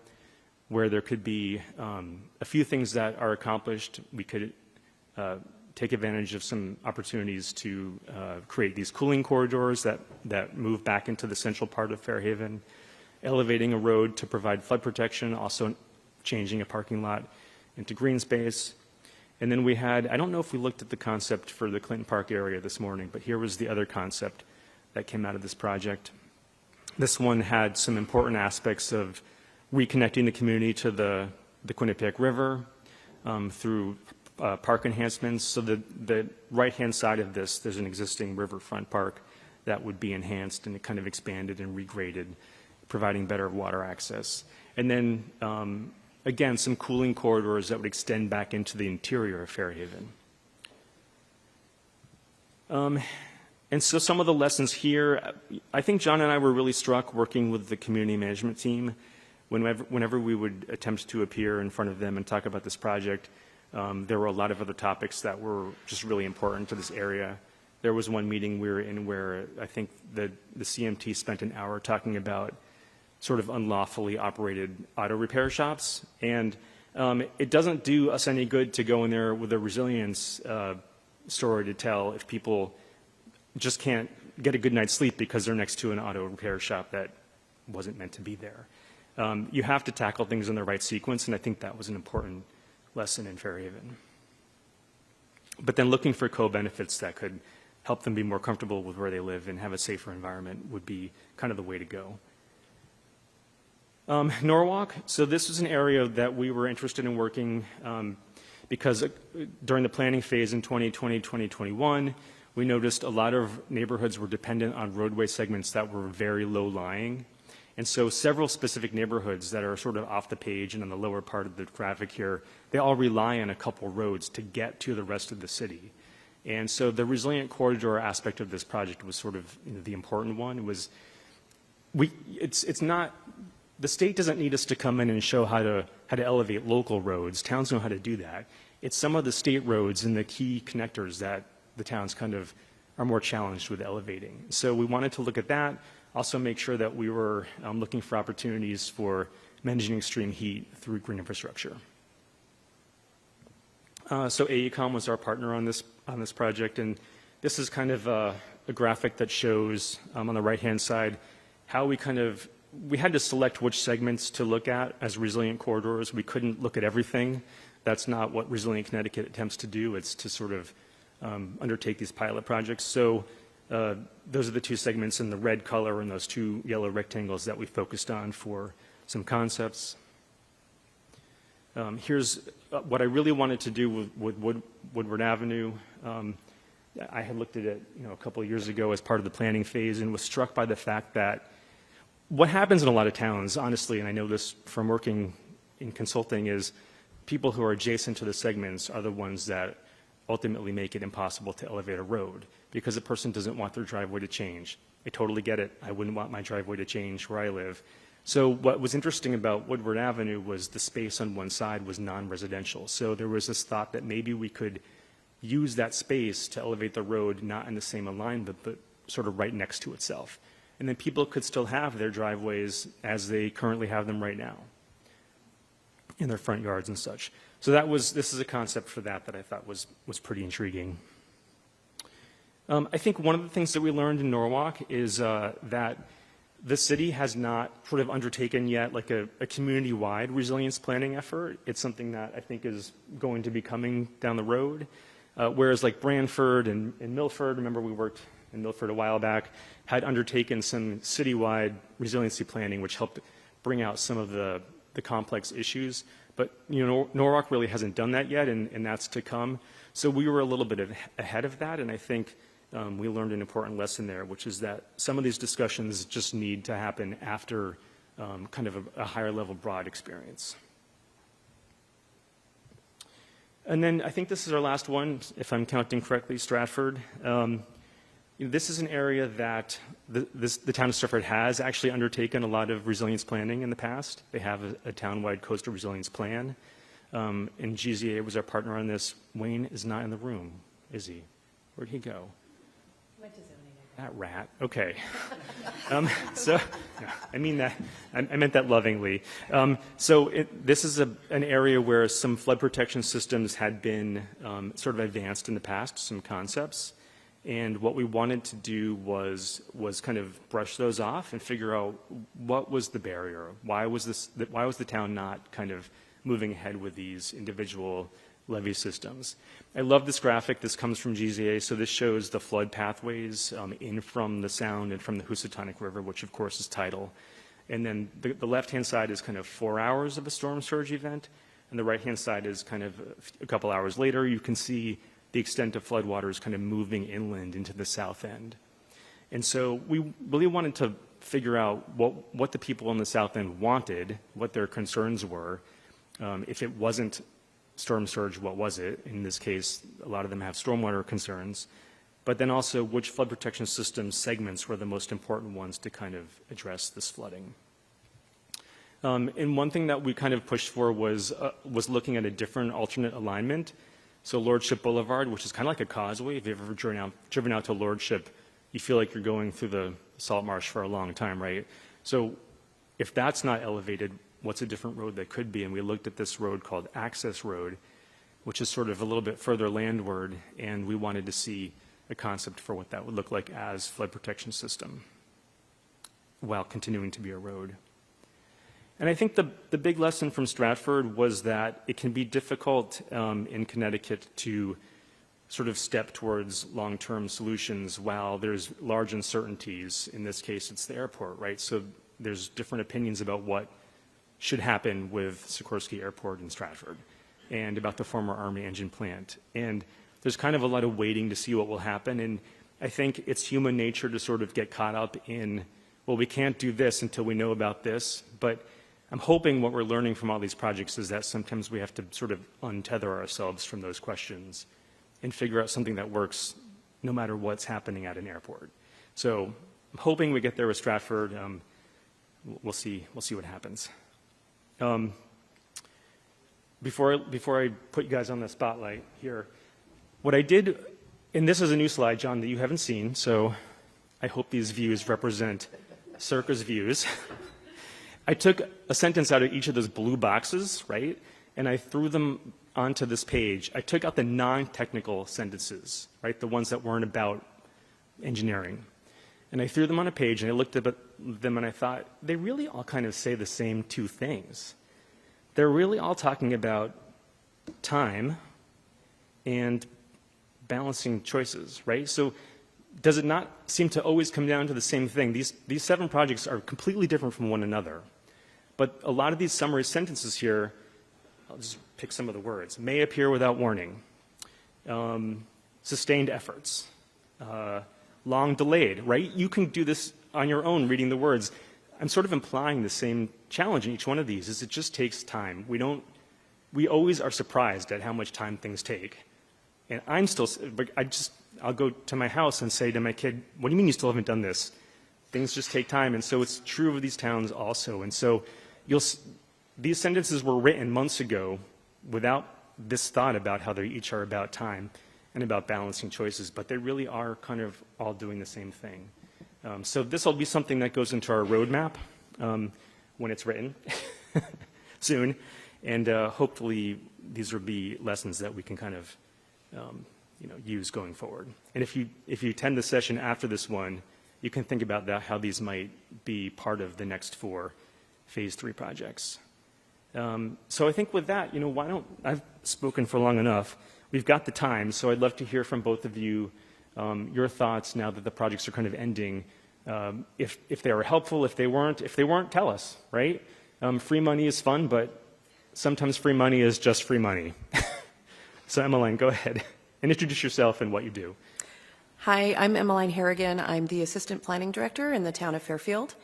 where there could be a few things that are accomplished. We could take advantage of some opportunities to create these cooling corridors that move back into the central part of Fairhaven, elevating a road to provide flood protection, also changing a parking lot into green space. And then we had, I don't know if we looked at the concept for the Clinton Park area this morning, but here was the other concept that came out of this project. This one had some important aspects of reconnecting the community to the Quinnipiac River through park enhancements. So the right-hand side of this, there's an existing riverfront park that would be enhanced and kind of expanded and regraded, providing better water access. And then, again, some cooling corridors that would extend back into the interior of Fairhaven. And so some of the lessons here, I think John and I were really struck working with the community management team. Whenever we would attempt to appear in front of them and talk about this project, there were a lot of other topics that were just really important to this area. There was one meeting we were in where I think the CMT spent an hour talking about sort of unlawfully operated auto repair shops. And it doesn't do us any good to go in there with a resilience story to tell if people just can't get a good night's sleep because they're next to an auto repair shop that wasn't meant to be there. You have to tackle things in the right sequence, and I think that was an important lesson in Fairhaven. But then looking for co-benefits that could help them be more comfortable with where they live and have a safer environment would be kind of the way to go. Norwalk, so this was an area that we were interested in working because during the planning phase in 2020, 2021, we noticed a lot of neighborhoods were dependent on roadway segments that were very low-lying. And so several specific neighborhoods that are sort of off the page and on the lower part of the graphic here, they all rely on a couple roads to get to the rest of the city. And so the resilient corridor aspect of this project was sort of the important one. It was, it's not, the state doesn't need us to come in and show how to elevate local roads. Towns know how to do that. It's some of the state roads and the key connectors that the towns kind of are more challenged with elevating. So we wanted to look at that. Also make sure that we were looking for opportunities for managing extreme heat through green infrastructure. So AECOM was our partner on this project, and This is kind of a graphic that shows on the right-hand side how we had to select which segments to look at as resilient corridors. We couldn't look at everything. That's not what Resilient Connecticut attempts to do. It's to sort of undertake these pilot projects. So those are the two segments in the red color and those two yellow rectangles that we focused on for some concepts. Here's what I really wanted to do with Woodward Avenue. I had looked at it a couple of years ago as part of the planning phase and was struck by the fact that what happens in a lot of towns, honestly, and I know this from working in consulting, is people who are adjacent to the segments are the ones that ultimately make it impossible to elevate a road because the person doesn't want their driveway to change. I totally get it. I wouldn't want my driveway to change where I live. So what was interesting about Woodward Avenue was the space on one side was non-residential. So there was this thought that maybe we could use that space to elevate the road not in the same alignment, but sort of right next to itself. And then people could still have their driveways as they currently have them right now in their front yards and such. So this is a concept for that I thought was pretty intriguing. I think one of the things that we learned in Norwalk is that the city has not sort of undertaken yet like a community-wide resilience planning effort. It's something that I think is going to be coming down the road. Whereas like Branford and Milford, remember we worked in Milford a while back, had undertaken some citywide resiliency planning which helped bring out some of the complex issues. But Norwalk really hasn't done that yet, and that's to come. So we were a little bit ahead of that, and I think we learned an important lesson there, which is that some of these discussions just need to happen after kind of a higher level broad experience. And then I think this is our last one, if I'm counting correctly, Stratford. This is an area that the town of Stratford has actually undertaken a lot of resilience planning in the past. They have a town-wide coastal resilience plan. And GZA was our partner on this. Wayne is not in the room, is he? Where'd he go? Went to zoning. That rat. Okay. So no, I mean that. I meant that lovingly. This is an area where some flood protection systems had been sort of advanced in the past, some concepts. And what we wanted to do was kind of brush those off and figure out what was the barrier. Why was the town not kind of moving ahead with these individual levee systems? I love this graphic. This comes from GZA. So this shows the flood pathways in from the Sound and from the Housatonic River, which of course is tidal. And then the left-hand side is kind of 4 hours of a storm surge event. And the right-hand side is kind of a couple hours later. You can see the extent of floodwaters kind of moving inland into the south end. And so we really wanted to figure out what the people in the south end wanted, what their concerns were. If it wasn't storm surge, what was it? In this case, a lot of them have stormwater concerns. But then also which flood protection system segments were the most important ones to kind of address this flooding. And one thing that we kind of pushed for was looking at a different alternate alignment. So Lordship Boulevard, which is kind of like a causeway. If you've ever driven out to Lordship, you feel like you're going through the salt marsh for a long time, right? So if that's not elevated, what's a different road that could be? And we looked at this road called Access Road, which is sort of a little bit further landward, and we wanted to see a concept for what that would look like as flood protection system while continuing to be a road. And I think the big lesson from Stratford was that it can be difficult in Connecticut to sort of step towards long-term solutions while there's large uncertainties. In this case, it's the airport, right? So there's different opinions about what should happen with Sikorsky Airport in Stratford and about the former Army engine plant. And there's kind of a lot of waiting to see what will happen. And I think it's human nature to sort of get caught up in, well, we can't do this until we know about this. But I'm hoping what we're learning from all these projects is that sometimes we have to sort of untether ourselves from those questions and figure out something that works no matter what's happening at an airport. So I'm hoping we get there with Stratford. We'll see what happens. Before I put you guys on the spotlight here, what I did, and this is a new slide, John, that you haven't seen, so I hope these views represent CIRCA's views. I took a sentence out of each of those blue boxes, right? and I threw them onto this page. I took out the non-technical sentences, right, the ones that weren't about engineering. And I threw them on a page, and I looked at them, and I thought, they really all kind of say the same two things. They're really all talking about time and balancing choices, right? So does it not seem to always come down to the same thing? These 7 projects are completely different from one another. But a lot of these summary sentences here, I'll just pick some of the words, may appear without warning, sustained efforts, long delayed, right? You can do this on your own reading the words. I'm sort of implying the same challenge in each one of these, is it just takes time. We always are surprised at how much time things take. And I'll go to my house and say to my kid, what do you mean you still haven't done this? Things just take time. And so it's true of these towns also. And so these sentences were written months ago without this thought about how they each are about time and about balancing choices, but they really are kind of all doing the same thing. So this will be something that goes into our roadmap when it's written soon. And hopefully these will be lessons that we can kind of use going forward. And if you attend the session after this one, you can think about that, how these might be part of the next 4 phase 3 projects. So I think with that, I've spoken for long enough. We've got the time, so I'd love to hear from both of you your thoughts now that the projects are kind of ending. If they were helpful, if they weren't, tell us, right? Free money is fun, but sometimes free money is just free money. So Emmeline, go ahead and introduce yourself and what you do. Hi, I'm Emmeline Harrigan. I'm the Assistant Planning Director in the town of Fairfield.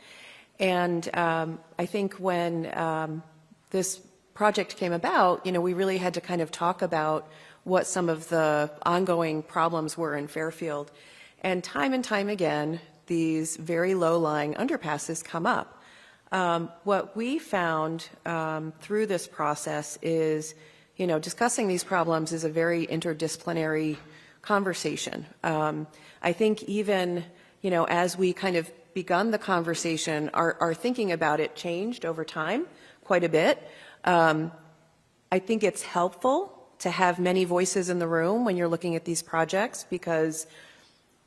And I think when this project came about, we really had to kind of talk about what some of the ongoing problems were in Fairfield. And time again, these very low-lying underpasses come up. What we found through this process is, discussing these problems is a very interdisciplinary conversation. I think even, as we kind of begun the conversation, our thinking about it changed over time quite a bit. I think it's helpful to have many voices in the room when you're looking at these projects, because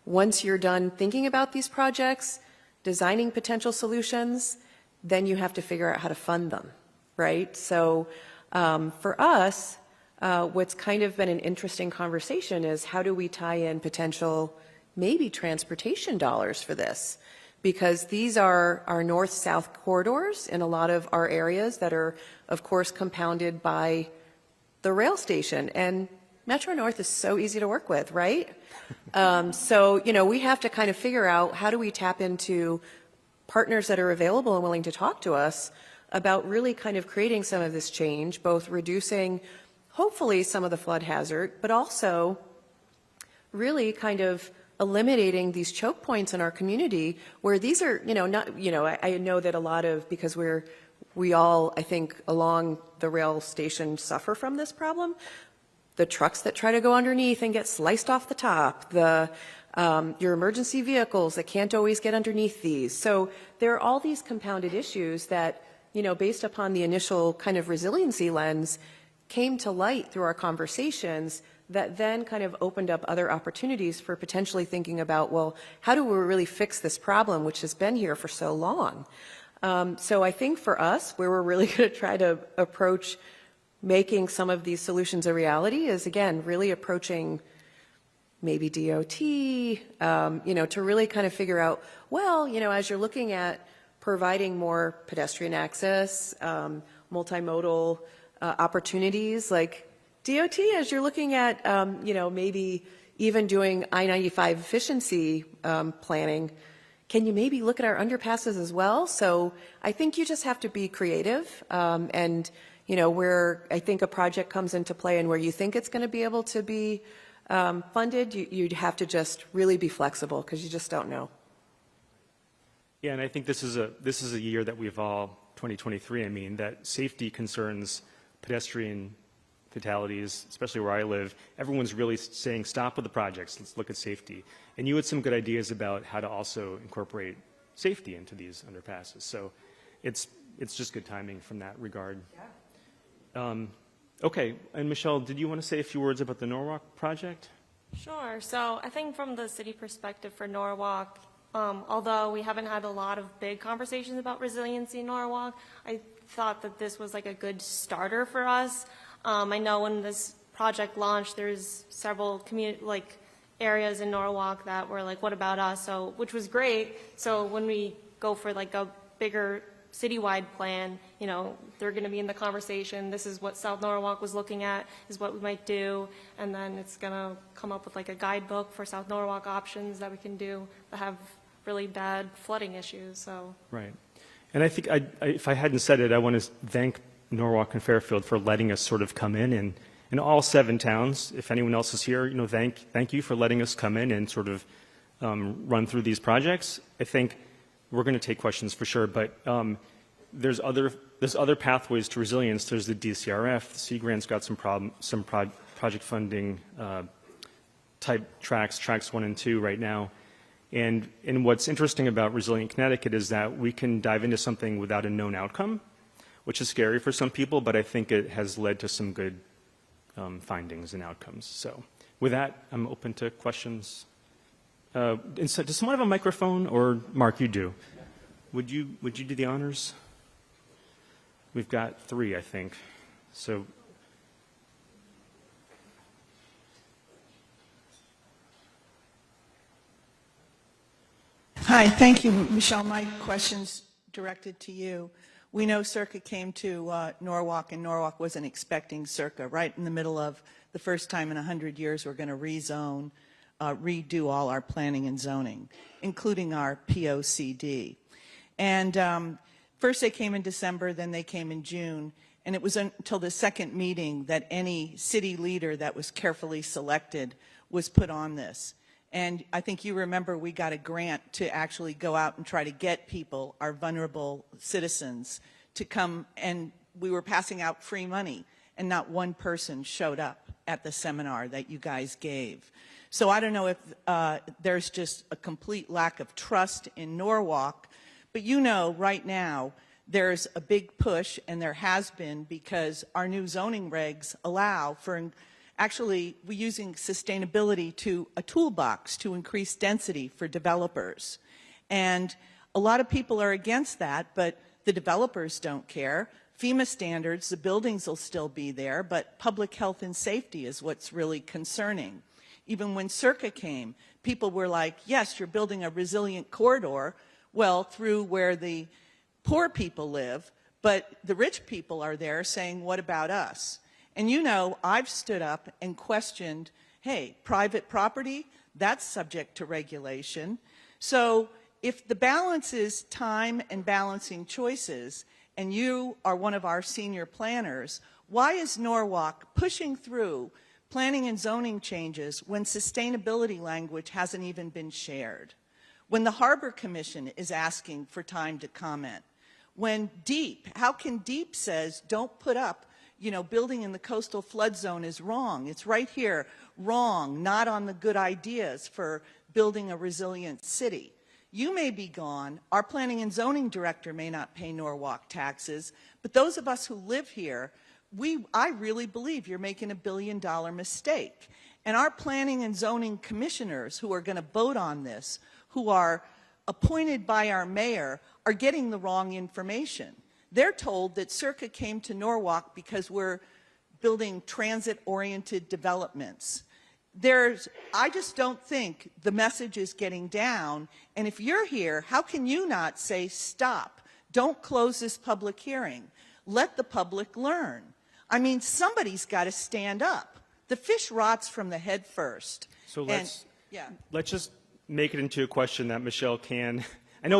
once you're done thinking about these projects, designing potential solutions, then you have to figure out how to fund them, right? So for us, what's kind of been an interesting conversation is how do we tie in potential maybe transportation dollars for this? Because these are our north-south corridors in a lot of our areas that are, of course, compounded by the rail station. And Metro North is so easy to work with, right? So, we have to kind of figure out how do we tap into partners that are available and willing to talk to us about really kind of creating some of this change, both reducing, hopefully, some of the flood hazard, but also really kind of eliminating these choke points in our community where these are, I know that a lot of, because we all, I think, along the rail station suffer from this problem. The trucks that try to go underneath and get sliced off the top, your emergency vehicles that can't always get underneath these. So there are all these compounded issues that, based upon the initial kind of resiliency lens, came to light through our conversations that then kind of opened up other opportunities for potentially thinking about, well, how do we really fix this problem, which has been here for so long? So I think for us, where we're really going to try to approach making some of these solutions a reality is, again, really approaching maybe DOT, to really kind of figure out, well, as you're looking at providing more pedestrian access, multimodal opportunities, like DOT, as you're looking at, maybe even doing I-95 efficiency planning, can you maybe look at our underpasses as well? So I think you just have to be creative, and where I think a project comes into play and where you think it's going to be able to be funded, you'd have to just really be flexible because you just don't know. Yeah, and I think this is a year that we've all, 2023, I mean, that safety concerns, pedestrian fatalities, especially where I live, everyone's really saying stop with the projects, let's look at safety. And you had some good ideas about how to also incorporate safety into these underpasses. So it's just good timing from that regard. Yeah. Okay, and Michelle, did you want to say a few words about the Norwalk project? Sure. So I think from the city perspective for Norwalk, although we haven't had a lot of big conversations about resiliency in Norwalk, I thought that this was like a good starter for us. I know when this project launched, there's several areas in Norwalk that were like, what about us? So, which was great. So when we go for like a bigger citywide plan, you know, they're going to be in the conversation. This is what South Norwalk was looking at, is what we might do. And then it's going to come up with like a guidebook for South Norwalk options that we can do that have really bad flooding issues. So. Right. And I think if I hadn't said it, I want to thank Norwalk and Fairfield for letting us sort of come in and all 7 towns. If anyone else is here, you know, thank you for letting us come in and sort of run through these projects. I think we're going to take questions for sure, but there's other pathways to resilience. There's the DCRF. The Sea Grant's got some project funding type tracks 1 and 2 right now. And what's interesting about Resilient Connecticut is that we can dive into something without a known outcome, which is scary for some people, but I think it has led to some good findings and outcomes. So with that, I'm open to questions. And so does someone have a microphone? Or Mark, you do. Would you do the honors? We've got 3, I think. So. Hi, thank you, Michelle. My question's directed to you. We know CIRCA came to Norwalk, and Norwalk wasn't expecting CIRCA. Right in the middle of the first time in 100 years, we're going to rezone, redo all our planning and zoning, including our POCD. And first they came in December, then they came in June, and it was until the second meeting that any city leader that was carefully selected was put on this. And I think you remember we got a grant to actually go out and try to get people, our vulnerable citizens, to come, and we were passing out free money, and not one person showed up at the seminar that you guys gave. So I don't know if there's just a complete lack of trust in Norwalk, but you know right now there's a big push, and there has been, because our new zoning regs allow for actually we're using sustainability to a toolbox to increase density for developers. And a lot of people are against that, but the developers don't care. FEMA standards, the buildings will still be there, but public health and safety is what's really concerning. Even when CIRCA came, people were like, yes, you're building a resilient corridor, well, through where the poor people live, but the rich people are there saying, what about us? And you know, I've stood up and questioned, hey, private property, that's subject to regulation. So if the balance is time and balancing choices, and you are one of our senior planners, why is Norwalk pushing through planning and zoning changes when sustainability language hasn't even been shared? When the Harbor Commission is asking for time to comment? When DEEP, how can DEEP says don't put up, you know, building in the coastal flood zone is wrong. It's right here, wrong, not on the good ideas for building a resilient city. You may be gone, our planning and zoning director may not pay Norwalk taxes, but those of us who live here, I really believe you're making $1 billion mistake. And our planning and zoning commissioners who are going to vote on this, who are appointed by our mayor, are getting the wrong information. They're told that CIRCA came to Norwalk because we're building transit-oriented developments. I just don't think the message is getting down. And if you're here, how can you not say, stop, don't close this public hearing, let the public learn? I mean, somebody's got to stand up. The fish rots from the head first. So let's just make it into a question that Michelle can. I know.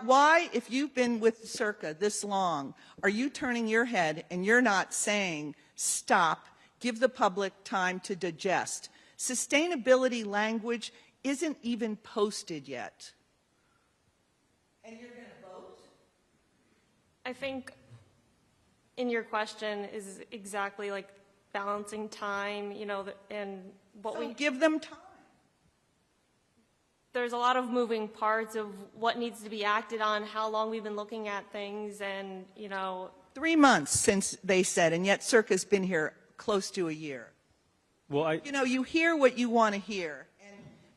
Why, if you've been with CIRCA this long, are you turning your head and you're not saying, stop, give the public time to digest? Sustainability language isn't even posted yet. And you're going to vote? I think in your question is exactly like balancing time, you know, and what we give them time. There's a lot of moving parts of what needs to be acted on, how long we've been looking at things, and, you know. 3 months since they said, and yet CIRCA's been here close to a year. Well, You know, you hear what you want to hear. And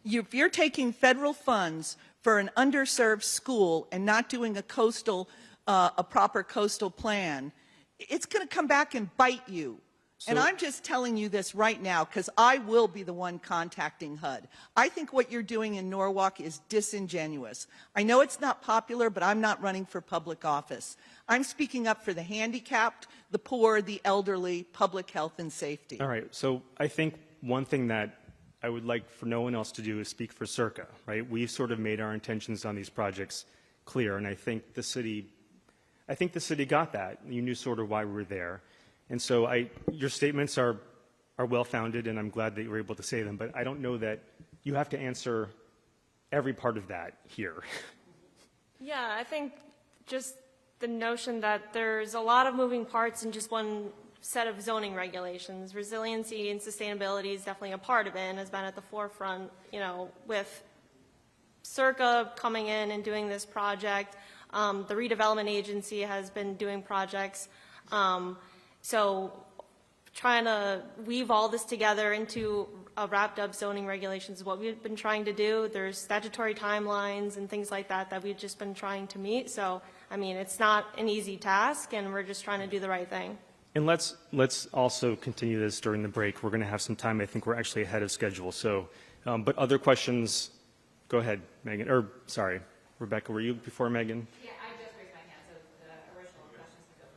if you're taking federal funds for an underserved school and not doing a proper coastal plan, it's going to come back and bite you. And I'm just telling you this right now because I will be the one contacting HUD. I think what you're doing in Norwalk is disingenuous. I know it's not popular, but I'm not running for public office. I'm speaking up for the handicapped, the poor, the elderly, public health and safety. All right, so I think one thing that I would like for no one else to do is speak for CIRCA, right? We've sort of made our intentions on these projects clear, and I think the city got that. You knew sort of why we were there. And so your statements are well-founded, and I'm glad that you were able to say them, but I don't know that you have to answer every part of that here. Yeah, I think just the notion that there's a lot of moving parts in just one set of zoning regulations. Resiliency and sustainability is definitely a part of it and has been at the forefront, you know, with CIRCA coming in and doing this project. The redevelopment agency has been doing projects. So trying to weave all this together into a wrapped up zoning regulations is what we've been trying to do. There's statutory timelines and things like that that we've just been trying to meet. So, I mean, it's not an easy task, and we're just trying to do the right thing. And let's also continue this during the break. We're going to have some time. I think we're actually ahead of schedule. So, but other questions, go ahead, Megan. Or, sorry, Rebecca, were you before Megan? Yeah, I just raised my hand, so the original questions can go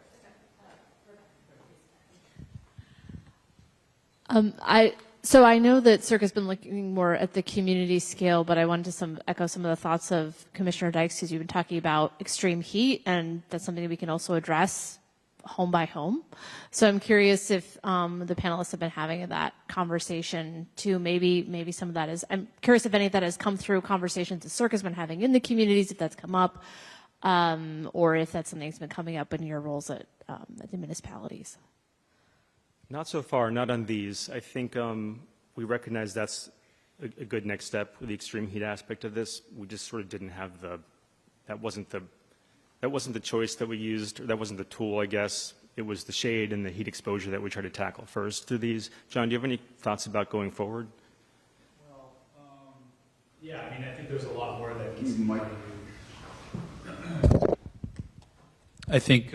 first. So I know that CIRCA has been looking more at the community scale, but I wanted to echo some of the thoughts of Commissioner Dykes, because you've been talking about extreme heat, and that's something that we can also address home by home. So I'm curious if the panelists have been having that conversation too. Maybe some of that is, I'm curious if any of that has come through conversations that CIRCA has been having in the communities, if that's come up, or if that's something that's been coming up in your roles at the municipalities. Not so far, not on these. I think we recognize that's a good next step with the extreme heat aspect of this. We just sort of didn't have that wasn't the choice that we used, or that wasn't the tool, I guess. It was the shade and the heat exposure that we tried to tackle first through these. John, do you have any thoughts about going forward? Well, yeah, I mean, I think there's a lot more that needs to be done. I think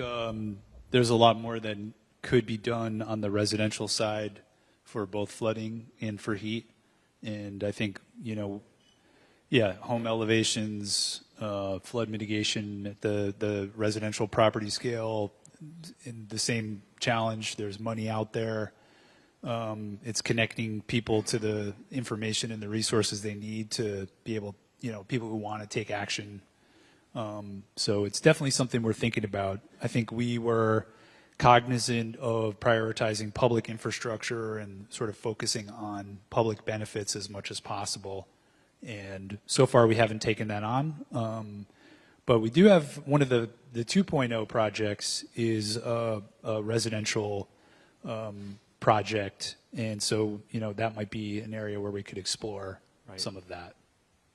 there's a lot more that could be done on the residential side for both flooding and for heat. And I think, you know, yeah, home elevations, flood mitigation at the residential property scale, in the same challenge. There's money out there. It's connecting people to the information and the resources they need to be able, you know, people who want to take action. So it's definitely something we're thinking about. I think we were cognizant of prioritizing public infrastructure and sort of focusing on public benefits as much as possible. And so far we haven't taken that on. But we do have one of the 2.0 projects is a residential project. And so, you know, that might be an area where we could explore some of that.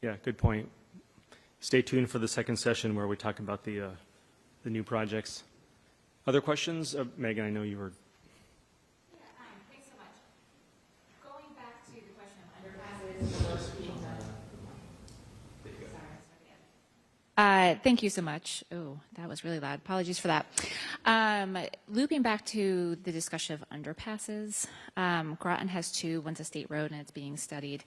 Yeah, good point. Stay tuned for the second session where we talk about the new projects. Other questions? Megan, I know you were. Yeah, thanks so much. Going back to the question of underpasses. Thank you so much. Oh, that was really loud. Apologies for that. Looping back to the discussion of underpasses, Groton has two. One's a state road, and it's being studied.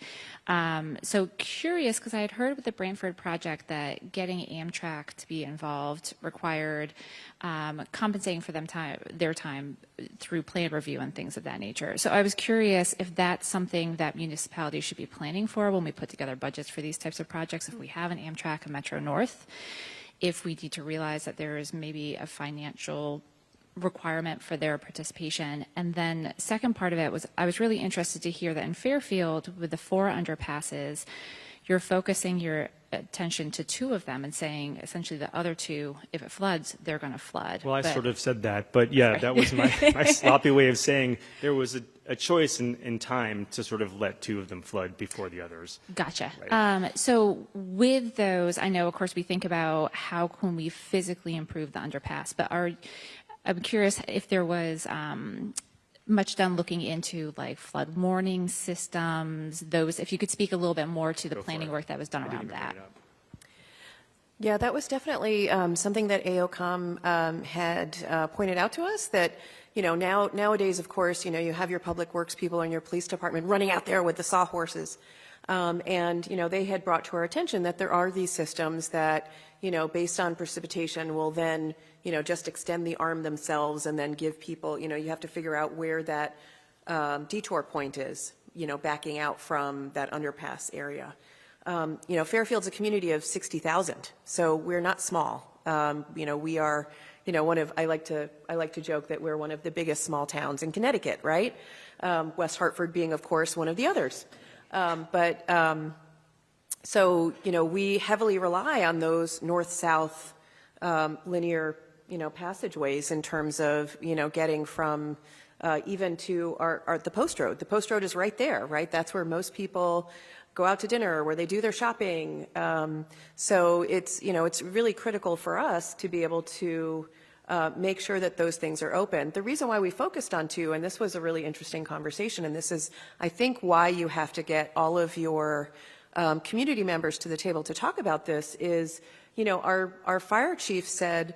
So curious, because I had heard with the Brantford project that getting Amtrak to be involved required compensating for their time through plan review and things of that nature. So I was curious if that's something that municipalities should be planning for when we put together budgets for these types of projects. If we have an Amtrak and Metro North, if we need to realize that there is maybe a financial requirement for their participation. And then second part of it was I was really interested to hear that in Fairfield with the 4 underpasses, you're focusing your attention to 2 of them and saying essentially the other 2, if it floods, they're going to flood. Well, I sort of said that, but yeah, that was my sloppy way of saying there was a choice in time to sort of let 2 of them flood before the others. Gotcha. Right. So with those, I know, of course, we think about how can we physically improve the underpass, but I'm curious if there was much done looking into like flood warning systems, those, if you could speak a little bit more to the planning work that was done around that. Yeah, that was definitely something that AOCOM had pointed out to us, that, you know, nowadays, of course, you know, you have your public works people and your police department running out there with the sawhorses. And, you know, they had brought to our attention that there are these systems that, you know, based on precipitation will then, you know, just extend the arm themselves and then give people, you know, you have to figure out where that detour point is, you know, backing out from that underpass area. You know, Fairfield's a community of 60,000, so we're not small. You know, we are, you know, I like to joke that we're one of the biggest small towns in Connecticut, right? West Hartford being, of course, one of the others. So, you know, we heavily rely on those north-south linear, you know, passageways in terms of, you know, getting from even to the post road. The post road is right there, right? That's where most people go out to dinner, where they do their shopping. So it's, you know, it's really critical for us to be able to make sure that those things are open. The reason why we focused on two, and this was a really interesting conversation, and this is, I think, why you have to get all of your community members to the table to talk about this, is, you know, our fire chief said,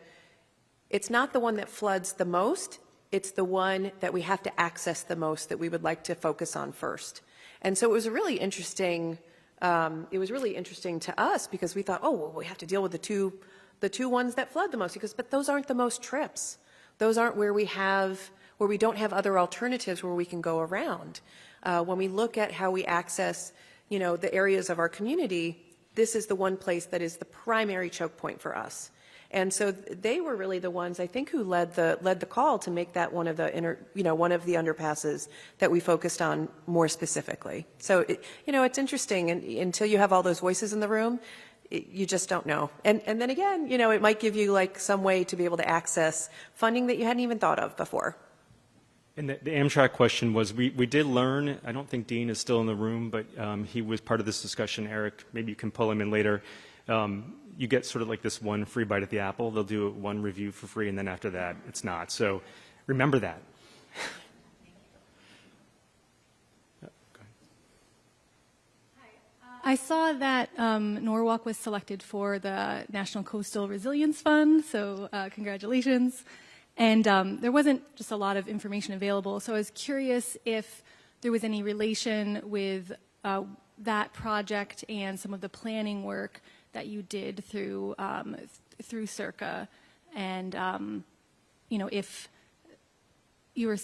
it's not the one that floods the most, it's the one that we have to access the most that we would like to focus on first. And so it was a really interesting, to us, because we thought, oh, well, we have to deal with the two ones that flood the most. Because, but those aren't the most trips. Those aren't where we don't have other alternatives where we can go around. When we look at how we access, you know, the areas of our community, this is the one place that is the primary choke point for us. And so they were really the ones, I think, who led the call to make that one of the one of the underpasses that we focused on more specifically. So, you know, it's interesting, and until you have all those voices in the room, you just don't know. And then again, you know, it might give you like some way to be able to access funding that you hadn't even thought of before. And the Amtrak question was, we did learn, I don't think Dean is still in the room, but he was part of this discussion. Eric, maybe you can pull him in later. You get sort of like this one free bite at the apple. They'll do one review for free, and then after that, it's not. So remember that. I saw that Norwalk was selected for the National Coastal Resilience Fund, so congratulations. And there wasn't just a lot of information available, so I was curious if there was any relation with that project and some of the planning work that you did through CIRCA, and you know, if you were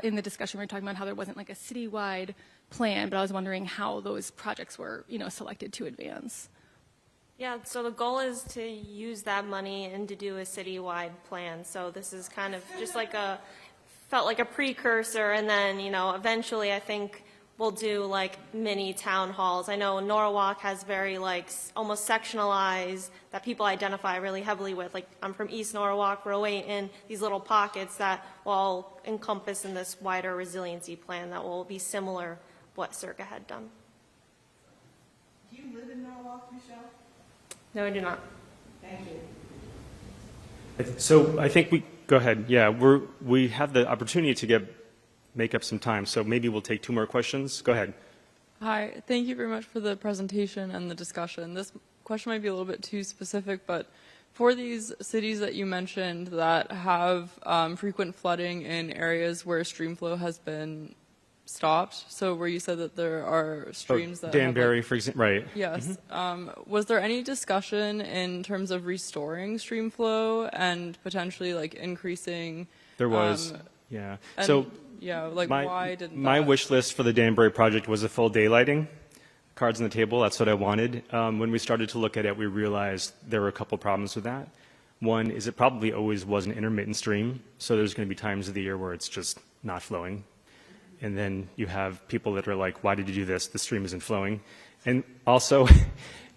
in the discussion, we were talking about how there wasn't like a citywide plan, but I was wondering how those projects were, you know, selected to advance. Yeah, so the goal is to use that money and to do a citywide plan. So this is kind of just like felt like a precursor, and then, you know, eventually I think we'll do like mini town halls. I know Norwalk has very like almost sectionalized that people identify really heavily with. Like, I'm from East Norwalk, we're away in these little pockets that will encompass in this wider resiliency plan that will be similar what CIRCA had done. Do you live in Norwalk, Michelle? No, I do not. Thank you. So I think go ahead. Yeah, we have the opportunity to make up some time, so maybe we'll take two more questions. Go ahead. Hi, thank you very much for the presentation and the discussion. This question might be a little bit too specific, but for these cities that you mentioned that have frequent flooding in areas where stream flow has been stopped, so where you said that there are streams that Danbury, have, for example, right. Yes. Was there any discussion in terms of restoring stream flow and potentially like increasing? There was, yeah. And, so yeah, like why didn't my wish list for the Danbury project was a full daylighting, cards on the table. That's what I wanted. When we started to look at it, we realized there were a couple problems with that. One is it probably always was an intermittent stream, so there's going to be times of the year where it's just not flowing. And then you have people that are like, why did you do this? The stream isn't flowing. And also,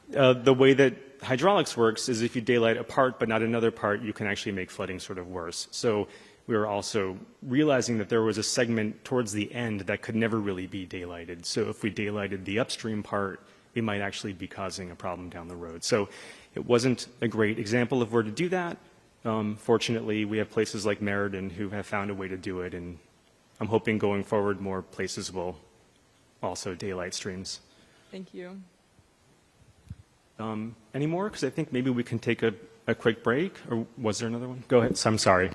the way that hydraulics works is if you daylight a part but not another part, you can actually make flooding sort of worse. So we were also realizing that there was a segment towards the end that could never really be daylighted. So if we daylighted the upstream part, we might actually be causing a problem down the road. So it wasn't a great example of where to do that. Fortunately, we have places like Meriden who have found a way to do it, and I'm hoping going forward more places will also daylight streams. Thank you. Any more? Because I think maybe we can take a quick break. Or was there another one? Go ahead. So I'm sorry.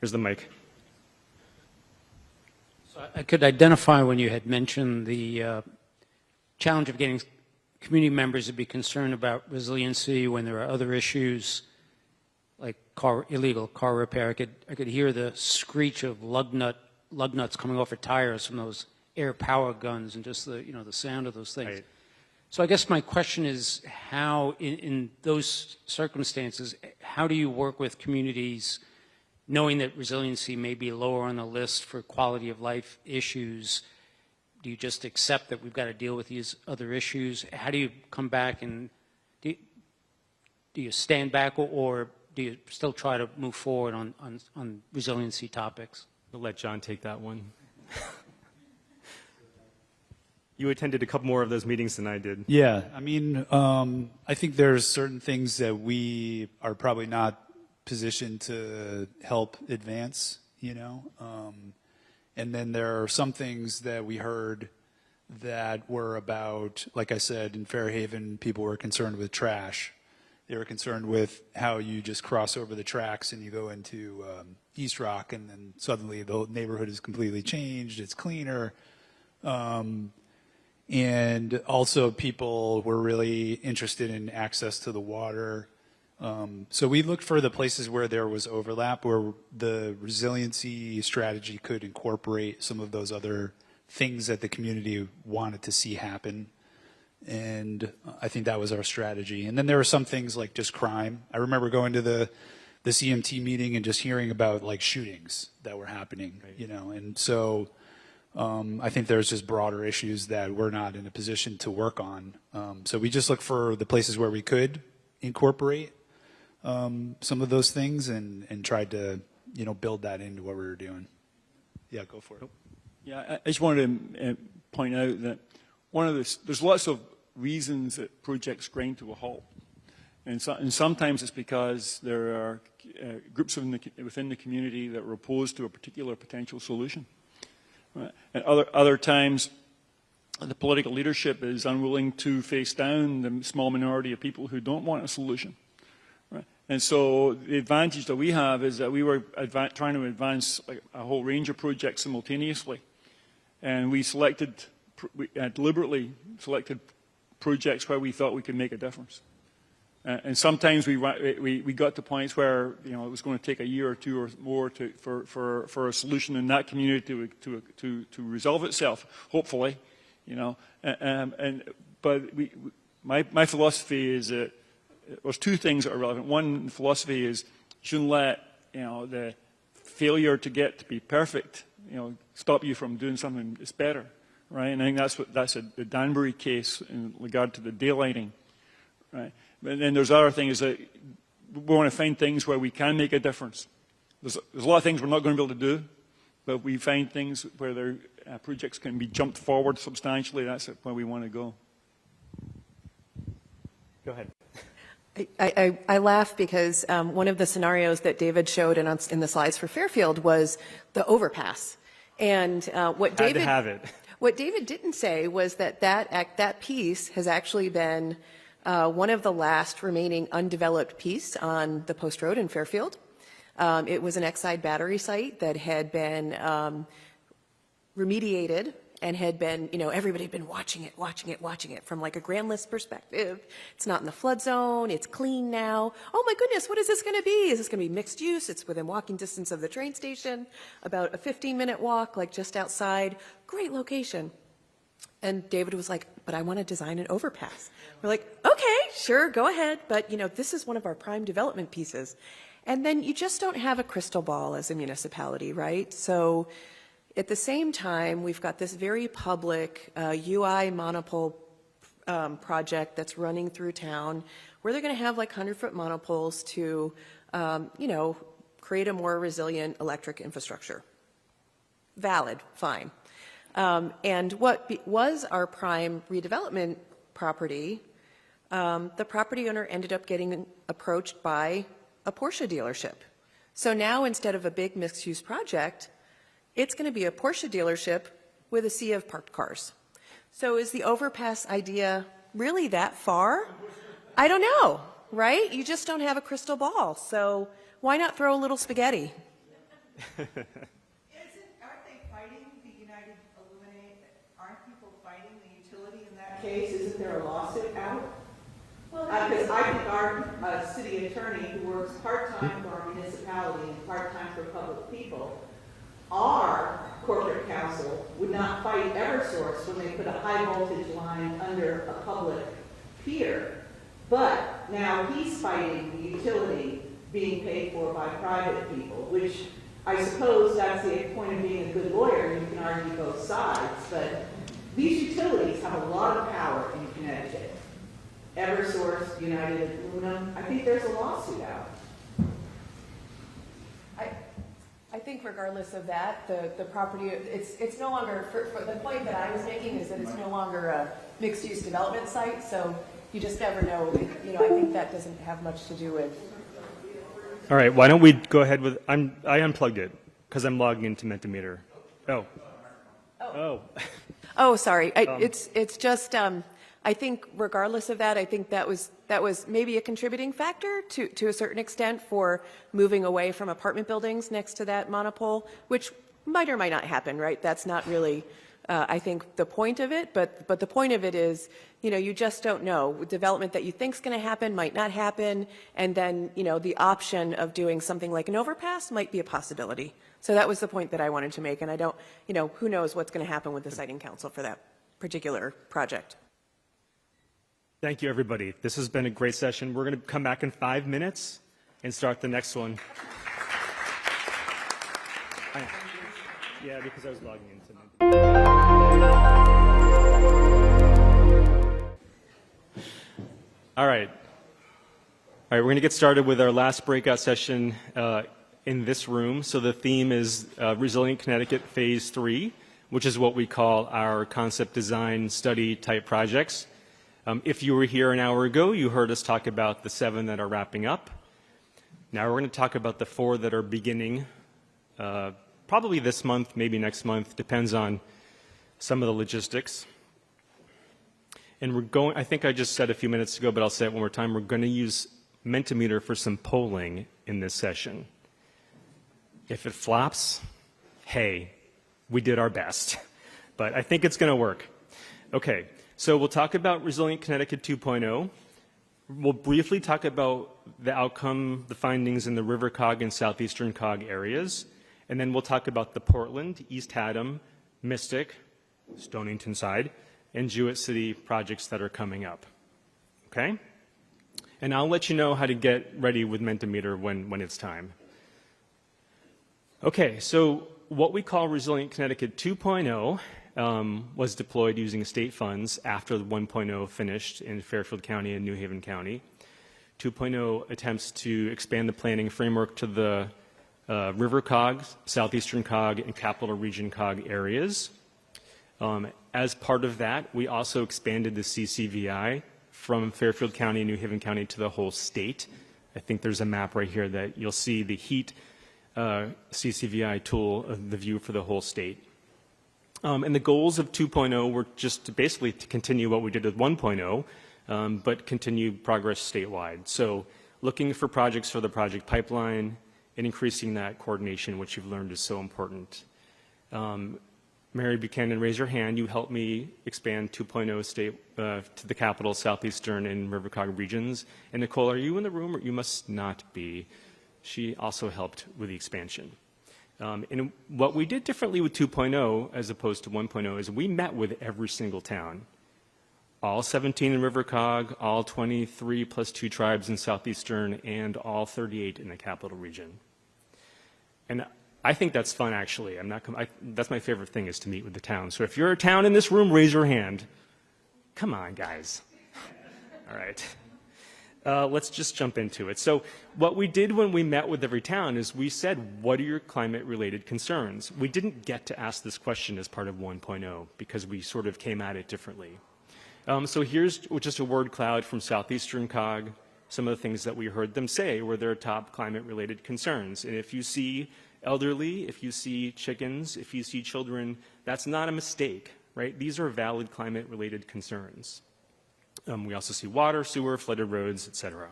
Here's the mic. So I could identify when you had mentioned the challenge of getting community members to be concerned about resiliency when there are other issues like illegal car repair. I could hear the screech of lug nuts coming off of tires from those air power guns and just the sound of those things. Right. So I guess my question is how, in those circumstances, how do you work with communities knowing that resiliency may be lower on the list for quality of life issues? Do you just accept that we've got to deal with these other issues? How do you come back and do you stand back or do you still try to move forward on resiliency topics? We'll let John take that one. You attended a couple more of those meetings than I did. Yeah, I mean, I think there's certain things that we are probably not positioned to help advance, and then there are some things that we heard that were about, like I said, in Fairhaven, people were concerned with trash. They were concerned with how you just cross over the tracks and you go into East Rock, and then suddenly the whole neighborhood is completely changed. It's cleaner. And also people were really interested in access to the water. So we looked for the places where there was overlap, where the resiliency strategy could incorporate some of those other things that the community wanted to see happen. And I think that was our strategy. And then there were some things like just crime. I remember going to the CMT meeting and just hearing about like shootings that were happening, and so I think there's just broader issues that we're not in a position to work on. So we just look for the places where we could incorporate some of those things and tried to, build that into what we were doing. Yeah, go for it. Yeah, I just wanted to point out that there's lots of reasons that projects grind to a halt. And sometimes it's because there are groups within the community that are opposed to a particular potential solution. Right. And other times, the political leadership is unwilling to face down the small minority of people who don't want a solution. Right. And so the advantage that we have is that we were trying to advance a whole range of projects simultaneously. And we deliberately selected projects where we thought we could make a difference. And sometimes we got to points where it was going to take a year or two or more for a solution in that community to resolve itself. Hopefully, But my philosophy is that there's two things that are relevant. One philosophy is you shouldn't let the failure to get to be perfect stop you from doing something that's better, right? And I think that's the Danbury case in regard to the daylighting, right? But then there's other things that we want to find things where we can make a difference. There's a lot of things we're not going to be able to do, but we find things where their projects can be jumped forward substantially. That's where we want to go. Go ahead. I laugh because one of the scenarios that David showed in the slides for Fairfield was the overpass. And what David didn't say was that piece has actually been one of the last remaining undeveloped piece on the Post Road in Fairfield. It was an Exide battery site that had been remediated and had been, everybody had been watching it from like a grand list perspective. It's not in the flood zone. It's clean now. Oh my goodness, what is this going to be? Is this going to be mixed use? It's within walking distance of the train station, about a 15-minute walk, like just outside. Great location. And David was like, but I want to design an overpass. We're like, okay, sure, go ahead. But, this is one of our prime development pieces. And then you just don't have a crystal ball as a municipality, right? So at the same time, we've got this very public UI monopole project that's running through town where they're going to have like 100-foot monopoles to, create a more resilient electric infrastructure. Valid, fine. And what was our prime redevelopment property, the property owner ended up getting approached by a Porsche dealership. So now instead of a big mixed-use project, it's going to be a Porsche dealership with a sea of parked cars. So is the overpass idea really that far? I don't know, right? You just don't have a crystal ball. So why not throw a little spaghetti? Aren't they fighting the United Illuminate? Aren't people fighting the utility in that case? Isn't there a lawsuit out? Because I think our city attorney, who works part-time for our municipality and part-time for public people, our corporate counsel would not fight Eversource when they put a high voltage line under a public pier. But now he's fighting the utility being paid for by private people, which I suppose that's the point of being a good lawyer. You can argue both sides, but these utilities have a lot of power in Connecticut. Eversource, United Aluminum, I think there's a lawsuit out. I think regardless of that, the property, it's no longer, for the point that I was making is that it's no longer a mixed-use development site, so you just never know. You know, I think that doesn't have much to do with. All right, why don't we go ahead with, I unplugged it because I'm logging into Mentimeter. Oh, sorry. It's just, I think regardless of that, I think that was maybe a contributing factor to a certain extent for moving away from apartment buildings next to that monopole, which might or might not happen, right? That's not really, I think, the point of it, but the point of it is, you know, you just don't know. Development that you think is going to happen might not happen, and then, you know, the option of doing something like an overpass might be a possibility. So that was the point that I wanted to make, and I don't, you know, who knows what's going to happen with the siting council for that particular project. Thank you, everybody. This has been a great session. We're going to come back in 5 minutes and start the next one. Yeah, because I was logging into All right, we're going to get started with our last breakout session in this room. So the theme is Resilient Connecticut Phase 3, which is what we call our concept design study type projects. If you were here an hour ago, you heard us talk about the 7 that are wrapping up. Now we're going to talk about the 4 that are beginning, probably this month, maybe next month, depends on some of the logistics. And we're going, I think I just said a few minutes ago, but I'll say it one more time, we're going to use Mentimeter for some polling in this session. If it flops, hey, we did our best. But I think it's going to work. Okay. So we'll talk about Resilient Connecticut 2.0. We'll briefly talk about the outcome, the findings in the River Cog and Southeastern Cog areas. And then we'll talk about the Portland, East Haddam, Mystic, Stonington side, and Jewett City projects that are coming up. Okay? And I'll let you know how to get ready with Mentimeter when it's time. Okay, so what we call Resilient Connecticut 2.0 was deployed using state funds after the 1.0 finished in Fairfield County and New Haven County. 2.0 attempts to expand the planning framework to the River Cog, Southeastern Cog, and Capital Region Cog areas. As part of that, we also expanded the CCVI from Fairfield County and New Haven County to the whole state. I think there's a map right here that you'll see the HEAT CCVI tool of the view for the whole state. And the goals of 2.0 were just basically to continue what we did with 1.0, but continue progress statewide. So looking for projects for the project pipeline and increasing that coordination, which you've learned is so important. Mary Buchanan, raise your hand. You helped me expand 2.0 state to the capital, Southeastern, and River Cog regions. And Nicole, are you in the room? Or you must not be. She also helped with the expansion. And what we did differently with 2.0 as opposed to 1.0 is we met with every single town. All 17 in River Cog, all 23 plus 2 tribes in Southeastern, and all 38 in the capital region. And I think that's fun, actually. That's my favorite thing, is to meet with the town. So if you're a town in this room, raise your hand. Come on, guys. All right. Let's just jump into it. So what we did when we met with every town is we said, what are your climate-related concerns? We didn't get to ask this question as part of 1.0 because we sort of came at it differently. So here's just a word cloud from Southeastern Cog, some of the things that we heard them say were their top climate-related concerns. And if you see elderly, if you see chickens, if you see children, that's not a mistake, right? These are valid climate-related concerns. We also see water, sewer, flooded roads, etc.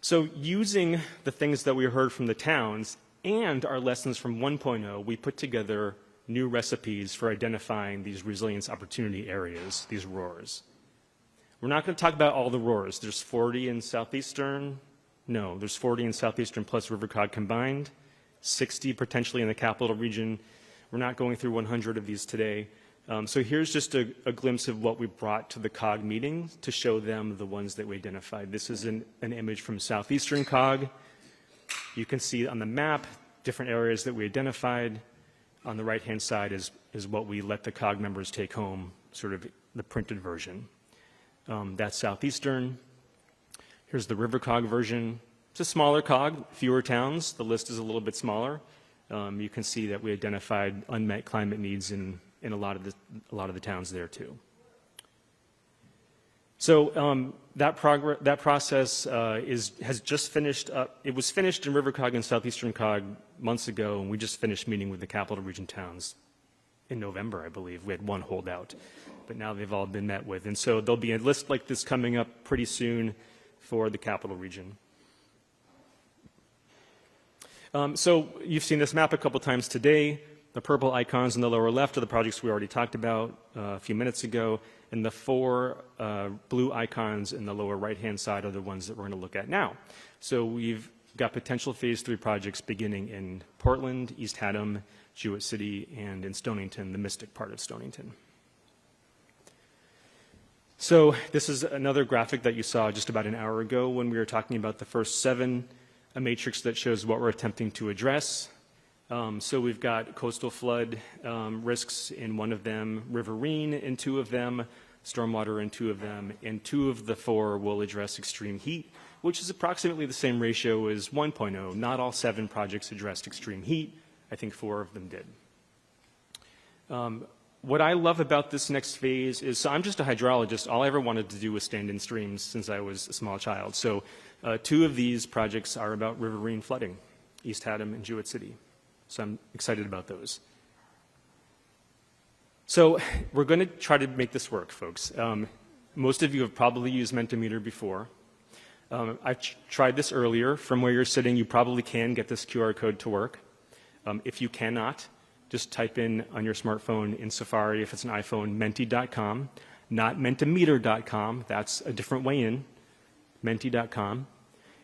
So using the things that we heard from the towns and our lessons from 1.0, we put together new recipes for identifying these resilience opportunity areas, these ROARs. We're not going to talk about all the ROARs. There's 40 in Southeastern. No, there's 40 in Southeastern plus River Cog combined, 60 potentially in the capital region. We're not going through 100 of these today. So here's just a glimpse of what we brought to the COG meeting to show them the ones that we identified. This is an image from Southeastern COG. You can see on the map different areas that we identified. On the right-hand side is what we let the COG members take home, sort of the printed version. That's Southeastern. Here's the River COG version. It's a smaller COG, fewer towns. The list is a little bit smaller. You can see that we identified unmet climate needs in a lot of the towns there too. So that process has just finished up. It was finished in River COG and Southeastern COG months ago, and we just finished meeting with the capital region towns in November, I believe. We had one holdout, but now they've all been met with. And so there'll be a list like this coming up pretty soon for the capital region. So you've seen this map a couple times today. The purple icons in the lower left are the projects we already talked about a few minutes ago, and the 4 blue icons in the lower right-hand side are the ones that we're going to look at now. So we've got potential phase 3 projects beginning in Portland, East Haddam, Jewett City, and in Stonington, the Mystic part of Stonington. So this is another graphic that you saw just about an hour ago when we were talking about the first 7, a matrix that shows what we're attempting to address. So we've got coastal flood risks in one of them, riverine in 2 of them, stormwater in 2 of them, and 2 of the 4 will address extreme heat, which is approximately the same ratio as 1.0. Not all 7 projects addressed extreme heat. I think 4 of them did. What I love about this next phase is, so I'm just a hydrologist. All I ever wanted to do was stand in streams since I was a small child. So 2 of these projects are about riverine flooding, East Haddam and Jewett City. So I'm excited about those. So we're going to try to make this work, folks. Most of you have probably used Mentimeter before. I tried this earlier. From where you're sitting, you probably can get this QR code to work. If you cannot, just type in on your smartphone in Safari, if it's an iPhone, menti.com, not mentimeter.com. That's a different way in, menti.com.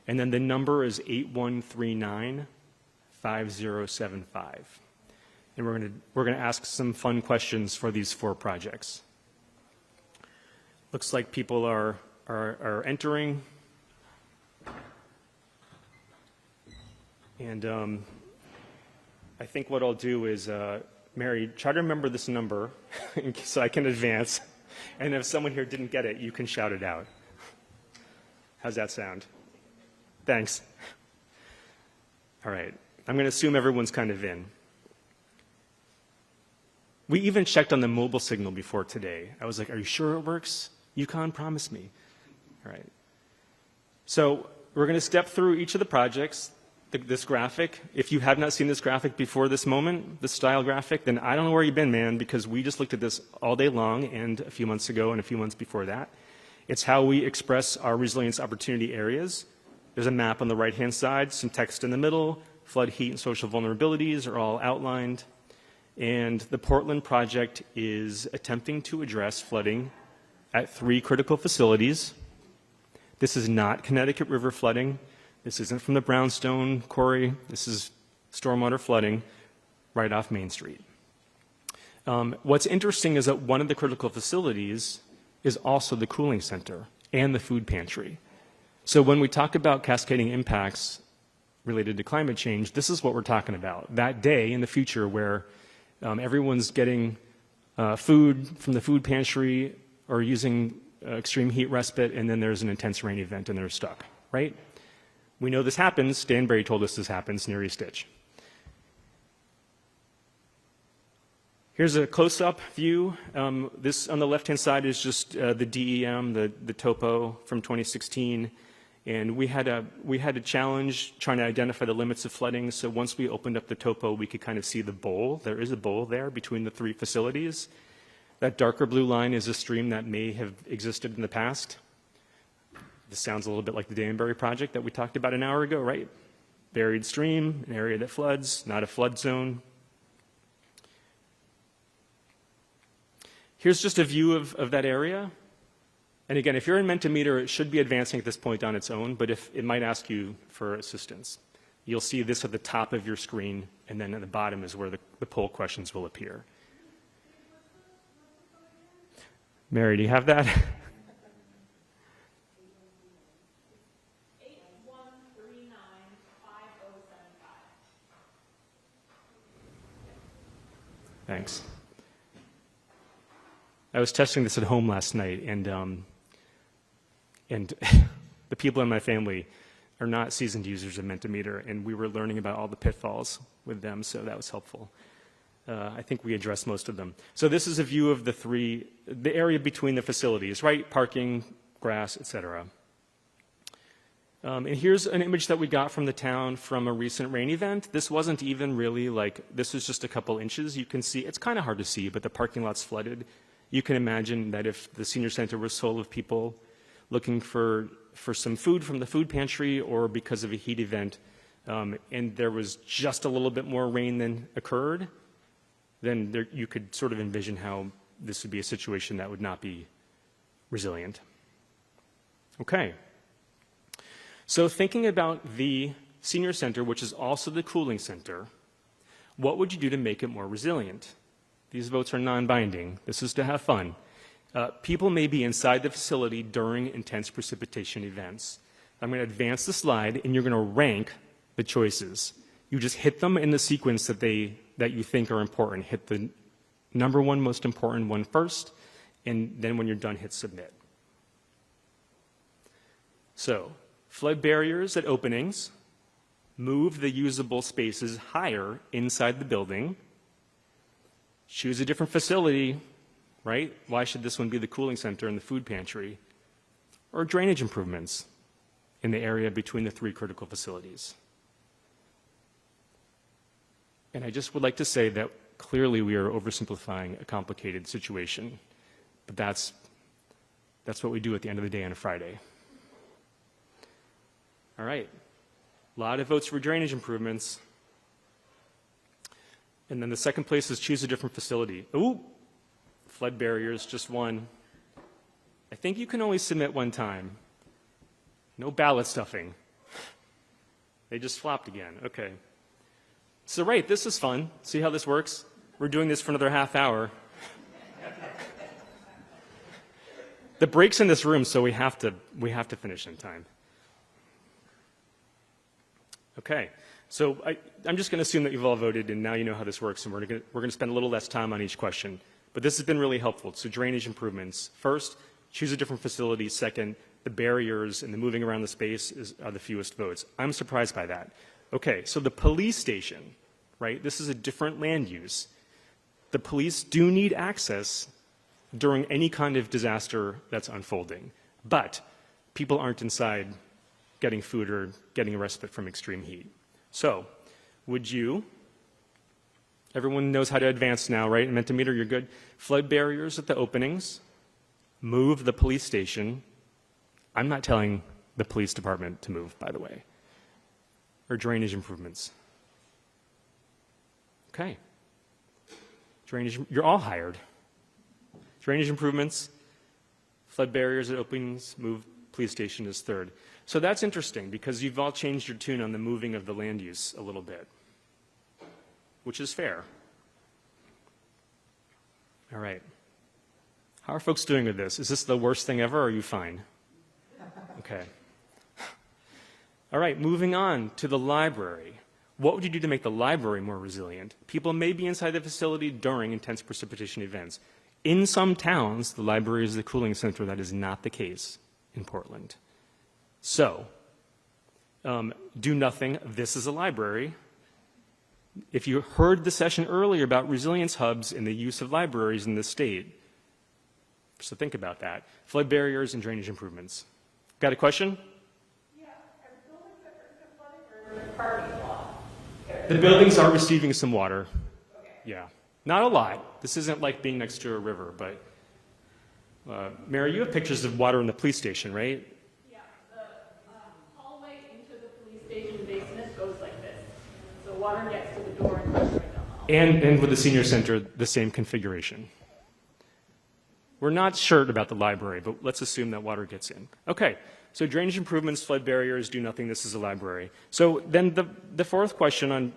And then the number is 8139. 5075. And we're going to ask some fun questions for these 4 projects. Looks like people are entering. And I think what I'll do is, Mary, try to remember this number so I can advance. And if someone here didn't get it, you can shout it out. How's that sound? Thanks. All right. I'm going to assume everyone's kind of in. We even checked on the mobile signal before today. I was like, are you sure it works? UConn promised me. All right. So we're going to step through each of the projects, this graphic. If you have not seen this graphic before this moment, the style graphic, then I don't know where you've been, man, because we just looked at this all day long and a few months ago and a few months before that. It's how we express our resilience opportunity areas. There's a map on the right-hand side, some text in the middle. Flood, heat, and social vulnerabilities are all outlined. And the Portland project is attempting to address flooding at 3 critical facilities. This is not Connecticut River flooding. This isn't from the Brownstone Quarry. This is stormwater flooding right off Main Street. What's interesting is that one of the critical facilities is also the cooling center and the food pantry. So when we talk about cascading impacts related to climate change, this is what we're talking about. That day in the future where everyone's getting food from the food pantry or using extreme heat respite, and then there's an intense rain event and they're stuck, right? We know this happens. Stan Berry told us this happens near East Ditch. Here's a close-up view. This on the left-hand side is just the DEM, the topo from 2016. And we had a challenge trying to identify the limits of flooding. So once we opened up the topo, we could kind of see the bowl. There is a bowl there between the 3 facilities. That darker blue line is a stream that may have existed in the past. This sounds a little bit like the Danbury project that we talked about an hour ago, right? Buried stream, an area that floods, not a flood zone. Here's just a view of that area. And again, if you're in Mentimeter, it should be advancing at this point on its own, but if it might ask you for assistance. You'll see this at the top of your screen, and then at the bottom is where the poll questions will appear. Mary, do you have that? Thanks. I was testing this at home last night, and the people in my family are not seasoned users of Mentimeter, and we were learning about all the pitfalls with them, so that was helpful. I think we addressed most of them. So this is a view of the area between the facilities, right? Parking, grass, etc. And here's an image that we got from the town from a recent rain event. This wasn't even really this was just a couple inches. You can see, it's kind of hard to see, but the parking lot's flooded. You can imagine that if the senior center was full of people looking for some food from the food pantry or because of a heat event, and there was just a little bit more rain than occurred, then you could sort of envision how this would be a situation that would not be resilient. Okay. So thinking about the senior center, which is also the cooling center, what would you do to make it more resilient? These votes are non-binding. This is to have fun. People may be inside the facility during intense precipitation events. I'm going to advance the slide, and you're going to rank the choices. You just hit them in the sequence that you think are important. Hit the number one most important one first, and then when you're done, hit submit. So, flood barriers at openings, move the usable spaces higher inside the building, choose a different facility, right? Why should this one be the cooling center and the food pantry? Or drainage improvements in the area between the 3 critical facilities. And I just would like to say that clearly we are oversimplifying a complicated situation, but that's what we do at the end of the day on a Friday. All right, a lot of votes for drainage improvements. And then the second place is choose a different facility. Ooh, flood barriers, just one. I think you can only submit one time. No ballot stuffing. They just flopped again, okay. So right, this is fun. See how this works? We're doing this for another half hour. The break's in this room, so we have to finish in time. Okay, so I'm just going to assume that you've all voted, and now you know how this works, and we're going to spend a little less time on each question. But this has been really helpful. So drainage improvements. First, choose a different facility. Second, the barriers and the moving around the space are the fewest votes. I'm surprised by that. Okay, so the police station, right? This is a different land use. The police do need access during any kind of disaster that's unfolding. But people aren't inside getting food or getting a respite from extreme heat. So, would you, everyone knows how to advance now, right? In Mentimeter, you're good. Flood barriers at the openings, move the police station. I'm not telling the police department to move, by the way. Or drainage improvements. Okay. Drainage, you're all hired. Drainage improvements, flood barriers at openings, move police station is third. So that's interesting because you've all changed your tune on the moving of the land use a little bit, which is fair. All right. How are folks doing with this? Is this the worst thing ever, or are you fine? Okay. All right, moving on to the library. What would you do to make the library more resilient? People may be inside the facility during intense precipitation events. In some towns, the library is the cooling center. That is not the case in Portland. So, do nothing. This is a library. If you heard the session earlier about resilience hubs and the use of libraries in the state, so think about that. Flood barriers and drainage improvements. Got a question? The buildings are receiving some water. Yeah. Not a lot. This isn't like being next to a river, but Mary, you have pictures of water in the police station, right? Yeah, the hallway into the police station basement goes like this. So water gets to the door and goes right down the hall. And with the senior center, the same configuration. We're not sure about the library, but let's assume that water gets in. Okay, so drainage improvements, flood barriers, do nothing, this is a library. So then the fourth question on,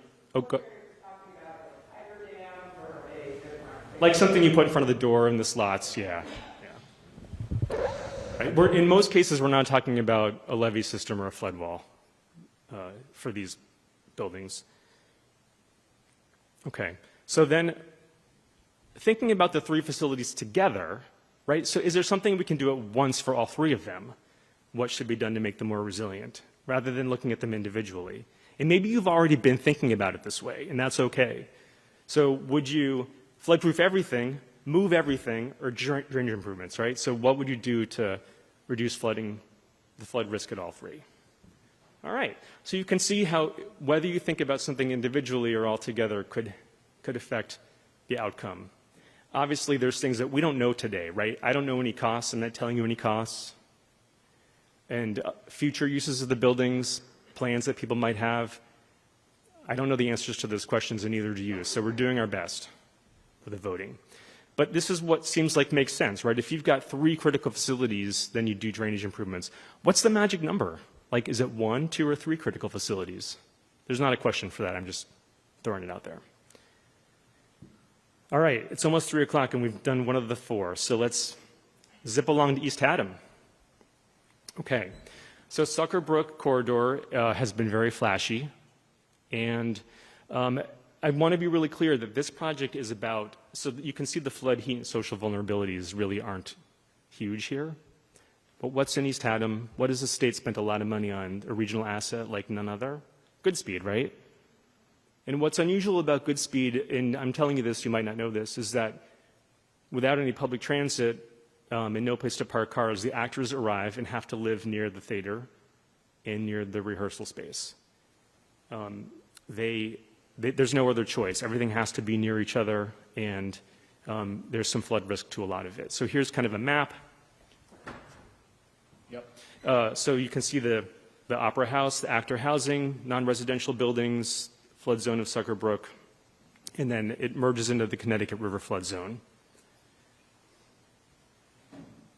like something you put in front of the door in the slots, yeah. Right? In most cases, we're not talking about a levee system or a flood wall for these buildings. Okay, so then thinking about the three facilities together, right? So is there something we can do at once for all three of them? What should be done to make them more resilient, rather than looking at them individually? And maybe you've already been thinking about it this way, and that's okay. So would you flood-proof everything, move everything, or drainage improvements, right? So what would you do to reduce flooding, the flood risk at all three? All right, so you can see how whether you think about something individually or all together could affect the outcome. Obviously, there's things that we don't know today, right? I don't know any costs. I'm not telling you any costs. And future uses of the buildings, plans that people might have, I don't know the answers to those questions, and neither do you. So we're doing our best for the voting. But this is what seems like makes sense, right? If you've got three critical facilities, then you do drainage improvements. What's the magic number? Like, is it 1, 2, or 3 critical facilities? There's not a question for that. I'm just throwing it out there. All right, it's almost 3 o'clock, and we've done one of the 4. So let's zip along to East Haddam. Okay, so Sucker Brook corridor has been very flashy, and I want to be really clear that this project is about, so that you can see the flood, heat, and social vulnerabilities really aren't huge here. But what's in East Haddam? What has the state spent a lot of money on? A regional asset like none other? Goodspeed, right? And what's unusual about Goodspeed, and I'm telling you this, you might not know this, is that without any public transit and no place to park cars, the actors arrive and have to live near the theater and near the rehearsal space. There's no other choice. Everything has to be near each other, and there's some flood risk to a lot of it. So here's kind of a map. Yep. So you can see the Opera House, the actor housing, non-residential buildings, flood zone of Sucker Brook, and then it merges into the Connecticut River flood zone.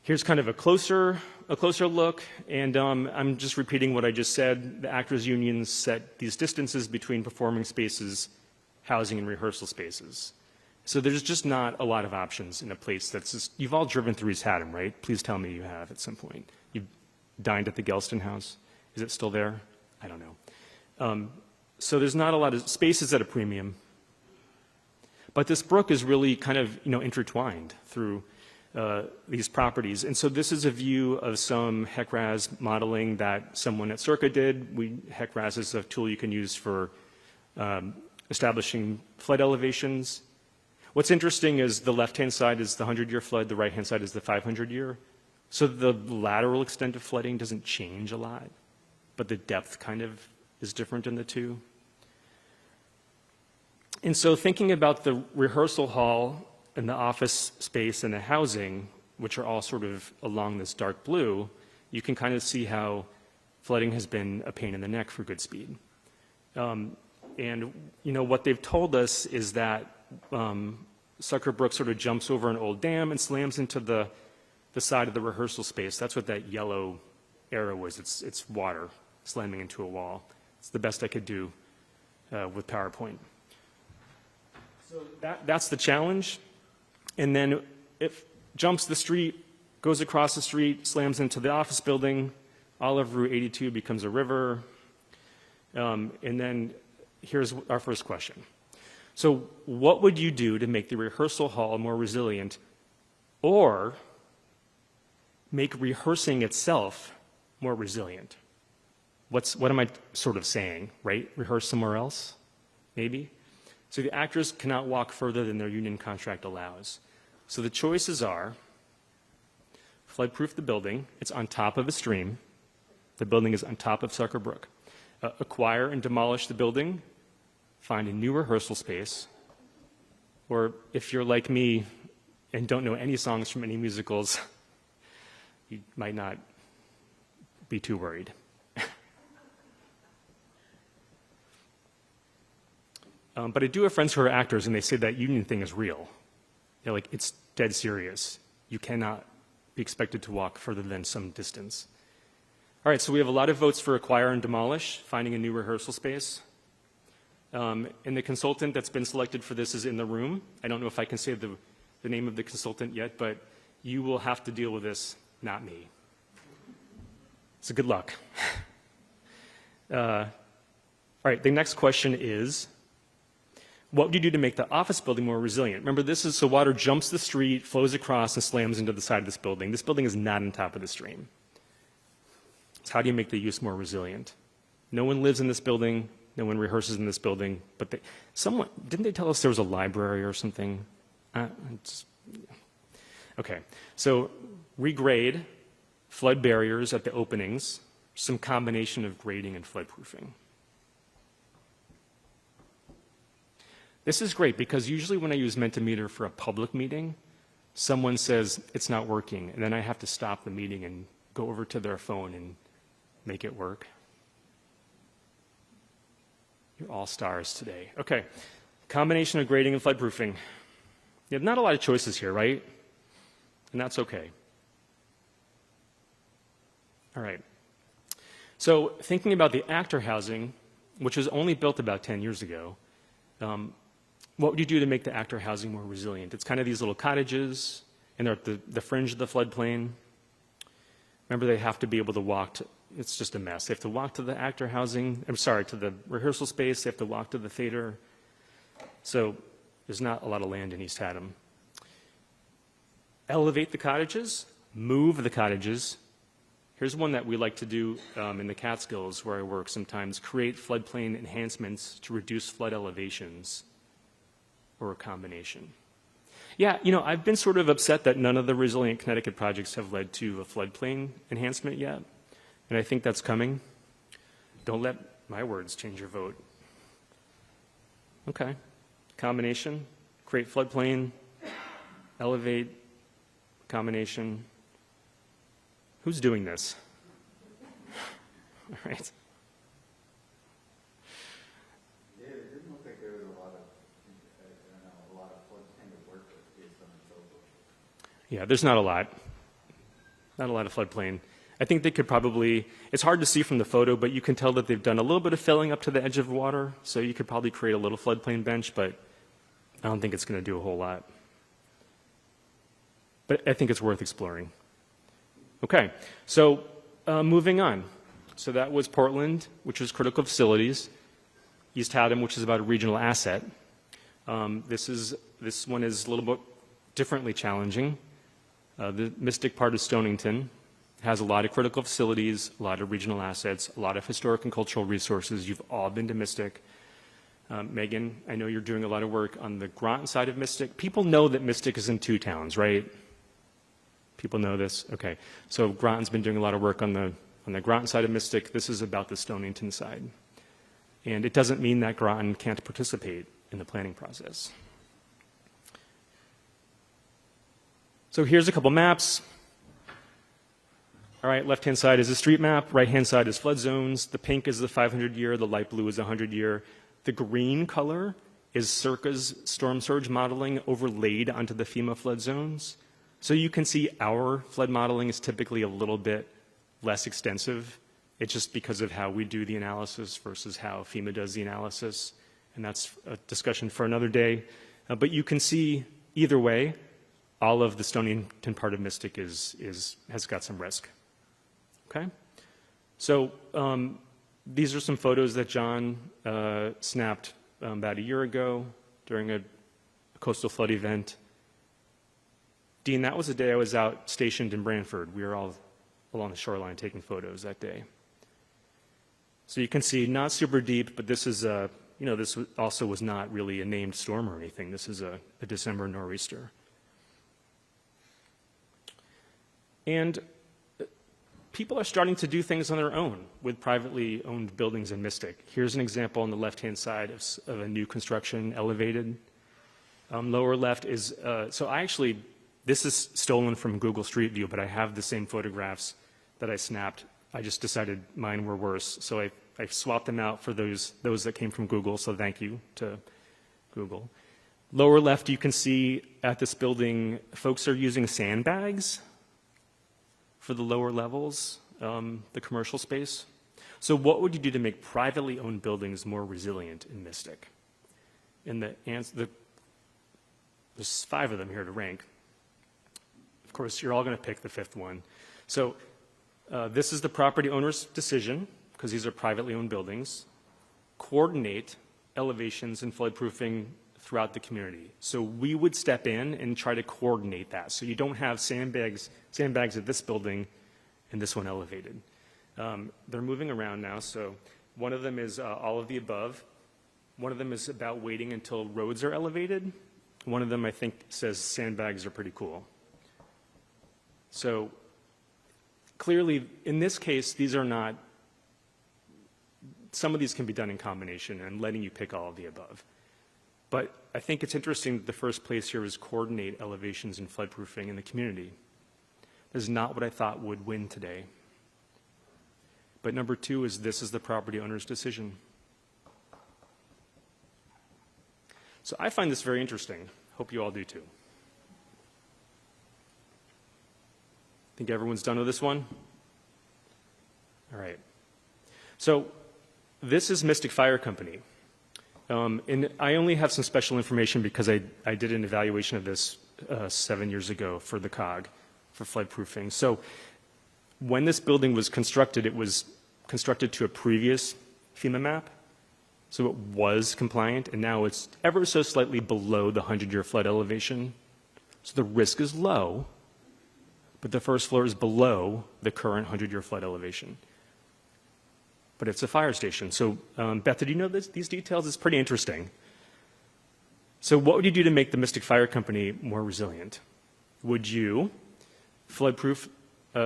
Here's kind of a closer look, and I'm just repeating what I just said. The actors' unions set these distances between performing spaces, housing, and rehearsal spaces. So there's just not a lot of options in a place that's just, you've all driven through East Haddam, right? Please tell me you have at some point. You've dined at the Gelston House. Is it still there? I don't know. So there's not a lot of spaces at a premium. But this brook is really kind of, intertwined through these properties. And so this is a view of some HEC-RAS modeling that someone at CIRCA did. HEC-RAS is a tool you can use for establishing flood elevations. What's interesting is the left-hand side is the 100-year flood, the right-hand side is the 500-year. So the lateral extent of flooding doesn't change a lot, but the depth kind of is different in the two. And so thinking about the rehearsal hall and the office space and the housing, which are all sort of along this dark blue, you can kind of see how flooding has been a pain in the neck for Goodspeed. And what they've told us is that Sucker Brook sort of jumps over an old dam and slams into the side of the rehearsal space. That's what that yellow arrow is. It's water slamming into a wall. It's the best I could do with PowerPoint. So that's the challenge. And then it jumps the street, goes across the street, slams into the office building. All of Route 82 becomes a river. And then here's our first question. So what would you do to make the rehearsal hall more resilient, or make rehearsing itself more resilient? What am I sort of saying, right? Rehearse somewhere else, maybe? So the actors cannot walk further than their union contract allows. So the choices are flood-proof the building. It's on top of a stream. The building is on top of Sucker Brook. Acquire and demolish the building find a new rehearsal space, or if you're like me and don't know any songs from any musicals, you might not be too worried. But I do have friends who are actors, and they say that union thing is real. They're like, it's dead serious. You cannot be expected to walk further than some distance. All right, so we have a lot of votes for acquire and demolish, finding a new rehearsal space. And the consultant that's been selected for this is in the room. I don't know if I can say the name of the consultant yet, but you will have to deal with this, not me. So good luck. All right, the next question is, what would you do to make the office building more resilient? Remember, this is so water jumps the street, flows across, and slams into the side of this building. This building is not on top of the stream. So how do you make the use more resilient? No one lives in this building. No one rehearses in this building. But didn't they tell us there was a library or something? Okay, so regrade flood barriers at the openings, some combination of grading and floodproofing. This is great because usually when I use Mentimeter for a public meeting, someone says it's not working, and then I have to stop the meeting and go over to their phone and make it work. You're all stars today. Okay, combination of grading and floodproofing. You have not a lot of choices here, right? And that's okay. All right. So thinking about the actor housing, which was only built about 10 years ago, what would you do to make the actor housing more resilient? It's kind of these little cottages, and they're at the fringe of the floodplain. Remember, they have to be able to walk to, it's just a mess. They have to walk to the actor housing, to the rehearsal space. They have to walk to the theater. So there's not a lot of land in East Haddam. Elevate the cottages, move the cottages. Here's one that we like to do in the Catskills where I work sometimes, create floodplain enhancements to reduce flood elevations, or a combination. Yeah, I've been sort of upset that none of the Resilient Connecticut projects have led to a floodplain enhancement yet, and I think that's coming. Don't let my words change your vote. Okay, combination, create floodplain, elevate, combination. Who's doing this? All right. Yeah, it didn't look like there was a lot of floodplain to work with based on the total. Yeah, there's not a lot. Not a lot of floodplain. I think they could probably, it's hard to see from the photo, but you can tell that they've done a little bit of filling up to the edge of water, so you could probably create a little floodplain bench, but I don't think it's going to do a whole lot. But I think it's worth exploring. Okay, so moving on. So that was Portland, which was critical facilities. East Haddam, which is about a regional asset. This one is a little bit differently challenging. The Mystic part of Stonington has a lot of critical facilities, a lot of regional assets, a lot of historic and cultural resources. You've all been to Mystic. Megan, I know you're doing a lot of work on the Groton side of Mystic. People know that Mystic is in two towns, right? People know this? Okay. So Groton's been doing a lot of work on the Groton side of Mystic. This is about the Stonington side. And it doesn't mean that Groton can't participate in the planning process. So here's a couple maps. All right, left-hand side is a street map. Right-hand side is flood zones. The pink is the 500-year. The light blue is 100-year. The green color is CIRCA's storm surge modeling overlaid onto the FEMA flood zones. So you can see our flood modeling is typically a little bit less extensive. It's just because of how we do the analysis versus how FEMA does the analysis. And that's a discussion for another day. But you can see either way, all of the Stonington part of Mystic has got some risk. Okay? So these are some photos that John snapped about a year ago during a coastal flood event. Dean, that was the day I was out stationed in Branford. We were all along the shoreline taking photos that day. So you can see, not super deep, but this is this also was not really a named storm or anything. This is a December nor'easter. And people are starting to do things on their own with privately owned buildings in Mystic. Here's an example on the left-hand side of a new construction, elevated. Lower left is, this is stolen from Google Street View, but I have the same photographs that I snapped. I just decided mine were worse, so I swapped them out for those that came from Google, so thank you to Google. Lower left, you can see at this building, folks are using sandbags for the lower levels, the commercial space. So what would you do to make privately owned buildings more resilient in Mystic? And there's 5 of them here to rank. Of course, you're all going to pick the 5th one. So this is the property owner's decision, because these are privately owned buildings. Coordinate elevations and floodproofing throughout the community. So we would step in and try to coordinate that. So you don't have sandbags at this building and this one elevated. They're moving around now. So one of them is all of the above. One of them is about waiting until roads are elevated. One of them, I think, says sandbags are pretty cool. So clearly, in this case, these are not, some of these can be done in combination and letting you pick all of the above. But I think it's interesting that the first place here is coordinate elevations and floodproofing in the community. This is not what I thought would win today. But number 2 is this is the property owner's decision. So I find this very interesting. Hope you all do too. Think everyone's done with this one? All right. So this is Mystic Fire Company. And I only have some special information because I did an evaluation of this 7 years ago for the COG, for floodproofing. So when this building was constructed, it was constructed to a previous FEMA map. So it was compliant, and now it's ever so slightly below the 100-year flood elevation. So the risk is low, but the first floor is below the current 100-year flood elevation. But it's a fire station. So, Beth, did you know these details? It's pretty interesting. So what would you do to make the Mystic Fire Company more resilient? Would you floodproof,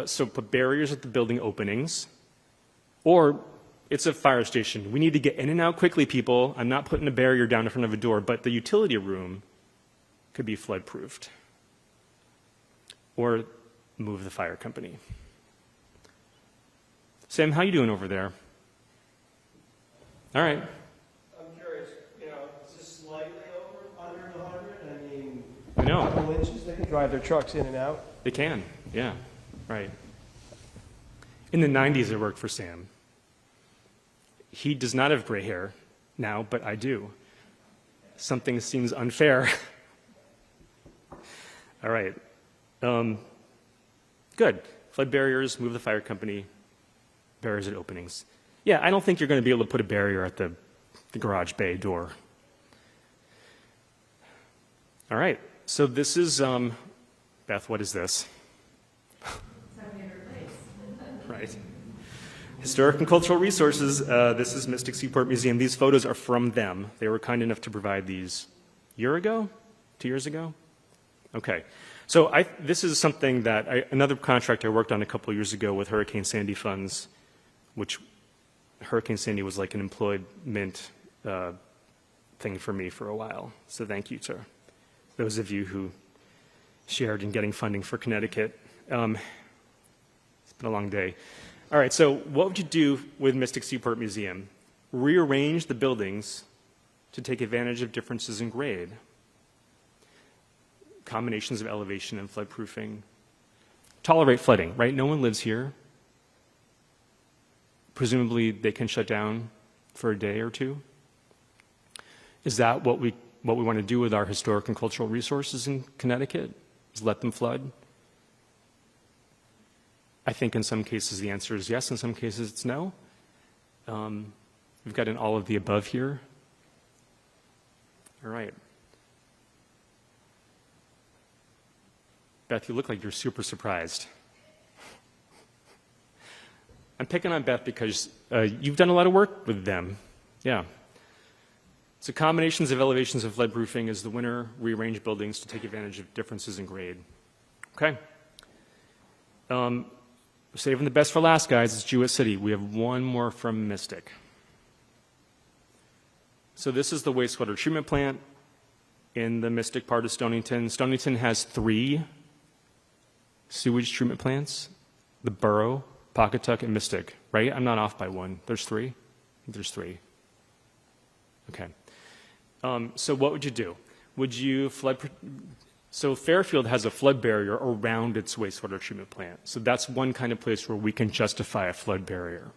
so put barriers at the building openings, or it's a fire station. We need to get in and out quickly, people. I'm not putting a barrier down in front of a door, but the utility room could be flood-proofed. Or move the fire company. Sam, how you doing over there? All right. I'm curious, is this slightly under the 100? I mean, I know. a couple inches, they can drive their trucks in and out. They can, yeah, right. In the 90s, I worked for Sam. He does not have gray hair now, but I do. Something seems unfair. All right. Good. Flood barriers, move the fire company, barriers at openings. Yeah, I don't think you're going to be able to put a barrier at the garage bay door. All right. So this is, Beth, what is this? Right. Historic and Cultural Resources. This is Mystic Seaport Museum. These photos are from them. They were kind enough to provide these a year ago? 2 years ago? Okay. So this is something that another contract I worked on a couple years ago with Hurricane Sandy funds, which Hurricane Sandy was like an employment thing for me for a while. So thank you to those of you who shared in getting funding for Connecticut. It's been a long day. All right, so what would you do with Mystic Seaport Museum? Rearrange the buildings to take advantage of differences in grade. Combinations of elevation and floodproofing. Tolerate flooding, right? No one lives here. Presumably they can shut down for a day or two. Is that what we want to do with our historic and cultural resources in Connecticut? Is let them flood? I think in some cases the answer is yes, in some cases it's no. We've got an all of the above here. All right. Beth, you look like you're super surprised. I'm picking on Beth because you've done a lot of work with them. Yeah. So combinations of elevations and floodproofing is the winner. Rearrange buildings to take advantage of differences in grade. Okay. We're saving the best for last, guys. It's Jewett City. We have one more from Mystic. So this is the wastewater treatment plant in the Mystic part of Stonington. Stonington has 3 sewage treatment plants, the Borough, Pawcatuck, and Mystic, right? I'm not off by one. There's 3? There's 3. Okay. So what would you do? Would you so Fairfield has a flood barrier around its wastewater treatment plant. So that's one kind of place where we can justify a flood barrier.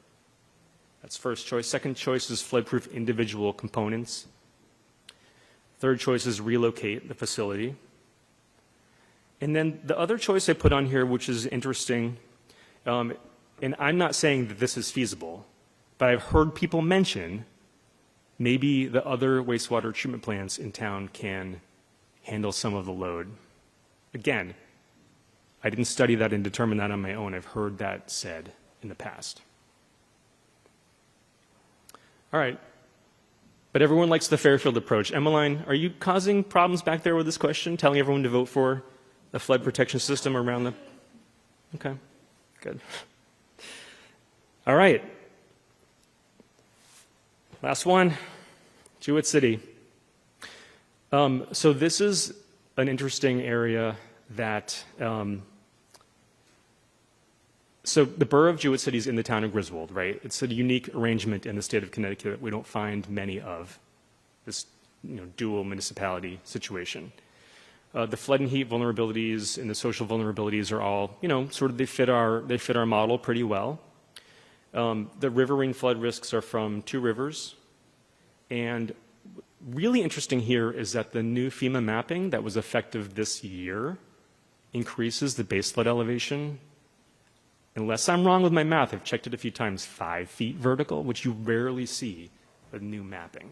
That's first choice. Second choice is flood-proof individual components. Third choice is relocate the facility. And then the other choice I put on here, which is interesting, and I'm not saying that this is feasible, but I've heard people mention maybe the other wastewater treatment plants in town can handle some of the load. Again, I didn't study that and determine that on my own. I've heard that said in the past. All right. But everyone likes the Fairfield approach. Emmeline, are you causing problems back there with this question, telling everyone to vote for a flood protection system around the... Okay, good. All right. Last one, Jewett City. So this is an interesting area that... So the borough of Jewett City is in the town of Griswold, right? It's a unique arrangement in the state of Connecticut that we don't find many of, this dual municipality situation. The flood and heat vulnerabilities and the social vulnerabilities are all, sort of they fit our model pretty well. The riverine flood risks are from 2 rivers. And really interesting here is that the new FEMA mapping that was effective this year increases the base flood elevation. Unless I'm wrong with my math, I've checked it a few times, 5 feet vertical, which you rarely see with new mapping.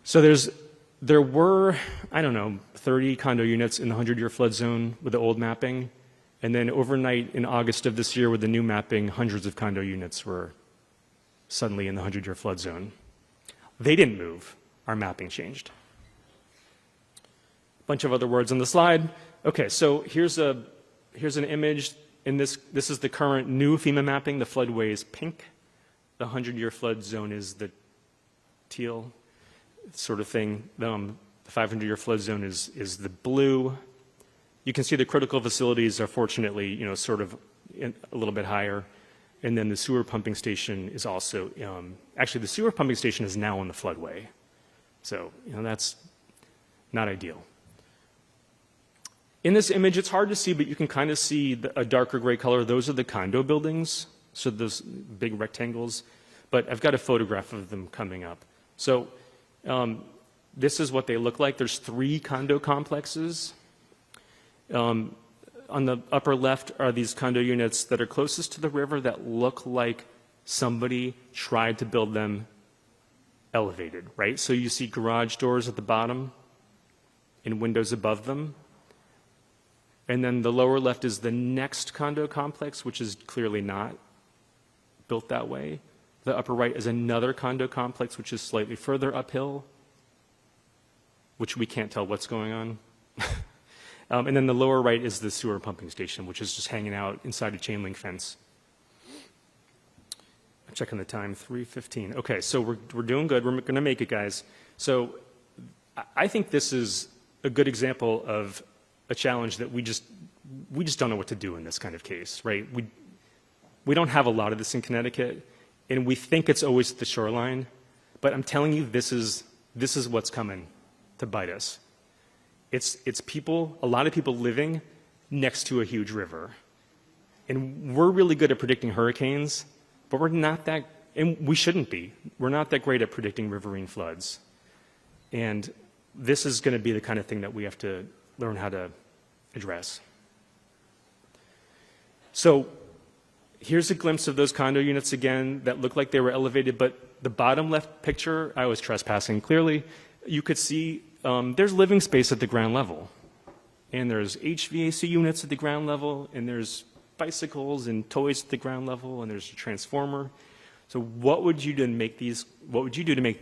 So there were, 30 condo units in the 100-year flood zone with the old mapping. And then overnight in August of this year with the new mapping, hundreds of condo units were suddenly in the 100-year flood zone. They didn't move. Our mapping changed. A bunch of other words on the slide. Okay, so here's an image. And this is the current new FEMA mapping. The floodway is pink. The 100-year flood zone is the teal sort of thing. The 500-year flood zone is the blue. You can see the critical facilities are fortunately, sort of a little bit higher. And then the sewer pumping station is also, actually the sewer pumping station is now on the floodway. So, that's not ideal. In this image, it's hard to see, but you can kind of see a darker gray color. Those are the condo buildings, so those big rectangles. But I've got a photograph of them coming up. So this is what they look like. There's 3 condo complexes. On the upper left are these condo units that are closest to the river that look like somebody tried to build them elevated, right? So you see garage doors at the bottom and windows above them. And then the lower left is the next condo complex, which is clearly not built that way. The upper right is another condo complex, which is slightly further uphill, which we can't tell what's going on. And then the lower right is the sewer pumping station, which is just hanging out inside a chain link fence. I'm checking the time, 3:15. Okay, so we're doing good. We're going to make it, guys. So I think this is a good example of a challenge that we just don't know what to do in this kind of case, right? We don't have a lot of this in Connecticut, and we think it's always at the shoreline, but I'm telling you, this is what's coming to bite us. It's people, a lot of people living next to a huge river, and we're really good at predicting hurricanes, but we're not that, and we shouldn't be. We're not that great at predicting riverine floods, and this is going to be the kind of thing that we have to learn how to address. So here's a glimpse of those condo units again that look like they were elevated, but the bottom left picture, I was trespassing. Clearly, you could see there's living space at the ground level. And there's HVAC units at the ground level, and there's bicycles and toys at the ground level, and there's a transformer. So what would you do to make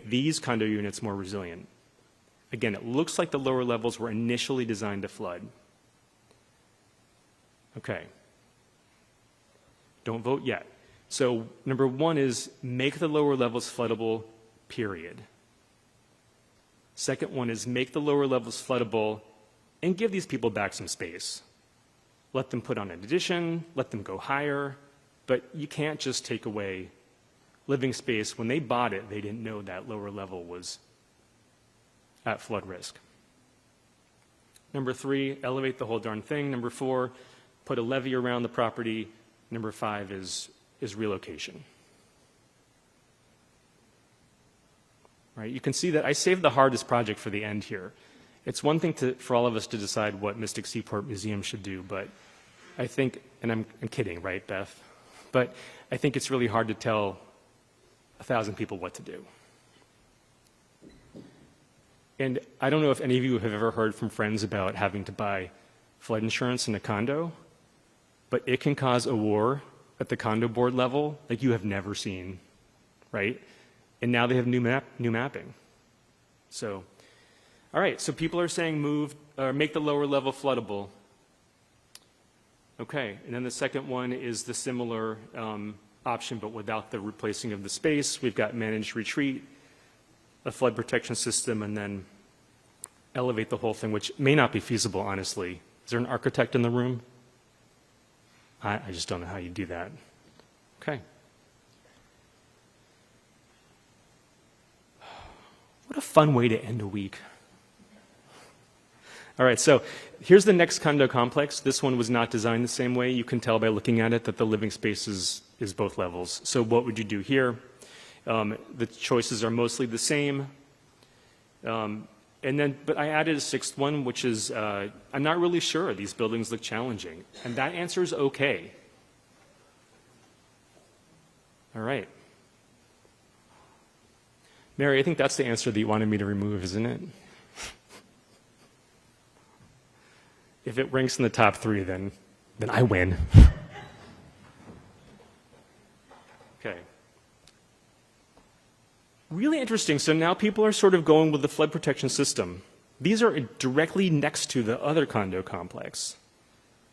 these condo units more resilient? Again, it looks like the lower levels were initially designed to flood. Okay. Don't vote yet. So number one is make the lower levels floodable, period. Second one is make the lower levels floodable and give these people back some space. Let them put on an addition, let them go higher, but you can't just take away living space. When they bought it, they didn't know that lower level was at flood risk. Number three, elevate the whole darn thing. Number four, put a levee around the property. Number five is relocation. Right? You can see that I saved the hardest project for the end here. It's one thing for all of us to decide what Mystic Seaport Museum should do, but I think, and I'm kidding, right, Beth? But I think it's really hard to tell 1,000 people what to do. And I don't know if any of you have ever heard from friends about having to buy flood insurance in a condo, but it can cause a war at the condo board level like you have never seen, right? And now they have new mapping. So, all right, so people are saying make the lower level floodable. Okay, and then the second one is the similar option, but without the replacing of the space. We've got managed retreat, a flood protection system, and then elevate the whole thing, which may not be feasible, honestly. Is there an architect in the room? I just don't know how you do that. Okay. What a fun way to end a week. All right, so here's the next condo complex. This one was not designed the same way. You can tell by looking at it that the living space is both levels. So what would you do here? The choices are mostly the same. But I added a sixth one, which is, I'm not really sure. These buildings look challenging. And that answer is okay. All right. Mary, I think that's the answer that you wanted me to remove, isn't it? If it ranks in the top three, then I win. Okay. Really interesting. So now people are sort of going with the flood protection system. These are directly next to the other condo complex.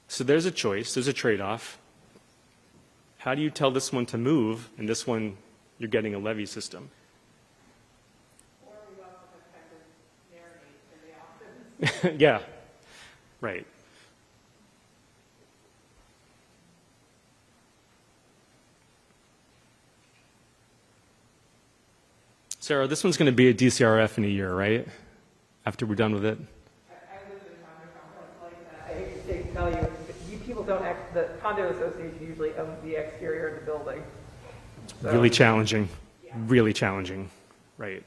So there's a choice, there's a trade-off. How do you tell this one to move, and this one you're getting a levee system? Yeah, right. Sarah, this one's going to be a DCRF in a year, right? After we're done with it? I live in a condo complex like that. I hate to tell you people don't the condo association usually owns the exterior of the building. So. Really challenging, really challenging, right.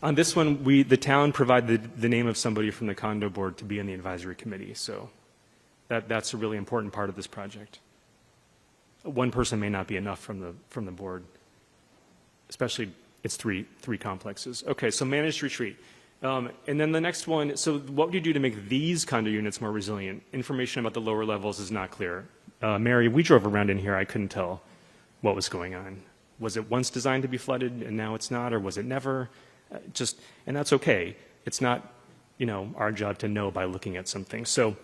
On this one, the town provided the name of somebody from the condo board to be in the advisory committee, so that's a really important part of this project. One person may not be enough from the board, especially it's three complexes. Okay, so managed retreat. And then the next one, so what would you do to make these condo units more resilient? Information about the lower levels is not clear. Mary, we drove around in here, I couldn't tell what was going on. Was it once designed to be flooded and now it's not, or was it never? And that's okay. It's not, our job to know by looking at something. So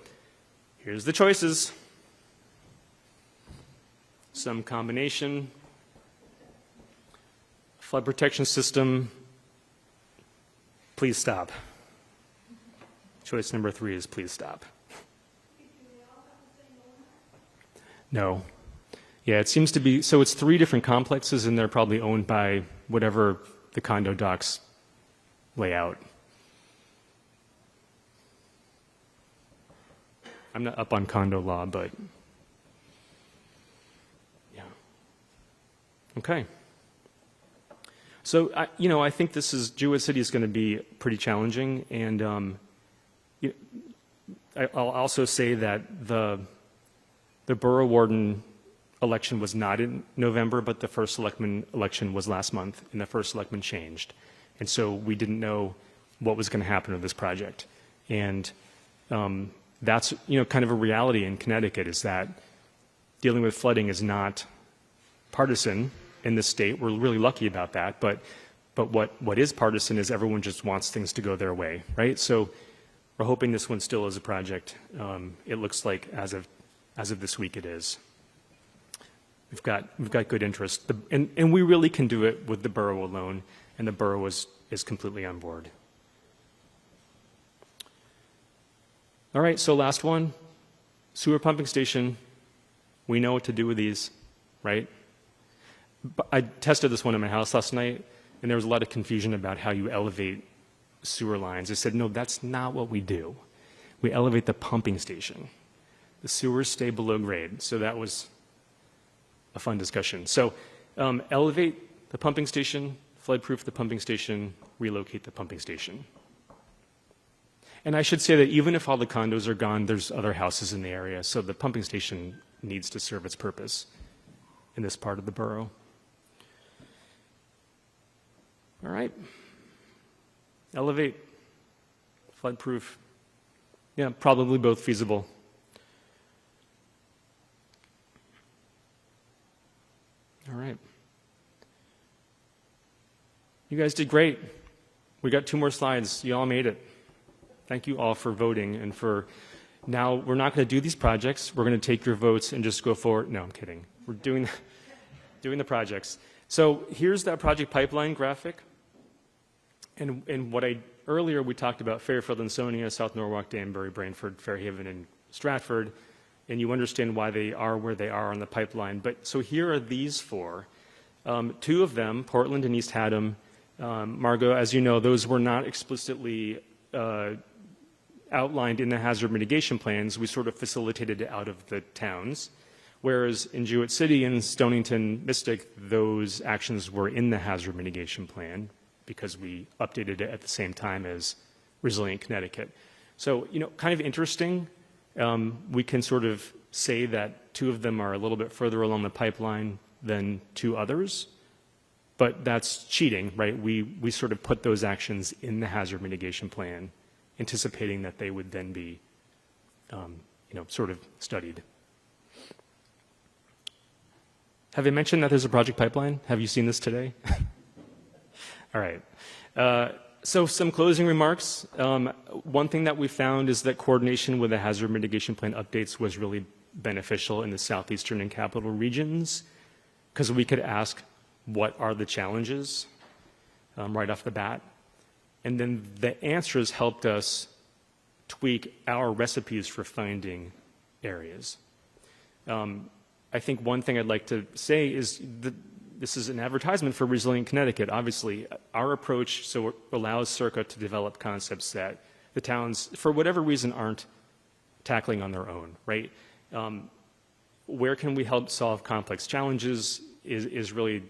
here's the choices. Some combination. Flood protection system. Please stop. Choice number 3 is please stop. No. Yeah, it seems to be, so it's 3 different complexes and they're probably owned by whatever the condo docs lay out. I'm not up on condo law, but yeah. Okay. So, I think Jewett City is going to be pretty challenging, and I'll also say that the borough warden election was not in November, but the first selectman election was last month, and the first selectman changed. And so we didn't know what was going to happen with this project. And that's, kind of a reality in Connecticut, is that dealing with flooding is not partisan in this state. We're really lucky about that. But what is partisan is everyone just wants things to go their way, right? So we're hoping this one still is a project. It looks like as of this week it is. got good interest. And we really can do it with the borough alone, and the borough is completely on board. All right, so last one, sewer pumping station. We know what to do with these, right? But I tested this one in my house last night, and there was a lot of confusion about how you elevate sewer lines. I said, no, that's not what we do. We elevate the pumping station. The sewers stay below grade, so that was a fun discussion. So elevate the pumping station, flood-proof the pumping station, relocate the pumping station. And I should say that even if all the condos are gone, there's other houses in the area, so the pumping station needs to serve its purpose in this part of the borough. All right. Elevate, flood-proof. Yeah, probably both feasible. All right. You guys did great. We got 2 more slides. You all made it. Thank you all for voting and for now we're not going to do these projects. We're going to take your votes and just go forward. No, I'm kidding. We're doing the projects. So here's that project pipeline graphic. And what earlier we talked about Fairfield and Sonia, South Norwalk, Danbury, Brainford, Fairhaven, and Stratford. And you understand why they are where they are on the pipeline. But so here are these 4. 2 of them, Portland and East Haddam. Margot, as you know, those were not explicitly outlined in the hazard mitigation plans. We sort of facilitated it out of the towns. Whereas in Jewett City and Stonington Mystic, those actions were in the hazard mitigation plan because we updated it at the same time as Resilient Connecticut. So, kind of interesting. We can sort of say that 2 of them are a little bit further along the pipeline than 2 others, but that's cheating, right? We sort of put those actions in the hazard mitigation plan, anticipating that they would then be, sort of studied. Have I mentioned that there's a project pipeline? Have you seen this today? All right. So some closing remarks. One thing that we found is that coordination with the hazard mitigation plan updates was really beneficial in the southeastern and capital regions because we could ask, what are the challenges right off the bat? And then the answers helped us tweak our recipes for finding areas. I think one thing I'd like to say is that this is an advertisement for Resilient Connecticut. Obviously, our approach so it allows CIRCA to develop concepts that the towns, for whatever reason, aren't tackling on their own, right? Where can we help solve complex challenges is really,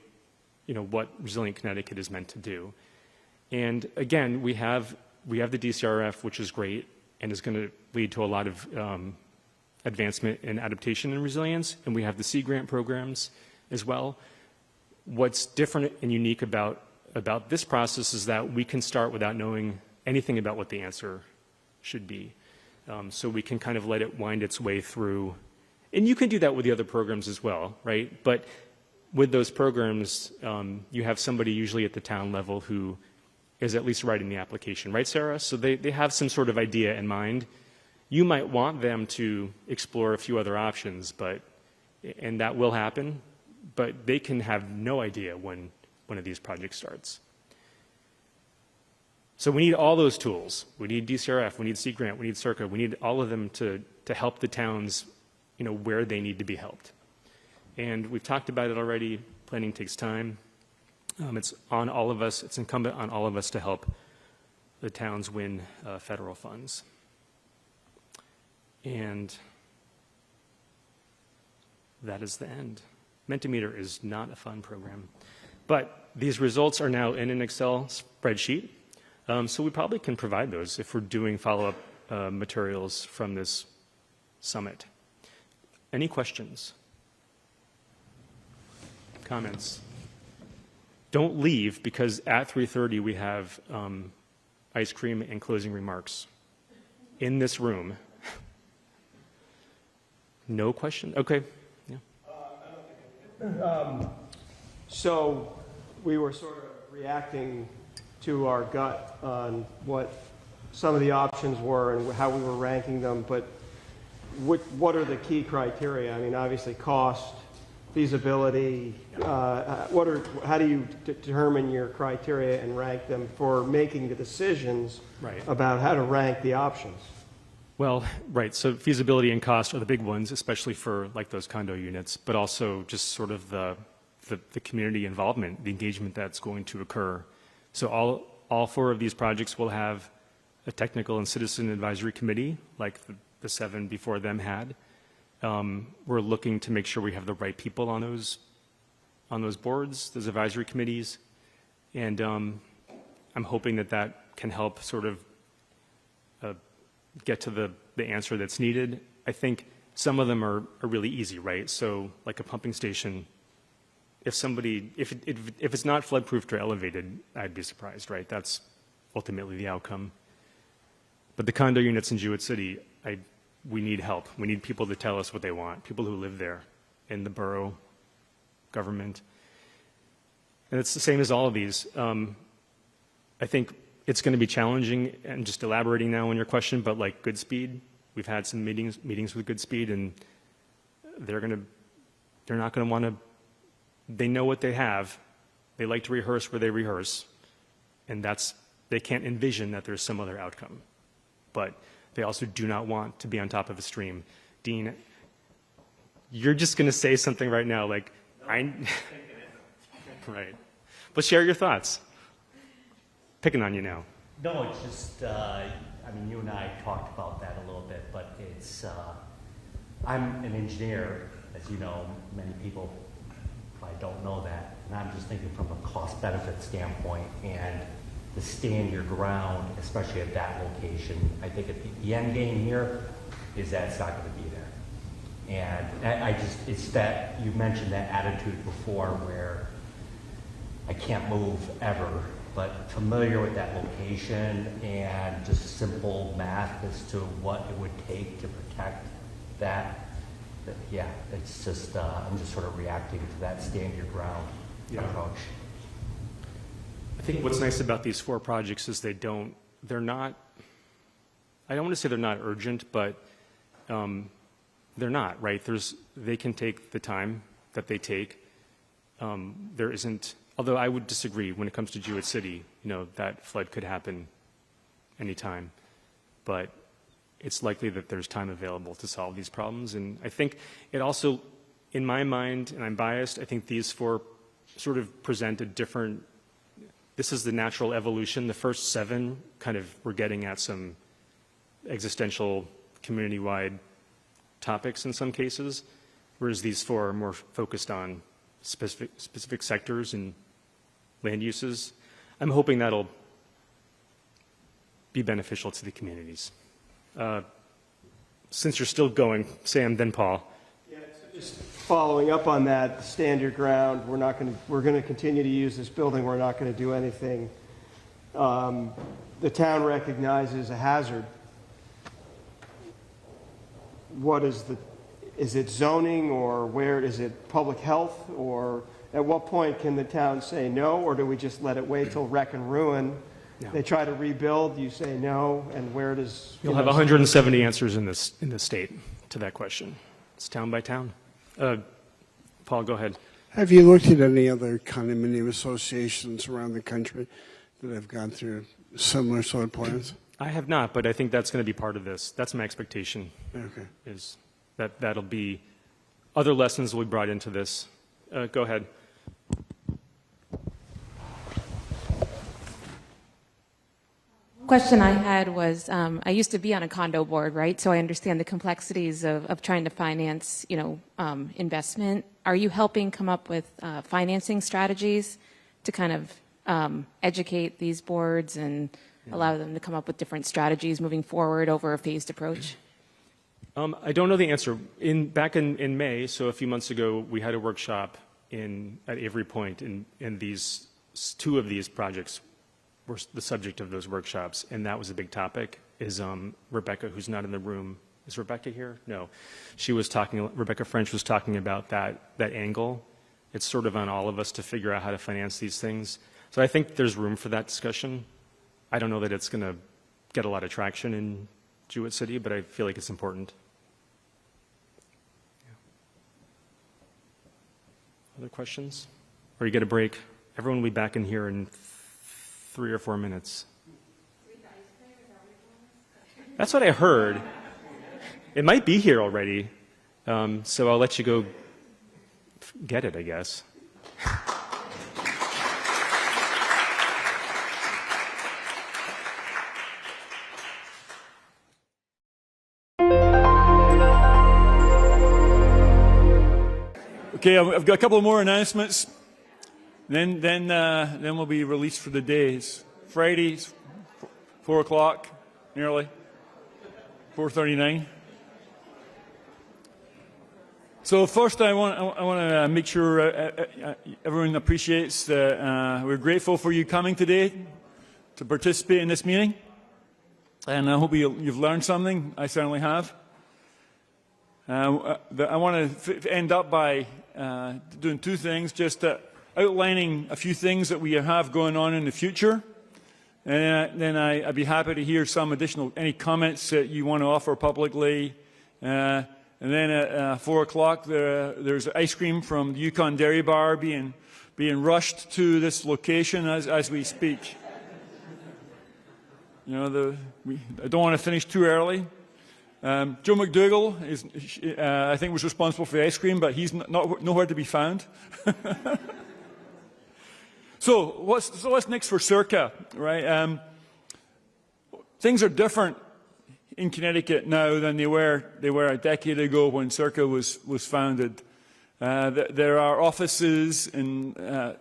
what Resilient Connecticut is meant to do. And again, we have the DCRF, which is great and is going to lead to a lot of advancement in adaptation and resilience, and we have the Sea Grant programs as well. What's different and unique about this process is that we can start without knowing anything about what the answer should be. So we can kind of let it wind its way through. And you can do that with the other programs as well, right? But with those programs, you have somebody usually at the town level who is at least writing the application, right, Sarah? So they have some sort of idea in mind. You might want them to explore a few other options, and that will happen, but they can have no idea when one of these projects starts. So we need all those tools. We need DCRF, we need Sea Grant, we need CIRCA, we need all of them to help the towns, where they need to be helped. And we've talked about it already. Planning takes time. It's on all of us. It's incumbent on all of us to help the towns win federal funds. And that is the end. Mentimeter is not a fun program. But these results are now in an Excel spreadsheet. So we probably can provide those if we're doing follow-up materials from this summit. Any questions? Comments? Don't leave, because at 3:30 we have ice cream and closing remarks in this room. No question? Okay. Yeah. So we were sort of reacting to our gut on what some of the options were and how we were ranking them, but what are the key criteria? I mean, obviously cost, feasibility, how do you determine your criteria and rank them for making the decisions about how to rank the options? Well, right. So feasibility and cost are the big ones, especially for like those condo units, but also just sort of the community involvement, the engagement that's going to occur. So all 4 of these projects will have a technical and citizen advisory committee, like the 7 before them had. We're looking to make sure we have the right people on those boards, those advisory committees, and I'm hoping that can help sort of get to the answer that's needed. I think some of them are really easy, right? So like a pumping station, if it's not flood-proofed or elevated, I'd be surprised, right? That's ultimately the outcome. But the condo units in Jewett City, we need help. We need people to tell us what they want, people who live there in the borough government. And it's the same as all of these. I think it's going to be challenging, and just elaborating now on your question, but like Goodspeed, we've had some meetings with Goodspeed, and they're not going to want to, they know what they have. They like to rehearse where they rehearse, and they can't envision that there's some other outcome. But they also do not want to be on top of a stream. Dean, you're just going to say something right now like, right. But share your thoughts. Picking on you now. No, it's just, I mean, you and I talked about that a little bit, but it's, I'm an engineer, as you know, many people probably don't know that, and I'm just thinking from a cost-benefit standpoint, and to stand your ground, especially at that location. I think the end game here is that it's not going to be there. And it's that, you mentioned that attitude before where I can't move ever, but familiar with that location and just simple math as to what it would take to protect that. Yeah, it's just, I'm just sort of reacting to that stand your ground approach. I think what's nice about these 4 projects is they're not, I don't want to say they're not urgent, but they're not, right? They can take the time that they take. There isn't, although I would disagree when it comes to Jewett City, that flood could happen anytime. But it's likely that there's time available to solve these problems. And I think it also, in my mind, and I'm biased, I think these 4 sort of present a different, this is the natural evolution. The first 7 kind of were getting at some existential community-wide topics in some cases, whereas these 4 are more focused on specific sectors and land uses. I'm hoping that'll be beneficial to the communities. Since you're still going, Sam, then Paul. Yeah, so just following up on that, stand your ground. We're going to continue to use this building. We're not going to do anything. The town recognizes a hazard. What is it zoning, or where is it public health, or at what point can the town say no, or do we just let it wait till wreck and ruin? Yeah. They try to rebuild, you say no, and where does... You'll have 170 answers in this state to that question. It's town by town. Paul, go ahead. Have you looked at any other condominium associations around the country that have gone through similar sort of plans? I have not, but I think that's going to be part of this. That's my expectation. Okay. Is that'll be, other lessons will be brought into this. Go ahead. Question I had was, I used to be on a condo board, right? So I understand the complexities of trying to finance, investment. Are you helping come up with financing strategies to kind of educate these boards and allow them to come up with different strategies moving forward over a phased approach? I don't know the answer. Back in May, so a few months ago, we had a workshop at Avery Point, and these 2 of these projects were the subject of those workshops, and that was a big topic. Is Rebecca, who's not in the room, is Rebecca here? No. Rebecca French was talking about that angle. It's sort of on all of us to figure out how to finance these things. So I think there's room for that discussion. I don't know that it's going to get a lot of traction in Jewett City, but I feel like it's important. Other questions? Or you get a break? Everyone will be back in here in 3 or 4 minutes. That's what I heard. It might be here already, so I'll let you go get it, I guess. Okay, I've got a couple more announcements. Then we'll be released for the day. It's Friday, 4 o'clock, nearly 4:39. So first, I want to make sure everyone appreciates that we're grateful for you coming today to participate in this meeting, and I hope you've learned something. I certainly have. I want to end up by doing two things, just outlining a few things that we have going on in the future, and then I'd be happy to hear some any comments that you want to offer publicly. And then at 4 o'clock, there's ice cream from the UConn Dairy Bar being rushed to this location as we speak. You know, I don't want to finish too early. Joe McDougall I think was responsible for the ice cream, but he's nowhere to be found. So what's next for CIRCA, right? Things are different in Connecticut now than they were a decade ago when CIRCA was founded. There are offices in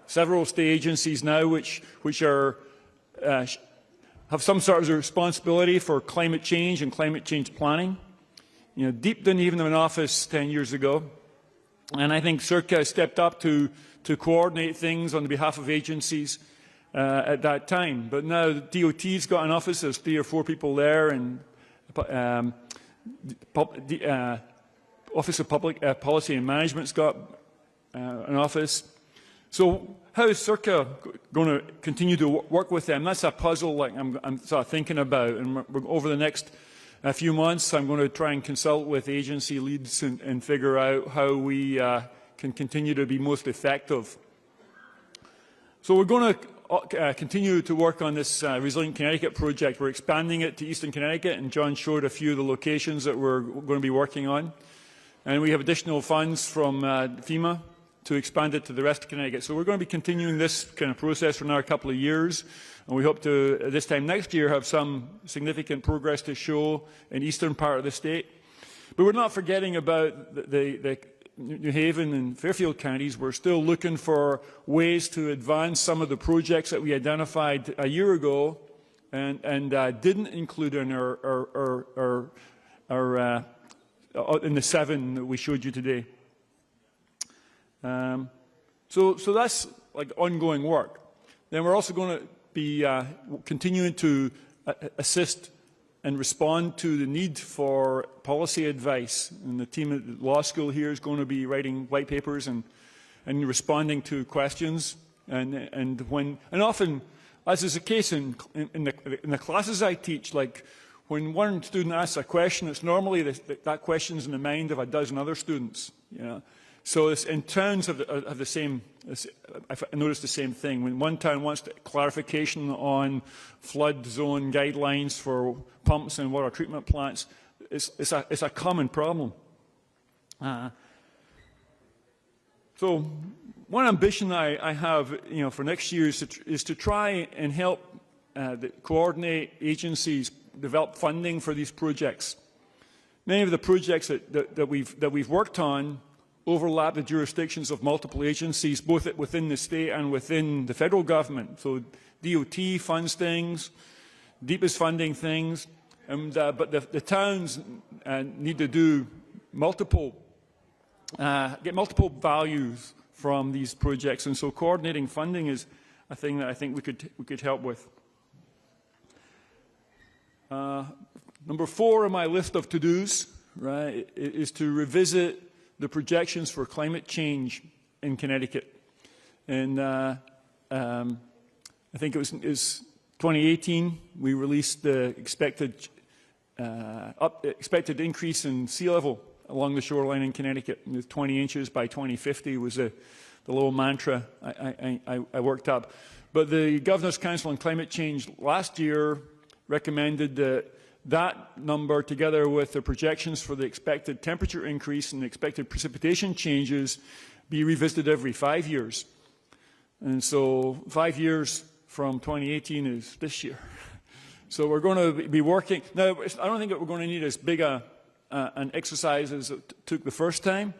several state agencies now which are have some sort of responsibility for climate change and climate change planning. You know, DEEP didn't even have an office 10 years ago, and I think CIRCA has stepped up to coordinate things on behalf of agencies at that time. But now the DOT's got an office. There's 3 or 4 people there, and Office of Public Policy and Management's got an office. So how is CIRCA going to continue to work with them? That's a puzzle I'm sort of thinking about. And over the next few months, I'm going to try and consult with agency leads and figure out how we can continue to be most effective. So we're going to continue to work on this Resilient Connecticut project. We're expanding it to Eastern Connecticut, and John showed a few of the locations that we're going to be working on. And we have additional funds from FEMA to expand it to the rest of Connecticut. So we're going to be continuing this kind of process for another couple of years, and we hope to, this time next year, have some significant progress to show in the eastern part of the state. But we're not forgetting about the New Haven and Fairfield counties. We're still looking for ways to advance some of the projects that we identified a year ago and didn't include in our in the 7 that we showed you today. So that's like ongoing work. Then we're also going to be continuing to assist and respond to the need for policy advice. And the team at the law school here is going to be writing white papers and responding to questions. And often, as is the case in the classes I teach, like when one student asks a question, it's normally that question's in the mind of a dozen other students. You know? So it's in terms of the same, I've noticed the same thing. When one town wants clarification on flood zone guidelines for pumps and water treatment plants, it's a common problem. So one ambition I have, for next year is to try and help coordinate agencies develop funding for these projects. Many of the projects that we've worked on overlap the jurisdictions of multiple agencies, both within the state and within the federal government. So DOT funds things, DEEP is funding things, but the towns need to do get multiple values from these projects, and so coordinating funding is a thing that I think we could help with. Number 4 on my list of to-dos, right, is to revisit the projections for climate change in Connecticut. And I think it was 2018, we released the expected increase in sea level along the shoreline in Connecticut. 20 inches by 2050 was the little mantra I worked up. But the Governor's Council on Climate Change last year recommended that number, together with the projections for the expected temperature increase and the expected precipitation changes, be revisited every 5 years. And so 5 years from 2018 is this year. So we're going to be working. Now, I don't think that we're going to need as big an exercise as it took the first time.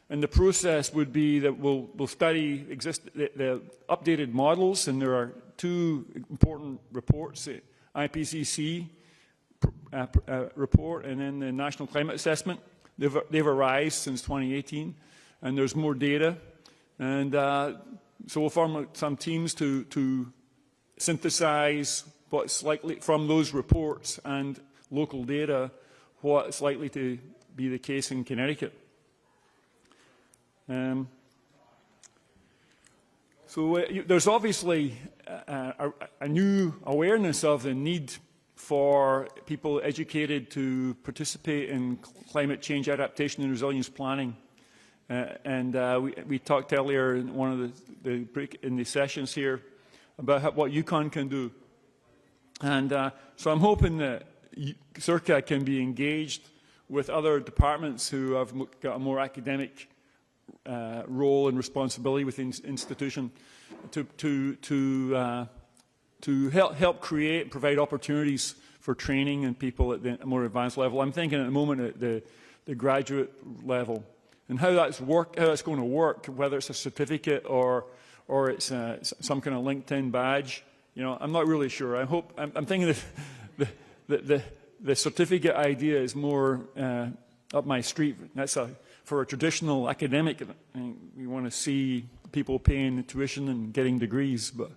And the process would be that we'll study the updated models, and there are two important reports, the IPCC report and then the National Climate Assessment. They've arisen since 2018, and there's more data. And so we'll form some teams to synthesize what's likely from those reports and local data, what's likely to be the case in Connecticut. So there's obviously a new awareness of the need for people educated to participate in climate change adaptation and resilience planning. We talked earlier in one of the sessions here about what UConn can do. And so I'm hoping that CIRCA can be engaged with other departments who have got a more academic role and responsibility within the institution to help create and provide opportunities for training and people at the more advanced level. I'm thinking at the moment at the graduate level, and how that's going to work, whether it's a certificate or it's some kind of LinkedIn badge. You know, I'm not really sure. I'm thinking that the certificate idea is more up my street. That's for a traditional academic. We want to see people paying tuition and getting degrees, but.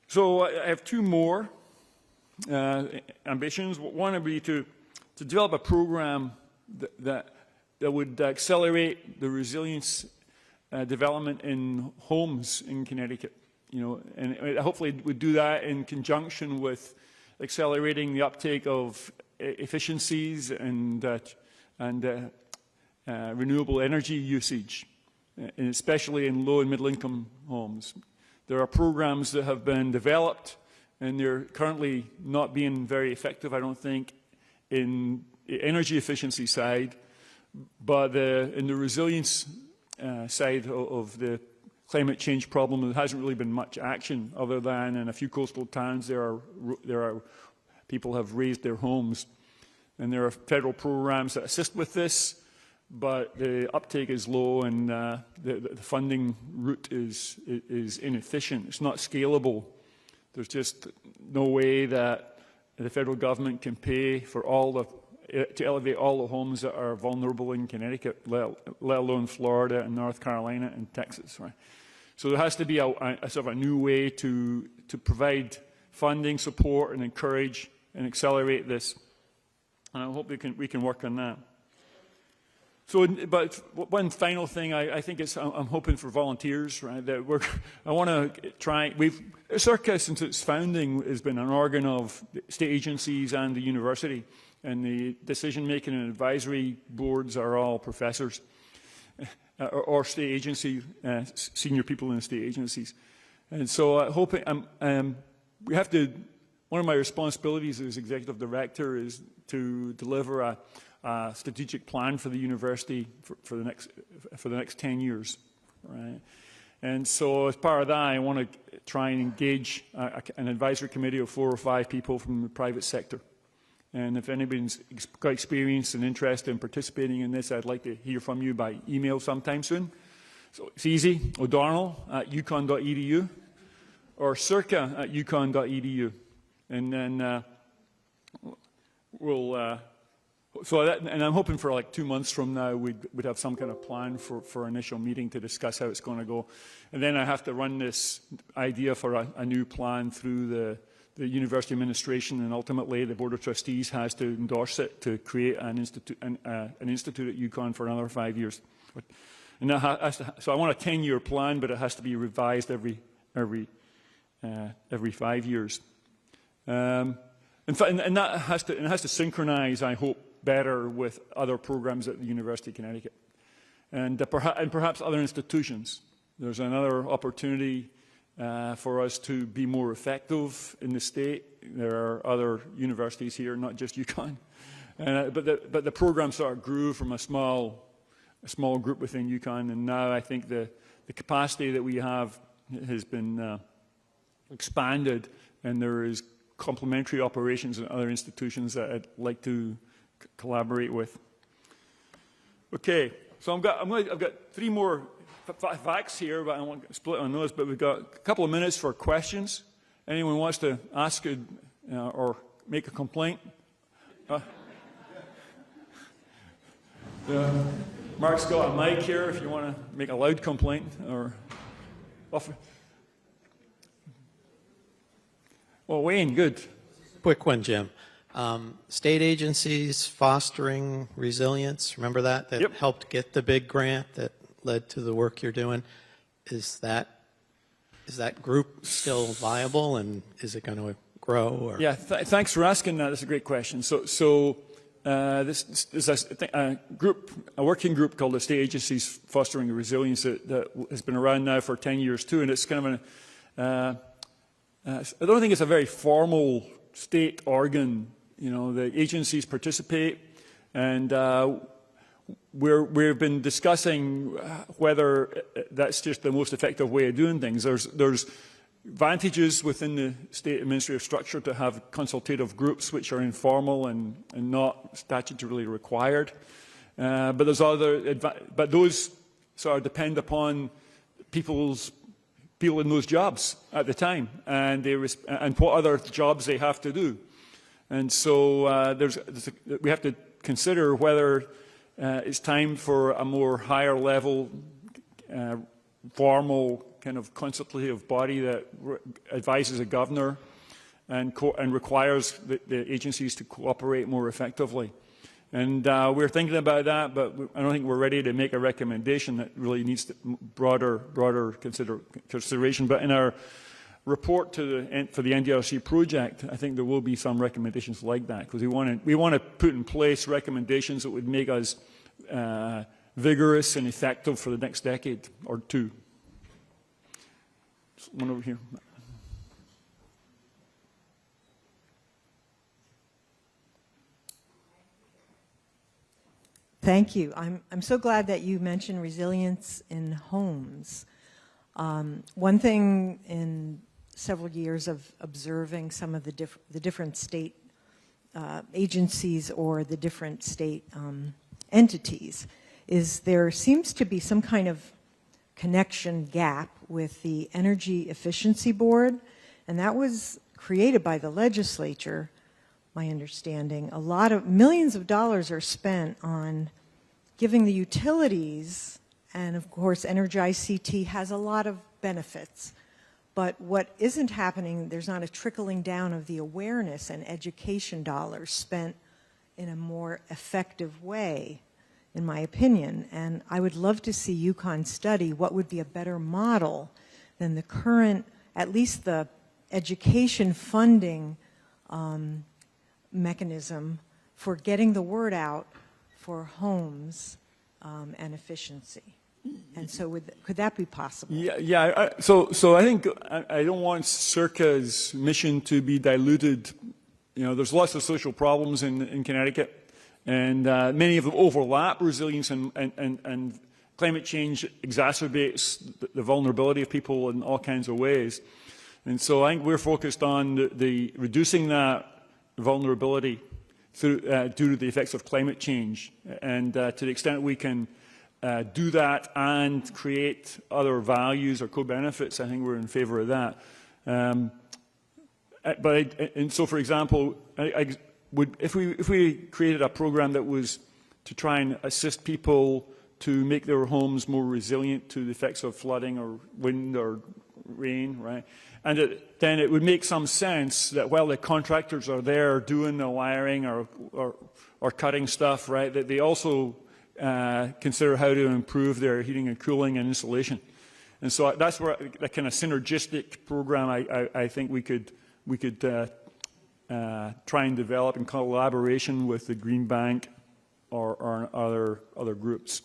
So I have two more ambitions. One would be to develop a program that would accelerate the resilience development in homes in Connecticut. You know, and hopefully would do that in conjunction with accelerating the uptake of efficiencies and renewable energy usage, and especially in low and middle income homes. There are programs that have been developed, and they're currently not being very effective, I don't think, in the energy efficiency side, but in the resilience side of the climate change problem, there hasn't really been much action, other than in a few coastal towns people have raised their homes. And there are federal programs that assist with this, but the uptake is low, and the funding route is inefficient. It's not scalable. There's just no way that the federal government can pay for to elevate all the homes that are vulnerable in Connecticut, let alone Florida and North Carolina and Texas. Right? So there has to be a sort of a new way to provide funding, support, and encourage and accelerate this. And I hope we can work on that. So, but one final thing, I think I'm hoping for volunteers, right? That I want to try. CIRCA, since its founding, has been an organ of state agencies and the university, and the decision-making and advisory boards are all professors or state agency senior people in the state agencies. And so, I hope we have to. One of my responsibilities as executive director is to deliver a strategic plan for the university for the next 10 years, right? And so as part of that, I want to try and engage an advisory committee of 4 or 5 people from the private sector. And if anybody's got experience and interest in participating in this, I'd like to hear from you by email sometime soon. So it's easy, O'Donnell@uconn.edu or circa@uconn.edu. And then and I'm hoping for like 2 months from now we'd have some kind of plan for initial meeting to discuss how it's going to go. And then I have to run this idea for a new plan through the university administration, and ultimately the Board of Trustees has to endorse it to create an institute at UConn for another 5 years. And so I want a 10-year plan, but it has to be revised every 5 years. And In fact, and that has to synchronize, I hope, better with other programs at the University of Connecticut and perhaps other institutions. There's another opportunity for us to be more effective in the state. There are other universities here, not just UConn. But the program sort of grew from a small group within UConn, and now I think the capacity that we have has been expanded, and there is complementary operations in other institutions that I'd like to collaborate with. Okay, so I've got 3 more facts here, but I won't split on those. But we've got a couple of minutes for questions. Anyone wants to ask or make a complaint? Mark's got a mic here if you want to make a loud complaint or offer. Well, Wayne, good. Quick one, Jim. State agencies fostering resilience, remember that? That Yep. helped get the big grant that led to the work you're doing. Is that group still viable, and is it going to grow? Or? Yeah, thanks for asking that. That's a great question. So this is a working group called the State Agencies Fostering Resilience that has been around now for 10 years too, and it's kind of I don't think it's a very formal state organ. You know, the agencies participate, and we've been discussing whether that's just the most effective way of doing things. There's advantages within the state administrative structure to have consultative groups which are informal and not statutorily required. But there's but those sort of depend upon people in those jobs at the time and what other jobs they have to do. And so we have to consider whether it's time for a more higher level formal kind of consultative body that advises a governor and requires the agencies to cooperate more effectively. And we're thinking about that, but I don't think we're ready to make a recommendation that really needs broader consideration. But in our report for the NDRC project, I think there will be some recommendations like that, because we want to put in place recommendations that would make us vigorous and effective for the next decade or two. One over here. Thank you. I'm so glad that you mentioned resilience in homes. One thing in several years of observing some of the different state agencies or the different state entities is there seems to be some kind of connection gap with the Energy Efficiency Board, and that was created by the legislature, my understanding. A lot of millions of dollars are spent on giving the utilities, and of course Energize-CT has a lot of benefits, but what isn't happening, there's not a trickling down of the awareness and education dollars spent in a more effective way, in my opinion. And I would love to see UConn study what would be a better model than the current, at least the education funding mechanism for getting the word out for homes and efficiency. And so could that be possible? Yeah. So I think I don't want CIRCA's mission to be diluted. You know, there's lots of social problems in Connecticut, and many of them overlap resilience, and climate change exacerbates the vulnerability of people in all kinds of ways. And so I think we're focused on the reducing that vulnerability through, due to the effects of climate change. And to the extent we can do that and create other values or co-benefits, I think we're in favor of that. So, for example, if we created a program that was to try and assist people to make their homes more resilient to the effects of flooding or wind or rain, right? And then it would make some sense that while the contractors are there doing the wiring or cutting stuff, right, that they also consider how to improve their heating and cooling and insulation. And so that's where that kind of synergistic program I think we could try and develop in collaboration with the Green Bank or other groups.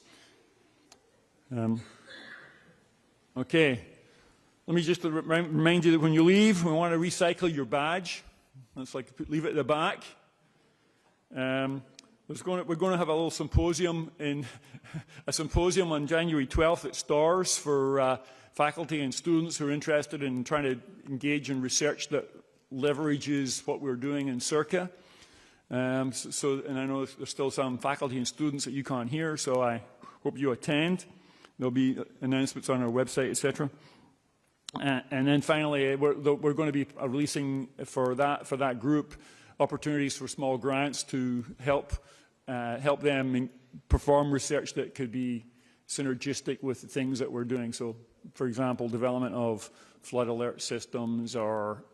Okay, let me just remind you that when you leave, we want to recycle your badge. That's like leave it at the back. We're going to have a little symposium on January 12th at Storrs for faculty and students who are interested in trying to engage in research that leverages what we're doing in CIRCA. And I know there's still some faculty and students at UConn here, so I hope you attend. There'll be announcements on our website, etc. And then finally, we're going to be releasing for that group opportunities for small grants to help them perform research that could be synergistic with the things that we're doing. So, for example, development of flood alert systems or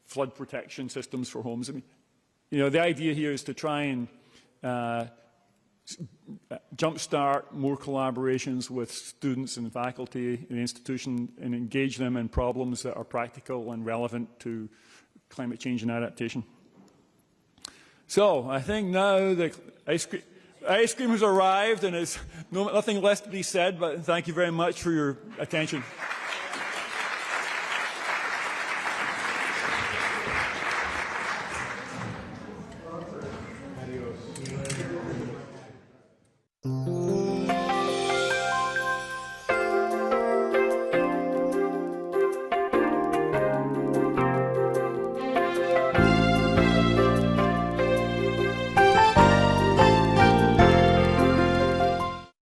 flood protection systems for homes. I mean, the idea here is to try and jumpstart more collaborations with students and faculty in the institution and engage them in problems that are practical and relevant to climate change and adaptation. So I think now the ice cream has arrived and there's nothing less to be said, but thank you very much for your attention.